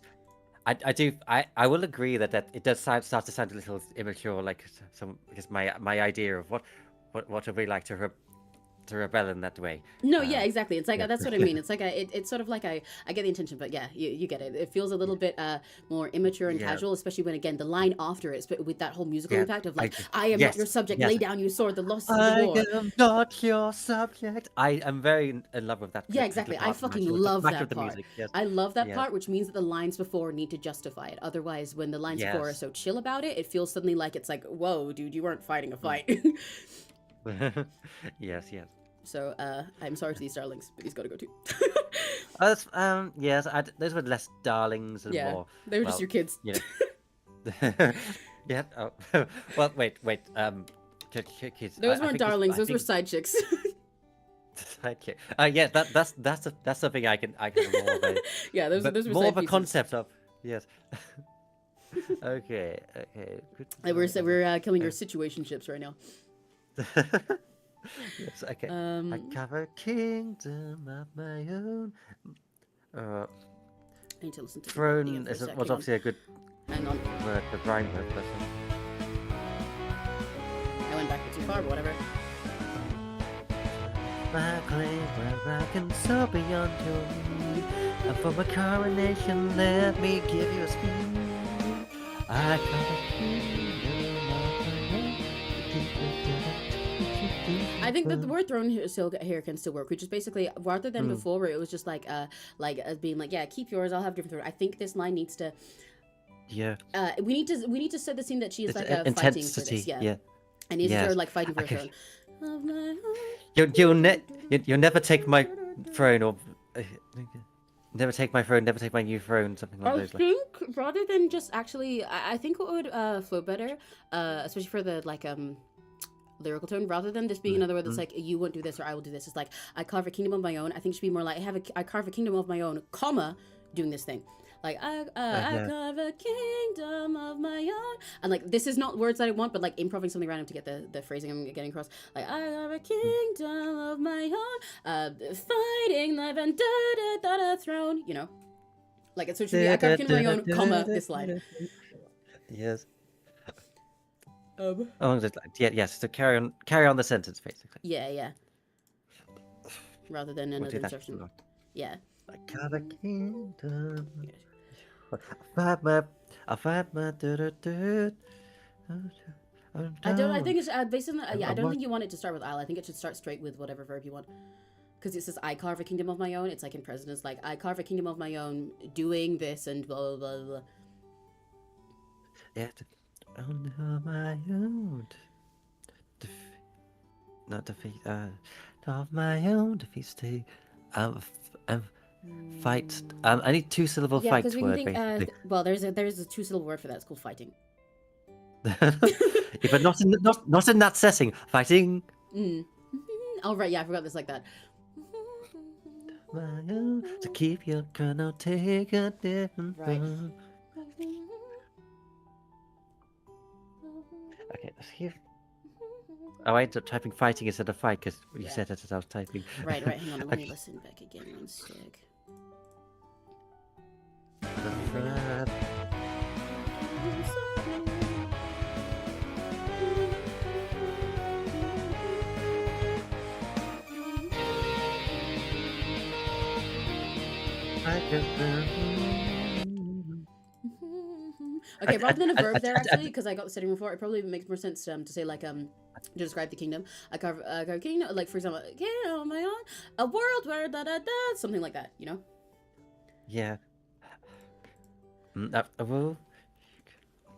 I will agree that it does start to sound a little immature, like because my idea of what it really like to rebel in that way. No, yeah, exactly. It's like that's what I mean. It's like it's sort of like I get the intention, but yeah, you get it. It feels a little bit more immature and casual, especially when again the line after it, but with that whole musical impact of like, I am not your subject, lay down your sword, the lost of the war. I am not your subject. I am very in love with that. Yeah, exactly. I fucking love that part. I love that part, which means that the lines before need to justify it. Otherwise, when the lines before are so chill about it, it feels suddenly like it's like, whoa, dude, you weren't fighting a fight. Yes. So I'm sorry to these darlings, but he's got to go too. Yes, those were less darlings and more. They were just your kids. Yeah. Yeah. Oh. Well, wait. Kids. Those weren't darlings. Those were side chicks. Side chick. Yeah. That's something I can more of a, yeah. Those were more side of a pieces. concept of. Yes. Okay. We're killing your situationships right now. Yes, okay. I cover a kingdom of my own. I need to listen to throne was obviously a good word for rhyme word, but I went back too far, but whatever. My claim where I can soar beyond your need, and for my coronation, let me give you a speech. I cover a kingdom of my own. I think that the word throne here can still work, which is basically rather than before where it was just like being like, yeah, keep yours, I'll have different throne. I think this line needs to we need to set the scene that she is like fighting for this. Yeah. And it's her like fighting for a throne. You'll never take my throne or Never take my throne, never take my new throne, something along I those lines. think rather than just actually, I think what would flow better, especially for the like lyrical tone, rather than this being another word that's like you won't do this or I will do this. It's like I carve a kingdom of my own. I think it should be more like I carve a kingdom of my own, comma, doing this thing. Like I Yeah. carve a kingdom of my own, and like this is not words that I want, but like improving something random to get the phrasing I'm getting across. Like I carve a kingdom of my own, fighting life and da throne. You know, like so it should be I carve a kingdom of my own, comma this line. Yes. Um. Along those lines. Yeah, yes. So carry on the sentence, basically. Yeah. Rather than We'll another do that. insertion. Yeah. I carve a kingdom. I fight my I think it's based on the, yeah. I don't think you want it to start with "I'll." I think it should start straight with whatever verb you want. Because it says I carve a kingdom of my own. It's like in present. It's like I carve a kingdom of my own, doing this and blah blah blah. Blah. Yeah. On my own. Not defeat. Of my own defeat state. Fight. I need 2-syllable Yeah, fight because we can word, think. basically. Well, there's a 2-syllable word for that. It's called fighting. Yeah, but not in that setting. Fighting. Oh right, yeah, I forgot this like that. My own, to keep your crown, take a different Right. road. Okay, let's hear. Oh, I ended up typing fighting instead of fight because you said it as I was typing. Right. Hang on, let me listen back again one sec. Okay, rather than a verb there, actually, because I got the setting before, it probably makes more sense to say like to describe the kingdom. I carve a kingdom, like for example, kingdom of my own, a world where da da da, something like that, you know? Yeah. Well.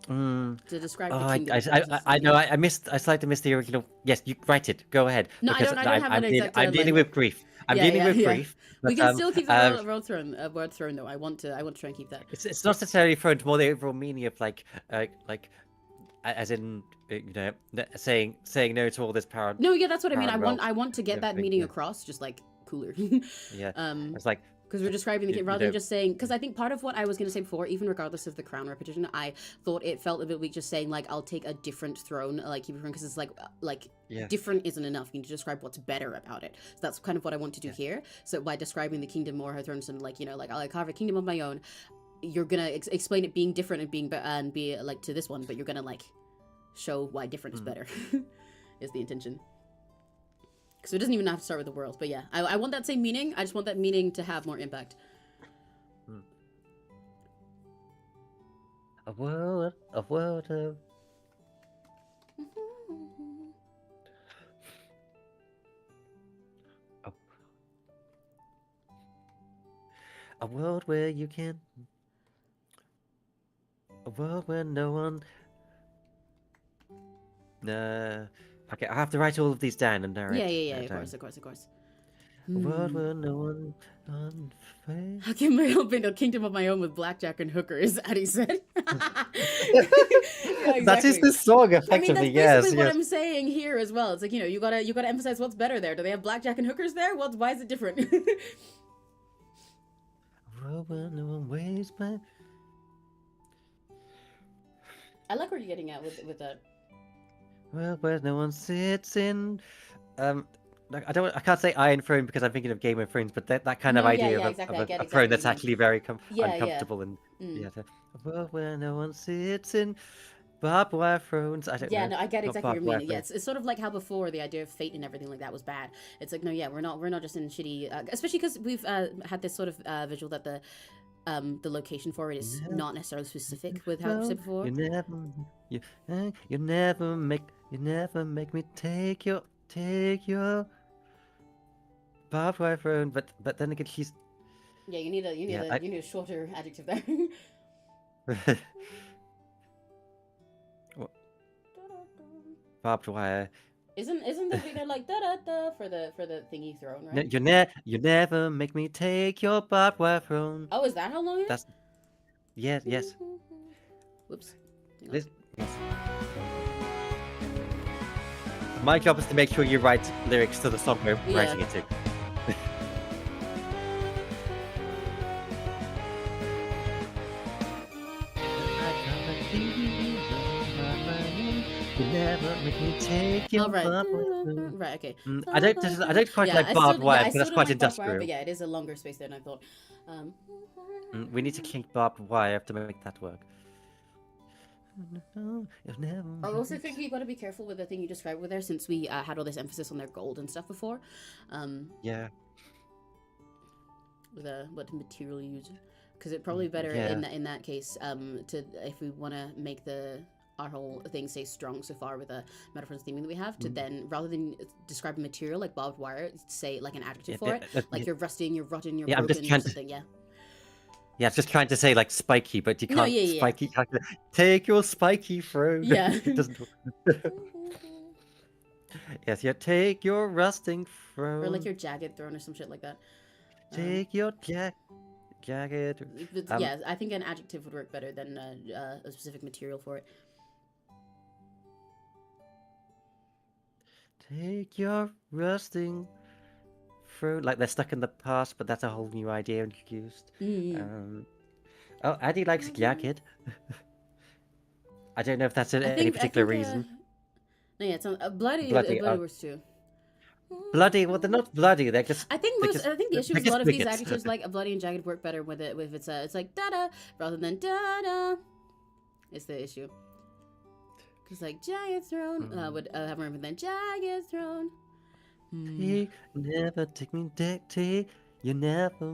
To describe Oh, the kingdom. I know. I slightly missed the original. Yes, you write it. Go ahead. No, I don't have an exact. I'm dealing with grief. I'm dealing with grief. We can still keep the word throne though. I want to try and keep that. It's not necessarily thrown, more the overall meaning of like as in saying no to all this power. No, yeah, that's what I mean. Wealth, I want to get that meaning across, just like cooler. Yeah. It's like. Because we're describing the king rather than just saying. Because I think part of what I was going to say before, even regardless of the crown repetition, I thought it felt a bit weak just saying like I'll take a different throne, like keep it from, because it's like different isn't enough. You need to describe what's better about it. So that's kind of what I want to do here. So by describing the kingdom or her throne, and like like I'll carve a kingdom of my own, you're gonna explain it being different and being and be like to this one, but you're gonna like show why different is better. Is the intention. So it doesn't even have to start with the world, but yeah, I want that same meaning. I just want that meaning to have more impact. A world of a world where you can. A world where no one. Okay, I have to write all of these down and narrate. Yeah. Of course. A world where no one. How can I open a kingdom of my own with blackjack and hookers? Addy said. Exactly. That is the song, effectively. I mean, that's basically what I'm saying here as well. It's like you gotta emphasize what's better there. Do they have blackjack and hookers there? Why is it different? A world where no one waits by. I like where you're getting at with that. Well, where no one sits in. I can't say Iron Throne because I'm thinking of Game of Thrones, but that kind of idea of a throne that's actually very uncomfortable and a world where no one sits in barbed wire thrones. I don't know. Yeah, no, I get exactly what you mean. Yeah, it's sort of like how before the idea of fate and everything like that was bad. It's like we're not just in shitty, especially because we've had this sort of visual that the location for it is not necessarily specific with how I've said before. You never make me take your barbed wire throne, but then again she's. Yeah, you need a shorter adjective there. Barbed wire Isn't the they're like da da da for the thingy throne, No, right? you never make me take your barbed wire throne. Oh, is that how long it is? That's yes. Whoops. Hang on. This yes. My job is to make sure you write lyrics to the song we're writing it to. You never make me take your Oh, right. barbed wire throne. Right, okay. I don't quite like barbed wire, but that's quite like barbed wire, industrial. but yeah, it is a longer space than I thought. We need to kink barbed wire to make that work. I also think you got to be careful with the thing you described with there, since we had all this emphasis on their gold and stuff before. Yeah. With what material you use, because it's probably better in that case to if we want to make our whole thing stay strong so far with the metaphors theming that we have, to then rather than describe a material like barbed wire, say like an adjective for it, like you're rusting, you're rotten, you're broken, or something. Yeah, just trying to say like spiky, but you can't spiky. Take your spiky throne. Yeah. It doesn't work. Yes, take your rusting throne. Or like your jagged throne or some shit like that. Take your jagged. Yeah, I think an adjective would work better than a specific material for it. Take your rusting throne. Like they're stuck in the past, but that's a whole new idea introduced. Oh, Addy likes jagged. I don't know if that's any particular reason. No, yeah, it's bloody works too. Bloody? Well, they're not bloody. They're just. I think the issue with a lot of these adjectives, like a bloody and jagged, work better with it. With it's like da da rather than da da. Is the issue? Because like jagged throne would have more than jagged throne. You never take me dictate. You never.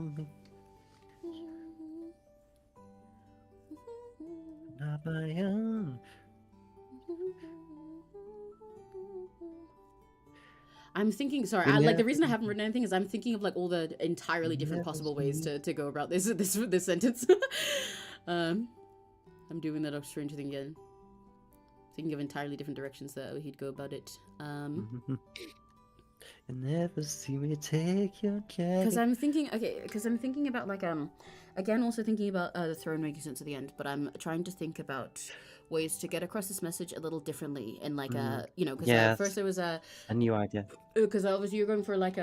Not my own. I'm thinking. Sorry, like the reason I haven't written anything is I'm thinking of like all the entirely different possible ways to go about this sentence. I'm doing that strange thing again. Thinking of entirely different directions that he'd go about it. You never see me take your jacket. Because I'm thinking about like again, also thinking about the throne making sense at the end, but I'm trying to think about ways to get across this message a little differently in like because at first there was a new idea. Because obviously you're going for like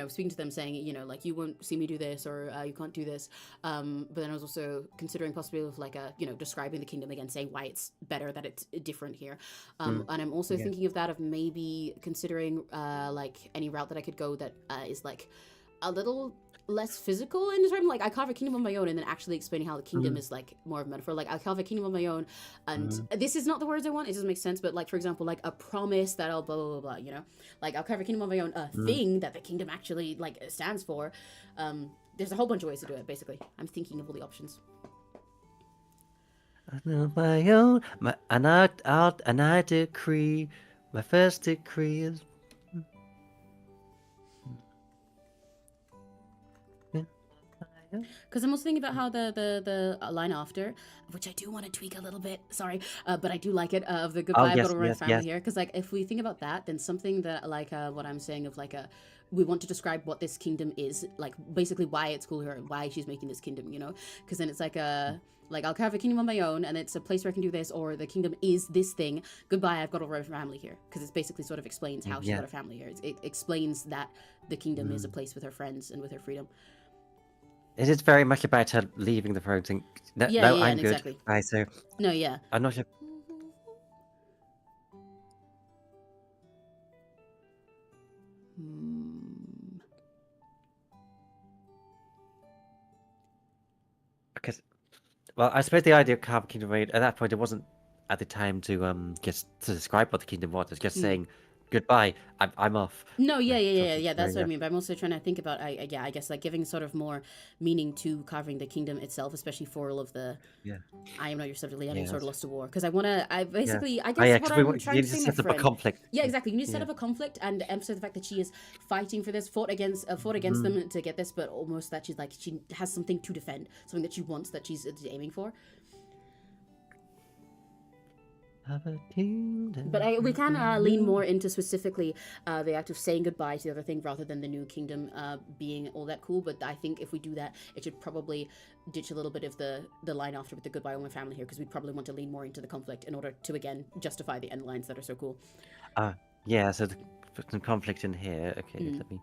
speaking to them saying like you won't see me do this or you can't do this, but then I was also considering possibility of like describing the kingdom again, saying why it's better that it's different here, and I'm also thinking of that of maybe considering like any route that I could go that is like a little less physical in terms, like I carve a kingdom of my own and then actually explaining how the kingdom is like more of a metaphor. Like I'll carve a kingdom of my own, and this is not the words I want, it doesn't make sense, but like for example, like a promise that I'll blah blah blah blah, like I'll carve a kingdom of my own, a thing that the kingdom actually like stands for. There's a whole bunch of ways to do it. Basically I'm thinking of all the options. I know my own, and I decree, my first decree is. Because I'm also thinking about how the line after, which I do want to tweak a little bit, sorry, but I do like it, of the goodbye, I've got to run family here. Because like if we think about that, then something that like what I'm saying of like we want to describe what this kingdom is, like basically why it's cool here, why she's making this kingdom, because then it's like like I'll carve a kingdom of my own and it's a place where I can do this, or the kingdom is this thing, goodbye, I've got a family here. Because it basically sort of explains how she's got a family here. It explains that the kingdom is a place with her friends and with her freedom. It is very much about her leaving the throne. I'm good. Exactly. Right, so no, yeah. I'm not sure. Because, well, I suppose the idea of carving kingdom at that point, it wasn't at the time to just to describe what the kingdom was. It's just saying goodbye, I'm off. No, yeah. That's what I mean. But I'm also trying to think about, I guess, like giving sort of more meaning to carving the kingdom itself, especially for all of the. Yeah. I am not your subject. I'm sort of lost to war because I want to. I guess what I'm trying to say, my friend. A conflict. Yeah, exactly. You need to set up a conflict and emphasize the fact that she is fighting for this, fought against them to get this, but almost that she has something to defend, something that she wants, that she's aiming for. of a kingdom. But we can lean more into specifically the act of saying goodbye to the other thing rather than the new kingdom being all that cool. But I think if we do that, it should probably ditch a little bit of the line after with the goodbye all my family here, because we probably want to lean more into the conflict in order to, again, justify the end lines that are so cool. Yeah, so put some conflict in here. Okay, let me...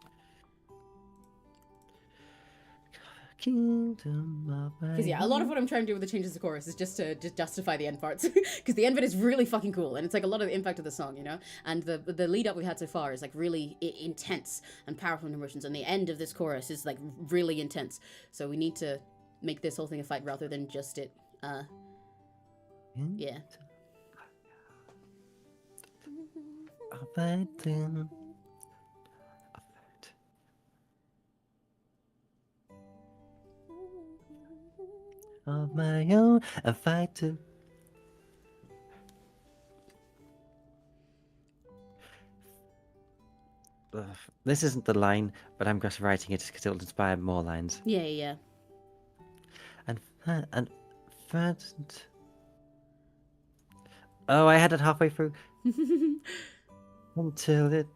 Kingdom of my Because yeah, a lot of what I'm trying to do with the changes to chorus is just to justify the end parts, because the end bit is really fucking cool, and it's like a lot of the impact of the song, you know. And the lead up we've had so far is like really intense and powerful in emotions, and the end of this chorus is like really intense. So we need to make this whole thing a fight rather than just it. Yeah. Of my own, a fight to... This isn't the line, but I'm just writing it because it'll inspire more lines. Yeah. And first... Oh, I had it halfway through. Until it...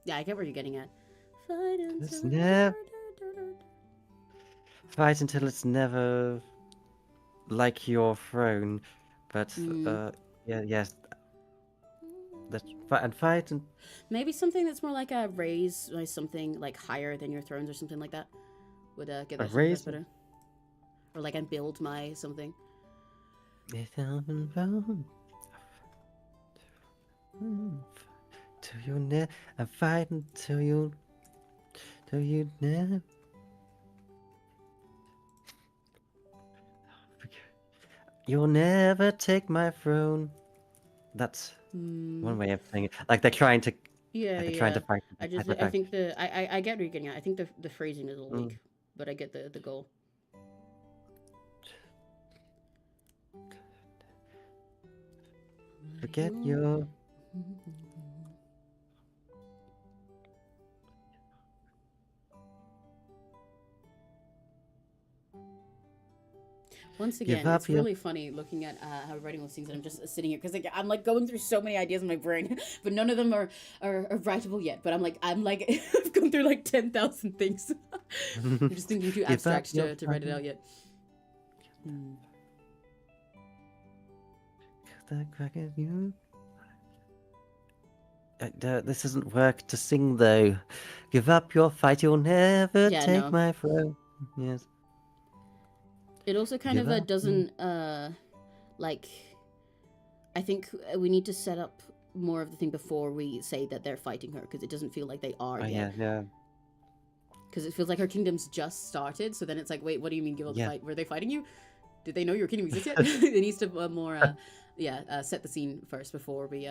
Yeah, I get where you're getting at. Fight until it's never like your throne, but yes, and fight and maybe something that's more like a raise, like something like higher than your thrones or something like that would get that raise better. Or like I build my something. Till you never, and fight until you never. You'll never take my throne. That's one way of saying it. Like they're trying to. Yeah, trying to fight. I think I get what you're getting at. I think the phrasing is a little weak, but I get the goal. Forget your. Once again, it's really funny looking at how we're writing those things, and I'm just sitting here because like, I'm like going through so many ideas in my brain, but none of them are writable yet. But I'm like I've gone through like 10,000 things. I'm just thinking too abstract to write it out yet. This doesn't work to sing though. Give up your fight, you'll never take my throne. Yes. It also kind of doesn't like. I think we need to set up more of the thing before we say that they're fighting her, because it doesn't feel like they are yet. Yeah. Because it feels like her kingdom's just started. So then it's like, wait, what do you mean give up the fight? Were they fighting you? Did they know your kingdom exists yet? It needs to more set the scene first before we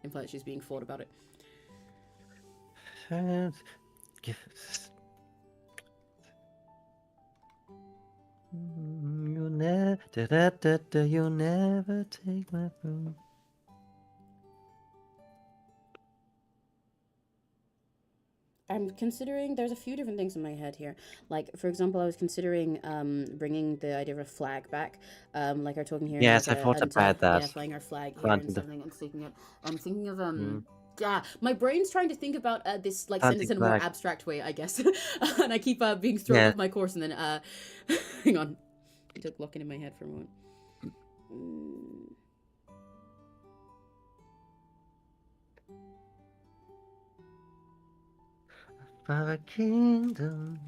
imply that she's being fought about it. You'll never take my throne. I'm considering, there's a few different things in my head here. Like, for example, I was considering bringing the idea of a flag back. Like, our talking here. Yes, I thought about that. Yeah, flying our flag here and something and sticking it. I'm thinking of yeah, my brain's trying to think about this like sentence in a more abstract way, I guess. And I keep being thrown off my course, and then hang on, I took locking in my head for a moment. For a kingdom.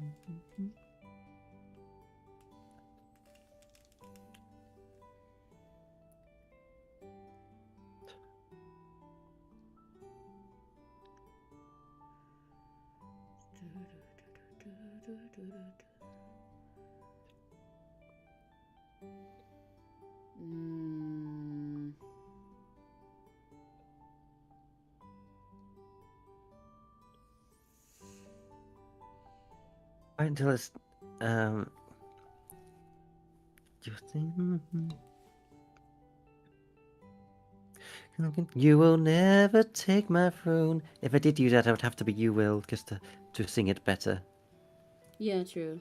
Until it's You will never take my throne. If I did use that, I would have to be you will, just to sing it better. Yeah, true.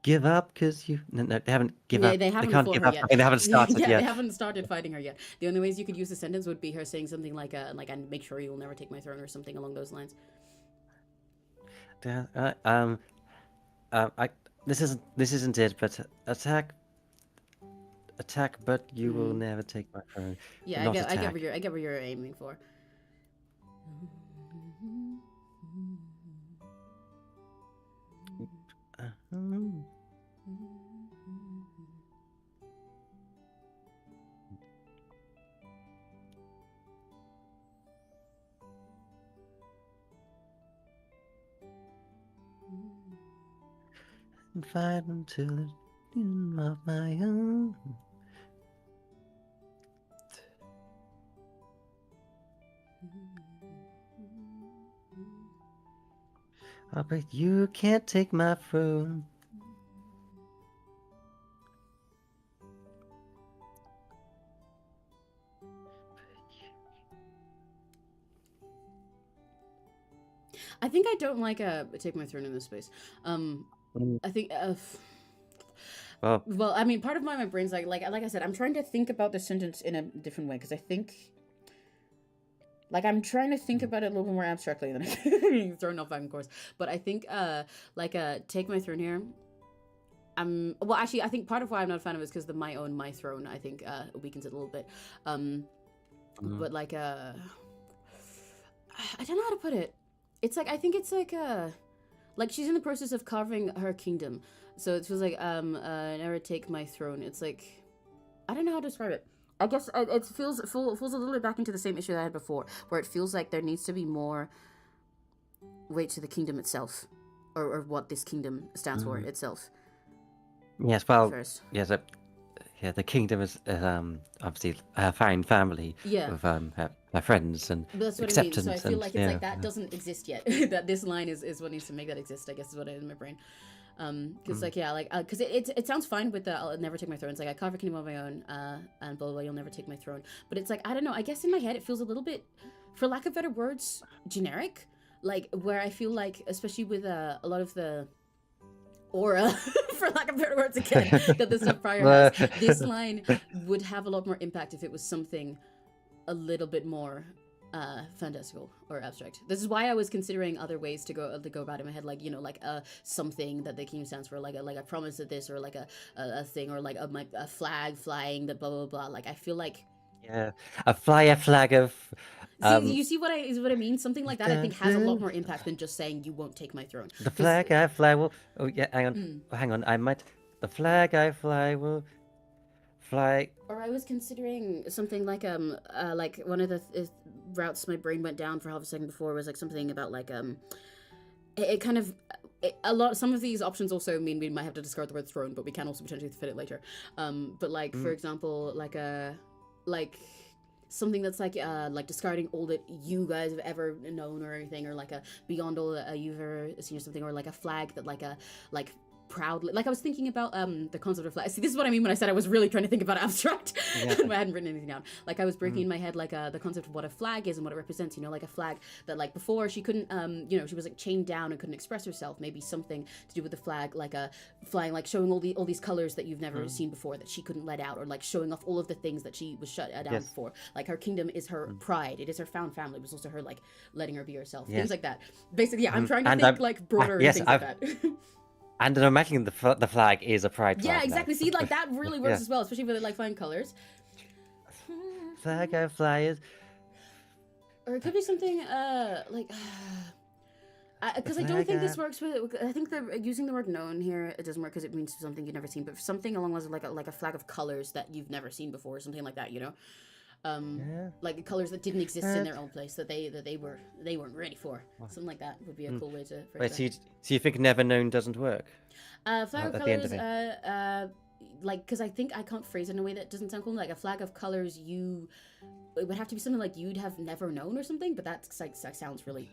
Give up, cause you... No, they haven't give Yeah, up. they They haven't can't fought give her up. yet. They haven't started Yeah, they yet. haven't started fighting her yet. The only ways you could use the sentence would be her saying something like and make sure you will never take my throne or something along those lines. I this isn't it, but attack, but you will never take my throne. Yeah, Not I get attack. what you're aiming for. And fight until it's of my own. Oh, but you can't take my throne. I think I don't like take my throne in this space. I think well, I mean, part of my brain's like I said, I'm trying to think about the sentence in a different way because I think I'm trying to think about it a little bit more abstractly than being thrown off back course. But I think take my throne here. Well, actually, I think part of why I'm not a fan of it is because the my throne, I think weakens it a little bit. But I don't know how to put it. It's I think it's like she's in the process of carving her kingdom, so it feels like never take my throne. It's I don't know how to describe it. I guess it falls a little bit back into the same issue that I had before, where it feels like there needs to be more weight to the kingdom itself, or what this kingdom stands for itself. Yes, well, first. yes, the kingdom is obviously a fine family of her friends and But that's what acceptance. I mean. So I feel like it's that yeah. doesn't exist yet. That this line is what needs to make that exist. I guess is what it is in my brain. Because because it sounds fine with the I'll never take my throne. It's I carve a kingdom of my own, and blah blah blah. You'll never take my throne. But it's I don't know. I guess in my head it feels a little bit, for lack of better words, generic. Where I feel especially with a lot of the aura, for lack of better words again, that the stuff prior has, this line would have a lot more impact if it was something a little bit more fantastical or abstract. This is why I was considering other ways to go about it in my head, something that the kingdom stands for, like a promise of this, or a thing, or a flag flying, that blah blah blah. I feel like a flag of. You see what I mean? Something like that I think has a lot more impact than just saying you won't take my throne. The flag I fly will. Oh yeah, hang on. I might. The flag I fly will fly. Or I was considering something like one of the routes my brain went down for half a second before was something about it kind of. Some of these options also mean we might have to discard the word throne, but we can also potentially fit it later. But for example, something that's discarding all that you guys have ever known or anything, or beyond all that you've ever seen or something, or a flag that proudly, I was thinking about the concept of flag. See, this is what I mean when I said I was really trying to think about abstract. I hadn't written anything down. I was breaking in my head the concept of what a flag is and what it represents, a flag that before she couldn't she was chained down and couldn't express herself. Maybe something to do with the flag, flying, showing all these colors that you've never seen before that she couldn't let out, or showing off all of the things that she was shut down for. Her kingdom is her pride, it is her found family, it was also her letting her be herself. Things like that. Basically, I'm trying to think broader things like that. And I'm imagining the flag is a pride flag. Yeah, exactly. See, that really works as well, especially with flying colors. Flag I fly is. Or it could be something because I don't think this works with. I think that using the word known here, it doesn't work because it means something you've never seen. But something along those lines, like a flag of colors that you've never seen before, or something like that. Colors that didn't exist in their own place, that they weren't ready for. Something like that would be a cool way to phrase that. So you think never known doesn't work? Flag of colors, because I think I can't phrase it in a way that doesn't sound cool. Like a flag of colors, it would have to be something you'd have never known or something. But that sounds really,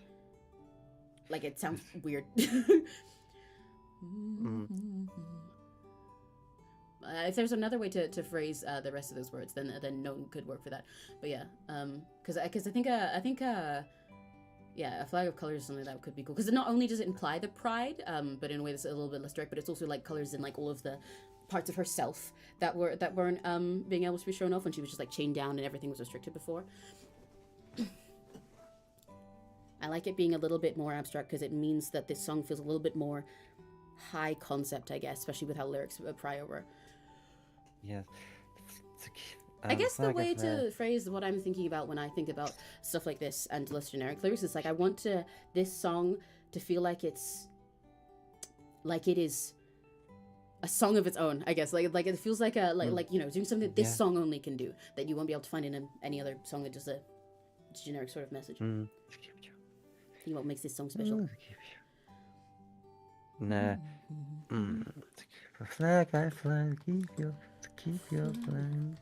it sounds weird. If there's another way to phrase the rest of those words, then known could work for that. But yeah, because I think yeah, a flag of colors is something that could be cool, because not only does it imply the pride, but in a way that's a little bit less direct, but it's also like colors in like all of the parts of herself that weren't being able to be shown off when she was just like chained down and everything was restricted before. I like it being a little bit more abstract because it means that this song feels a little bit more high concept, I guess, especially with how lyrics prior were. Yeah. I guess the way to phrase what I'm thinking about when I think about stuff like this and less generic lyrics is like, I want this song to feel like it is a song of its own, I guess. Like it feels like like you know, doing something that this song only can do, that you won't be able to find in any other song that does a generic sort of message. You know what makes this song special? Nah. A flag I fly, keep your flag.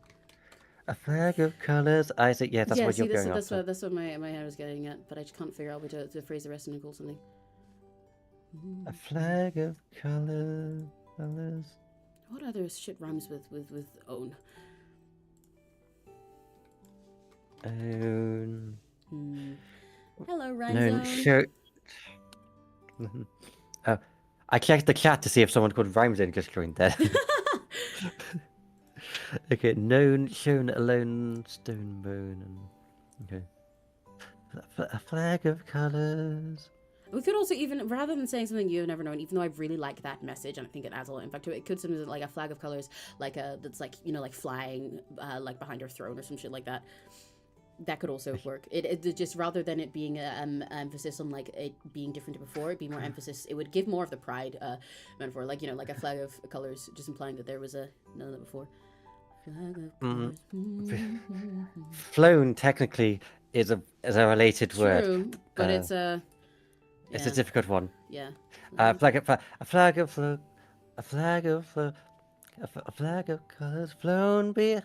A flag of colors. Isaac, yeah, that's what you're going after. That's what my head was getting at, but I just can't figure out which to phrase the rest and call something. A flag of colors. What other shit rhymes with own? Own. Hello, rhyme No, zone. Oh, I checked the chat to see if someone called Rhymes in just joined there. Okay, known, shown, alone, stone, bone, and okay. A flag of colors. We could also, even rather than saying something you've never known, even though I really like that message and I think it adds a lot of impact to it, it could something like a flag of colors, like that's like, you know, like flying like behind her throne or some shit like that. That could also work. It just, rather than it being emphasis on like it being different to before, it'd be more emphasis. It would give more of the pride metaphor, like, you know, like a flag of colors, just implying that there was none of that before. Flag of colors. Flown technically is a related word. True, but it's a. It's a difficult one. Yeah. A flag of colors flown be.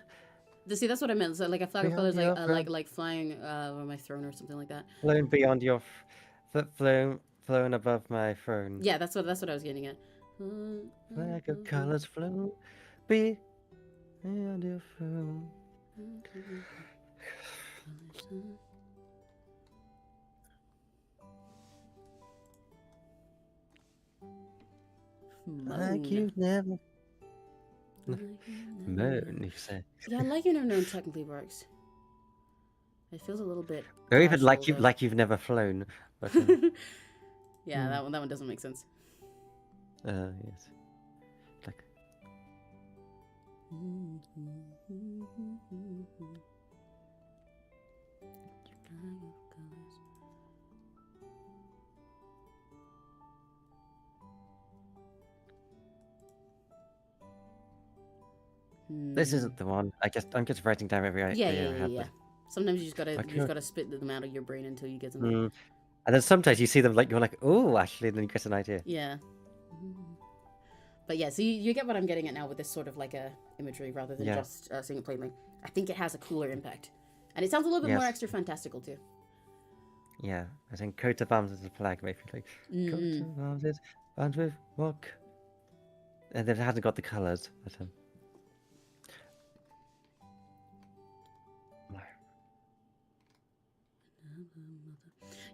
See, that's what I meant. So like a flag of colors, like flying over my throne or something like that. Flown beyond your, flown above my throne. Yeah, that's what I was getting at. Flag of colors flown beyond your throne. Like you've never. Moan, you say. Yeah, like you've never known technically works. It feels a little bit. Or even like you've never flown. But, yeah, that one doesn't make sense. Yes. Like. This isn't the one. I'm just writing down every idea I have. Yeah. Sometimes you just gotta spit them out of your brain until you get something. And then sometimes you see them like you're like, oh, actually, then you get an idea. Yeah. But yeah, so you get what I'm getting at now with this sort of like a imagery rather than just seeing it plainly. I think it has a cooler impact, and it sounds a little bit more extra fantastical too. Yeah, I think coat of arms is a flag, maybe like coat of arms is armed with rock, and then it hasn't got the colours. But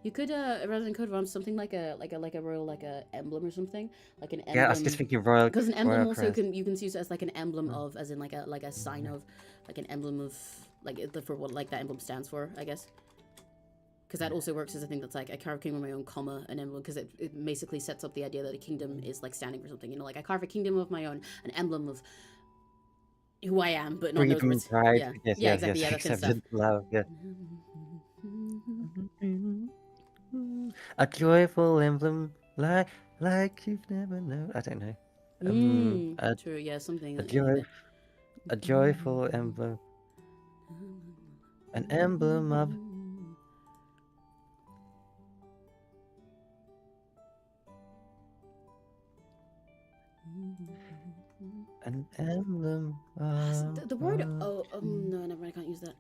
you could rather than coat of arms, something like a royal emblem or something, like an emblem. Yeah, I was just thinking royal. Because an emblem also you can use it as like an emblem of, as in like a sign of, like an emblem of for what like that emblem stands for, I guess. Because that also works as a thing that's like I carve a kingdom of my own, comma, an emblem, because it basically sets up the idea that a kingdom is like standing for something. You know, like I carve a kingdom of my own, an emblem of who I am, but not those words. Pride. Yeah, exactly. Yeah, that kind of stuff. Love, yeah. A joyful emblem, like you've never known. I don't know. True. Yeah, something. A joyful emblem. An emblem of. An emblem of. The word no, never mind, I can't use that.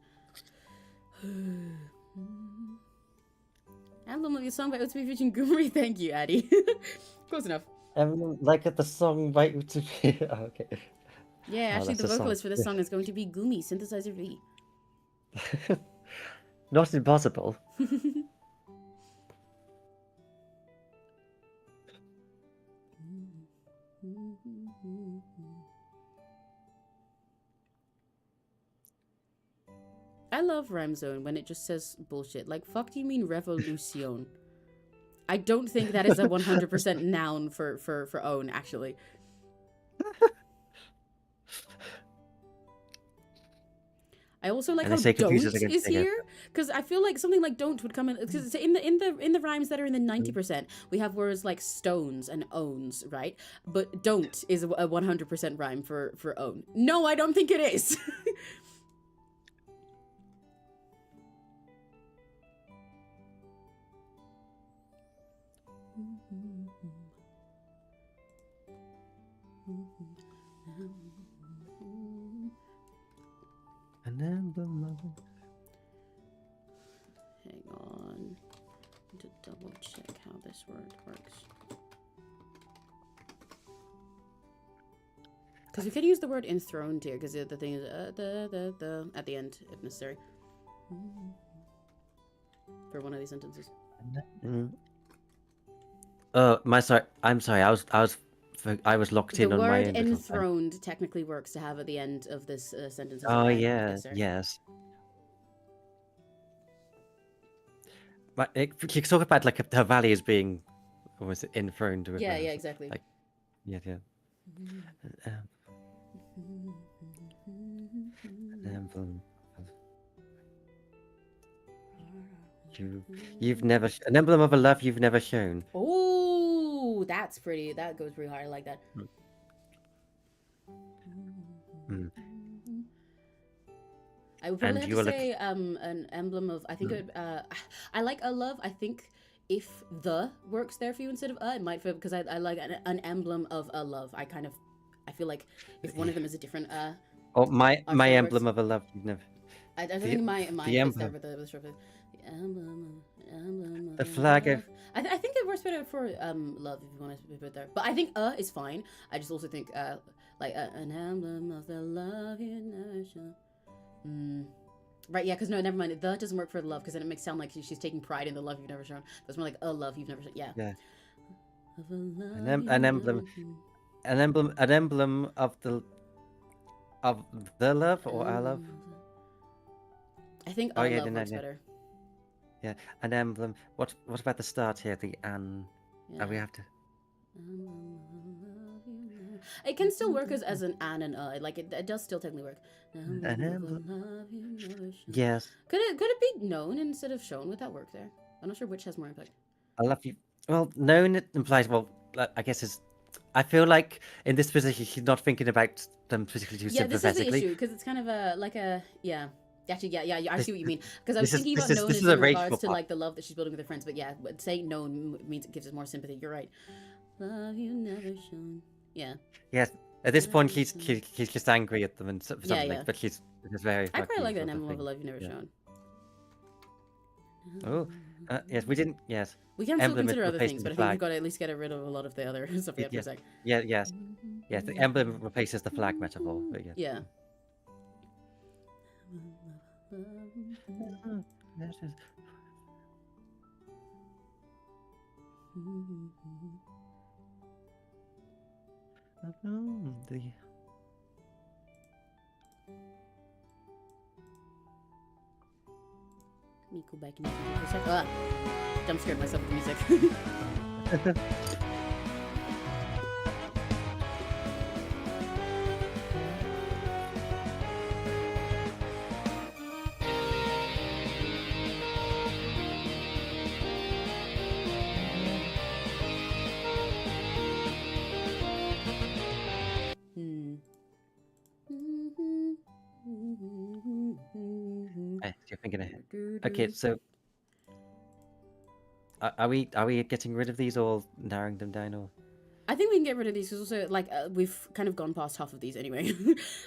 Emblem of your song by O2B featuring Goomery. Thank you, Addy. Close enough. Emblem, like at the song by O2B. Oh, okay. Yeah, Oh, actually, that's the a song. vocalist for this song is going to be Gumi, synthesizer V. Not impossible. I love Rhyme Zone when it just says bullshit. Like, fuck do you mean revolution? I don't think that is a 100% noun for own, actually. I also like And how they say don't confusers against is figures. here, because I feel like something like don't would come in, because in the rhymes that are in the 90%, we have words like stones and owns, right? But don't is a 100% rhyme for own. No, I don't think it is. An emblem of... Hang on. To double check how this word works. Because we could use the word enthroned here, because the thing is the at the end if necessary. For one of these sentences. Oh, I'm sorry. I was locked in The on my word own little thing. enthroned technically works to have at the end of this sentence. As Oh a rhyme, yeah, yes, sir. yes. But you talk about like her valley as being almost enthroned with Yeah, her, yeah, exactly. like yeah. An emblem of you've never an emblem of a love you've never shown. Oh, that's pretty. That goes pretty hard. I like that. I would probably have to say an emblem of, I think it would, I like a love. I think if the works there for you instead of it might feel, because I like an emblem of a love. I feel like if one of them is a different Oh, my emblem works. of a love you've never. I don't think my the fits there emblem. with the short. Emblem The of flag love. of. I think it works better for love if you want to put it there. But I think is fine. I just also think like an emblem of the love you never show. Right, yeah, because no, never mind. The doesn't work for love, because then it makes it sound like she's taking pride in the love you've never shown. That's more like a love you've never shown. Yeah. Yeah. Of a love An you've emblem. never shown. An emblem of the love or our love. I think Oh yeah, love works better. Yeah, an emblem. What about the start here? The an. Yeah. Oh, we have to. It can still work as an and like it does still technically work. An emblem. Yes. Could it be known instead of shown? Would that work there? I'm not sure which has more impact. I love you. Well, known implies. Well, I guess it's. I feel like in this position, she's not thinking about them particularly too sympathetically. This is the issue, because it's kind of yeah. Actually, yeah, I see what you mean. Because I was thinking about known in regards to like the love that she's building with her friends, but yeah, saying known means it gives us more sympathy. You're right. Love you never shown. Yeah. Yes. At this point, he's just angry at them and something, yeah. but she's very. I quite like that emblem of a love you never shown. Oh, yes, we didn't. Yes. We can still consider other things, but I think we've got to at least get rid of a lot of the other stuff we had for a sec. Yeah, yes. Yes, the emblem replaces the flag metaphor, but yeah. Yeah. Let me go back and jump scared myself with the music. You're thinking ahead. Okay, so are we getting rid of these or narrowing them down, or? I think we can get rid of these because also like we've kind of gone past half of these anyway.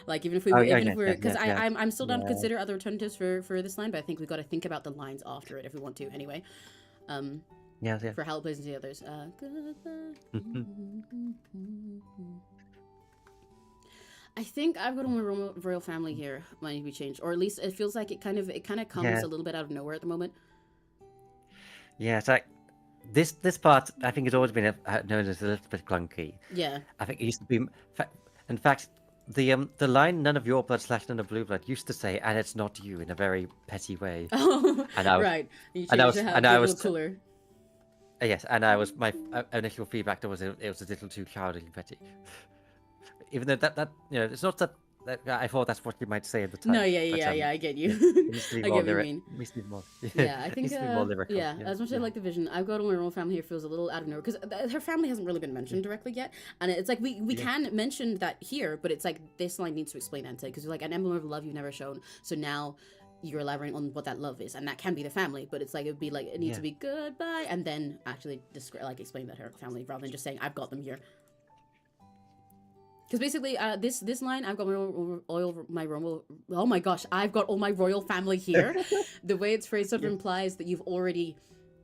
Like even if we because I'm still down to consider other alternatives for this line, but I think we've got to think about the lines after it if we want to anyway. Yeah. For how it plays into the others. I think I've got my royal family here might need to be changed, or at least it feels like it kind of comes Yeah. a little bit out of nowhere at the moment. Yeah, it's like this part I think has always been known as a little bit clunky. Yeah. I think it used to be. In fact, the line "none of your blood / none of blue blood" used to say "and it's not you" in a very petty way. Oh, And I was, right. You and I changed was, it how and to be I a was, little cooler. yes, and I was my initial feedback was it was a little too childishly petty. Even though that it's not that I thought that's what you might say at the time. No, yeah, I get you. I get what you mean. It needs to be more. Yeah, I think. Needs to be more lyrical. Yeah, as much as I like the vision, I've got my royal family here feels a little out of nowhere because her family hasn't really been mentioned directly yet, and it's like we can mention that here, but it's like this line needs to explain that because you're like an emblem of love you've never shown. So now you're elaborating on what that love is, and that can be the family, but it's like it would be like it needs to be goodbye, and then actually explain that her family rather than just saying I've got them here. Because basically, this line, I've got oh my gosh, I've got all my royal family here. The way it's phrased sort of implies that you've already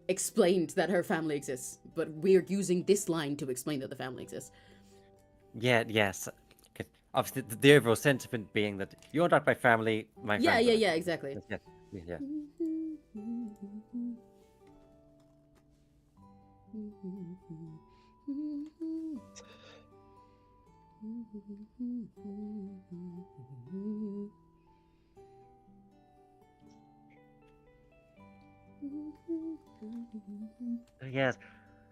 explained that her family exists, but we're using this line to explain that the family exists. Yeah, yes. Obviously, the overall sentiment being that you're not my family, my yeah, friends. Yeah, exactly. Yeah. Yes.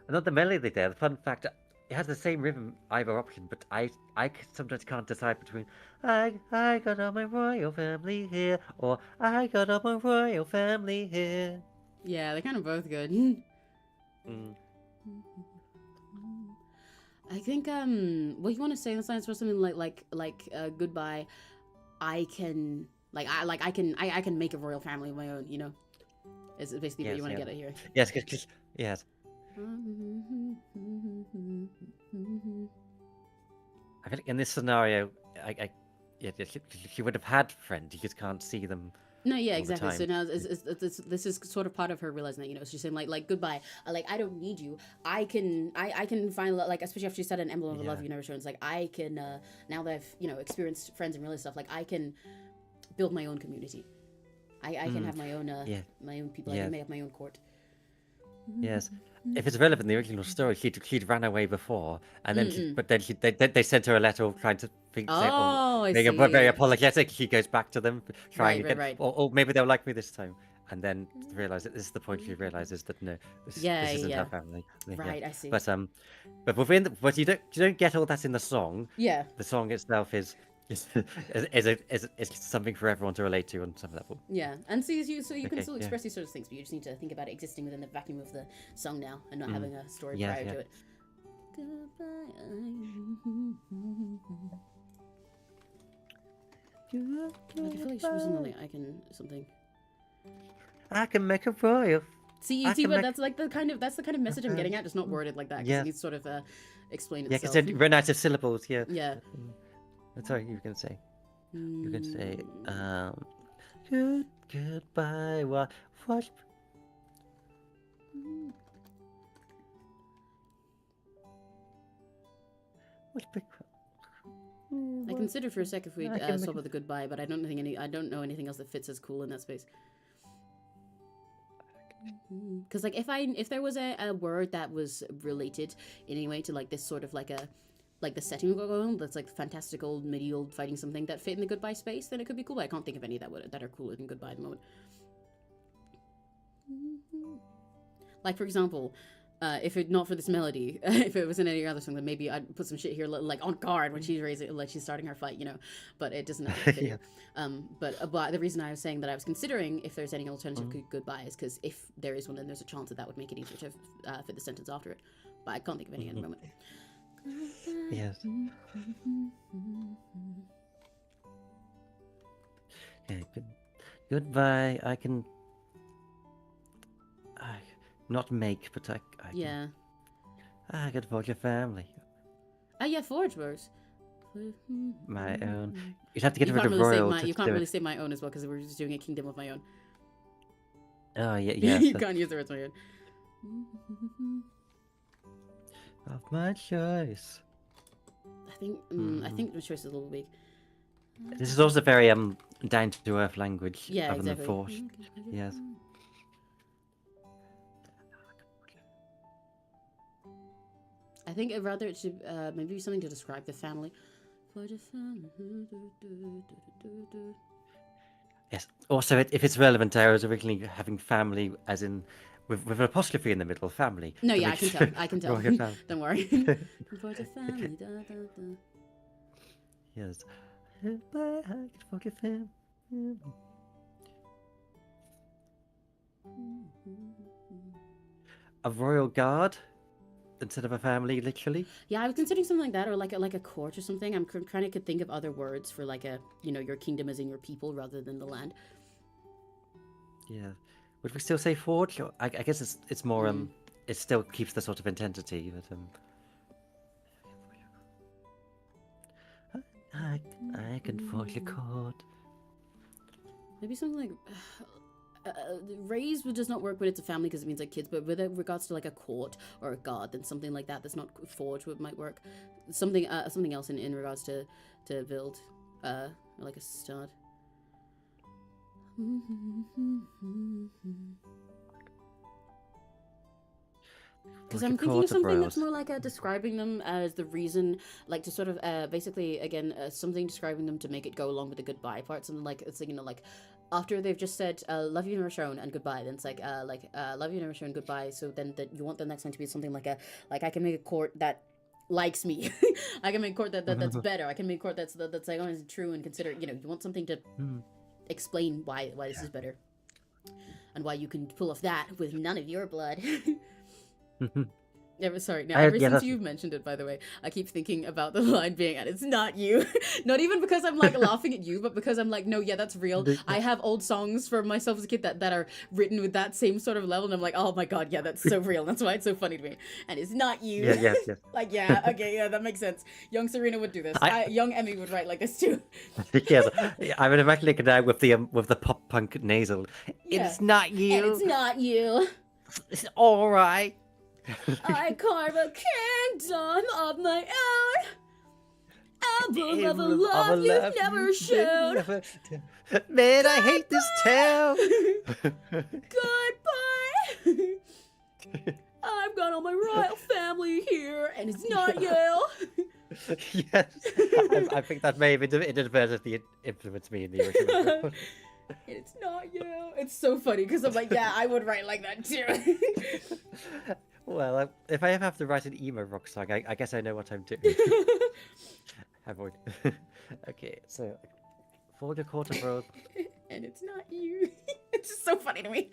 Another melody there. The fun fact, it has the same rhythm either option, but I sometimes can't decide between I got all my royal family here or I got all my royal family here. Yeah, they're kind of both good. I think what you want to say in the science for something like goodbye. I can make a royal family of my own. You know, is basically what you want to get at here. Yes, yes. I think in this scenario, she would have had friends. You just can't see them. No, yeah, exactly. So now this is sort of part of her realizing that, you know, she's saying like goodbye. I don't need you. I can find, like, especially after she said an emblem of love you never shown. It's like I can now that I've experienced friends and realized stuff. Like I can build my own community. I can have my own my own people. I can make up my own court. Yes. If it's relevant in the original story, she'd ran away before, and then they sent her a letter trying to being very apologetic. She goes back to them, trying again, or maybe they'll like me this time, and then realize that this is the point. She realizes that no, this isn't her family. Right, I see. But within but you don't get all that in the song. Yeah. The song itself is something for everyone to relate to on some level. Yeah, and so you can still express these sort of things, but you just need to think about it existing within the vacuum of the song now and not having a story prior to it. I feel like she was something I can make a royal. See, but that's the kind of message I'm getting at, just not worded like that. Because it needs to sort of explain itself. Yeah, because they run out of syllables. Yeah. Yeah. Sorry, you were gonna say. You were gonna say, goodbye. What? I considered for a sec if we'd stop with the goodbye, but I don't know anything else that fits as cool in that space. Because like if there was a word that was related in any way to like this sort of like the setting we've got going on, that's like fantastical medieval fighting something that fit in the goodbye space, then it could be cool. But I can't think of any that are cooler than goodbye at the moment. Like for example, if it not for this melody, if it was in any other song, then maybe I'd put some shit here like on guard when she's she's starting her fight, But it doesn't have to but the reason I was saying that I was considering if there's any alternative goodbye is because if there is one, then there's a chance that would make it easier to fit the sentence after it. But I can't think of any at the moment. Yes. Okay, goodbye. I can not make, but I yeah. I could forge a family. Oh yeah, forge works. My own. You'd have to get rid of royal. You can't really say my own as well because we're just doing a kingdom of my own. Oh yeah. You can't use the words my own. Of my choice. I think my choice is a little weak. This is also very down to earth language Yeah, rather than exactly. forced. Yes. I think rather it should maybe something to describe the family. Yes. Also, if it's relevant, I was originally having family as in with an apostrophe in the middle, family. No, to yeah, I make can sure tell. I can tell. royal family. Don't worry. For the family. Da, da, da. Yes. But I could forgive him. A royal guard instead of a family, literally. Yeah, I was considering something like that, or like a court or something. I'm trying to think of other words for like a, your kingdom as in your people rather than the land. Yeah. Would we still say forge? Or I guess it's more it still keeps the sort of intensity, but I can forge a chord. Maybe something like raise does not work when it's a family because it means like kids, but with regards to like a court or a god, then something like that's not forge might work. Something else in regards to build, like a stud. Because I'm thinking of something that's more like describing them as the reason, like to sort of basically again something describing them to make it go along with the goodbye part. Something like it's like after they've just said love you never shown and goodbye, then it's like love you never shown goodbye. So then that you want the next one to be something like I can make a court that likes me. I can make a court that's better. I can make a court that's like honest and true and consider. You want something to explain why this is better and why you can pull off that with none of your blood. Sorry, now ever since you've mentioned it, by the way, I keep thinking about the line being, and it's not you. Not even because I'm like laughing at you, but because I'm like, no, yeah, that's real. I have old songs for myself as a kid that are written with that same sort of level, and I'm like, oh my god, yeah, that's so real. That's why it's so funny to me. And it's not you. Yes. Like, yeah, okay, yeah, that makes sense. Young Serena would do this. Young Emmy would write like this too. Yes, I would imagine it now with the pop punk nasal. Yeah. It's not you. And it's not you. It's all right. I carve a kingdom of my own. Album of a love you've never shown. Man, I hate this town. Goodbye. I've got all my royal family here, and it's not you. Yes, I think that may have inadvertently influenced me in the original. It's not you. It's so funny because I'm like, yeah, I would write like that too. Well, if I ever have to write an emo rock song, I guess I know what I'm doing. Avoid. Okay, so forge a court of road. And it's not you. It's just so funny to me.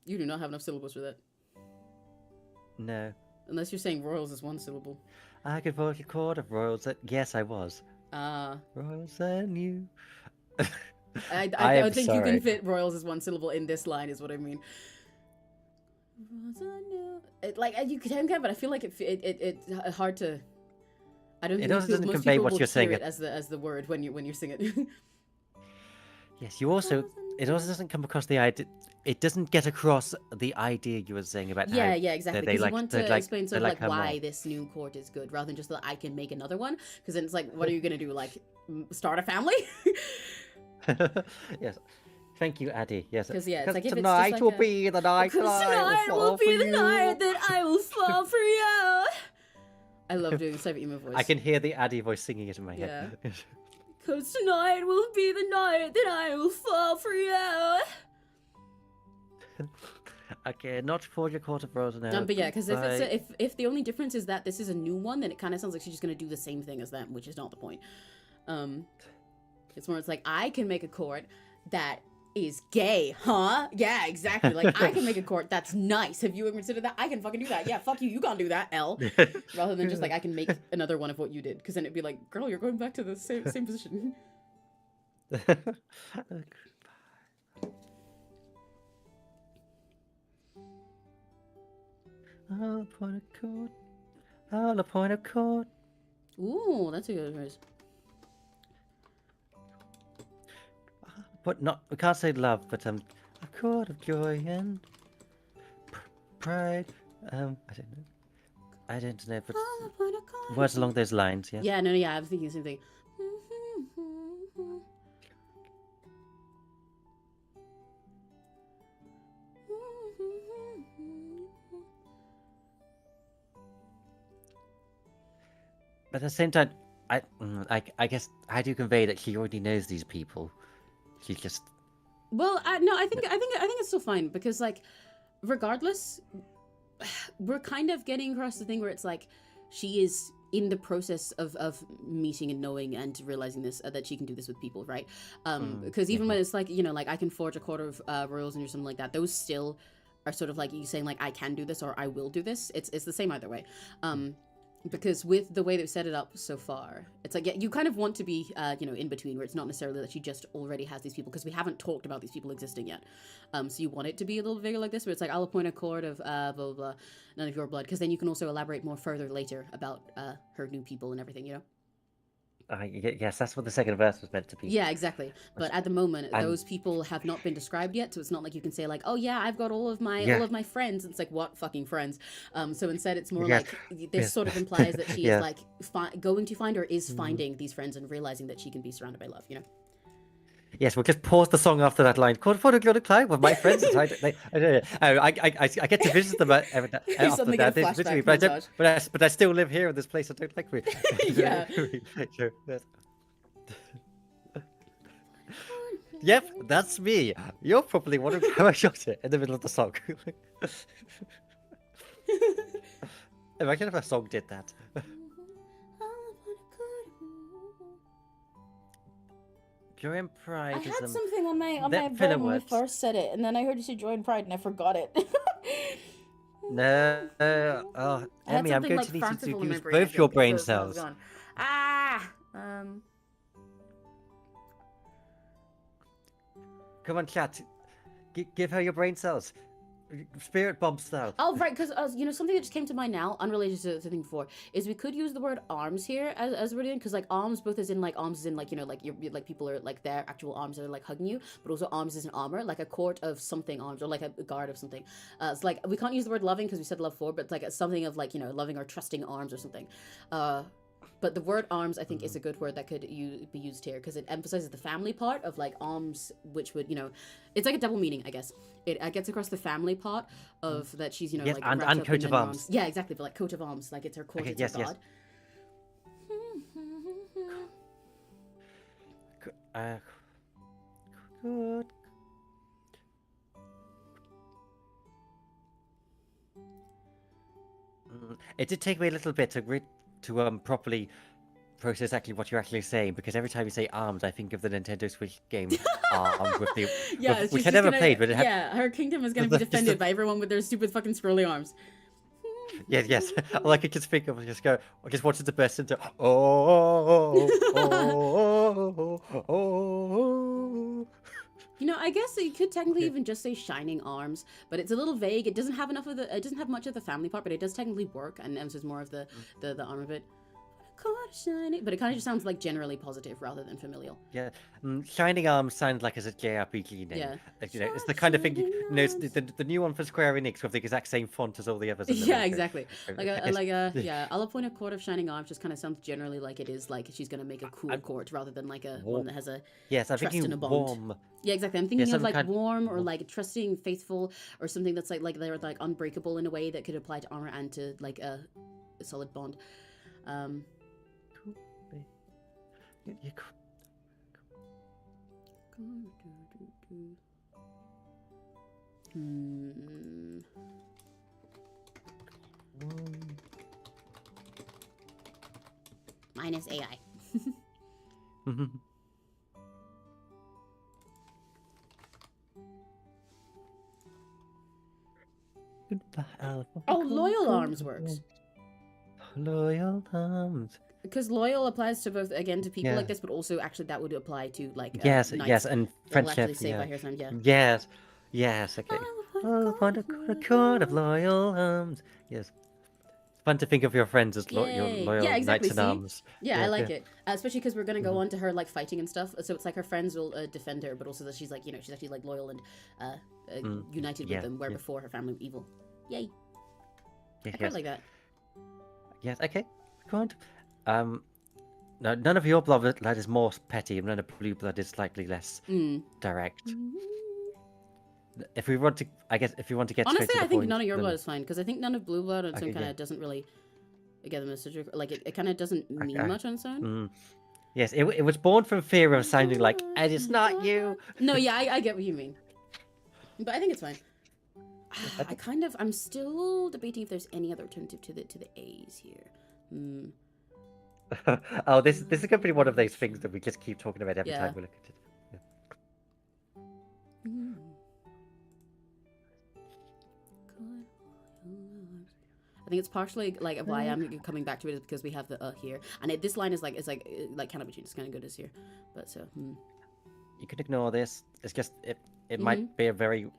You do not have enough syllables for that. No. Unless you're saying royals is one syllable. I could forge a court of royals. Yes, I was. Royals and you. I don't think you can fit royals as one syllable in this line, is what I mean. Like you can, but I feel like it's hard to. I don't. It think also doesn't convey what you're saying as the word when you sing it. Yes, it also doesn't come across the idea. It doesn't get across the idea you were saying about how exactly. Because you want to explain sort of like why more. This new court is good, rather than just that I can make another one. Because then it's like, what are you gonna do? Like, start a family? Yes. Thank you, Addie. Yes. Because it's like, if tonight it's just like will be the night tonight will be the night that I will fall for you. I love doing this type of emo voice. I can hear the Addie voice singing it in my head. Because tonight will be the night that I will fall for you. Okay, not forge a court of rose now. But yeah, because if the only difference is that this is a new one, then it kind of sounds like she's just gonna do the same thing as them, which is not the point. It's more, it's like, I can make a court that is gay, huh? Yeah, exactly. Like, I can make a court that's nice. Have you ever considered that? I can fucking do that. Yeah, fuck you. You can't do that, L. Rather than just like, I can make another one of what you did. Because then it'd be like, girl, you're going back to the same position. I'll appoint a court. I'll appoint a court. Ooh, that's a good phrase. But we can't say love, but a court of joy and pride. I don't know. I don't know, but All upon a cord words of along those lines, yeah. Yeah, no, yeah, I was thinking the same thing. But at the same time, I guess, how do you convey that she already knows these people? She just... Well, no, I think it's still fine because like, regardless, we're kind of getting across the thing where it's like she is in the process of meeting and knowing and realizing this that she can do this with people, right? Because even when it's like, you know, like I can forge a quarter of royals and or something like that, those still are sort of like you saying like I can do this or I will do this. It's the same either way. Because with the way they've set it up so far, it's like, yeah, you kind of want to be, you know, in between, where it's not necessarily that she just already has these people, because we haven't talked about these people existing yet. So you want it to be a little bigger like this, where it's like, I'll appoint a court of blah, blah, blah, none of your blood, because then you can also elaborate more further later about her new people and everything, you know? Yes, that's what the second verse was meant to be. Yeah, exactly. But at the moment, And- those people have not been described yet, so it's not like you can say like, oh yeah, I've got all of my friends. It's like, what fucking friends? So instead, it's more like this sort of implies that she is like going to find or is finding these friends and realizing that she can be surrounded by love. You know. Yes, we'll just pause the song after that line. Called for a good climb with my friends. I get to visit them after that individually, but I still live here in this place. I don't like me. Yeah. Yep, that's me. You're probably wondering how I shot it in the middle of the song. Imagine if a song did that. Joy and pride. I is had something on my brain when we first said it, and then I heard you say joy and pride, and I forgot it. No, oh, Emmy, I'm going to need you to use both your brain cells. Come on, chat. Give her your brain cells. Spirit bomb style. Oh, right, because you know, something that just came to mind now, unrelated to the thing before, is we could use the word arms here as we're doing, because like arms, both as in like arms as in like, you know, like you're like people are like their actual arms are like hugging you, but also arms as an armor, like a court of something arms, or like a guard of something. It's like we can't use the word loving because we said love for, but it's like something of like, you know, loving or trusting arms or something. But the word arms, I think, is a good word that could be used here, because it emphasizes the family part of like arms, which would, you know, it's like a double meaning, I guess. It gets across the family part of that she's, you know, yes, like and coat of arms. Yeah, exactly, but like coat of arms, like it's her court, it's her god. Good. It did take me a little bit to properly process exactly what you're actually saying, because every time you say arms, I think of the Nintendo Switch game Arms with the which I never played, but it had, her kingdom is gonna be defended by everyone with their stupid fucking scrolly arms. Yes. All I could just think of was I just wanted to burst into oh. You know, I guess you could technically even just say shining arms, but it's a little vague. It doesn't have enough of the. It doesn't have much of the family part, but it does technically work, and emphasizes more of the arm of it. Shining, but it kind of just sounds like generally positive rather than familial. Yeah, Shining Arms sounds like as a JRPG name. Yeah, like, you know, it's the kind of thing. You know, it's the new one for Square Enix with the exact same font as all the others. Yeah, exactly. Yeah, I'll appoint a court of shining arms. Just kind of sounds generally like it is like she's gonna make a cool court rather than like a one that has a I'm trust thinking and a bond. warm. Yeah, exactly. I'm thinking of like warm or like trusting, faithful, or something that's like they're like unbreakable in a way that could apply to armor and to like a solid bond. Minus AI. Oh, loyal arms works. Loyal arms. Because loyal applies to both, again, to people like this, but also actually that would apply to like yes, knights. and friendship. Yes, okay. Oh, find a cord of loyal arms. Yes, it's fun to think of your friends as your loyal knights in arms. Yeah, I like it, especially because we're gonna go on to her like fighting and stuff. So it's like her friends will defend her, but also that she's like, you know, she's actually like loyal and united with them, where before her family were evil. Yay! I quite like that. Yes. Okay. Good. Um. No, none of your blood is more petty, and none of blue blood is slightly less direct. If we want to, I guess, if you want to get straight Honestly, to the I think point, none of your then blood is fine because I think none of blue blood on its own okay, kind yeah. of doesn't really get the message. Like it kind of doesn't mean much on its own. Yes, it was born from fear of sounding like, and it's not you. No, yeah, I get what you mean, but I think it's fine. I'm still debating if there's any other alternative to the A's here. Oh, this is going to be one of those things that we just keep talking about every time we look at it. I think it's partially like why I'm coming back to it is because we have the here, and this line is like kind of between. It's kind of good as here, but so. You can ignore this. It's just it might be a very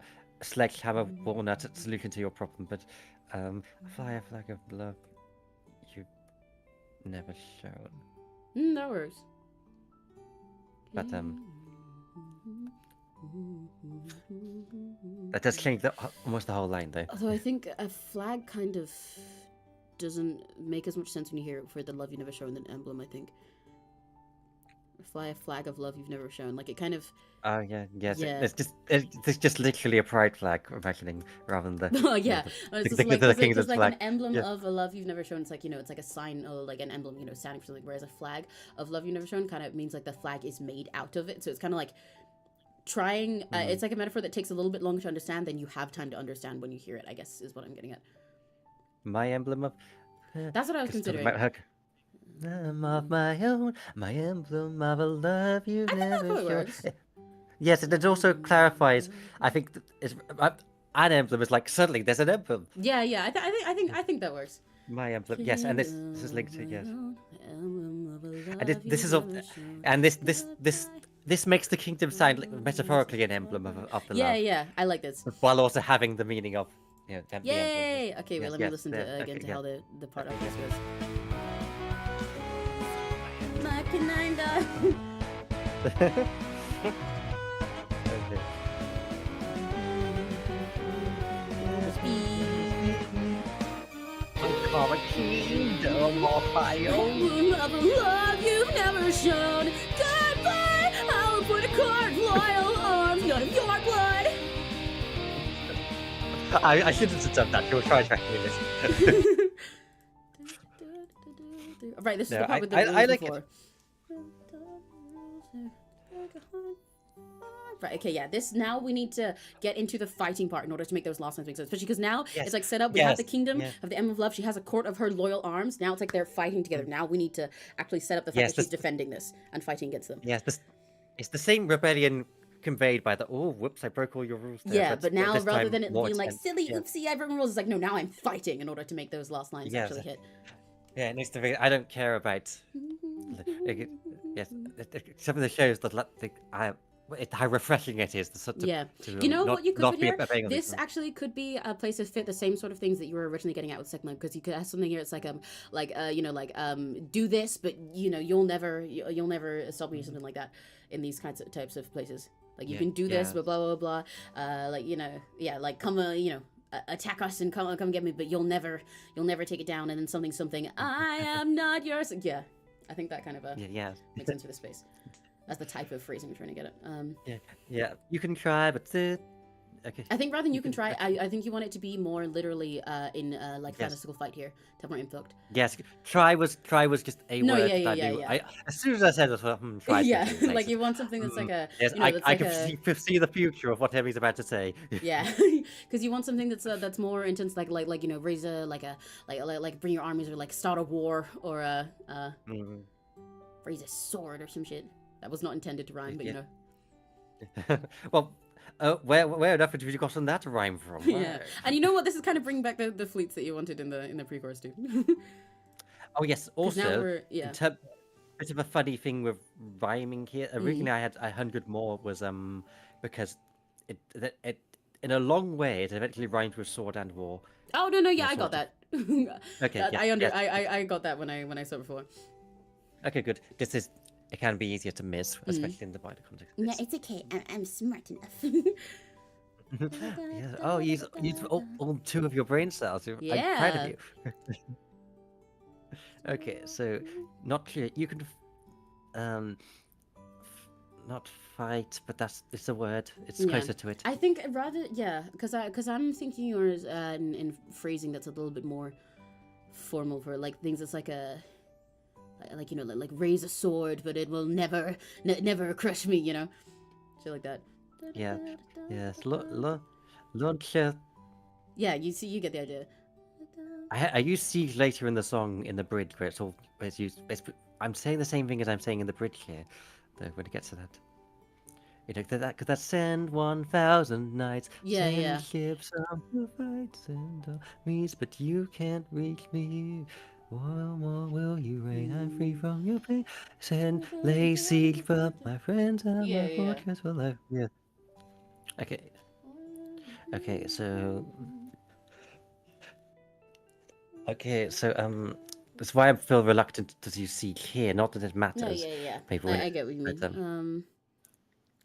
sledgehammer walnut solution to your problem, but fly a flag of love you've never shown. That works. But that does change almost the whole line, though. Although I think a flag kind of doesn't make as much sense when you hear it for the love you never shown than emblem. I think. Fly a flag of love you've never shown. Like it kind of. Oh yeah. It's just literally a pride flag, imagining rather than the. Oh yeah, it's like flag. An emblem of a love you've never shown. It's like it's like a sign or like an emblem, standing for something. Whereas a flag of love you've never shown kind of means like the flag is made out of it. So it's kind of like trying. It's like a metaphor that takes a little bit longer to understand than you have time to understand when you hear it. I guess is what I'm getting at. My emblem of. That's what I was considering. Of my own, my emblem of a love you never shown. Yes, and it also clarifies. I think it's an emblem is like suddenly there's an emblem. Yeah. I think that works. My emblem, yes, and this is linked to yes. And this is and this makes the kingdom sound like metaphorically an emblem of the love. Yeah, I like this. While also having the meaning of Yay! Okay, wait, let me listen again to how the part of this goes. Okay. Uncommon kingdom of my own. Of a love you've never shown. Goodbye, I'll put a cord loyal arms, none of your blood. I shouldn't have done that. You'll try to this. Right, this is the part with the I like before. Right, okay, yeah. Now we need to get into the fighting part in order to make those last lines make sense. Especially because now it's like set up. We have the kingdom of the Emblem of Love. She has a court of her loyal arms. Now it's like they're fighting together. Now we need to actually set up the fact that she's defending this and fighting against them. Yes, it's the same rebellion conveyed by the whoops, I broke all your rules there. Yeah, but now rather than it being like silly oopsie, I broke my rules, it's like no, now I'm fighting in order to make those last lines actually hit. Yeah, it needs to be. I don't care about. Yes, some of the shows that how refreshing it is. You know what you could put here? This actually could be a place to fit the same sort of things that you were originally getting at with Sigma, because you could have something here. It's like do this, but you'll never stop me or something like that in these types of places. Like you can do this, but blah blah blah. Come attack us and come get me, but you'll never take it down. And then something. I am not yours. Yeah, I think that kind of makes sense for this space. That's the type of phrasing we're trying to get at. You can try, but okay. I think rather than you can try, I think you want it to be more literally in fantastical fight here, to have more inflict. Yes, try was just a word. Yeah. As soon as I said it, try. Yeah, like you want something that's like a. Yes, I can see the future of what Emmy's about to say. Yeah, because you want something that's more intense, like raise a like bring your armies, or like start a war, or raise a sword or some shit. That was not intended to rhyme, but Well, where enough have you gotten that rhyme from? Yeah, and you know what? This is kind of bringing back the fleets that you wanted in the pre-chorus too. Oh yes, also bit of a funny thing with rhyming here. Originally, I had 100 more was because it in a long way it eventually rhymed with sword and war. Oh no, yeah, I got that. Okay, I got that when I saw it before. Okay, good. It can be easier to miss, especially in the wider context. No, it's okay. I'm smart enough. Yeah. Oh, use all 2 of your brain cells. I'm proud of you. Okay, so not clear. You can not fight, but it's a word. It's Yeah. closer to it. I think rather, yeah, because I'm thinking yours in phrasing that's a little bit more formal for like things that's like a like you know like raise a sword, but it will never crush me, you know, shit like that. Yeah. Yes. Launcher. Yeah, you get the idea. I use siege later in the song in the bridge where it's all where it's used. I'm saying the same thing as I'm saying in the bridge here, though when it gets to that. You know, because that send 1,000 knights, Yeah, send yeah. ships on the fight, send armies, but you can't reach me. More will you reign? I'm free from your pain. Send lay siege for my friends and Yeah, my yeah. fortress for life. Yeah. Okay. Okay. So. Okay. So that's why I feel reluctant to use siege here. Not that it No, matters. yeah. Maybe when I get what you but, mean.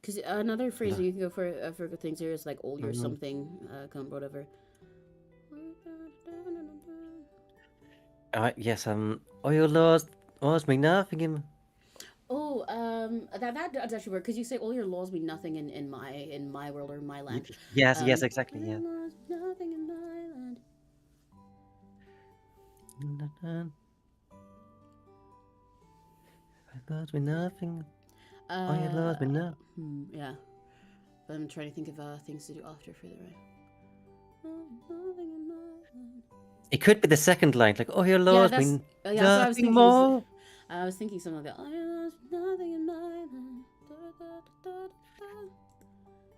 Because another phrase you can go for things here is like all your mhm. something, come whatever. Yes. Oil laws mean nothing. Oh, that does actually work because you say all your laws mean nothing in my world or my land. Yes, exactly. All Yeah. your laws mean nothing in my land. I lost me nothing. Oh, you Uh, lost me nothing. yeah. But I'm trying to think of things to do after for the right. It could be the second line, like, oh, you Yeah, lost that's me that's what I was nothing thinking. more. I was thinking something like that. I lost nothing in my land.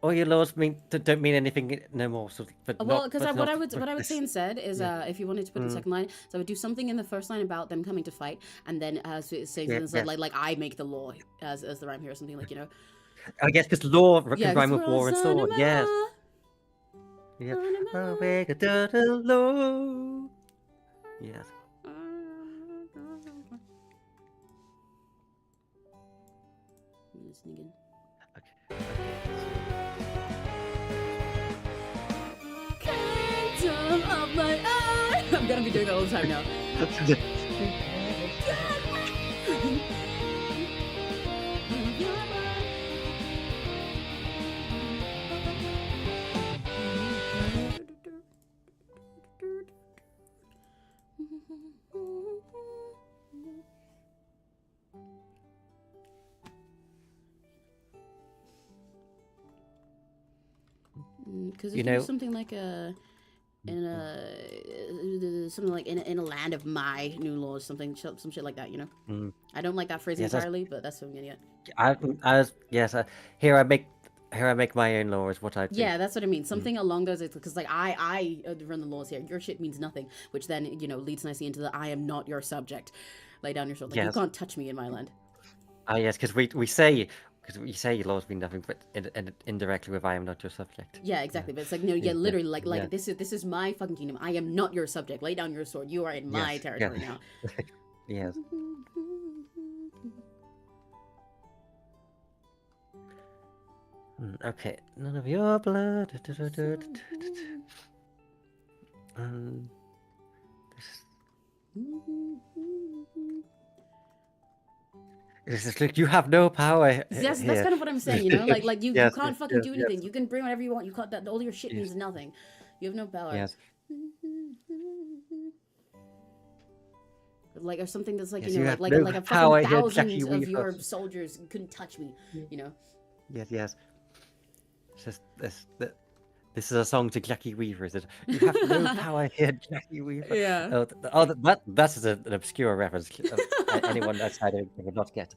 Oh, you lost me don't mean anything no more. So, but Well, not, because but what not. I would say This. instead is Yeah. if you wanted to put in the second line, so I would do something in the first line about them coming to fight, and then say something Yes. like I make the law as the rhyme here or something like you know. I guess because law Yeah, can because rhyme with we're all war and son of sword. Yes. law. Yes. Awake a turtle law. Yes. Listening again. Kingdom of my own. I'm gonna be doing that all the time now. Because if you do something like in a land of my new laws, some shit like that, you know. I don't like that phrase entirely, but that's what I'm getting at. Here I make my own law is what I do. Yeah, that's what I mean. Something along those lines, because like I run the laws here. Your shit means nothing, which then you know leads nicely into the I am not your subject. Lay down your sword. Like you can't touch me in my land. Yes, because we say laws mean nothing, but indirectly with I am not your subject. Yeah, exactly. But it's like no, yeah, literally, like this is my fucking kingdom. I am not your subject. Lay down your sword. You are in my territory now. Yes. Okay, none of your blood. This is like you have no power. That's kind of what I'm saying, you know. Like you can't fucking do anything. Yes. You can bring whatever you want. You can't. That all your shit means nothing. You have no power. Yes. Like or something that's like Yes, you know you like a power, fucking thousands Jackie of Weaver. your soldiers couldn't touch me, you know. Yes. It's just this is a song to Jackie Weaver. Is it? You have no power here, Jackie Weaver. Yeah. That is an obscure reference. Anyone outside of it would not get.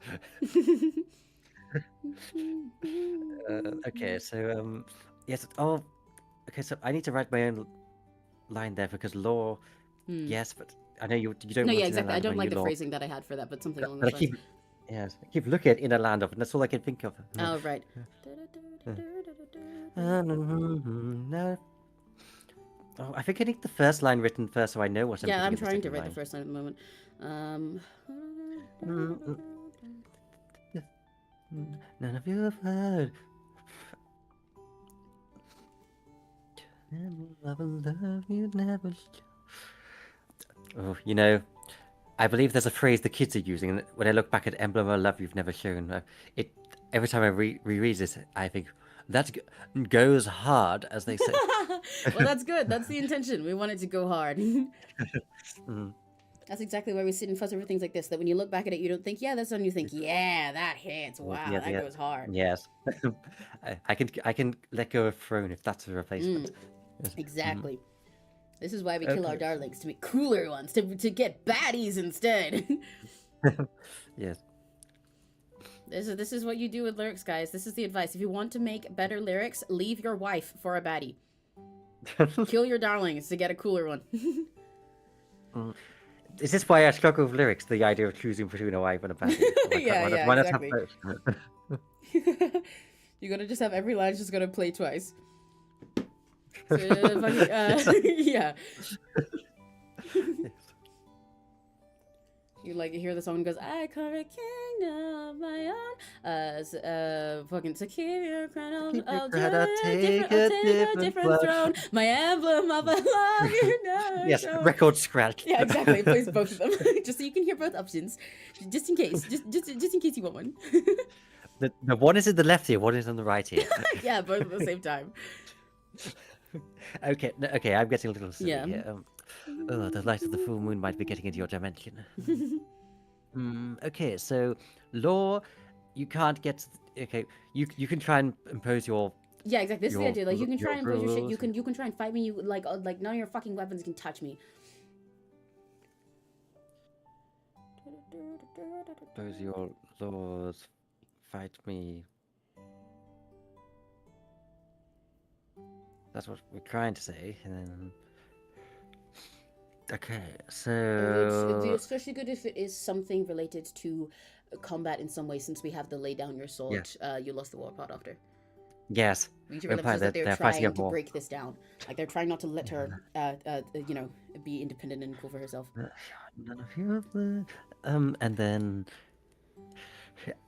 Okay, so yes. Oh, okay. So I need to write my own line there because law. Yes, but I know you don't. No, want yeah, to exactly. I don't like the law. phrasing that I had for that, but something along But those lines. I keep looking at Inner Land of, and that's all I can think of. Oh right. Oh, I think I need the first line written first, so I know what I'm. Yeah, I'm of the trying to second write line. the first line at the moment. None of you have heard. Never love you, never. Oh, you know, I believe there's a phrase the kids are using, and when I look back at emblem of love you've never shown, it every time I reread it, I think that goes hard, as they say. Well, that's good. That's the intention. We want it to go hard. Mm. That's exactly why we sit and fuss over things like this. That when you look back at it, you don't think, yeah, that's on. You think, yeah, that hits. Wow, that goes hard. Yes. I can let go of throne if that's a replacement. Yes. Exactly. This is why we kill our darlings, to make cooler ones, to get baddies instead. Yes. This is what you do with lyrics, guys. This is the advice. If you want to make better lyrics, leave your wife for a baddie. Kill your darlings to get a cooler one. Is this why I struggle with lyrics? The idea of choosing between a wife and a baddie? Why not have both? You gotta just have every line just gonna play twice. So, yeah. You hear the song and goes, I carve a kingdom of my own. Fucking to keep your crown, I'll take a different throne. My emblem of a love you know. Yes, record scratch. Yeah, exactly. It plays both of them, just so you can hear both options, just in case, just in case you want one. The one is in the left ear, one is on the right ear. Yeah, both at the same time. Okay, I'm getting a little silly here. The light of the full moon might be getting into your dimension. Okay, so law, you can't get. Okay, you can try and impose your. Yeah, exactly. This is the idea. Like, you can try and impose your shit. You can try and fight me. You like none of your fucking weapons can touch me. Impose your laws, fight me. That's what we're trying to say, and then. Okay, so it's especially good if it is something related to combat in some way, since we have the lay down your sword. Yeah. You lost the war part after. Yes. We should realize that they're trying to break this down. Like, they're trying not to let her, be independent and cool for herself. None of you.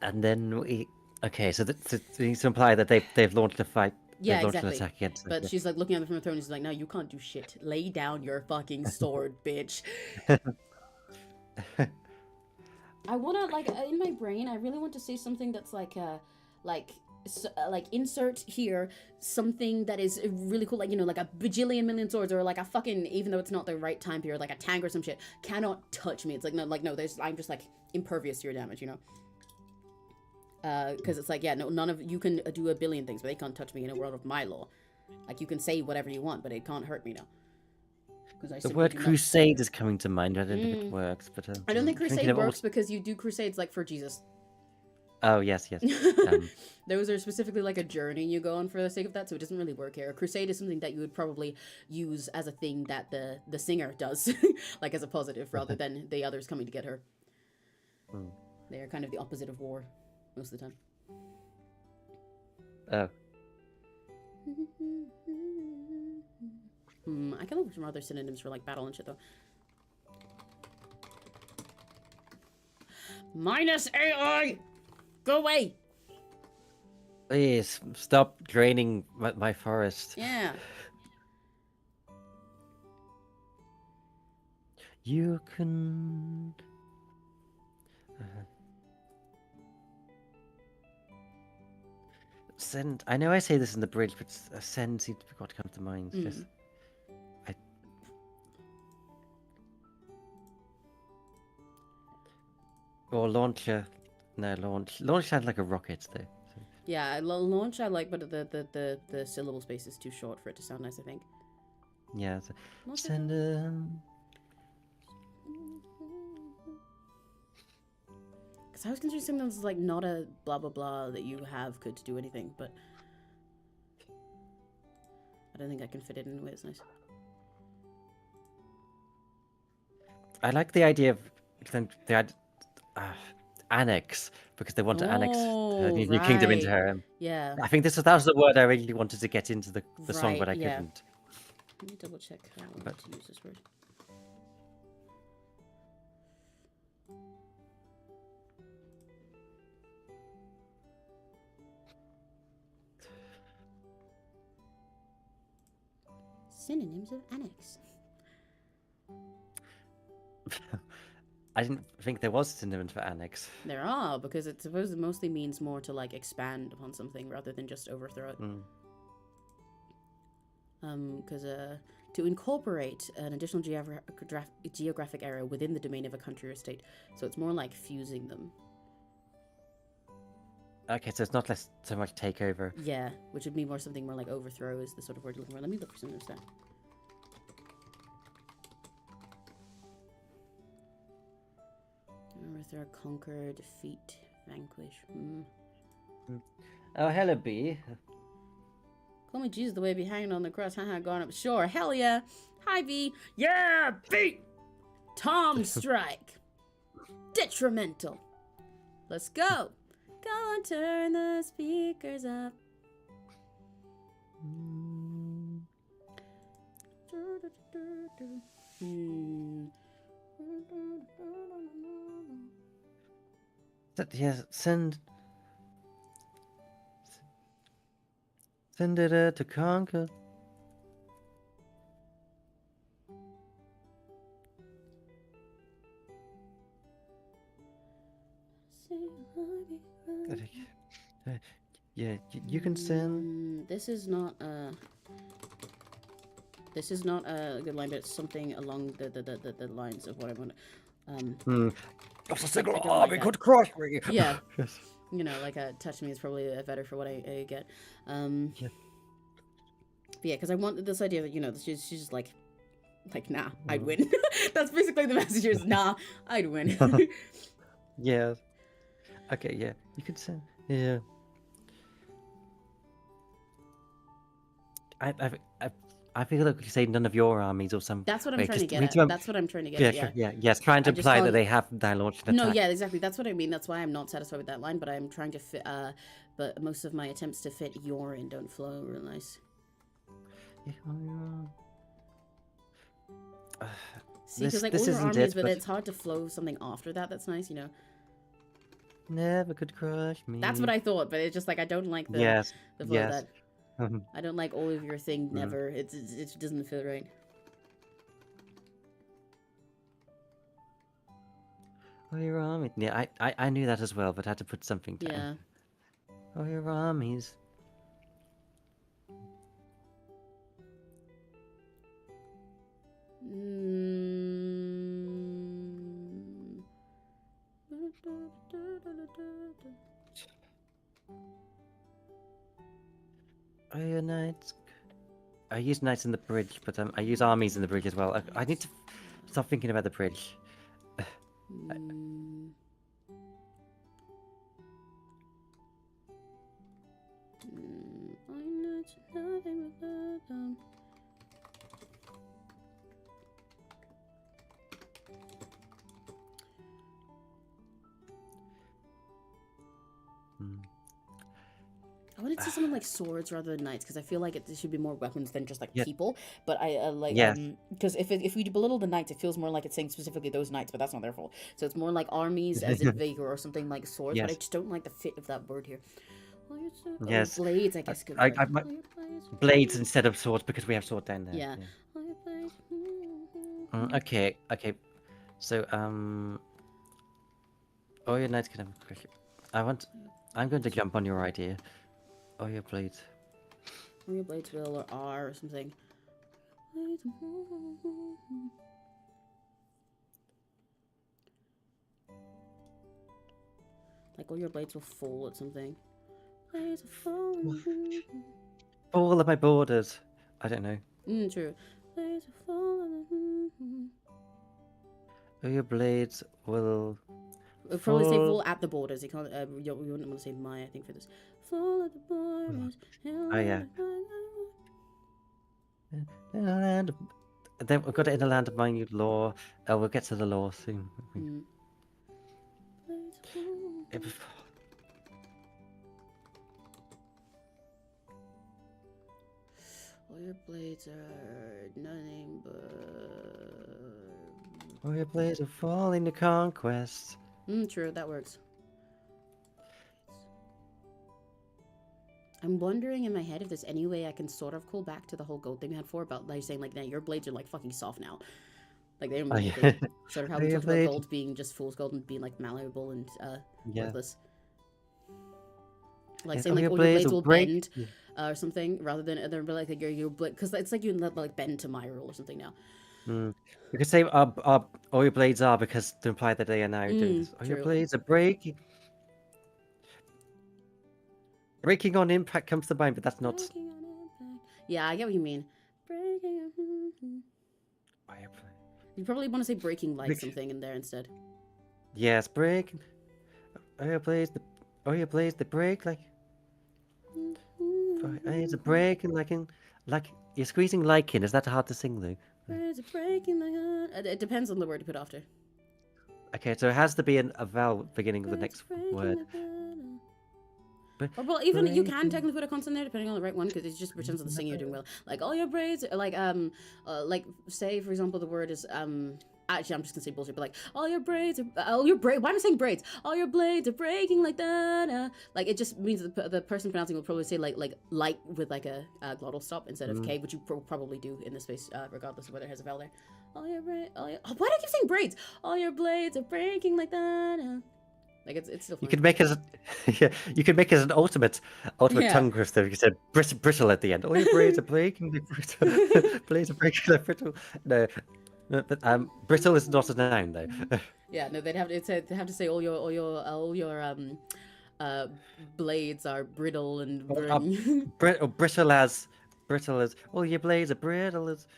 And then we. Okay, so that needs to imply that they've launched a fight. Yeah, exactly. But she's like looking at them from the throne. She's like, "No, you can't do shit. Lay down your fucking sword, bitch." I wanna in my brain, I really want to say something that's like insert here something that is really cool, like a bajillion million swords, or like a fucking, even though it's not the right time period, like a tank or some shit cannot touch me. It's like no, I'm just like impervious to your damage, because it's like, yeah, no, none of you can do a billion things, but they can't touch me in a world of my law. Like, you can say whatever you want, but it can't hurt me now. The word crusade is coming to mind. I don't think it works, but I don't think crusade works because you do crusades like for Jesus. Oh yes. Those are specifically like a journey you go on for the sake of that, so it doesn't really work here. A crusade is something that you would probably use as a thing that the singer does, like as a positive, rather than the others coming to get her. They are kind of the opposite of war. Most of the time. Oh. I can look for some other synonyms for like battle and shit though. Minus AI! Go away! Please stop draining my forest. Yeah. You can. Send. I know I say this in the bridge, but send seems to be what comes to mind. Just. Or launcher. No, launch. Launch sounds like a rocket, though. So. Yeah, launch I like, but the syllable space is too short for it to sound nice, I think. Yeah. So send. Because I was considering something that's like not a blah blah blah that you have could do anything, but I don't think I can fit it in a way that's nice. I like the idea of annex, because they want to annex New Kingdom into her. Yeah. I think that was the word I really wanted to get into the song, but I couldn't. Let me double check how I want to use this word. Synonyms of annex. I didn't think there was synonyms for annex. There are, because it supposedly mostly means more to like expand upon something rather than just overthrow it. Because to incorporate an additional geographic area within the domain of a country or state, so it's more like fusing them. Okay, so it's not less so much takeover. Yeah, which would be more something more like overthrow is the sort of word you're looking for. Let me look for some of this. Overthrow, conquer, defeat, vanquish. Oh, hello, B. Call me Jesus the way I be hanging on the cross. Haha, gone up. Sure, hell yeah. Hi, V. Yeah, B. Tom strike. Detrimental. Let's go. Go and turn the speakers up. Yes, send it to conquer. Yeah, you can send. This is not a good line, but it's something along the lines of what I want. That's a single army could crush me. Yeah. Yes. You know, like touch me is probably better for what I get. Yeah. But yeah, because I want this idea that, you know, she's just like nah, I'd win. That's basically the message is nah, I'd win. Yeah. Okay, yeah. You could send. Yeah. I feel like you say none of your armies or something. That's what I'm trying to get at. That's what I'm trying to get at. Yeah. Yes, trying to imply that they have launched an attack. No, yeah, exactly. That's what I mean. That's why I'm not satisfied with that line, but I'm trying to fit. But most of my attempts to fit your in don't flow real nice. See, because like all your armies, but it's hard to flow something after that. That's nice, you know. Never could crush me. That's what I thought, but it's just like I don't like the flow of that. I don't like all of your thing. Never. It doesn't feel right. Oh, your army. Yeah, I knew that as well, but I had to put something down. Yeah. Oh, your armies. Oh, your knights. I use knights in the bridge, but I use armies in the bridge as well. I need to stop thinking about the bridge. I wanted to say something like swords rather than knights, because I feel like it should be more weapons than just like people. But I like because if we belittle the knights, it feels more like it's saying specifically those knights, but that's not their fault. So it's more like armies as if they or something like swords. But I just don't like the fit of that word here. Yes, blades. I guess. Blades instead of swords because we have sword down there. Yeah. Okay. So oh, your knights can have a question. I'm going to jump on your idea. Oh, your blades. Oh, your blades will or are or something. Like all your blades will fall at something. Blades are falling. All of my borders. I don't know. True. Blades are falling. Oh, your blades will. We'll probably say fall at the borders. You can't. You wouldn't want to say my. I think for this. Fall at the borders. Oh yeah. In a land. Then we've got it in a land of minute law. Oh, we'll get to the law soon. All your blades are nothing but. All your blades are falling to conquest. True, that works. I'm wondering in my head if there's any way I can sort of call back to the whole goat thing we had for about like saying like, nah, your blades are like fucking soft now. Like they don't Oh mean yeah. anything. Sort of how All we your talked about blades. gold being just fool's gold and being like malleable and Yeah. worthless. Like Yeah. saying All like your all your blades blades will will break. bend Yeah. or something rather than like your because it's like you like bend to my rule or something now. Mm. You could say all your blades are because to imply that they are now doing this. All your True. blades are breaking. Breaking on impact comes to mind, but that's not. Breaking on impact. Yeah, I get what you mean. Breaking. All your blades. You probably want to say breaking like something in there instead. Yes, breaking. All your blades. All your blades. They break like. It's a breaking like you're squeezing like in. Is that hard to sing though? Words are breaking my heart. It depends on the word you put after. Okay, so it has to be a vowel beginning of the Words next are breaking word. my heart. But Or well, even you can breaking. technically put a consonant there depending on the right one because it just pretends on the singing you're doing well. Like all your braids, like say for example the word is Actually, I'm just gonna say bullshit, but like all your braids are all your braid. Why am I saying braids? All your blades are breaking like that. Like it just means the person pronouncing will probably say like with like a glottal stop instead of K, which you probably do in this space, regardless of whether it has a vowel there. All your why do I keep saying braids? All your blades are breaking like that. Like it's still fine. You could make it, yeah. You could make it an ultimate Yeah. tongue twister. You said brittle at the end. All your braids are breaking. Brittle. Blades are breaking like brittle. No, but brittle is not a noun though. Yeah, no, they have to say all your blades are brittle and Brittle as all your blades are brittle as.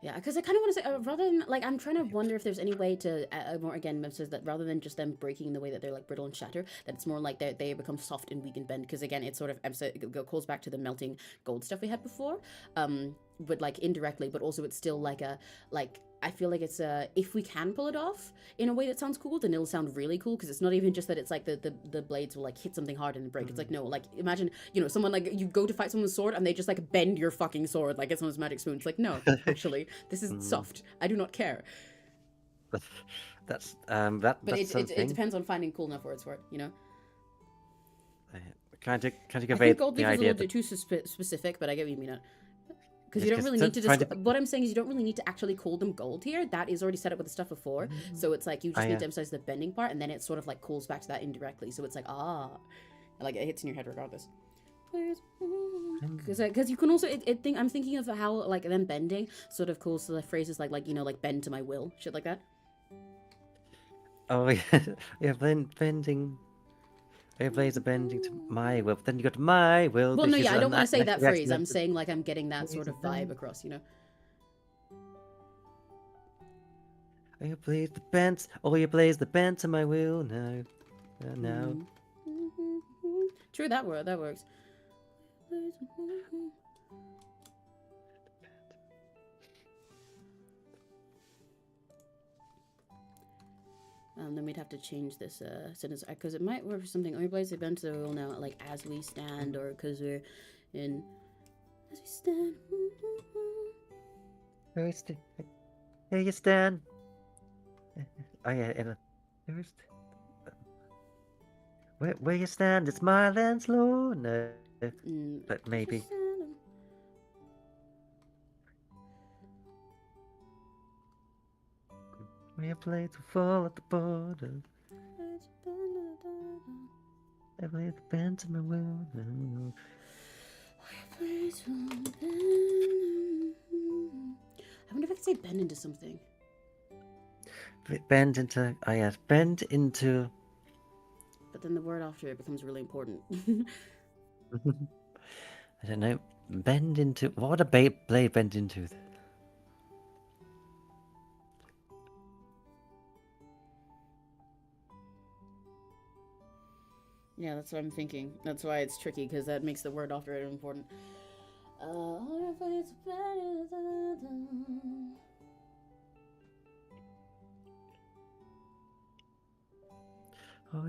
yeah, because I kind of want to say rather than like I'm trying to wonder if there's any way to more again says that rather than just them breaking in the way that they're like brittle and shatter, that it's more like they become soft and weak and bend. Because again, it's sort of it calls back to the melting gold stuff we had before, but like indirectly, but also it's still like a like. I feel like it's if we can pull it off in a way that sounds cool, then it'll sound really cool because it's not even just that it's like the blades will like hit something hard and break. It's like no, like imagine someone like you go to fight someone's sword and they just like bend your fucking sword like it's on his magic spoon. It's like no, actually this is soft. I do not care. That's But it depends on finding cool enough words for it, you know. Kind of I convey think gold the leaf is a idea little bit too specific, but I get what you mean. Because you don't really need to what I'm saying is you don't really need to actually call them gold here. That is already set up with the stuff before. So it's like you just need to emphasize the bending part and then it sort of like calls back to that indirectly. So it's like like it hits in your head regardless. Because you can also I'm thinking of how like them bending sort of calls to the phrases like bend to my will, shit like that. Oh yeah, bending. Your blades are bending to my will. Then you got my will. Well, no, yeah, I don't want to say that phrase. I'm saying like I'm getting that sort of vibe across, you know. All your blades the bent. All your blades the bent to my will. No, no. True, that works. Then we'd have to change this sentence because it might work for something. All your blades have been to the will now, like as we stand, or because we're in as we stand. Here you stand. Oh yeah, where you stand, it's my land's law. No, but maybe. Where your blades will fall at the border. I blade the bend to my will. No. I wonder if I could say bend into something. Bend into. Oh yes, bend into. But then the word after it becomes really important. I don't know. Bend into. What would a blade bend into? Yeah, that's what I'm thinking. That's why it's tricky, because that makes the word after it important. All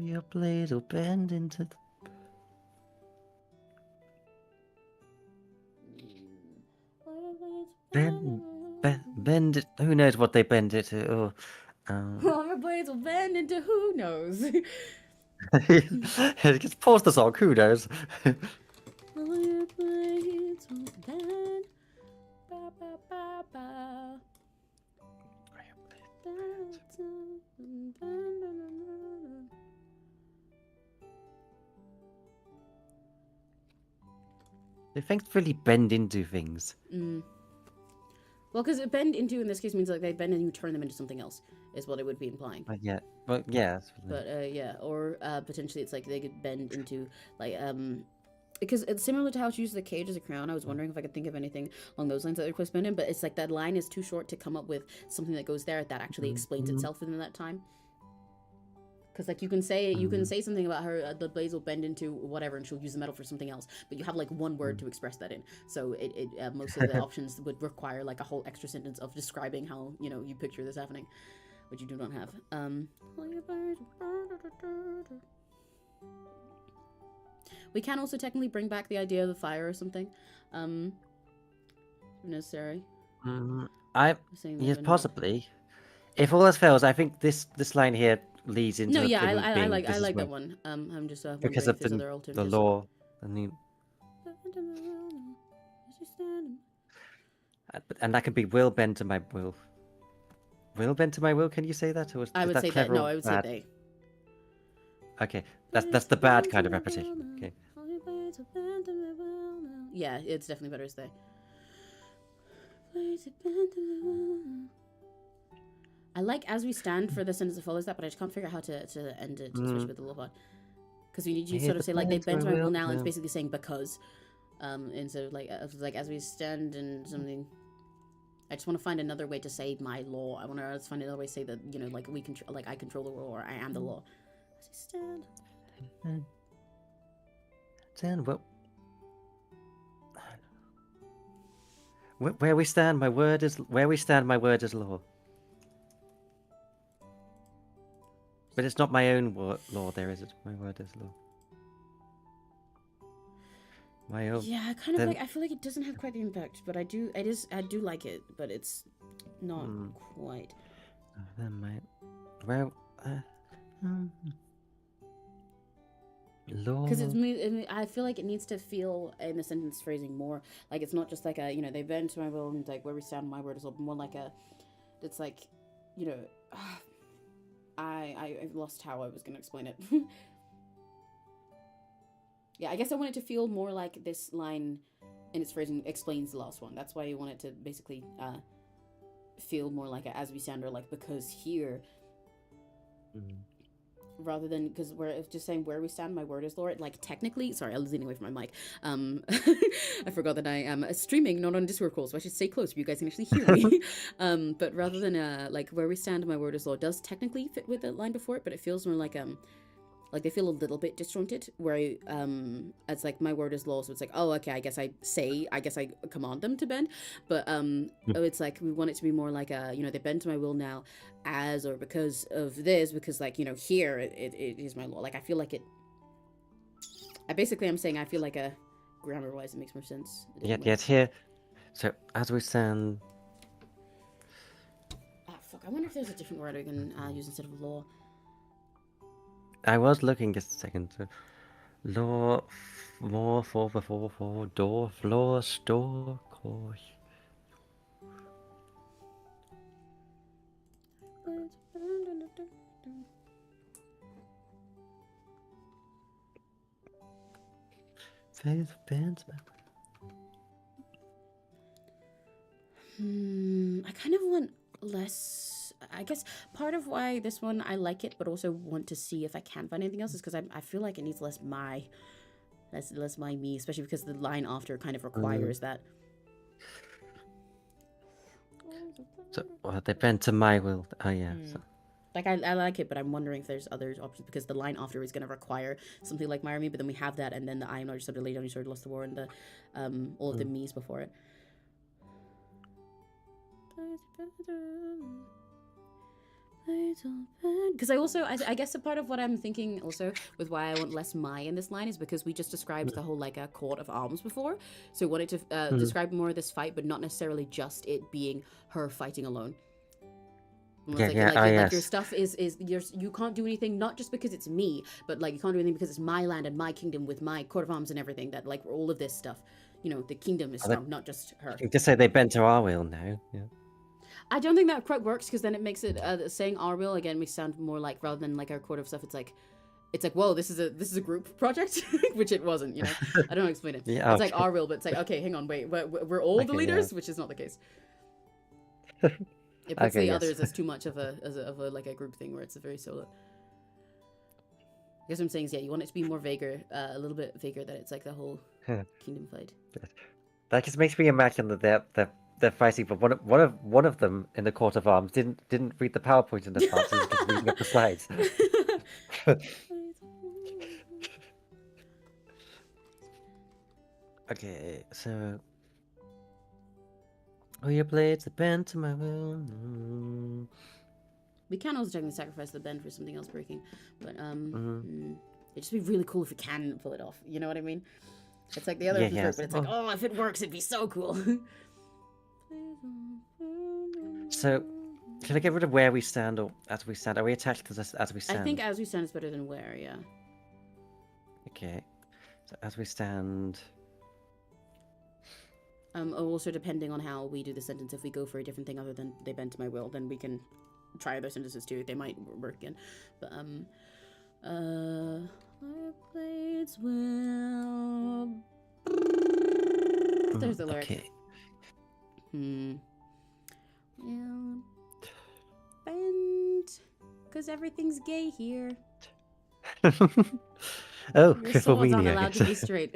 your blades will bend into. Bend it. Who knows what they bend it to? Oh, all your blades will bend into who knows. Just pause the song. Who knows? All your blades will bend. Ba, ba, ba, ba. They thankfully bend into things. Well, because bend into in this case means like they bend and you turn them into something else, is what it would be implying. But yeah, well, yeah. That's But yeah, or potentially it's like they could bend into like because it's similar to how she used the cage as a crown. I was wondering if I could think of anything along those lines that request bend in, but it's like that line is too short to come up with something that goes there that actually explains itself within that time. Because like you can say something about her, the blades will bend into whatever, and she'll use the metal for something else. But you have like one word to express that in. So most of the options would require like a whole extra sentence of describing how you picture this happening, which you do not have. We can also technically bring back the idea of the fire or something, if necessary. Yes, possibly. If all else fails, I think this line here leads into. No, yeah, I like that one. I'm just because wondering of if there's other alternatives. the law. And that could be will bend to my will. Will bend to my will. Can you say that? Or I would say that. No, I would say they. Okay, that's the bad kind of repetition. Okay. Yeah, it's definitely better as they. I like as we stand for the sentence that follows that, but I just can't figure out how to end it, especially with the little part. Because we need you to sort of say like they bend to my will now, and it's basically saying because, instead of like as we stand and something. I just want to find another way to say my law. I want to find another way to say that like we control, like I control the law, or I am the law. As we stand. Stand well. Where we stand, my word is law. But it's not my own law. There is it. My word is law. My own. Yeah, kind of like I feel like it doesn't have quite the impact, but I do like it, but it's not quite. Well, law. Because I feel like it needs to feel in the sentence phrasing more like it's not just like a they bend to my will and like where we stand, my word is more like a. It's like, I lost how I was gonna explain it. Yeah, I guess I want it to feel more like this line in its phrasing explains the last one. That's why you want it to basically feel more like a as we stand or like because here. Rather than because we're just saying where we stand, my word is Lord. Like technically, sorry, I was leaning away from my mic. I forgot that I am streaming, not on Discord calls, so I should stay close so you guys can actually hear me. But rather than like where we stand, my word is Lord does technically fit with the line before it, but it feels more like they feel a little bit disjointed. Where it's like my word is law, so it's like okay, I guess I command them to bend, but it's like we want it to be more like they bend to my will now as or because of this, because like here it is my law. Like I feel like it. I'm saying I feel like grammar wise it makes more sense. Yeah, it's here. So as we stand. Fuck! I wonder if there's a different word we can use instead of law. I was looking just a second. So, law, more, for, door, floor, store, course. Faith bands. I kind of want less. I guess part of why this one I like it, but also want to see if I can find anything else is because I feel like it needs less my me, especially because the line after kind of requires that. So they bend to my will. Oh yeah. So. Like I like it, but I'm wondering if there's other options because the line after is going to require something like marry me, but then we have that, and then the I am not just lay down your sword, lost the war, and the all of the me's before it. Because I guess a part of what I'm thinking also with why I want less my in this line is because we just described the whole like a court of arms before, so we wanted to describe more of this fight, but not necessarily just it being her fighting alone. Like your stuff is you can't do anything, not just because it's me, but like you can't do anything because it's my land and my kingdom with my court of arms and everything, that like all of this stuff, the kingdom is from, not just her. You just say they bend to our will now. Yeah. I don't think that quite works because then it makes it saying our will again makes it sound more like, rather than like our court of stuff, it's like whoa, this is a group project, which it wasn't, you know. I don't know how to explain it. Yeah, It's like our will, but it's like, okay, hang on, wait, we're all the Okay, leaders, which is not the case. It puts Okay, the yes. others as too much of a like a group thing where it's a very solo. I guess what I'm saying is, yeah, you want it to be more vaguer, a little bit vaguer, that it's like the whole kingdom fight. That just makes me imagine that they're fighting, but one of them in the court of arms didn't read the PowerPoint in advance. He was just reading up the slides. Okay, so all your blades are bent to my will. We can also technically sacrifice the bend for something else breaking, but it'd just be really cool if we can pull it off. You know what I mean? It's like the other options work, but it's like, oh, if it works, it'd be so cool. So, should I get rid of where we stand or as we stand? Are we attached to this as we stand? I think as we stand is better than where, yeah. Okay, so as we stand. Also, depending on how we do the sentence, if we go for a different thing other than they bend to my will, then we can try other sentences too. They might work again. But my blades will. There's the lyric. Okay. Will bend, cause everything's gay here. Oh, Your swords aren't allowed to be straight.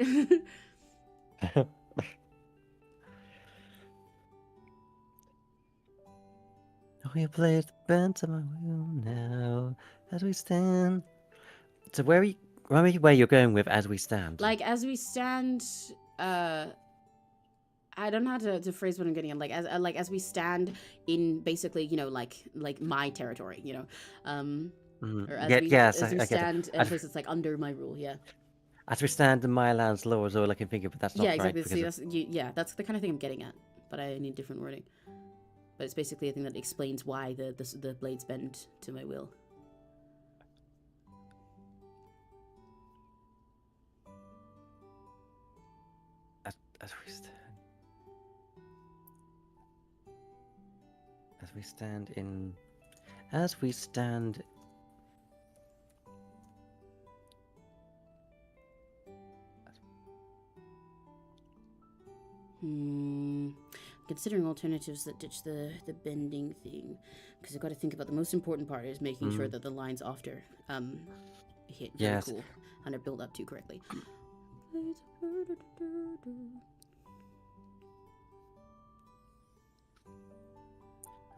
We played bent to my will now as we stand. So remind me where you're going with as we stand. Like as we stand, I don't know how to phrase what I'm getting at. Like as we stand in basically, you know, like my territory, you know, or as we stand in places like under my rule, yeah. As we stand in my land's law is all I can think of, but that's not right. Yeah, exactly. Right, See, that's the kind of thing I'm getting at, but I need different wording. But it's basically a thing that explains why the blades bend to my will. As we stand. As we stand in. As we stand. Considering alternatives that ditch the bending thing, because I've got to think about the most important part is making sure that the lines after hit very cool and are built up to correctly.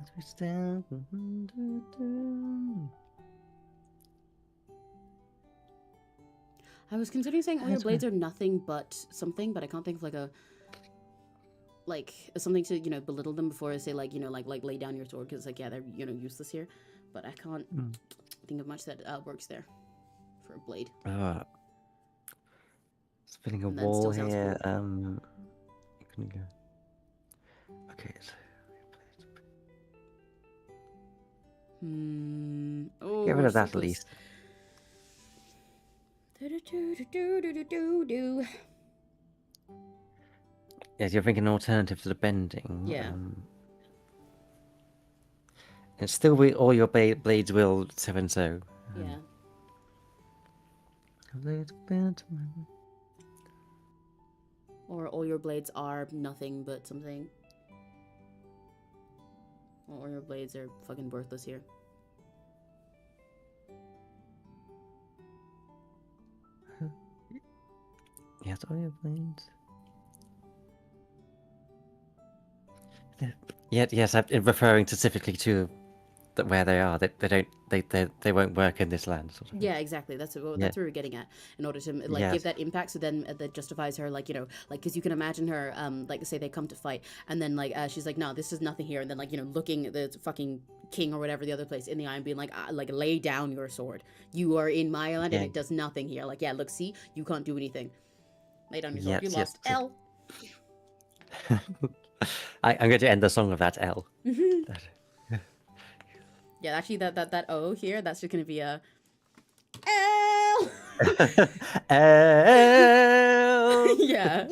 As we stand. I was considering saying all your blades are nothing but something, but I can't think of something to, you know, belittle them before I say like, you know, like lay down your sword, because like, yeah, they're, you know, useless here, but I can't think of much that works there for a blade. Spinning a wall here. Cool. Go. Okay. Oh, get rid of that at least. Yes, you're thinking an alternative to the bending. Yeah. And still, all your blades will so and so. Yeah. Blades bent. Or all your blades are nothing but something. Or all your blades are fucking worthless here. Yes, all your blades. Yes, I'm referring specifically to where they are. They won't work in this land. Sort of. Yeah, exactly. That's what we're getting at. In order to give that impact, so then that justifies her, like, you know, like, because you can imagine her, like, say they come to fight, and then like she's like, no, this is nothing here, and then like, you know, looking at the fucking king or whatever the other place in the eye and being like lay down your sword. You are in my land and it does nothing here. Like, yeah, look, see, you can't do anything. Lay down your sword. You lost L. I'm going to end the song with that L. Yeah, actually, that O here, that's just going to be a L. L. Yeah.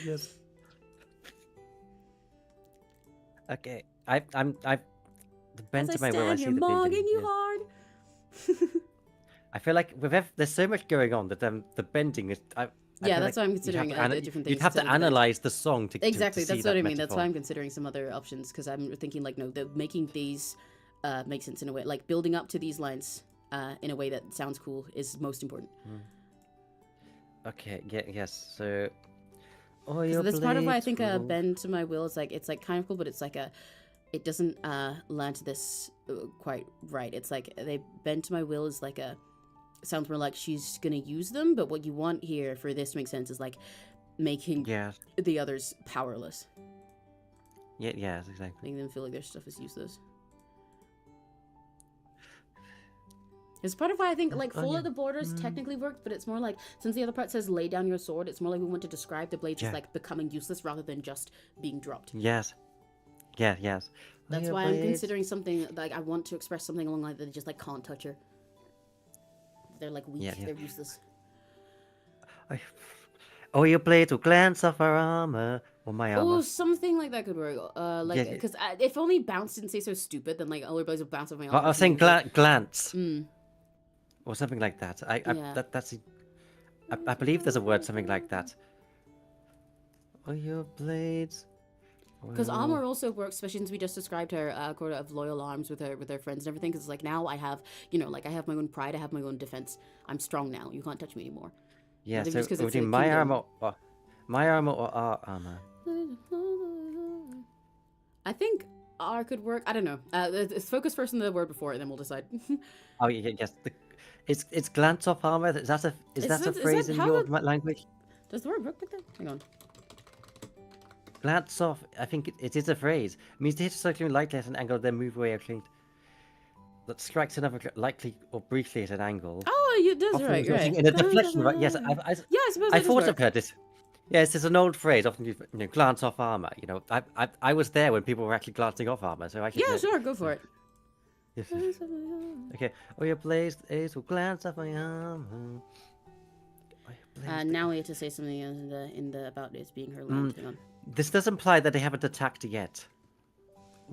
Yes. Okay. I've the As bend I to my will. I stand see here the bending. mugging you Yeah. hard. I feel like there's so much going on that the bending is. I Yeah, feel that's like why I'm considering different things. you'd have to instead of the bend. analyze the song to Exactly, to see that's what that I mean. That's metaphor. why I'm considering some other options, because I'm thinking like, no, making these make sense in a way, like building up to these lines in a way that sounds cool is most important. Okay. Yes. So. Oh, Because your that's part of why I blades think will... bend to my will is like, it's like kind of cool, but it's like it doesn't land to this quite right. It's like they bend to my will is like sounds more like she's gonna use them, but what you want here for this to make sense is like making the others powerless. Yeah. Yes. Exactly. Making them feel like their stuff is useless. It's part of why I think like full at the borders technically worked, but it's more like, since the other part says lay down your sword, it's more like we want to describe the blades as like becoming useless rather than just being dropped. Yes. Yeah. Yes. That's why I'm considering something like I want to express something along like that. They just like can't touch her. They're like weak. Yeah. They're useless. Oh, your blades will glance off our armor or my armor. Oh, something like that could work. Like because if only bounce didn't say so stupid, then like all your blades will bounce off my armor. I was saying glance. Or something like that. I believe there's a word something like that. Oh, your blades. Because armor also works, especially since we just described her quarter of loyal arms with her friends and everything. Because it's like now I have, like I have my own pride, I have my own defense. I'm strong now. You can't touch me anymore. Yeah. So it's my armor, or our armor. I think R could work. I don't know. Let's focus first on the word before, and then we'll decide. Oh yeah, yes. It's glance off armor. Is that a phrase in your language? Does the word work like that? Hang on. Glance off. I think it is a phrase. It means to hit a circular lightly at an angle, then move away or clean. That strikes another lightly or briefly at an angle. Oh, you does right. In a deflection, right? Yes, I suppose. I thought I've heard this. Yes, it's an old phrase. Often used, glance off armor. I was there when people were actually glancing off armor, so I can. Yeah, sure, go for it. Yes. Okay. Oh, your blades will glance off my armor. Now we have to say something in the about it being her land. Hang on. This does imply that they haven't attacked yet.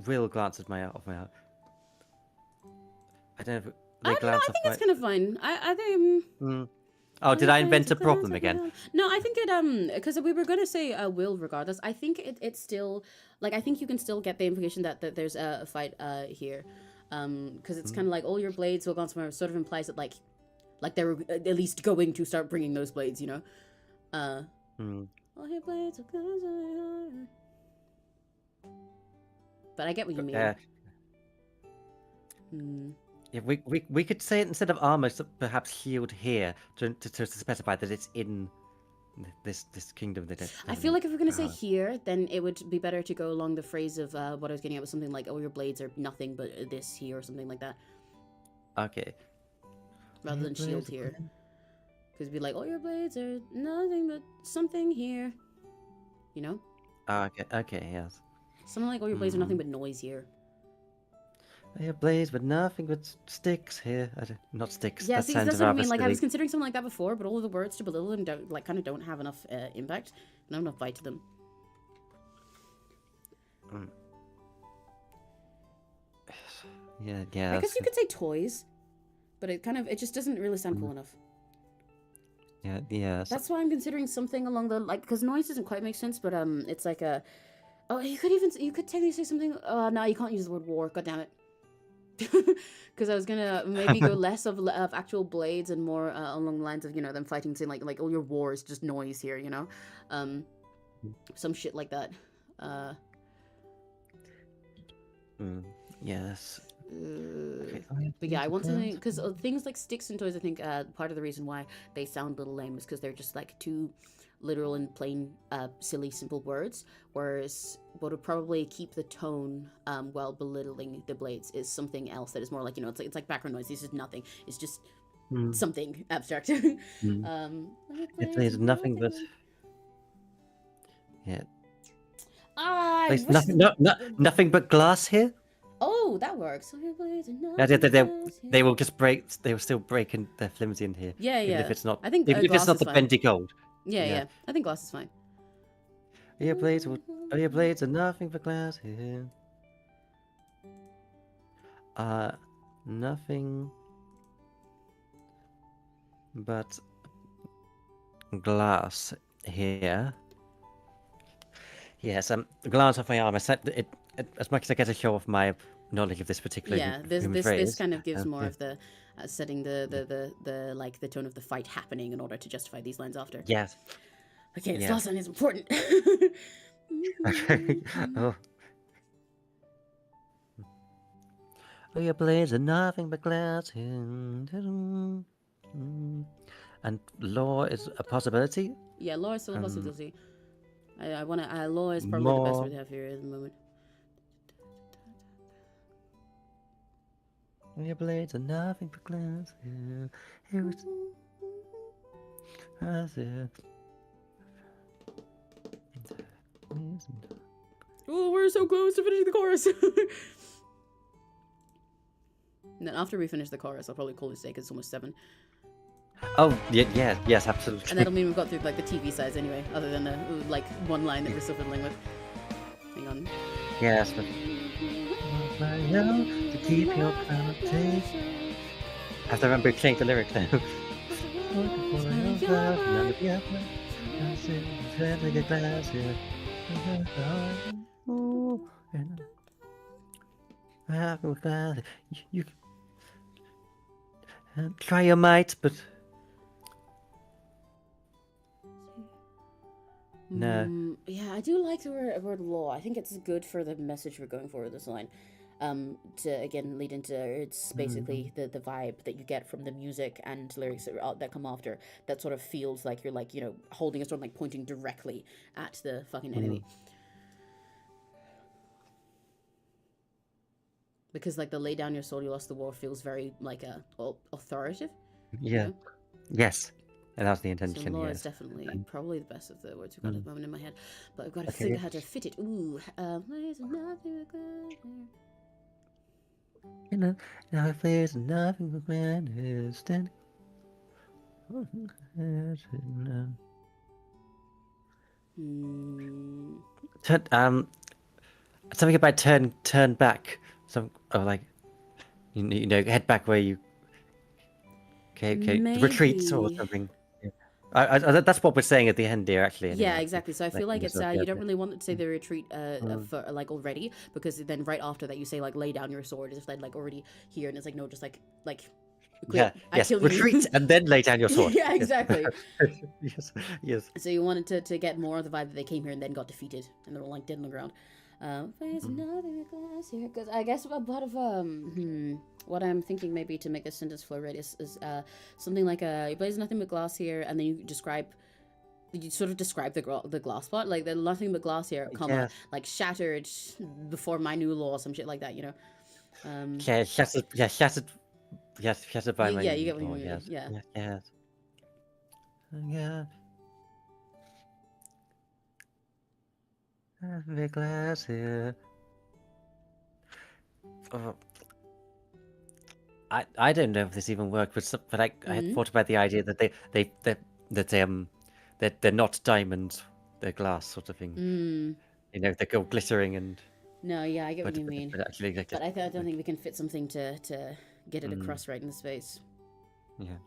Will glance at off my arm. I don't know if they glance off. I think it's kind of fine. I think. Oh, did I invent a problem again? No, I think it because we were gonna say will regardless. I think it's still like I think you can still get the implication that there's a fight here, because it's kind of like all your blades will go on sort of implies that like they're at least going to start bringing those blades, All your blades will go. But I get what you mean. Yeah, we could say it instead of armor, so perhaps shield here to specify that it's in this kingdom. I feel like if we're gonna say here, then it would be better to go along the phrase of what I was getting at was something like, "Oh, your blades are nothing but this here," or something like that. Okay. Rather than shield here, because it'd be like, "Oh, your blades are nothing but something here," Okay. Yes. Something like, "Oh, your blades are nothing but noise here." Your blades, but nothing but sticks here. Not sticks. Yeah, see, that's what I mean. Like, I was considering something like that before, but all of the words to belittle them don't have enough impact, not enough bite to them. Yeah. I guess you could say toys, but it just doesn't really sound cool enough. Yeah. That's why I'm considering something along the because noise doesn't quite make sense, but it's like a. Oh, you could technically say something. No, you can't use the word war. God damn it. Because I was gonna maybe go less of actual blades and more along the lines of them fighting, saying like oh, your war is just noise here, some shit like that. Yes. But yeah, I want something because things like sticks and toys. I think part of the reason why they sound a little lame is because they're just like too literal and plain silly simple words, whereas what would probably keep the tone while belittling the blades is something else that is more like it's like background noise. This is nothing, it's just something abstract. It's nothing but nothing but glass here. Oh, that works. They will just break. They will still break in their flimsy in here. Yeah. Even if it's not. I think if it's not the bendy gold. Yeah. I think glass is fine. Your blades are nothing but glass here. Nothing but glass here. Yes, glance off my arm. As much as I get a show off my knowledge of this particular Yeah, human this phrase. kind of gives more Yeah. of the setting the like the tone of the fight happening in order to justify these lines after. Yes. Okay, this Yeah. last line is important. Okay. Oh. Oh, your blades are nothing but glass. And law is a possibility. Yeah, law is still a possibility. I want to. Law is probably the best More. word to have here at the moment. Your blades are nothing but glass. Here is. Oh, we're so close to finishing the chorus. And then after we finish the chorus, I'll probably call this day because it's almost 7. Oh, yeah, yes, absolutely. And that'll mean we've got through like the TV size anyway, other than the like one line that we're still fiddling with. Hang on. Yes, but to keep your promise. I have to remember to change the lyrics now. You try your might, but no. Yeah, I do like the word law. I think it's good for the message we're going for with this line. To again lead into it's basically the vibe that you get from the music and lyrics that come after. That sort of feels like you're like, you know, holding a sword, like pointing directly at the fucking enemy. Because like the lay down your sword, you lost the war feels very like authoritative. Yeah. You know? Yes. And that's the intention. So law yes. is definitely probably the best of the words we've got at the moment in my head. But I've got to figure out how to fit it. Ooh. You know, now if there's nothing but granted, stand. Something about turn back. Like, you know, head back where you. Okay, retreat or something. That's what we're saying at the end here, actually. Anyway. Yeah, exactly. So I feel like it's you don't really want to say the retreat for like already, because then right after that you say like lay down your sword as if they'd like already here, and it's like no, just like yeah, yes, retreat and then lay down your sword. Yeah, exactly. yes. So you wanted to get more of the vibe that they came here and then got defeated and they're all like dead on the ground. Because I guess a lot of what I'm thinking maybe to make this sentence flow right is something like you blaze nothing but glass here, and then you sort of describe the glass part, like there's nothing but glass here, comma, like shattered before my new law, some shit like that, you know. Shattered by my you get what law, you mean. Yes. The glass here. I don't know if this even worked, but I had thought about the idea that they're not diamonds, they're glass sort of thing. You know, they go glittering and. No, yeah, I get what you mean. But actually, like, I don't think we can fit something to get it across right in the space. Yeah.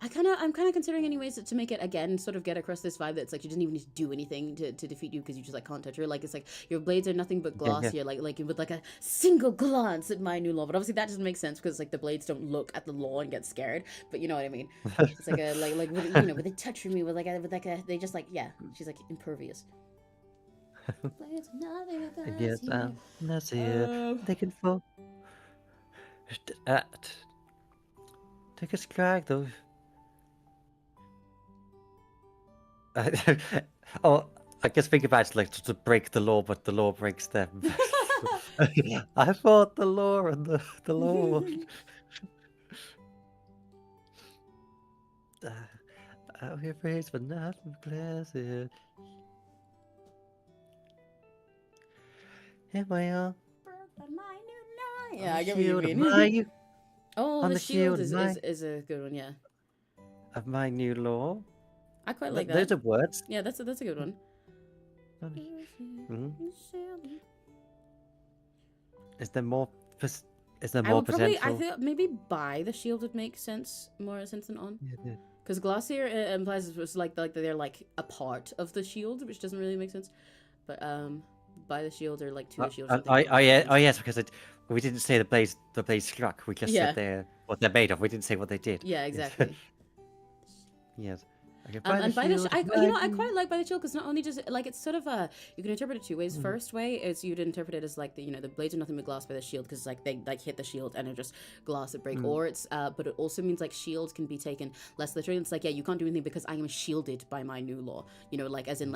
I'm kind of considering anyways to make it again sort of get across this vibe that's like she doesn't even need to do anything to defeat you, because you just like can't touch her. Like it's like your blades are nothing but glass here, like with like a single glance at my new law. But obviously that doesn't make sense because like the blades don't look at the law and get scared. But you know what I mean? It's like like with, you know, with a touch from me with like a they just like she's like impervious. Yes, that's here. They can fall. Take a strike though. Oh, I guess think about it like to break the law, but the law breaks them. I fought the law and the law. We're praised for nothing pleasant. Here I am. Yeah, I get what you mean. Oh, on the shield is a good one, yeah. Of my new law. I quite like that. Those are words. Yeah, that's a good one. Is there more? Is there I more would probably, potential? I think maybe by the shield would make more sense than on. Yeah, Because glossier implies it's like they're like a part of the shield, which doesn't really make sense. But by the shield or like to the shield. Yes, because we didn't say the blades struck. We just said what they're made of. We didn't say what they did. Yeah, exactly. Yes. Okay, And by the I quite like by the shield because not only does it like it's sort of you can interpret it two ways. First way is you'd interpret it as like the blades are nothing but glass by the shield because like they like hit the shield and they're just glass that break. Or it's but it also means like shields can be taken less literally. It's like you can't do anything because I am shielded by my new law. Like as in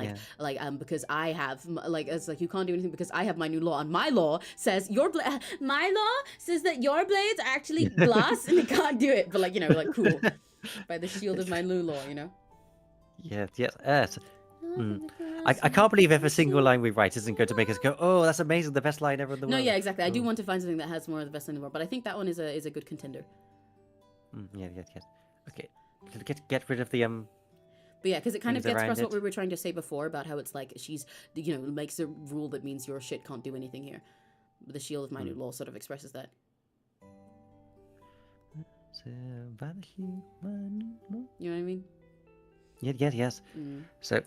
because I have it's like you can't do anything because I have my new law and my law says my law says that your blades are actually glass and you can't do it. But like cool by the shield of my new law. Yes. I can't believe every single line we write isn't going to make us go, oh, that's amazing, the best line ever in the world. No, yeah, exactly. I do want to find something that has more of the best line in the world, but I think that one is a good contender. Yes. Okay, get rid of the But yeah, because it kind of gets across what we were trying to say before about how it's like she's makes a rule that means your shit can't do anything here. The shield of my new law sort of expresses that. You know what I mean? Yes. So,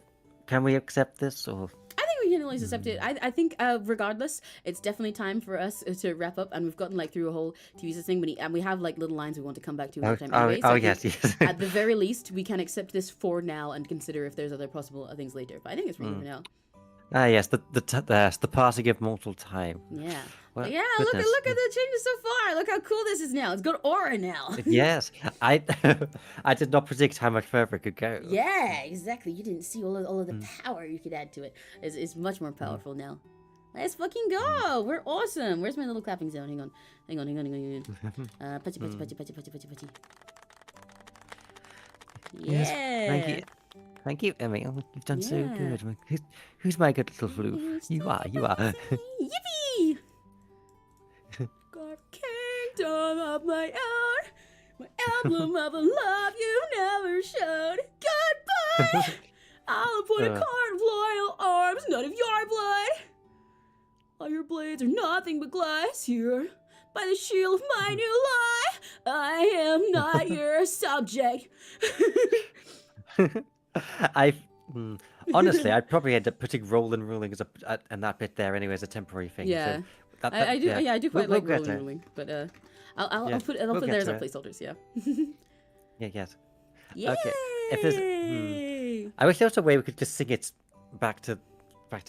can we accept this or? I think we can always accept it. I think regardless, it's definitely time for us to wrap up, and we've gotten like through a whole TV thing, and we have like little lines we want to come back to another time anyway. So yes. At the very least, we can accept this for now and consider if there's other possible things later. But I think it's really for now. Yes, the passing of mortal time. Yeah. Well, yeah, look at the changes so far. Look how cool this is now. It's got aura now. Yes, I did not predict how much further it could go. Yeah, exactly. You didn't see all of the power you could add to it. It's much more powerful now. Let's fucking go. We're awesome. Where's my little clapping zone? Hang on. Patchy. Yeah. Yes, thank you, Emmy. You've done so good. Who's my good little floof? You are. Yippee! Got kingdom of my own, my emblem of a love you never showed. Goodbye! I'll appoint a card of loyal arms, none of your blood. All your blades are nothing but glass here. By the shield of my new law, I am not your subject. Honestly, I'd probably end up putting roll and ruling and that bit there anyway as a temporary thing. Yeah, so I do. Yeah, I do quite like roll and ruling, but I'll put there as our placeholders. Yeah. Yes. Yay! Okay. If there's, I wish there was a way we could just sing it back to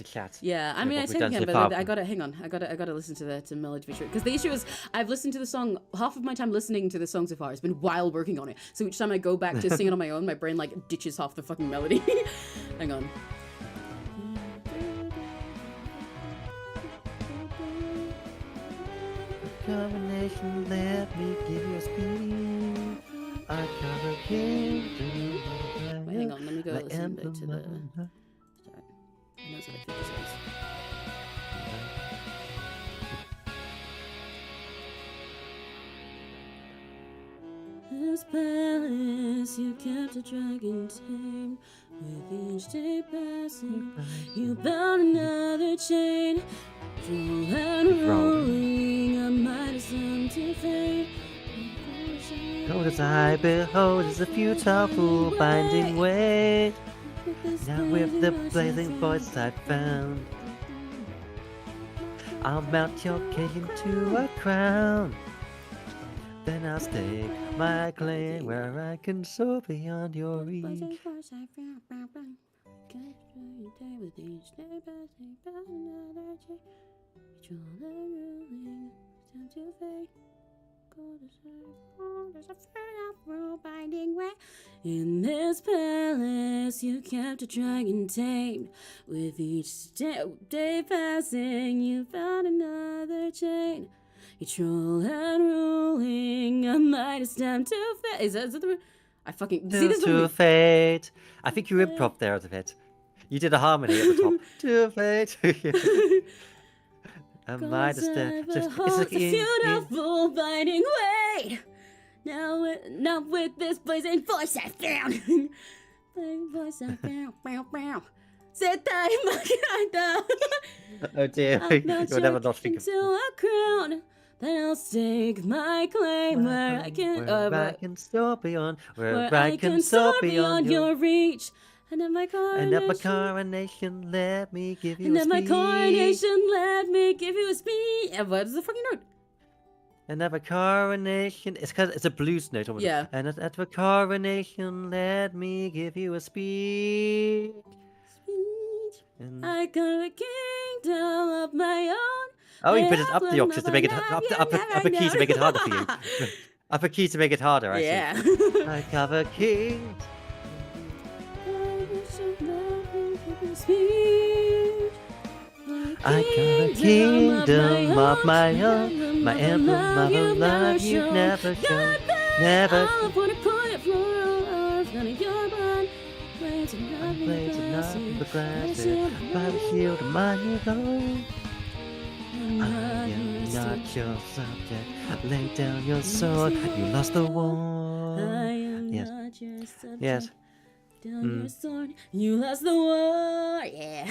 chat. Yeah, I mean, I said again, but I gotta hang on. I gotta listen to the melody to be sure. Because the issue is, I've listened to the song. Half of my time listening to the song so far has been while working on it. So each time I go back to sing it on my own, my brain like ditches half the fucking melody. Hang on. Combination, let me give you a speed. I cover kingdom. Wait, hang on. Let me go listen a bit to the. He knows what I think this is. This palace you kept a dragon tame. With each day passing, you bound another chain. Roll and rolling, I might have some to fade. Cold as I behold is a futile fool binding way. Now with the blazing voice I found, I'll mount your cage into a crown. Then I'll stake my claim where I can soar beyond your reach. In this palace you kept a dragon tamed. With each day passing you found another chain. Each roll and ruling a mighty stem to fate. Is that the I fucking see this to fate. I think you improv there a bit. You did a harmony at the top. To fate. A mighty stem. It's a beautiful binding way. Now with this blazing voice I found. Blazing voice I found. Zetai Makata. Oh dear, I'll you'll melt never you not think of into a crown. Then I'll stake my claim where I can, where I can soar beyond, where I can soar beyond your reach. And at my And at my coronation, coronation, let me give you and a at my speech. coronation, let me give you a speech. And what is the fucking note? And at my coronation, it's because it's a blues note. Almost. Yeah. And at my coronation, let me give you a speech. Speech. And... I got a kingdom of my own. Oh, you put it up the octaves to make it upper key to make it harder for you. Upper key to make it harder. I Yeah. see. I have a king. I got a kingdom of my own, my emblem of a love you've never shown, never. I'll put a point floral earth on your blood. Blades and nothing but glasses, by the shield of my alone. I am not your subject. Lay down your sword. You lost the war. I am Yes. not your subject. Yes. Down your sword. You lost the war. Yeah.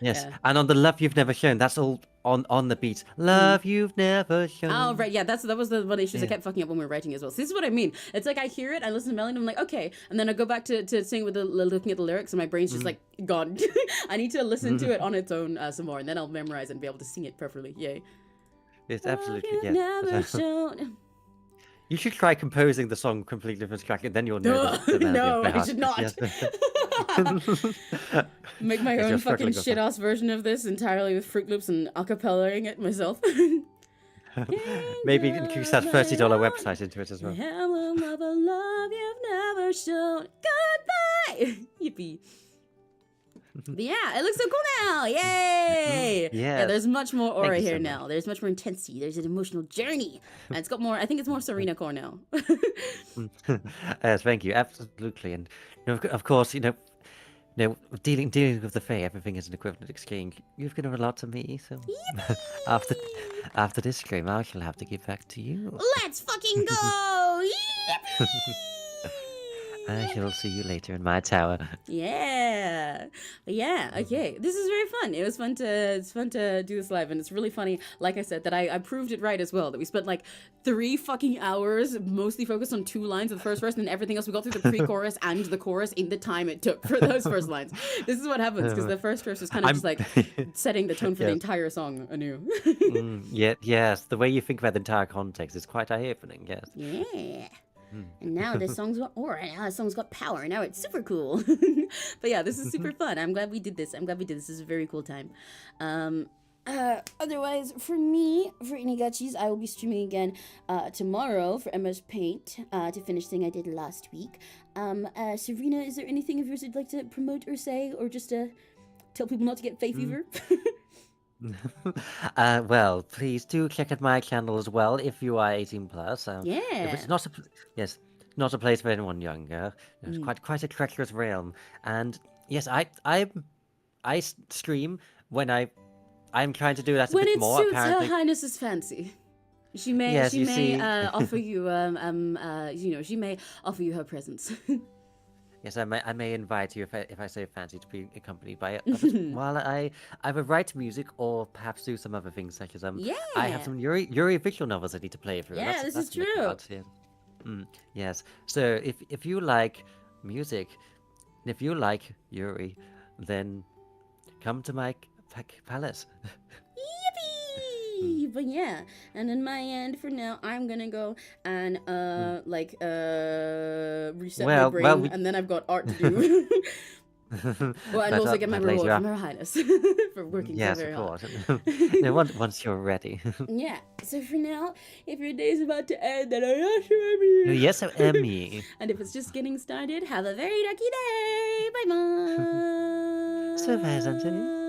Yes. Yeah. And on the love you've never shown, that's all on the beat. Love you've never shown. Oh right, yeah, that was the one of the issues I Yeah. kept fucking up when we were writing as well. So this is what I mean. It's like I hear it, I listen to melody, and I'm like, okay, and then I go back to sing with looking at the lyrics, and my brain's just like gone. I need to listen to it on its own some more, and then I'll memorize it and be able to sing it properly. Yay! Yes, absolutely. Love you've Yes. never shown. You should try composing the song completely from scratch, and then you'll know the melody No, by I heart. should not. Yes. Make my Yes, own you're fucking struggling with shit ass version of this entirely with Fruit Loops and acapellaing it myself. Maybe increase that $30 website into it as well. Emblem of a love you've never shown. Goodbye. Yippee. But yeah, it looks so cool now. Yay! Yeah, Yes. there's much more aura Thank you here so now. There's much more intensity. There's an emotional journey. And it's got more, I think it's more Serena core now. Yes, thank you. Absolutely. And of course, dealing with the Fae, everything is an equivalent exchange. You've given a lot to me, so after this stream, I shall have to give back to you. Let's fucking go! Yippee! I shall see you later in my tower. Yeah, okay, this is very fun. It's fun to do this live, and it's really funny, like I said, that I proved it right as well, that we spent like 3 fucking hours mostly focused on 2 lines of the first verse, and then everything else we got through the pre-chorus and the chorus in the time it took for those first lines. This is what happens, because the first verse was kind of just like setting the tone for the entire song anew. Yes, the way you think about the entire context is quite eye-opening, yes. Yeah. And now this song's got aura, now this song's got power, now it's super cool. But yeah, this is super fun. I'm glad we did this. This is a very cool time. Otherwise, for me, for Inigachis, I will be streaming again tomorrow for MS Paint to finish thing I did last week. Serena, is there anything of yours you'd like to promote or say, or just tell people not to get Fae fever? Well, please do check out my channel as well if you are 18 plus. Yeah. If it's not not a place for anyone younger. It's quite a treacherous realm. And yes, I stream when I'm trying to do that a When bit it more. suits Apparently, Her Highness's fancy. She may Yes, you see- offer you she may offer you her presence. yes, I may invite you if I say fancy to be accompanied by others while I either write music or perhaps do some other things such as I have some Yuri visual novels I need to play through. Yeah, this is the next true. part, yeah. Yes. So if you like music, and if you like Yuri, then come to my palace. Yippee! But yeah, and in my end, for now, I'm gonna go and reset my brain, and then I've got art to do. Well, and also get my reward from Her Highness for working so very hard. Once you're ready. Yeah. So for now, if your day's about to end, then I'm not sure I'm Yes, Emmy. And if it's just getting started, have a very lucky day. Bye bye. So, Sanjay.